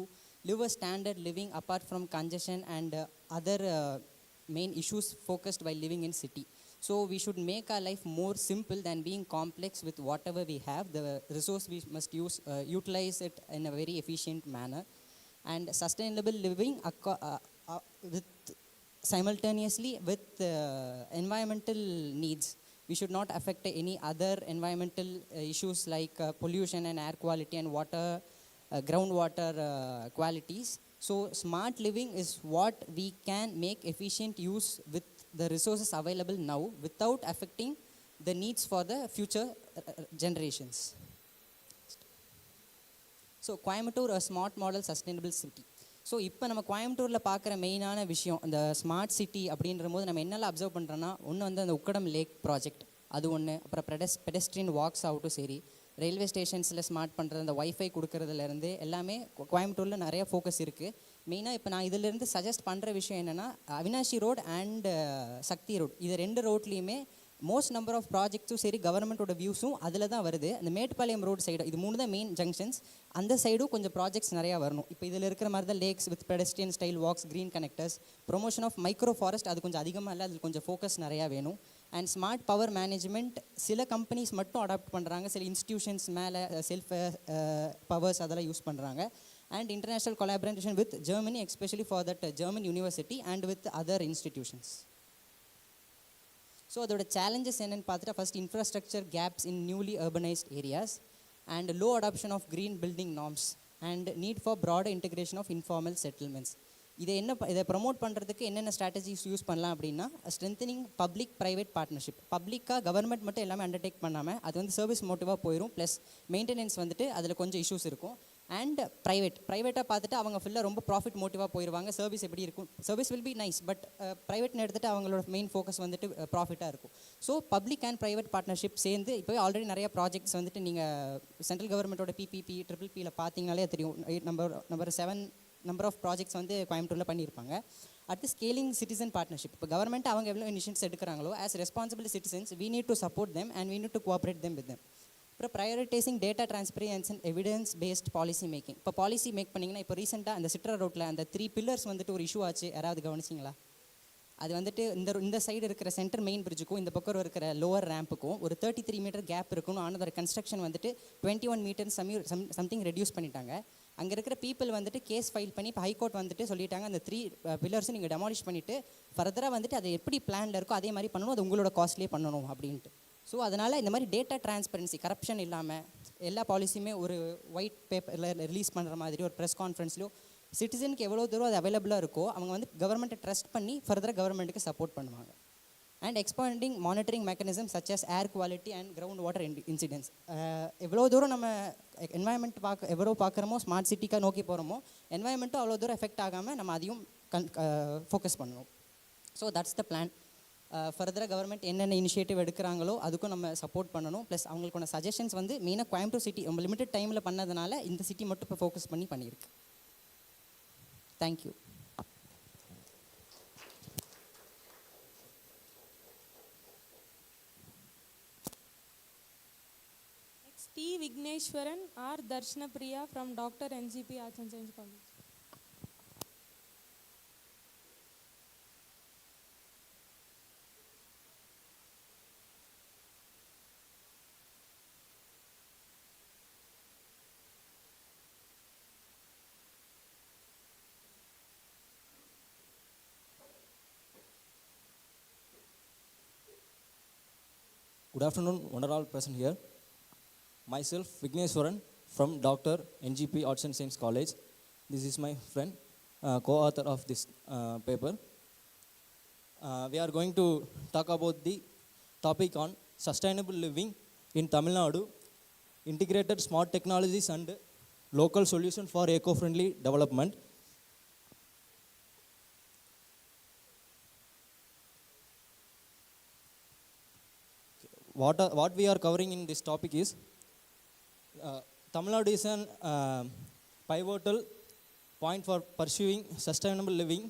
live a standard living apart from congestion and other main issues focused while living in city. So we should make our life more simple than being complex with whatever we have. The resource we must utilize it in a very efficient manner. And sustainable living with simultaneously with environmental needs. We should not affect any other environmental issues like pollution and air quality and water, groundwater qualities. So smart living is what we can make efficient use with the resources available now without affecting the needs for the future generations. So Coimbatore, a smart model sustainable city. So இப்போ நம்ம கோயம்புத்தூரில் பார்க்குற மெயினான விஷயம் இந்த smart city அப்படின்ற போது நம்ம என்னெல்லாம் அப்சர்வ் பண்ணுறோன்னா ஒன்று வந்து அந்த உக்கடம் லேக் ப்ராஜெக்ட் அது ஒன்று, அப்புறம் பெடஸ்ட்ரியன் வாக்ஸ் ஆகட்டும் சரி, ரயில்வே ஸ்டேஷன்ஸில் ஸ்மார்ட் பண்ணுறது, அந்த வைஃபை கொடுக்கறதுலேருந்து எல்லாமே கோயம்புத்தூரில் நிறைய ஃபோக்கஸ் இருக்குது. மெயினாக இப்போ நான் இதிலேருந்து சஜஸ்ட் பண்ணுற விஷயம் என்னென்னா Avinashi road and Sakthi road, இது 2 ரோட்லேயுமே மோஸ்ட் நம்பர் ஆஃப் ப்ராஜெக்ட்ஸும் சரி கவர்மெண்ட்டோட வியூஸும் அதில் தான் வருது. அந்த மேட்டுப்பாளையம் ரோடு சைடு இது 3 தான் மெயின் ஜங்ஷன்ஸ், அந்த சைடும் கொஞ்சம் ப்ராஜெக்ட்ஸ் நிறையா வரணும். இப்போ இதில் இருக்கிற மாதிரி தான் lakes with pedestrian style walks, green connectors, promotion of micro forest அது கொஞ்சம் அதிகமாக இல்லை, அதில் கொஞ்சம் ஃபோக்கஸ் நிறையா வேணும். அண்ட் ஸ்மார்ட் பவர் மேனேஜ்மெண்ட் சில கம்பெனிஸ் மட்டும் அடாப்ட் பண்ணுறாங்க, சில இன்ஸ்டிடியூஷன்ஸ் மேலே செல்ஃப் பவர்ஸ் அதெல்லாம் யூஸ் பண்ணுறாங்க. And international collaboration with Germany especially for that German university and with other institutions. So அதோட சேலஞ்சஸ் என்னென்னு பார்த்துட்டா first infrastructure gaps in newly urbanized areas and low adoption of green building norms and need for broader integration of informal settlements. இதை promote பண்ணுறதுக்கு என்னென்ன strategies use பண்ணலாம் அப்படின்னா strengthening public private partnership. பப்ளிக்காக government மட்டும் எல்லாமே அண்டர்டேக் பண்ணாமல் அது வந்து சர்வீஸ் மோட்டிவாக போயிடும், ப்ளஸ் மெயின்டெனன்ஸ் வந்துட்டு அதில் கொஞ்சம் இஷ்யூஸ் இருக்கும். அண்ட் ப்ரைவேட்டாக பார்த்துட்டு அவங்க ஃபுல்லாக ரொம்ப ப்ராஃபிட் மோட்டிவாக போயிடுவாங்க. சர்வீஸ் எப்படி இருக்கும், service will be nice, but ப்ரைவேட்னு எடுத்துகிட்டு அவங்களோட மெயின் ஃபோக்கஸ் வந்துட்டு ப்ராஃபிட்டாக இருக்கும். So public and private partnership சேர்ந்து இப்போவே ஆல்ரெடி நிறைய ப்ராஜெக்ட்ஸ் வந்துட்டு நீங்கள் சென்ட்ரல் கவர்மெண்ட்டோட PPP, PPPயில் பார்த்தீங்கனாலே தெரியும். நம்பர் 7 நம்பர் ஆஃப் ப்ராஜெக்ட்ஸ் வந்து கோயம்புத்தூரில் பண்ணியிருப்பாங்க. அடுத்து ஸ்கேலிங் சிட்டிசன் பார்ட்னர்ஷிப். இப்போ கவர்மெண்ட் அவங்க எவ்வளோ இனிஷியேட்டிவ்ஸ் எடுக்கிறாங்களோ as responsible citizens we need to support them and we need to cooperate them with them. அப்புறம் prioritising data transparency and evidence based policy making. இப்போ பாலிசி மேக் பண்ணிங்கன்னா இப்போ ரீசெண்டாக அந்த சிட்ரா ரோட்டில் அந்த 3 பில்லர்ஸ் வந்துட்டு ஒரு இஷ்யூ ஆச்சு, யாராவது கவனிச்சிங்களா? அது வந்துட்டு இந்த சைடு இருக்கிற சென்டர் மெயின் பிரிட்ஜுக்கும் இந்த பக்கம் இருக்கிற லோவர் ரேம்புக்கும் ஒரு 33 மீட்டர் கேப் இருக்கணும். ஆனால் அதோட கன்ஸ்ட்ரக்ஷன் வந்துட்டு 21 மீட்டர் சம்திங் ரெடியூஸ் பண்ணிட்டாங்க. அங்கே இருக்கிற பீப்புள் வந்துட்டு கேஸ் ஃபைல் பண்ணி இப்போ ஹைகோர்ட் வந்துட்டு சொல்லிட்டாங்க அந்த 3 பில்லர்ஸும் நீங்கள் டெமாலிஷ் பண்ணிவிட்டு ஃபர்தராக வந்துட்டு அது எப்படி பிளானில் இருக்கோ அதே மாதிரி பண்ணணும், அது உங்களோட காஸ்ட்லேயே பண்ணணும் அப்படின்ட்டு. ஸோ அதனால் இந்த மாதிரி டேட்டா டிரான்ஸ்பரன்சி, கரப்ஷன் இல்லாமல் எல்லா பாலிசியுமே ஒரு ஒயிட் பேப்பரில் ரிலீஸ் பண்ணுற மாதிரி ஒரு ப்ரெஸ் கான்ஃபரன்ஸ்லையோ சிட்டிசனுக்கு எவ்வளோ தூரம் அது அவைலபிளாக இருக்கோ அவங்க வந்து கவர்மெண்ட்டை ட்ரஸ்ட் பண்ணி ஃபர்தராக கவர்மெண்ட்டுக்கு சப்போர்ட் பண்ணுவாங்க. And expanding monitoring mechanism such as air quality and ground water incidents. எவ்வளோ தூரம் நம்ம என்வாயன்மெண்ட் எவ்வளோ பார்க்குறோமோ ஸ்மார்ட் சிட்டிக்காக நோக்கி போகிறோமோ என்வாயன்மெண்ட்டும் அவ்வளோ தூரம் எஃபெக்ட் ஆகாமல் நம்ம அதையும் ஃபோக்கஸ் பண்ணணும். So that's the plan. ஃபர்தராக கவர்மெண்ட் என்னென்ன இனிஷியேட்டிவ் எடுக்கிறாங்களோ அதுக்கும் நம்ம சப்போர்ட் பண்ணணும். ப்ளஸ் அவங்களுக்கான சஜஷன்ஸ் வந்து மெயினாக கோயம்புத்தூர் சிட்டி ரொம்ப லிமிடெட் டைமில் பண்ணதுனால இந்த சிட்டி மட்டும் இப்போ ஃபோக்கஸ் பண்ணி பண்ணியிருக்கு. Thank you. T. Vigneshwaran R. Darshana Priya from Dr. NGP Arts and Science College. Good afternoon, one and all present here. Myself, Vigneshwaran from Dr. NGP Arts and Science College. This is my friend, co-author of this paper. We are going to talk about the topic on sustainable living in Tamil Nadu, integrated smart technologies and local solution for eco-friendly development. What we are covering in this topic is Tamil Nadu is an pivotal point for pursuing sustainable living.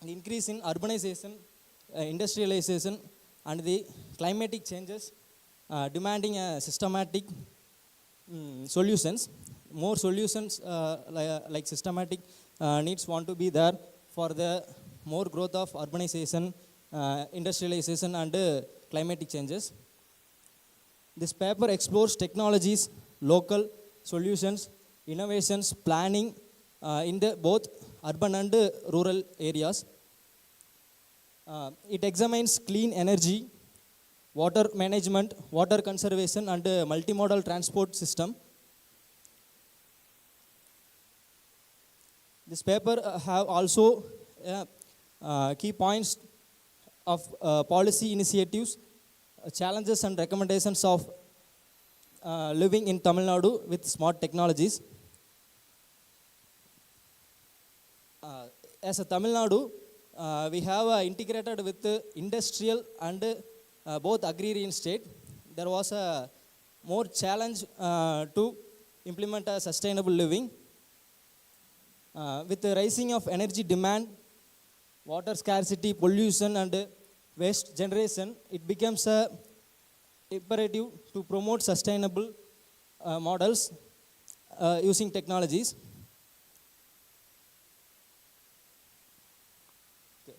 The increase in urbanization, industrialization and the climatic changes demanding systematic solutions. more solutions like systematic needs want to be there for the more growth of urbanization, industrialization and climatic changes. This paper explores technologies, local solutions, innovations, planning in the both urban and rural areas. It examines clean energy, water management, water conservation and multimodal transport system. This paper have also key points of policy initiatives, challenges and recommendations of living in Tamil Nadu with smart technologies. As a Tamil Nadu, we have integrated with industrial and both agrarian state. There was a more challenge to implement a sustainable living. With the rising of energy demand, water scarcity, pollution and waste generation, it becomes a imperative to promote sustainable models using technologies.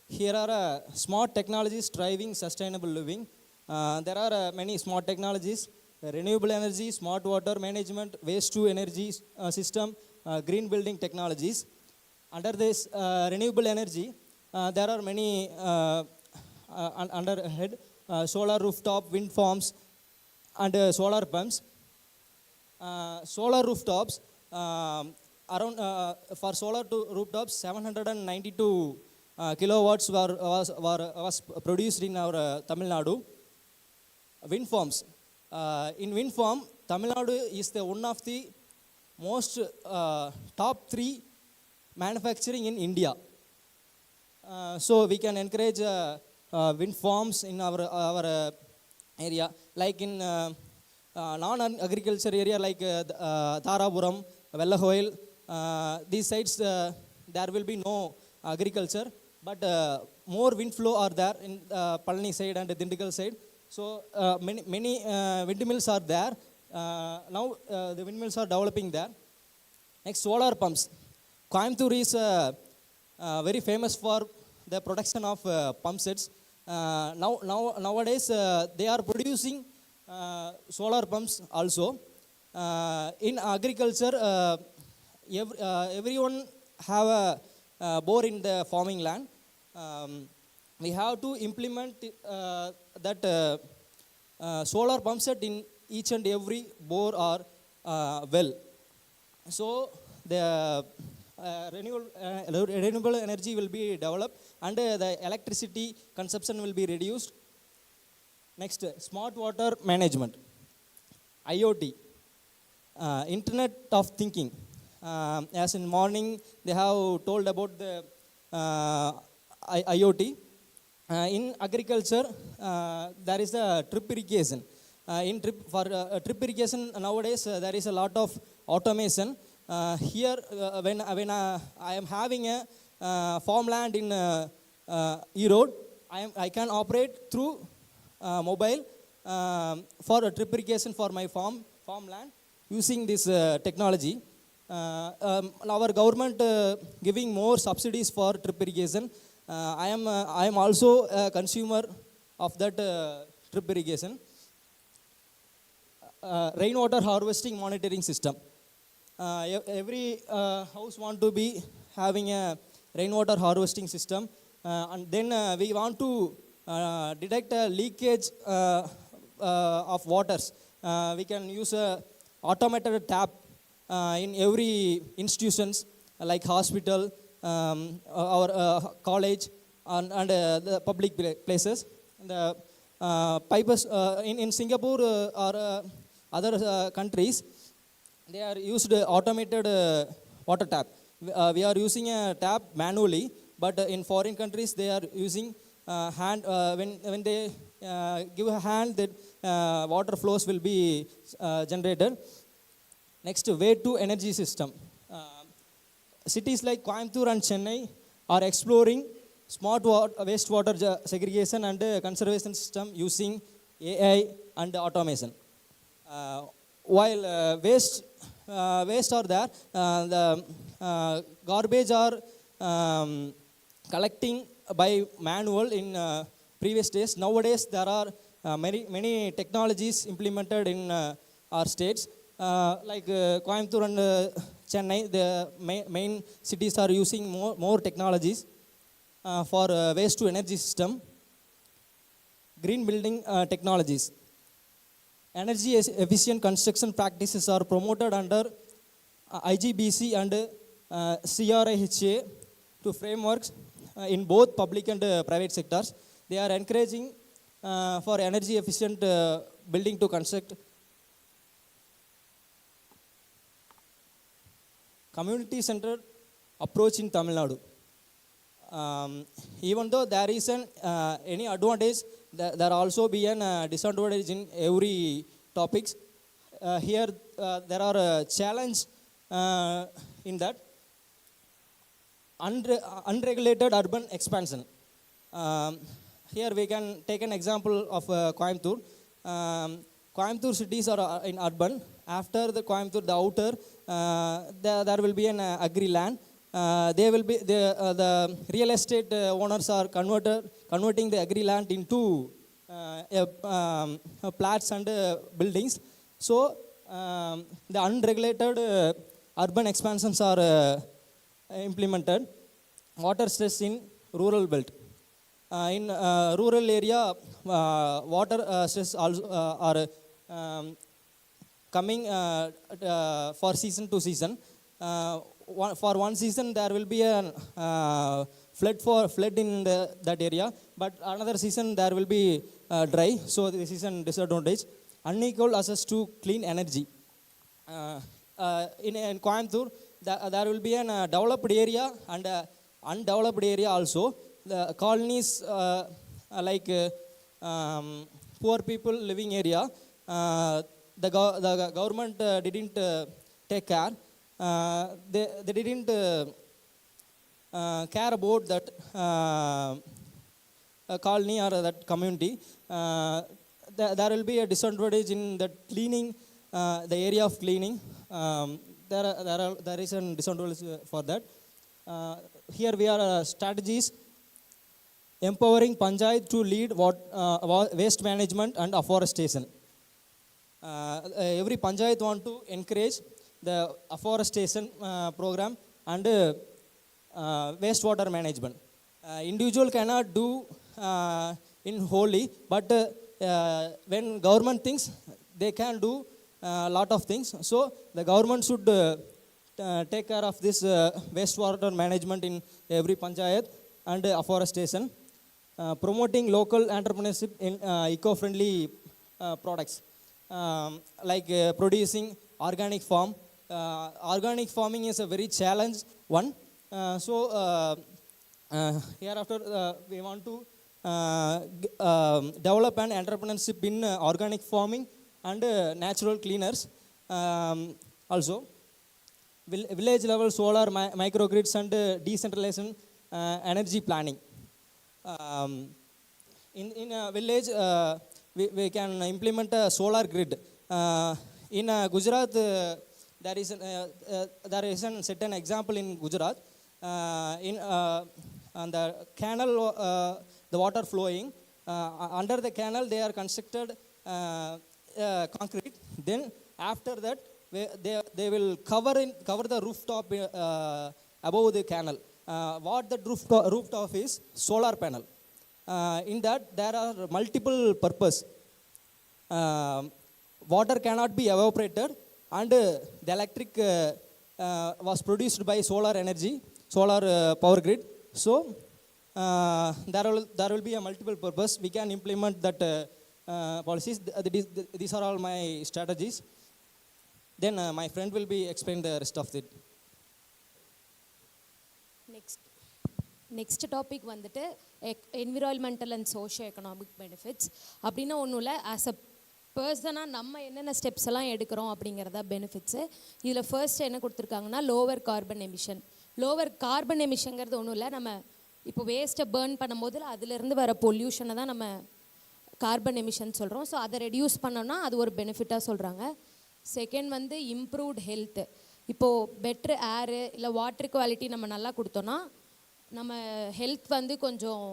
Here are smart technologies driving sustainable living. There are many smart technologies: renewable energy, smart water management, waste to energy system, green building technologies. Under this renewable energy, there are many under head solar rooftop, wind farms, and solar pumps. Solar rooftops, around for solar to rooftops, 792 kilowatts was produced in our Tamil Nadu. Wind farms. In wind farm, Tamil Nadu is the one of the most top 3 manufacturing in India. So we can encourage wind farms in our area, like in non-agriculture area like Tharapuram, Vellahoil. These sites there will be no agriculture, but more wind flow are there in Palani side and Dindigul side. So many windmills are there. Now the windmills are developing there. Next, solar pumps. Coimbatore is very famous for the production of pump sets. Nowadays they are producing solar pumps also. In agriculture, everyone have a bore in the farming land. We have to implement that solar pump set in each and every bore or well. So the renewable energy will be developed and the electricity consumption will be reduced. Next, smart water management. IoT, Internet of Thinking. As in morning, they have told about the IoT. In agriculture, there is a drip irrigation. For drip irrigation nowadays, there is a lot of automation. Here, when I am having a farmland in Erode, I can operate through mobile for a drip irrigation for my farmland using this technology. Our government giving more subsidies for drip irrigation. I am also a consumer of that drip irrigation. Rainwater harvesting monitoring system. Every house want to be having a rainwater harvesting system, and then we want to detect a leakage of waters. We can use a automated tap in every institutions like hospital, our college, and the public places. The pipes in Singapore or other countries, they are used automated water tap. We are using a tap manually, but in foreign countries they are using hand. When they give a hand, that water flows will be generated. Next, waste to energy system. Cities like Coimbatore and Chennai are exploring smart wastewater segregation and conservation system using AI and automation. While waste waste are there. The garbage are collecting by manual in previous days. Nowadays there are many technologies implemented in our states, like Coimbatore and Chennai. The main cities are using more technologies for waste to energy system. Green building technologies. Energy efficient construction practices are promoted under IGBC and CRIHA to frameworks in both public and private sectors. They are encouraging for energy efficient building to construct. Community centered approach in Tamil Nadu. Even though there is any advantage, there also be an disadvantage in every topics. Here there are a challenge in that. Unregulated urban expansion. Here we can take an example of Coimbatore. Coimbatore cities are in urban. After the Coimbatore, the outer, there will be an agri land. They will be the real estate owners are converting the agri land into flats and buildings. So the unregulated urban expansions are implemented. Water stress in rural belt. In rural area, water stress also are coming for season to season. For one season there will be a flood in that area, but another season there will be dry. So this is a disadvantage. Unequal access to clean energy. In Coimbatore, there will be a developed area and undeveloped area also. The colonies like poor people living area, the government didn't take care. They didn't care about that colony or that community. There will be a disadvantage in that cleaning, the area of cleaning. There is a disadvantage for that. Here we are strategies. Empowering Panchayat to lead waste management and afforestation. Every Panchayat want to encourage the afforestation program and wastewater management. Individual cannot do in wholly, but when government thinks, they can do a lot of things. So the government should take care of this wastewater management in every Panchayat and afforestation. Promoting local entrepreneurship in eco-friendly products, like producing organic farm. Organic farming is a very challenge one. So hereafter we want to develop an entrepreneurship in organic farming and natural cleaners. Also village level solar microgrids and decentralization energy planning. In a village, we can implement a solar grid. In Gujarat, there is a certain example in Gujarat. On the canal, the water flowing, under the canal they are constructed concrete. Then after that, they will cover the rooftop above the canal. What the rooftop is? Solar panel. In that there are multiple purpose. Water cannot be evaporated, and the electric was produced by solar energy, solar power grid. So there will be a multiple purpose. We can implement that policies. These are all my strategies. Then my friend will be explain the rest of it. Next topic வந்துட்டு environmental and socio economic benefits. அப்படின்னா ஒன்றும் இல்லை, as a பர்சனாக நம்ம என்னென்ன steps எல்லாம் எடுக்கிறோம் அப்படிங்கிறதா பெனிஃபிட்ஸு. இதில் ஃபர்ஸ்ட் என்ன கொடுத்துருக்காங்கன்னா lower carbon emission. Lower carbon எமிஷன்ங்கிறது ஒன்றும் இல்லை, நம்ம இப்போ வேஸ்ட்டை பேர்ன் பண்ணும்போது அதுலேருந்து வர பொல்யூஷனை தான் நம்ம கார்பன் எமிஷன் சொல்கிறோம். ஸோ அதை ரெடியூஸ் பண்ணோம்னா அது ஒரு பெனிஃபிட்டாக சொல்கிறாங்க. செகண்ட் வந்து இம்ப்ரூவ்ட் ஹெல்த்து. இப்போது பெட்ரு ஏரு இல்லை வாட்டர் குவாலிட்டி நம்ம நல்லா கொடுத்தோன்னா நம்ம ஹெல்த் வந்து கொஞ்சம்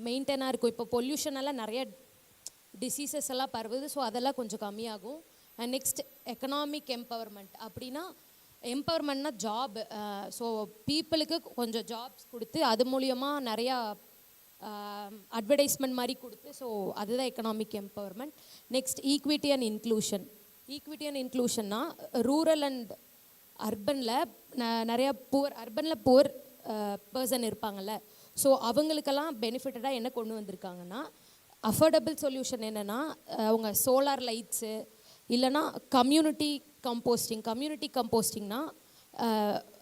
மெயின்டைனாக இருக்கும். இப்போ பொல்யூஷனெல்லாம் நிறைய டிசீசஸ் எல்லாம் பரவுது. ஸோ அதெல்லாம் கொஞ்சம் கம்மியாகும். And next economic empowerment. அப்படின்னா எம்பவர்மெண்ட்னா ஜாப். ஸோ பீப்புளுக்கு கொஞ்சம் ஜாப்ஸ் கொடுத்து அது மூலியமாக நிறையா அட்வர்டைஸ்மெண்ட் மாதிரி கொடுத்து, ஸோ அதுதான் economic empowerment. Next equity and inclusion. Equity and இன்க்ளூஷன்னா ரூரல் அண்ட் அர்பனில் நிறையா அர்பனில் புவர் பர்சன் இருப்பாங்கள்ல, ஸோ அவங்களுக்கெல்லாம் பெனிஃபிட்டடாக என்ன கொண்டு வந்திருக்காங்கன்னா, அஃபோர்டபுள் சொல்யூஷன் என்னென்னா அவங்க சோலார் லைட்ஸு இல்லைனா கம்யூனிட்டி கம்போஸ்டிங். கம்யூனிட்டி கம்போஸ்டிங்னா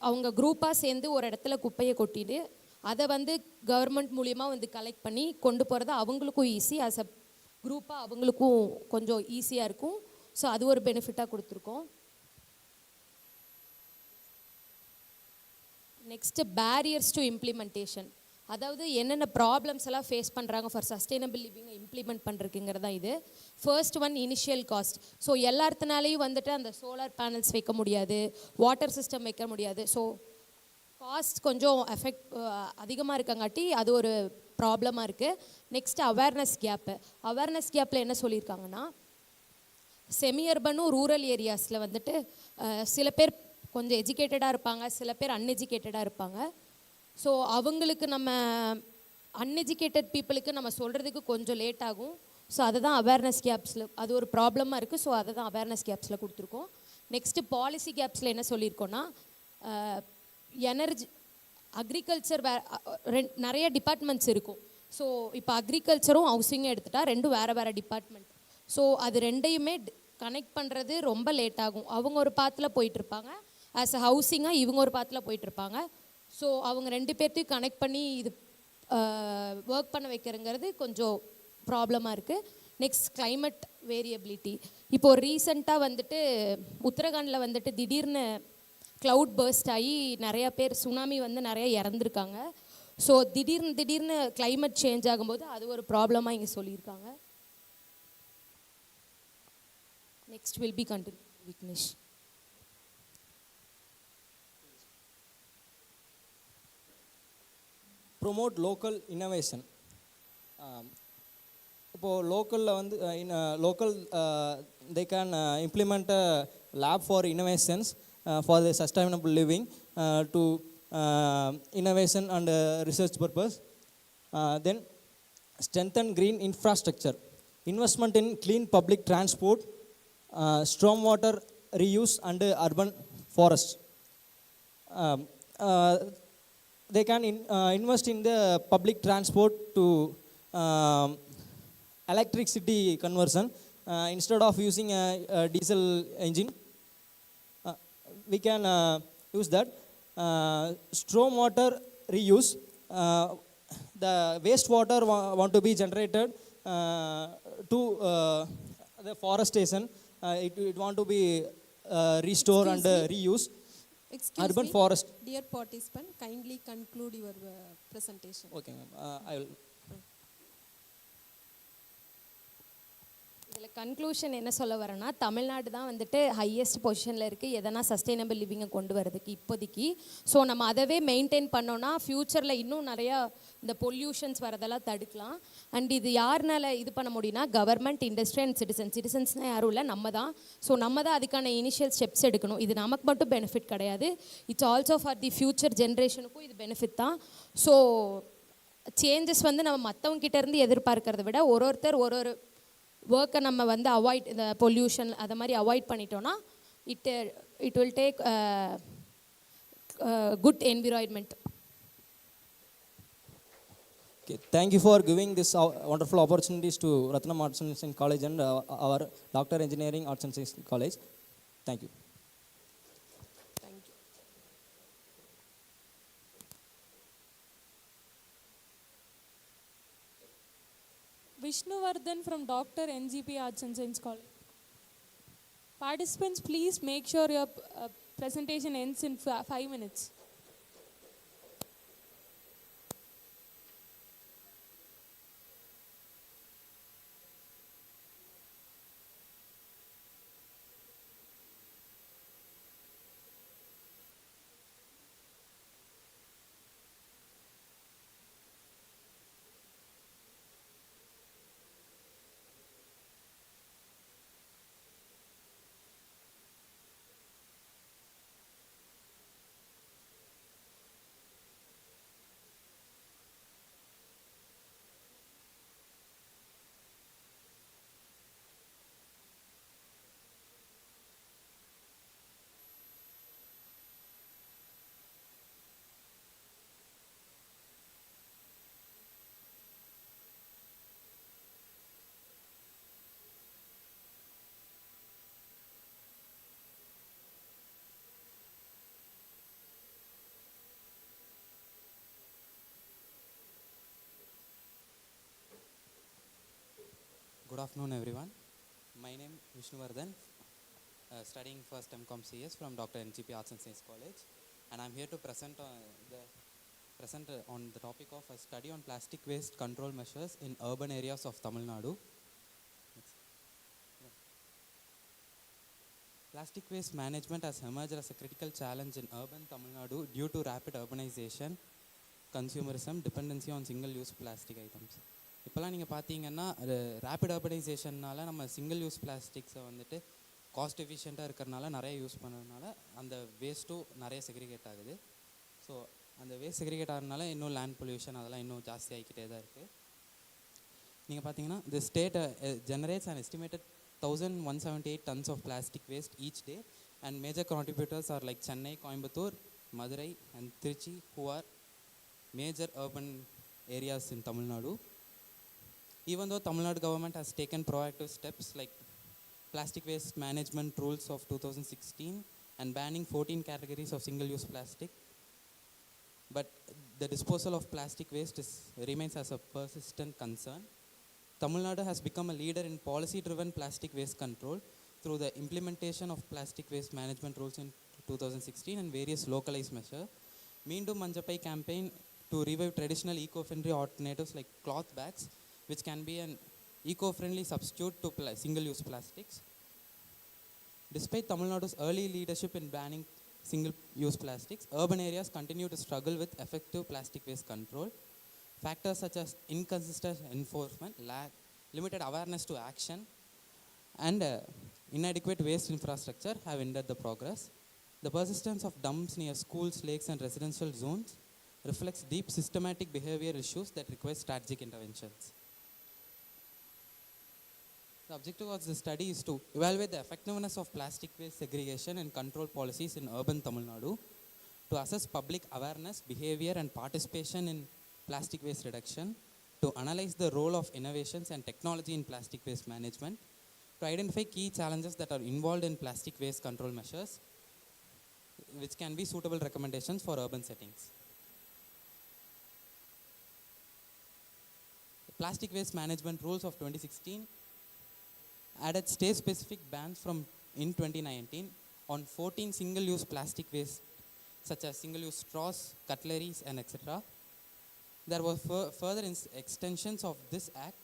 அவங்க குரூப்பாக சேர்ந்து ஒரு இடத்துல குப்பையை கொட்டிட்டு அதை வந்து கவர்மெண்ட் மூலிமா வந்து கலெக்ட் பண்ணி கொண்டு போகிறது அவங்களுக்கும் ஈஸி, ஆஸ் அ குரூப்பாக அவங்களுக்கும் கொஞ்சம் ஈஸியாக இருக்கும். ஸோ அது ஒரு பெனிஃபிட்டாக கொடுத்துருக்கோம். Next barriers to implementation. அதாவது என்னென்ன ப்ராப்ளம்ஸ் எல்லாம் ஃபேஸ் பண்ணுறாங்க ஃபார் சஸ்டைனபிள் லிவிங்கை இம்ப்ளிமெண்ட் பண்ணுறதுங்கிறது தான் இது. First one initial cost. So எல்லாத்தினாலையும் வந்துட்டு அந்த சோலார் பேனல்ஸ் வைக்க முடியாது, வாட்டர் சிஸ்டம் வைக்க முடியாது. ஸோ காஸ்ட் கொஞ்சம் அதிகமாக இருக்கங்காட்டி அது ஒரு ப்ராப்ளமாக இருக்குது. Next awareness gap. அவேர்னஸ் கேப்பில் என்ன சொல்லியிருக்காங்கன்னா, செமி அர்பனும் ரூரல் ஏரியாஸில் வந்துட்டு சில பேர் கொஞ்சம் எஜுகேட்டடாக இருப்பாங்க, சில பேர் அன்எஜுகேட்டடாக இருப்பாங்க. ஸோ அவங்களுக்கு நம்ம அன்எஜுகேட்டட் பீப்புளுக்கு நம்ம சொல்கிறதுக்கு கொஞ்சம் லேட் ஆகும். ஸோ அதை தான் அவேர்னஸ் கேப்ஸில் அது ஒரு ப்ராப்ளமாக இருக்குது. ஸோ அதை தான் அவேர்னஸ் கேப்ஸில் கொடுத்துருக்கோம். நெக்ஸ்ட்டு பாலிசி கேப்ஸில் என்ன சொல்லியிருக்கோன்னா, எனர்ஜி அக்ரிகல்ச்சர் நிறைய டிபார்ட்மெண்ட்ஸ் இருக்கும். ஸோ இப்போ அக்ரிகல்ச்சரும் ஹவுசிங்கும் எடுத்துட்டா ரெண்டும் வேறு வேறு டிபார்ட்மெண்ட். ஸோ அது ரெண்டையுமே கனெக்ட் பண்ணுறது ரொம்ப லேட் ஆகும். அவங்க ஒரு பாத்தில் போயிட்டுருப்பாங்க, ஆஸ் அ ஹவுசிங்காக இவங்க ஒரு பாத்தில் போயிட்டுருப்பாங்க. ஸோ அவங்க ரெண்டு பேர்த்தையும் கனெக்ட் பண்ணி இது ஒர்க் பண்ண வைக்கிறங்கிறது கொஞ்சம் ப்ராப்ளமாக இருக்குது. Next climate variability. இப்போது ரீசெண்டாக வந்துட்டு உத்தரகாண்டில் வந்துட்டு திடீர்னு க்ளவுட் பர்ஸ்ட் ஆகி நிறையா பேர் சுனாமி வந்து நிறைய இறந்துருக்காங்க. ஸோ திடீர்னு கிளைமேட் சேஞ்ச் ஆகும்போது அது ஒரு ப்ராப்ளமாக இங்கே சொல்லியிருக்காங்க. Next will be continue Vignesh. Promote local innovation. இப்போது லோக்கலில் வந்து local they can implement a lab for innovations for the sustainable living to innovation and research purpose. Then strengthen green infrastructure. Investment in clean public transport, stormwater reuse and urban forest. They can invest in the public transport to electricity conversion instead of using a diesel engine. We can use that. Stormwater reuse. The wastewater want to be generated to the forestation. It want to be restored and reuse. Excuse urban me, forest. Dear participant, kindly conclude your presentation. Okay, ma'am. I will. இதில் conclusion என்ன சொல்ல வரேன்னா, தமிழ்நாடு தான் வந்துட்டு highest பொசிஷனில் இருக்குது எதனா sustainable லிவிங்கை கொண்டு வரதுக்கு இப்போதைக்கு. ஸோ நம்ம அதவே மெயின்டைன் பண்ணோன்னா ஃப்யூச்சரில் இன்னும் நிறையா இந்த பொல்யூஷன்ஸ் வரதெல்லாம் தடுக்கலாம். அண்ட் இது யாருனால இது பண்ண முடியும்னா, கவர்மெண்ட், இண்டஸ்ட்ரி அண்ட் சிட்டிசன்ஸ்னால் யாரும் இல்லை, நம்ம தான். ஸோ நம்ம தான் அதுக்கான இனிஷியல் ஸ்டெப்ஸ் எடுக்கணும். இது நமக்கு மட்டும் பெனிஃபிட் கிடையாது, it's also for the future ஜென்ரேஷனுக்கும் இது பெனிஃபிட் தான். ஸோ சேஞ்சஸ் வந்து நம்ம மற்றவங்க கிட்டேருந்து எதிர்பார்க்கறத விட ஒருத்தர் ஒரு ஒர்க்கை நம்ம வந்து அவாய்ட், இந்த பொல்யூஷன் அதை மாதிரி அவாய்ட் பண்ணிட்டோன்னா it will take good environment. Okay, thank you for giving this wonderful opportunities to Ratnam Arts and Science College and our Doctor Engineering Arts and Science College. Thank you. Vishnuvardhan from Dr. NGP Arts and Science College. Participants, please make sure your presentation ends in 5 minutes. Good afternoon, everyone. My name is Vishnuvardhan, studying first MCOM CS from Dr. NGP Arts and Science College, and I'm here to present on the topic of a study on plastic waste control measures in urban areas of Tamil Nadu. Plastic waste management has emerged as a critical challenge in urban Tamil Nadu due to rapid urbanization, consumerism, dependency on single-use plastic items. இப்போலாம் நீங்கள் பார்த்தீங்கன்னா rapid அர்பனைசேஷன்னால நம்ம single use பிளாஸ்டிக்ஸை வந்துட்டு cost எஃபிஷியண்ட்டாக இருக்கிறனால நிறைய use பண்ணுறதுனால அந்த வேஸ்ட்டும் நிறைய செக்ரிகேட் ஆகுது. ஸோ அந்த வேஸ்ட் செக்ரிகேட் ஆகிறதுனால இன்னும் லேண்ட் பொல்யூஷன் அதெல்லாம் இன்னும் ஜாஸ்தி ஆகிக்கிட்டே தான் இருக்குது. நீங்கள் பார்த்தீங்கன்னா the state generates and estimated 1,178 tons of plastic waste each day, and major contributors are like Chennai, Coimbatore, Madurai and Trichy, who are major urban areas in Tamil Nadu. Even though Tamil Nadu government has taken proactive steps like plastic waste management rules of 2016 and banning 14 categories of single-use plastic, but the disposal of plastic waste remains as a persistent concern. Tamil Nadu has become a leader in policy-driven plastic waste control through the implementation of plastic waste management rules in 2016 and various localized measures. Meendum Manjapai campaign to revive traditional eco-friendly alternatives like cloth bags, which can be an eco-friendly substitute to single-use plastics. Despite Tamil Nadu's early leadership in banning single-use plastics, urban areas continue to struggle with effective plastic waste control. Factors such as inconsistent enforcement, limited awareness to action, and inadequate waste infrastructure have hindered the progress. The persistence of dumps near schools, lakes, and residential zones reflects deep systematic behavior issues that require strategic interventions. The objective of the study is to evaluate the effectiveness of plastic waste segregation and control policies in urban Tamil Nadu, to assess public awareness, behavior, and participation in plastic waste reduction, to analyze the role of innovations and technology in plastic waste management, to identify key challenges that are involved in plastic waste control measures, which can be suitable recommendations for urban settings. The plastic waste management rules of 2016 added state-specific bans in 2019 on 14 single-use plastic waste, such as single-use straws, cutleries, and etc. There were further extensions of this act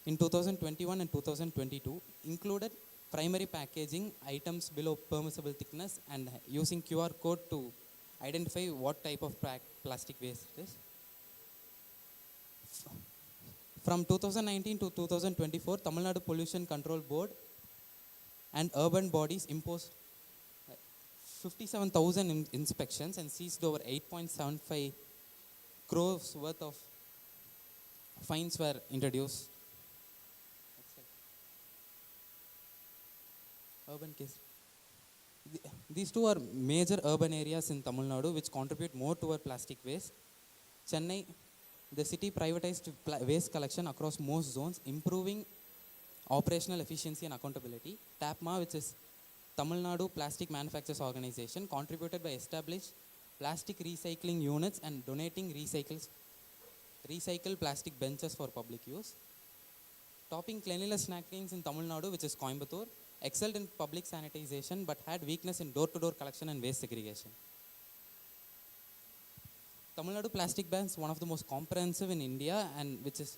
in 2021 and 2022, included primary packaging items below permissible thickness and using QR code to identify what type of plastic waste it is. From 2019 to 2024, Tamil Nadu Pollution Control Board and urban bodies imposed 57,000 inspections and seized over 8.75 crores worth of fines were introduced. Urban case. These two are major urban areas in Tamil Nadu which contribute more toward plastic waste. Chennai, the city privatized waste collection across most zones, improving operational efficiency and accountability. TAPMA, which is Tamil Nadu Plastic Manufacturers Organization, contributed by established plastic recycling units and donating recycled plastic benches for public use. Topping cleanliness rankings in Tamil Nadu, which is Coimbatore, excelled in public sanitization but had weakness in door-to-door collection and waste segregation. Tamil Nadu plastic ban is one of the most comprehensive in India, and which is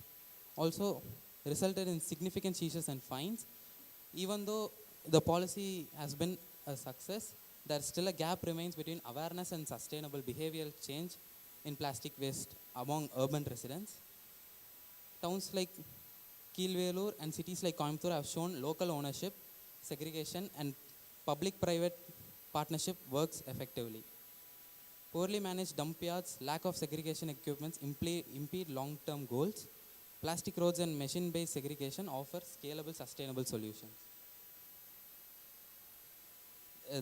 also resulted in significant seizures and fines. Even though the policy has been a success, there still a gap remains between awareness and sustainable behavioral change in plastic waste among urban residents. Towns like Keelvelur and cities like Coimbatore have shown local ownership, segregation, and public-private partnership works effectively. Poorly managed dump yards, lack of segregation equipments impede long-term goals. Plastic roads and machine-based segregation offer scalable, sustainable solutions.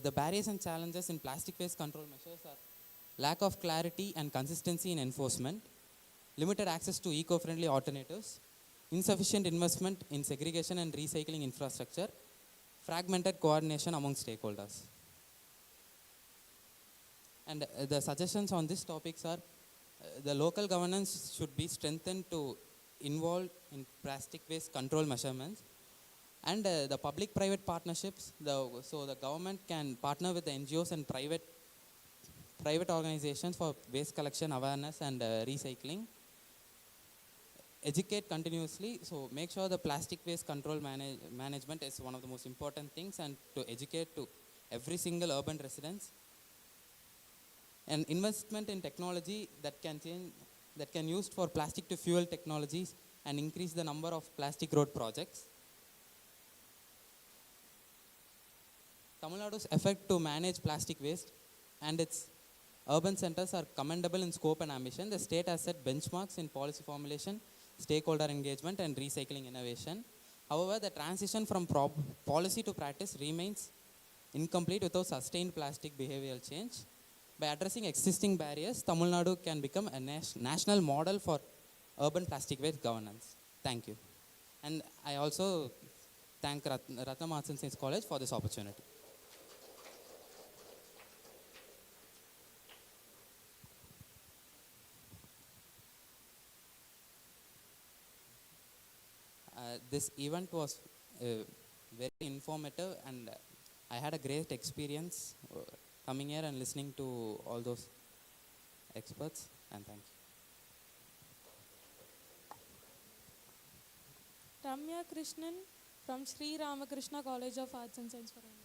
The barriers and challenges in plastic waste control measures are lack of clarity and consistency in enforcement, limited access to eco-friendly alternatives, insufficient investment in segregation and recycling infrastructure, fragmented coordination among stakeholders. And the suggestions on these topics are the local governance should be strengthened to involved in plastic waste control measurements. And the public-private partnerships, so the government can partner with the NGOs and private organizations for waste collection, awareness, and recycling. Educate continuously, so make sure the plastic waste control management is one of the most important things, and to educate to every single urban residents. And investment in technology that can use for plastic to fuel technologies and increase the number of plastic road projects. Tamil Nadu's effort to manage plastic waste and its urban centers are commendable in scope and ambition. The state has set benchmarks in policy formulation, stakeholder engagement, and recycling innovation. However, the transition from policy to practice remains incomplete without sustained plastic behavioral change. By addressing existing barriers, Tamil Nadu can become a national model for urban plastic waste governance. Thank you. And I also thank Ratnam Arts and Science College for this opportunity. This event was very informative, and I had a great experience coming here and listening to all those experts, and thank you. Ramya Krishnan from Sri Ramakrishna College of Arts and Science for Women.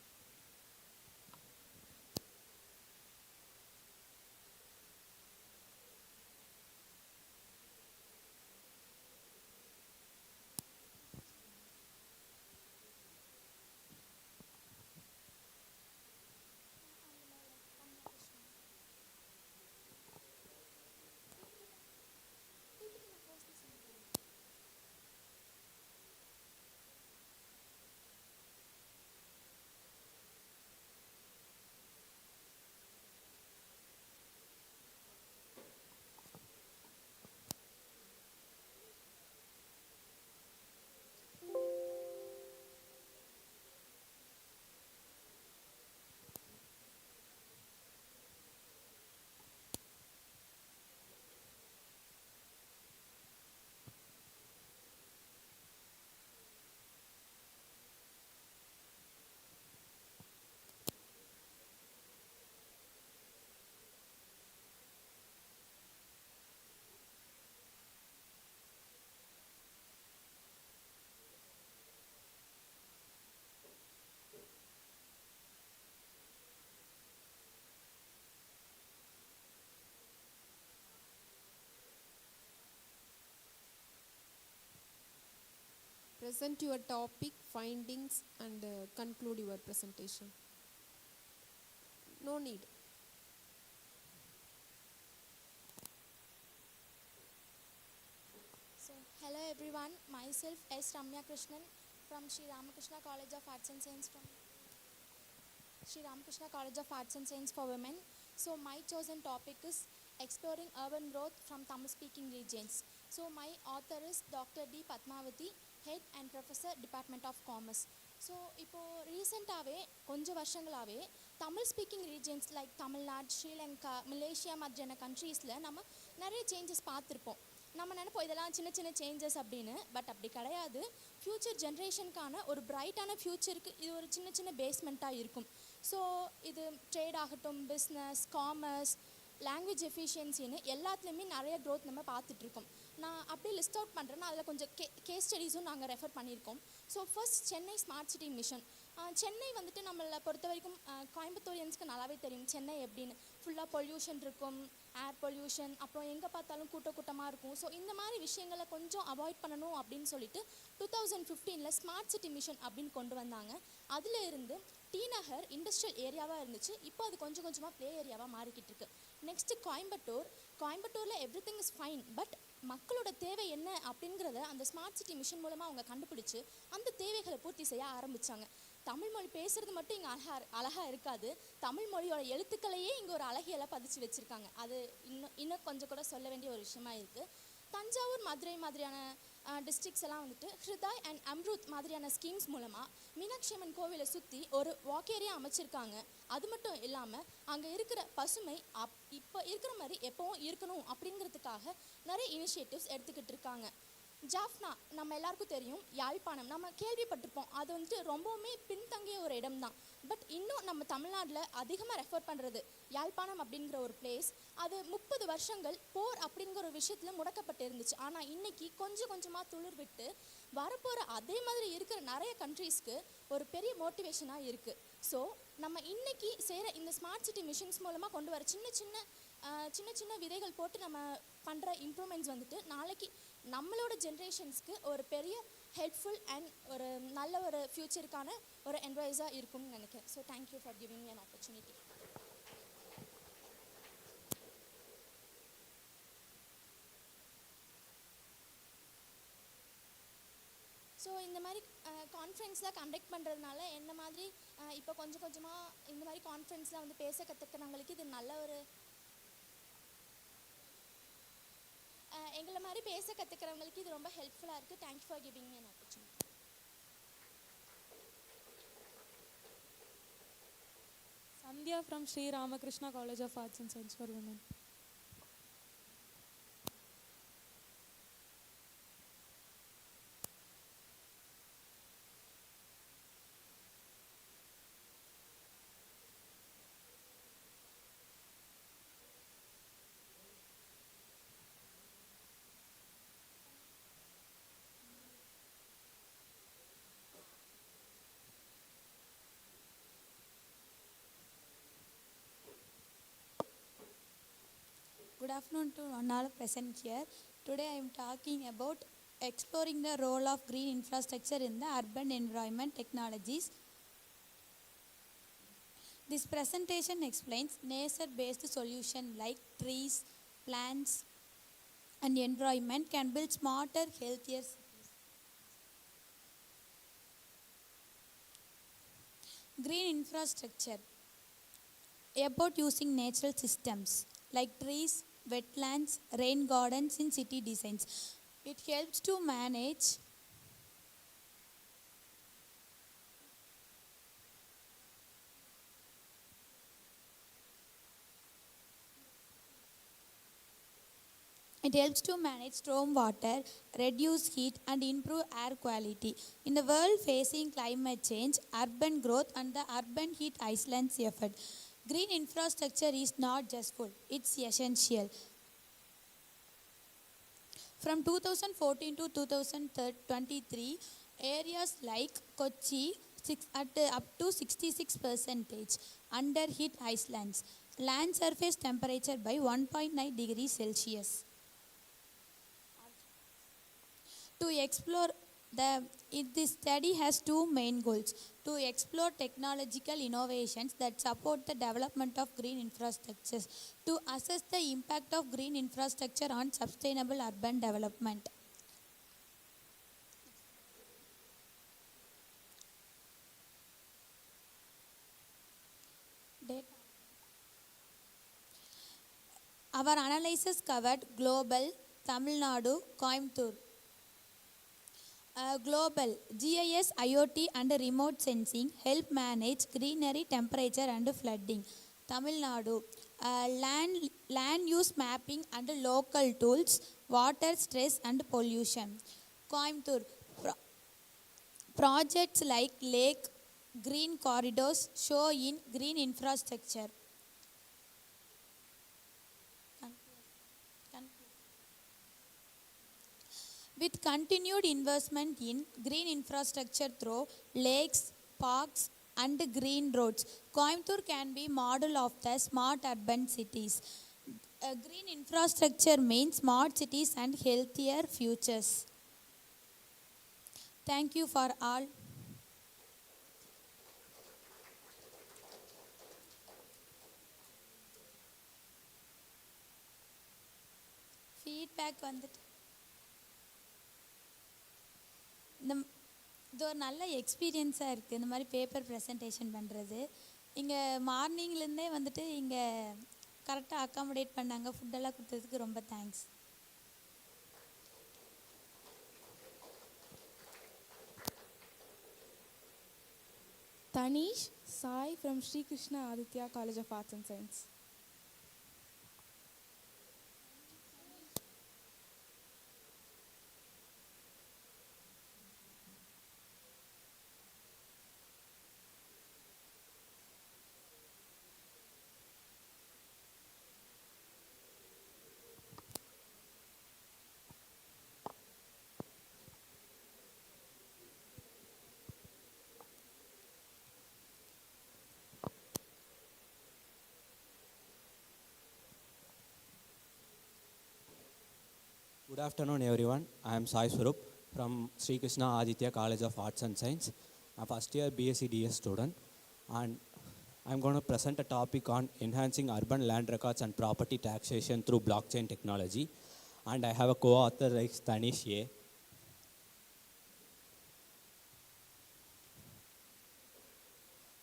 Present your topic, findings, and conclude your presentation. No need. So, hello everyone. Myself S. Ramya Krishnan from Sri Ramakrishna College of Arts and Science for Women. So, my chosen topic is exploring urban growth from Tamil-speaking regions. So, my author is Dr. D. Padmavati, Head and Professor, Department of Commerce. So இப்போது ரீசெண்டாகவே கொஞ்சம் வருஷங்களாகவே Tamil speaking regions like Tamil Nadu, Sri Lanka, Malaysia மாதிரியான கண்ட்ரீஸில் நம்ம நிறைய changes பார்த்துருப்போம். நம்ம நினைப்போம் இதெல்லாம் சின்ன சின்ன சேஞ்சஸ் அப்படின்னு, பட் அப்படி கிடையாது. ஃப்யூச்சர் ஜென்ரேஷனுக்கான ஒரு பிரைட்டான ஃப்யூச்சருக்கு இது ஒரு சின்ன சின்ன பேஸ்மெண்ட்டாக இருக்கும். ஸோ இது ட்ரேட் ஆகட்டும், பிஸ்னஸ், காமர்ஸ், லாங்குவேஜ் எஃபிஷியன்சின்னு எல்லாத்துலேயுமே நிறைய க்ரோத் நம்ம பார்த்துட்ருக்கோம். நான் அப்படியே லிஸ்ட் அவுட் பண்ணுறேன்னா அதில் கொஞ்சம் கேஸ் ஸ்டடீஸும் நாங்கள் ரெஃபர் பண்ணியிருக்கோம். So first Chennai smart city mission. Chennai வந்துட்டு நம்மளை பொறுத்த வரைக்கும் கோயம்புத்தூரியன்ஸ்க்கு நல்லாவே தெரியும் சென்னை எப்படின்னு. ஃபுல்லாக பொல்யூஷன் இருக்கும், ஏர் பொல்யூஷன், அப்புறம் எங்கே பார்த்தாலும் கூட்டமாக இருக்கும். ஸோ இந்த மாதிரி விஷயங்களை கொஞ்சம் அவாய்ட் பண்ணணும் அப்படின்னு சொல்லிட்டு 2015 ஸ்மார்ட் சிட்டி மிஷன் அப்படின்னு கொண்டு வந்தாங்க. அதில் இருந்து டி நகர் இண்டஸ்ட்ரியல் ஏரியாவாக இருந்துச்சு, இப்போ அது கொஞ்சம் கொஞ்சமாக ப்ளே ஏரியாவாக மாறிக்கிட்டு இருக்கு. நெக்ஸ்ட்டு கோயம்புத்தூரில் every thing is fine, but மக்களோட தேவை என்ன அப்படிங்கிறத அந்த ஸ்மார்ட் சிட்டி மிஷன் மூலமாக அவங்க கண்டுபிடிச்சு அந்த தேவைகளை பூர்த்தி செய்ய ஆரம்பித்தாங்க. தமிழ் மொழி பேசுகிறது மட்டும் இங்கே அழகாக இருக்காது, தமிழ் மொழியோட எழுத்துக்களையே இங்கே ஒரு அழகியெல்லாம் பதிச்சு வச்சுருக்காங்க. அது இன்னும் கொஞ்சம் கூட சொல்ல வேண்டிய ஒரு விஷயமா இருக்குது. தஞ்சாவூர், மதுரை மாதிரியான டிஸ்ட்ரிக்ஸ் எல்லாம் வந்துட்டு ஹிருதாய் அண்ட் அம்ருத் மாதிரியான ஸ்கீம்ஸ் மூலமாக மீனாட்சி அம்மன் கோவிலை சுற்றி ஒரு வாக் ஏரியா அமைச்சிருக்காங்க. அது மட்டும் இல்லாமல் அங்கே இருக்கிற பசுமை இப்போ இருக்கிற மாதிரி எப்போவும் இருக்கணும் அப்படிங்கிறதுக்காக நிறைய இனிஷியேட்டிவ்ஸ் எடுத்துக்கிட்டு இருக்காங்க. ஜாஃப்னா நம்ம எல்லாருக்கும் தெரியும், யாழ்ப்பாணம் நம்ம கேள்விப்பட்டிருப்போம். அது வந்துட்டு ரொம்பவுமே பின்தங்கிய ஒரு இடம் தான். பட் இன்னும் நம்ம தமிழ்நாட்டில் அதிகமாக ரெஃபர் பண்ணுறது யாழ்ப்பாணம் அப்படிங்கிற ஒரு பிளேஸ். அது 30 வருஷங்கள் போர் அப்படிங்கிற ஒரு விஷயத்தில் முடக்கப்பட்டு இருந்துச்சு. ஆனால் இன்னைக்கு கொஞ்சம் கொஞ்சமாக துளிர் விட்டு வரப்போகிற அதே மாதிரி இருக்கிற நிறைய கண்ட்ரீஸ்க்கு ஒரு பெரிய மோட்டிவேஷனாக இருக்குது. ஸோ நம்ம இன்னைக்கு செய்கிற இந்த ஸ்மார்ட் சிட்டி மிஷன்ஸ் மூலமாக கொண்டு வர சின்ன சின்ன விதைகள் போட்டு நம்ம பண்ணுற இம்ப்ரூவ்மெண்ட்ஸ் வந்துட்டு நாளைக்கு நம்மளோட ஜென்ரேஷன்ஸ்க்கு ஒரு பெரிய ஹெல்ப்ஃபுல் அண்ட் ஒரு நல்ல ஒரு ஃப்யூச்சருக்கான ஒரு அட்வைஸாக இருக்கும்னு நினைக்கிறேன். So thank you for giving me an opportunity. So இந்த மாதிரி கான்ஃபரன்ஸ்லாம் கண்டக்ட் பண்ணுறதுனால என்ன மாதிரி இப்போ கொஞ்சம் கொஞ்சமாக இந்த மாதிரி கான்ஃபரன்ஸ்லாம் வந்து பேச கற்றுக்கிறவங்களுக்கு இது நல்ல ஒரு எங்களை மாதிரி பேச கற்றுக்கிறவங்களுக்கு இது ரொம்ப ஹெல்ப்ஃபுல்லாக இருக்குது. Thank you for giving me an opportunity. Sandhya from Sri Ramakrishna College of Arts and Science for Women. Good afternoon to all present here. Today I am talking about exploring the role of green infrastructure in the urban environment technologies. This presentation explains nature-based solutions like trees, plants, and environment can build smarter, healthier cities. Green infrastructure about using natural systems like trees, wetlands, rain gardens in city designs. It helps to manage storm water, reduce heat, and improve air quality. In the world facing climate change, urban growth, and the urban heat islands effort, green infrastructure is not just full, it's essential. From 2014 to 2023, areas like Kochi up to 66% under heat islands, land surface temperature by 1.9 degrees Celsius. To explore this study has two main goals: to explore technological innovations that support the development of green infrastructures, to assess the impact of green infrastructure on sustainable urban development. Our analysis covered global, Tamil Nadu, Coimbatore. Global, GIS, IoT and remote sensing help manage greenery, temperature and flooding. Tamil Nadu, land use mapping and local tools, water stress and pollution. Coimbatore, projects like lake, green corridors show in green infrastructure. With continued investment in green infrastructure through lakes, parks, and green roads, Coimbatore can be model of the smart urban cities. Green infrastructure means smart cities and healthier futures. Thank you for all. Feedback on the இது ஒரு நல்ல எக்ஸ்பீரியன்ஸாக இருக்குது இந்த மாதிரி paper presentation பண்ணுறது. இங்கே மார்னிங்லேருந்தே வந்துட்டு இங்கே கரெக்டாக அக்காமடேட் பண்ணாங்க, ஃபுட்டெல்லாம் கொடுத்ததுக்கு ரொம்ப thanks. Tanish Sai from Sri Krishna Aditya College of Arts and Science. Good afternoon, everyone. I am Sai Swarup from Sri Krishna Aditya College of Arts and Science. I'm first year BSc DS student, and I'm going to present a topic on enhancing urban land records and property taxation through blockchain technology. And I have a co-author like Stanish A.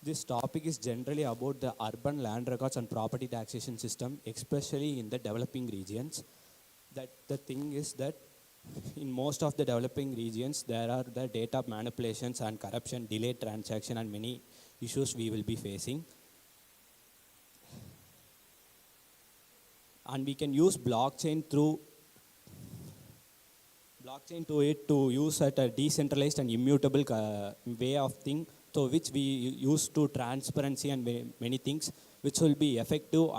This topic is generally about the urban land records and property taxation system, especially in the developing regions. That the thing is that in most of the developing regions, there are the data manipulations and corruption, delayed transaction, and many issues we will be facing. And we can use blockchain to use at a decentralized and immutable way of thing, so which we use to transparency and many things, which will be effective.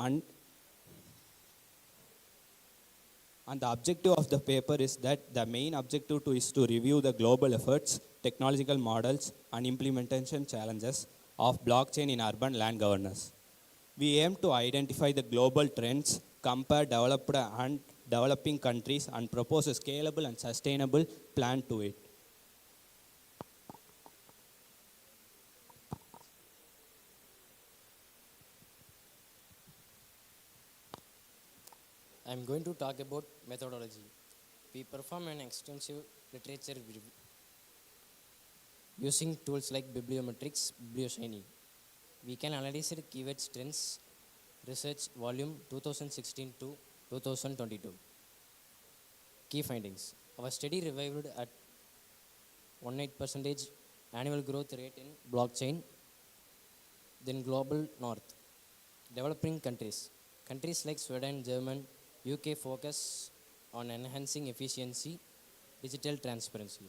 And the objective of the paper is that the main objective is to review the global efforts, technological models, and implementation challenges of blockchain in urban land governance. We aim to identify the global trends, compare developed and developing countries, and propose a scalable and sustainable plan to it. I'm going to talk about methodology. We perform an extensive literature review using tools like bibliometrics, biblioshiny. We can analyze the keywords trends, research volume 2016 to 2022. Key findings. Our study revived at 18% annual growth rate in blockchain, then global north. Developing countries. Countries like Sweden, Germany, UK focus on enhancing efficiency, digital transparency.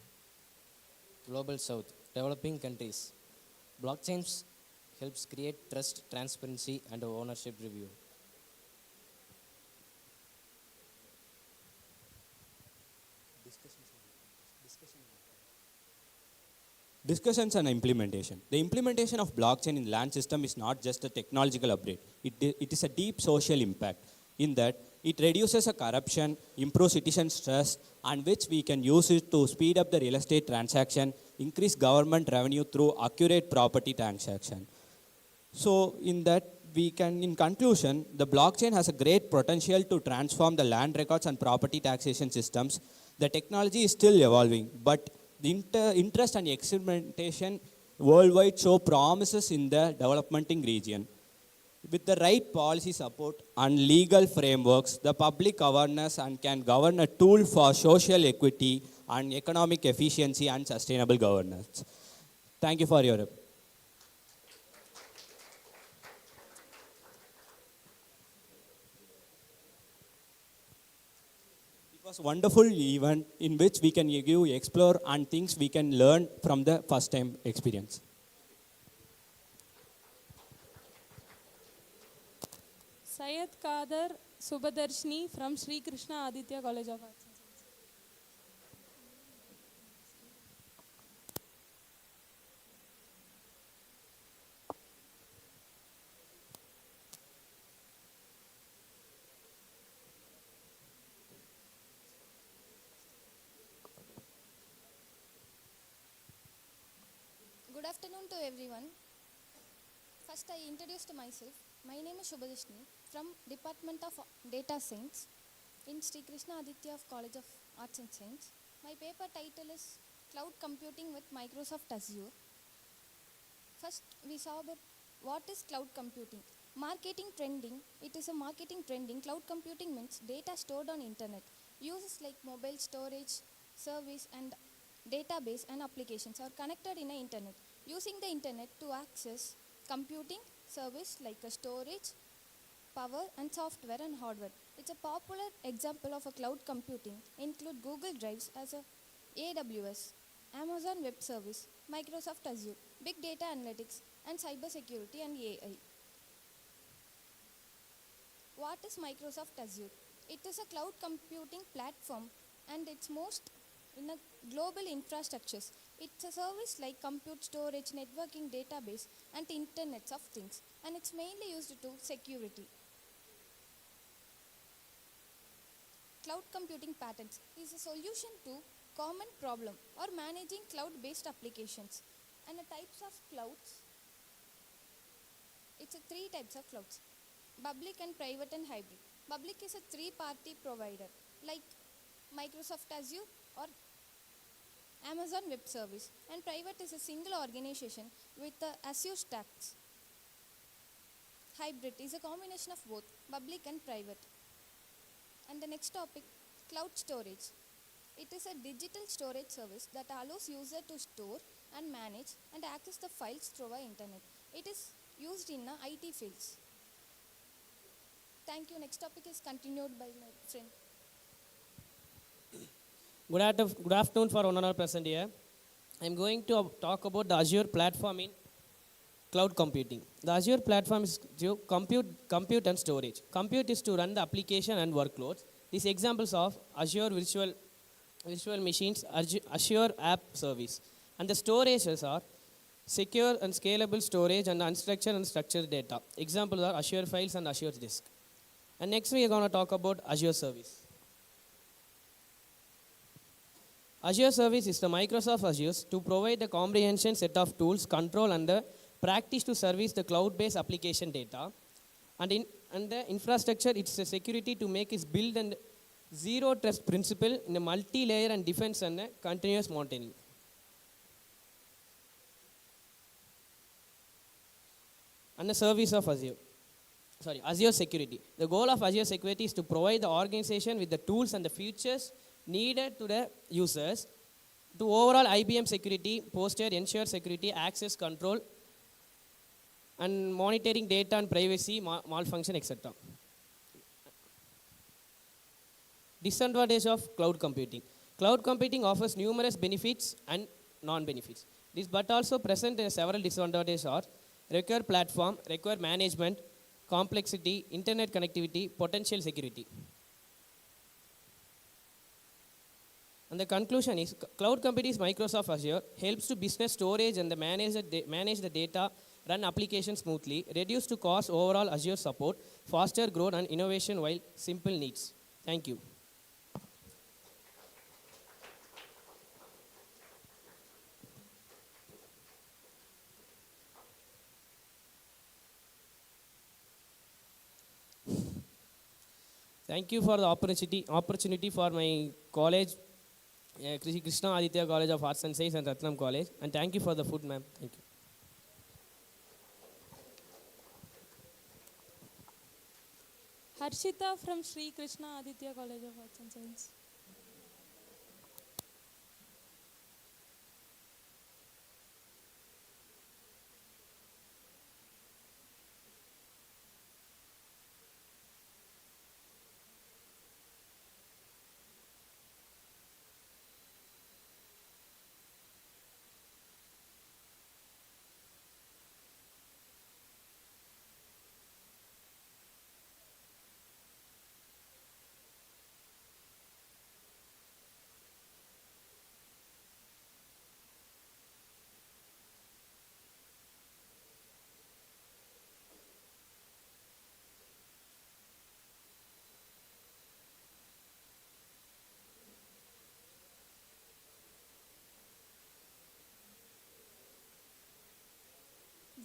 Global South, developing countries. Blockchains helps create trust, transparency, and ownership review. Discussions and implementation. The implementation of blockchain in land system is not just a technological upgrade. It is a deep social impact in that it reduces a corruption, improves citizens' trust, and which we can use it to speed up the real estate transaction, increase government revenue through accurate property transaction. So in that, we can, in conclusion, the blockchain has a great potential to transform the land records and property taxation systems. The technology is still evolving, but the interest and experimentation worldwide show promises in the developing region. With the right policy support and legal frameworks, the public awareness and can govern a tool for social equity and economic efficiency and sustainable governance. Thank you for your. It was a wonderful event in which we can explore and things we can learn from the first time experience. Syed Kader Subhadarshini from Sri Krishna Aditya College of Arts and Sciences. Good afternoon to everyone. First, I introduced myself. My name is Shubhadishni from Department of Data Science in Sri Krishna Aditya College of Arts and Science. My paper title is Cloud Computing with Microsoft Azure. First, we saw about what is cloud computing. Marketing trending. It is a marketing trending. Cloud computing means data stored on internet. Uses like mobile storage, service, and database and applications are connected in the internet. Using the internet to access computing service like a storage, power, and software and hardware. It's a popular example of a cloud computing include Google Drives as a AWS, Amazon Web Service, Microsoft Azure, Big Data Analytics, and Cybersecurity and AI. What is Microsoft Azure? It is a cloud computing platform and it's most in a global infrastructures. It's a service like compute storage, networking, database, and internets of things, and it's mainly used to security. cloud computing patterns is a solution to common problem or managing cloud-based applications. And the types of clouds, it's a three types of clouds: public and private and hybrid. Public is a three-party provider like Microsoft Azure or Amazon Web Service, and private is a single organization with the Azure stacks. Hybrid is a combination of both public and private. And the next topic, cloud storage. It is a digital storage service that allows user to store and manage and access the files through the internet. It is used in IT fields. Thank you. Next topic is continued by my friend. Good afternoon for one and all present here. I am going to talk about the Azure platform in cloud computing. The Azure platform is to compute and storage. Compute is to run the application and workloads. These examples of Azure virtual machines, Azure app service. And the storages are secure and scalable storage and unstructured and structured data. Examples are Azure files and Azure disk. And next we are going to talk about Azure service. Azure service is the Microsoft Azure to provide a comprehensive set of tools, control and the practice to service the cloud-based application data. And the infrastructure, it's a security to make it build and zero trust principle in a multi-layer and defense and a continuous monitoring. And the service of Azure security. The goal of Azure security is to provide the organization with the tools and the features needed to the users to overall IBM security, posture, ensure security, access control, and monitoring data and privacy, malfunction, etc. Disadvantage of cloud computing. Cloud computing offers numerous benefits and non-benefits. This but also present several disadvantages are require platform, require management, complexity, internet connectivity, potential security. And the conclusion is cloud computing is Microsoft Azure helps to business storage and manage the data, run applications smoothly, reduce to cost overall Azure support, faster growth and innovation while simple needs. Thank you. Thank you for the opportunity for my college, Krishna Aditya College of Arts and Science and Ratnam College. And thank you for the food, ma'am. Thank you. Harshita from Sri Krishna Aditya College of Arts and Science.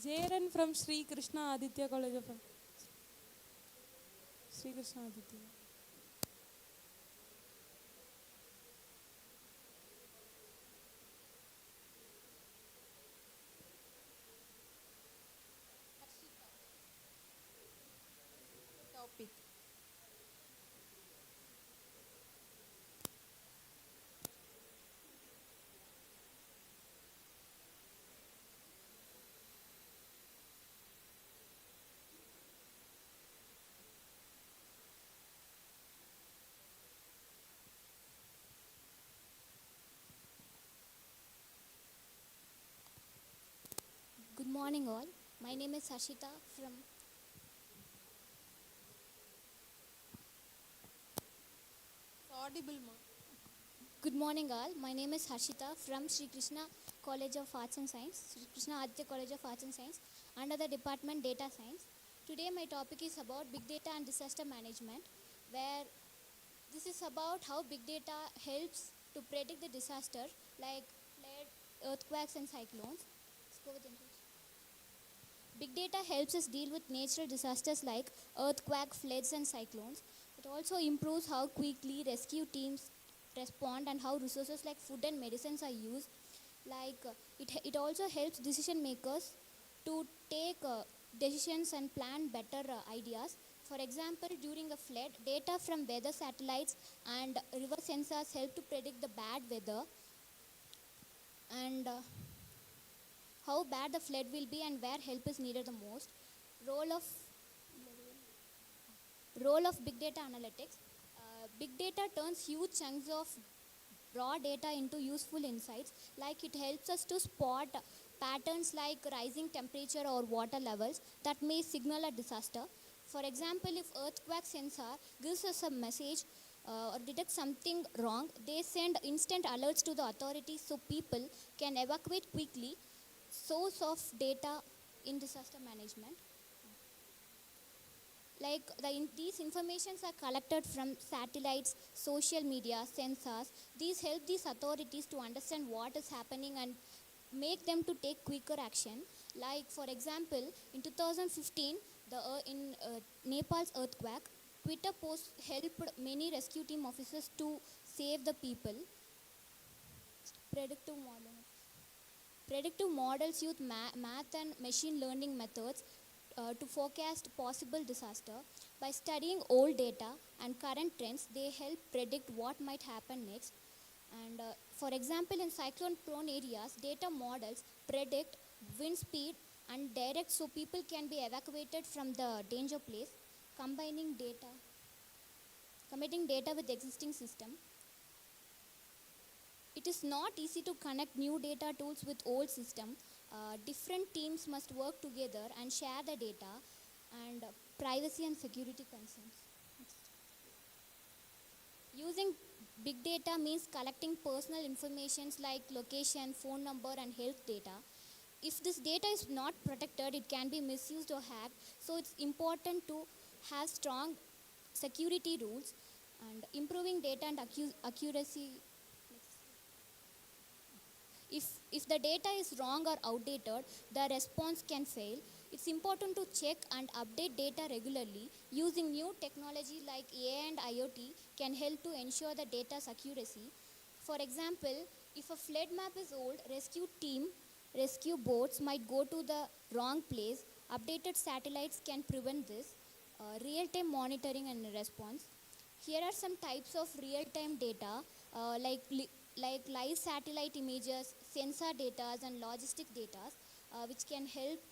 Jaren from Sri Krishna Aditya College of Sri Krishna Aditya. Topic. Good morning all. My name is Harshita from Audible ma. Good morning all. My name is Harshita from Sri Krishna College of Arts and Science, Sri Krishna Aditya College of Arts and Science, under the department Data Science. Today my topic is about big data and disaster management, where This is about how big data helps to predict the disaster like flood, earthquakes and cyclones. Let's go with the introduction. Big data helps us deal with natural disasters like earthquake, floods and cyclones. It also improves how quickly rescue teams respond and how resources like food and medicines are used. It also helps decision makers to take decisions and plan better ideas. For example, during a flood, data from weather satellites and river sensors help to predict the bad weather and how bad the flood will be and where help is needed the most. Role of Role of big data analytics. Big data turns huge chunks of raw data into useful insights. Like it helps us to spot patterns like rising temperature or water levels that may signal a disaster. For example, if earthquake sensor gives us a message or detects something wrong, they send instant alerts to the authorities so people can evacuate quickly. Source of data in disaster management. These informations are collected from satellites, social media, sensors. These help these authorities to understand what is happening and make them to take quicker action. Like for example, in 2015, in Nepal's earthquake, Twitter posts helped many rescue team officers to save the people. Predictive modeling. Predictive models use math and machine learning methods to forecast possible disaster. By studying old data and current trends, they help predict what might happen next. And for example, in cyclone-prone areas, data models predict wind speed and direct so people can be evacuated from the danger place, combining data with existing system. It is not easy to connect new data tools with old system. Different teams must work together and share the data and privacy and security concerns. Using big data means collecting personal information like location, phone number and health data. If this data is not protected, it can be misused or hacked. So it's important to have strong security rules and improving data and accuracy. If the data is wrong or outdated, the response can fail. It's important to check and update data regularly. Using new technology like AI and IoT can help to ensure the data's accuracy. For example, if a flood map is old, rescue boats might go to the wrong place. Updated satellites can prevent this. Real-time monitoring and response. Here are some types of real-time data like live satellite images, sensor data, and logistic data, which can help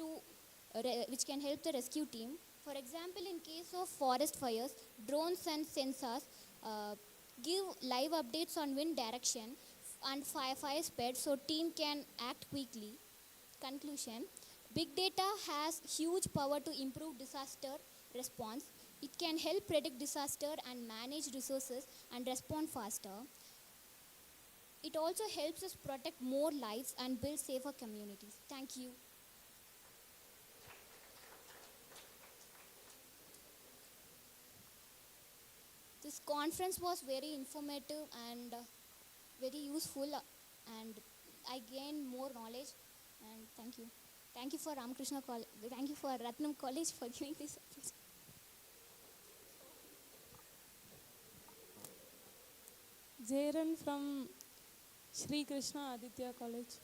the rescue team. For example, in case of forest fires, drones and sensors give live updates on wind direction and fire speed, so team can act quickly. Conclusion: big data has huge power to improve disaster response. It can help predict disaster and manage resources and respond faster. It also helps us protect more lives and build safer communities. Thank you. This conference was very informative and very useful, and I gained more knowledge. And thank you. Thank you for Ramakrishna College. Thank you for Ratnam College for giving this opportunity. Jairan from Sri Krishna Aditya College.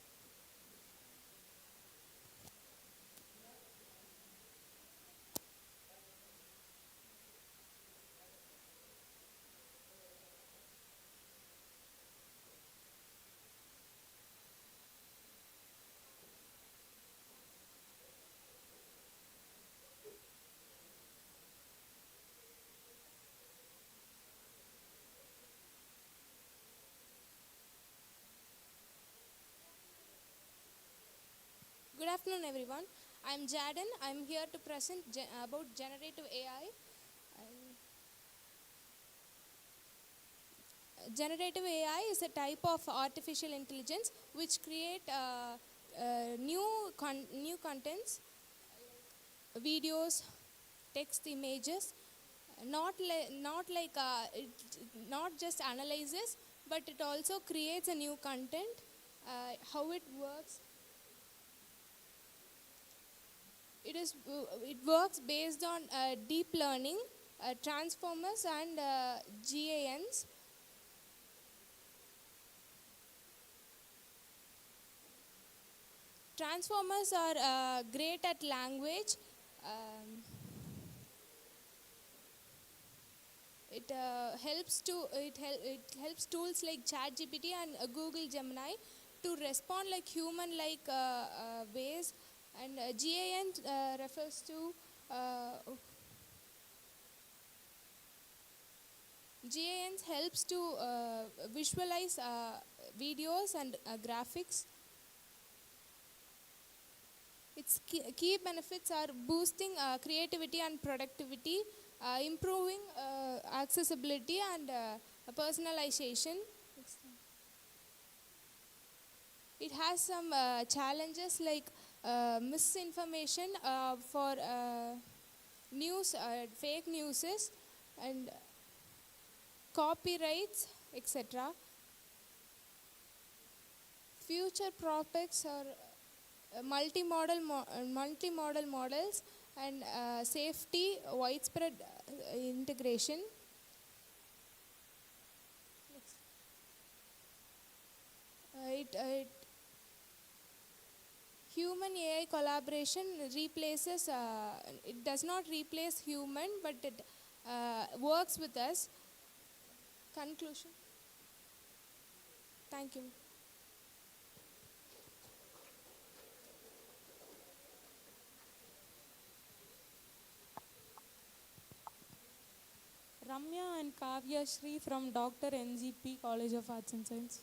Good afternoon, everyone. I'm Jaden. I'm here to present about generative AI. Generative AI is a type of artificial intelligence which create new contents, videos, text, images, not just analyzes, but it also creates a new content. How it works? It works based on deep learning, transformers, and GANs. Transformers are great at language. It helps tools like ChatGPT and Google Gemini to respond like human-like ways, and GAN refers to GANs helps to visualize videos and graphics. Its key benefits are boosting creativity and productivity, improving accessibility and personalization. It has some challenges like misinformation for news, fake news, and copyrights, etc. Future prospects are multimodal models and safety, widespread integration. Human AI collaboration replaces, it does not replace human, but it works with us. Conclusion. Thank you. Ramya and Kavya Shri from Dr. NGP College of Arts and Science.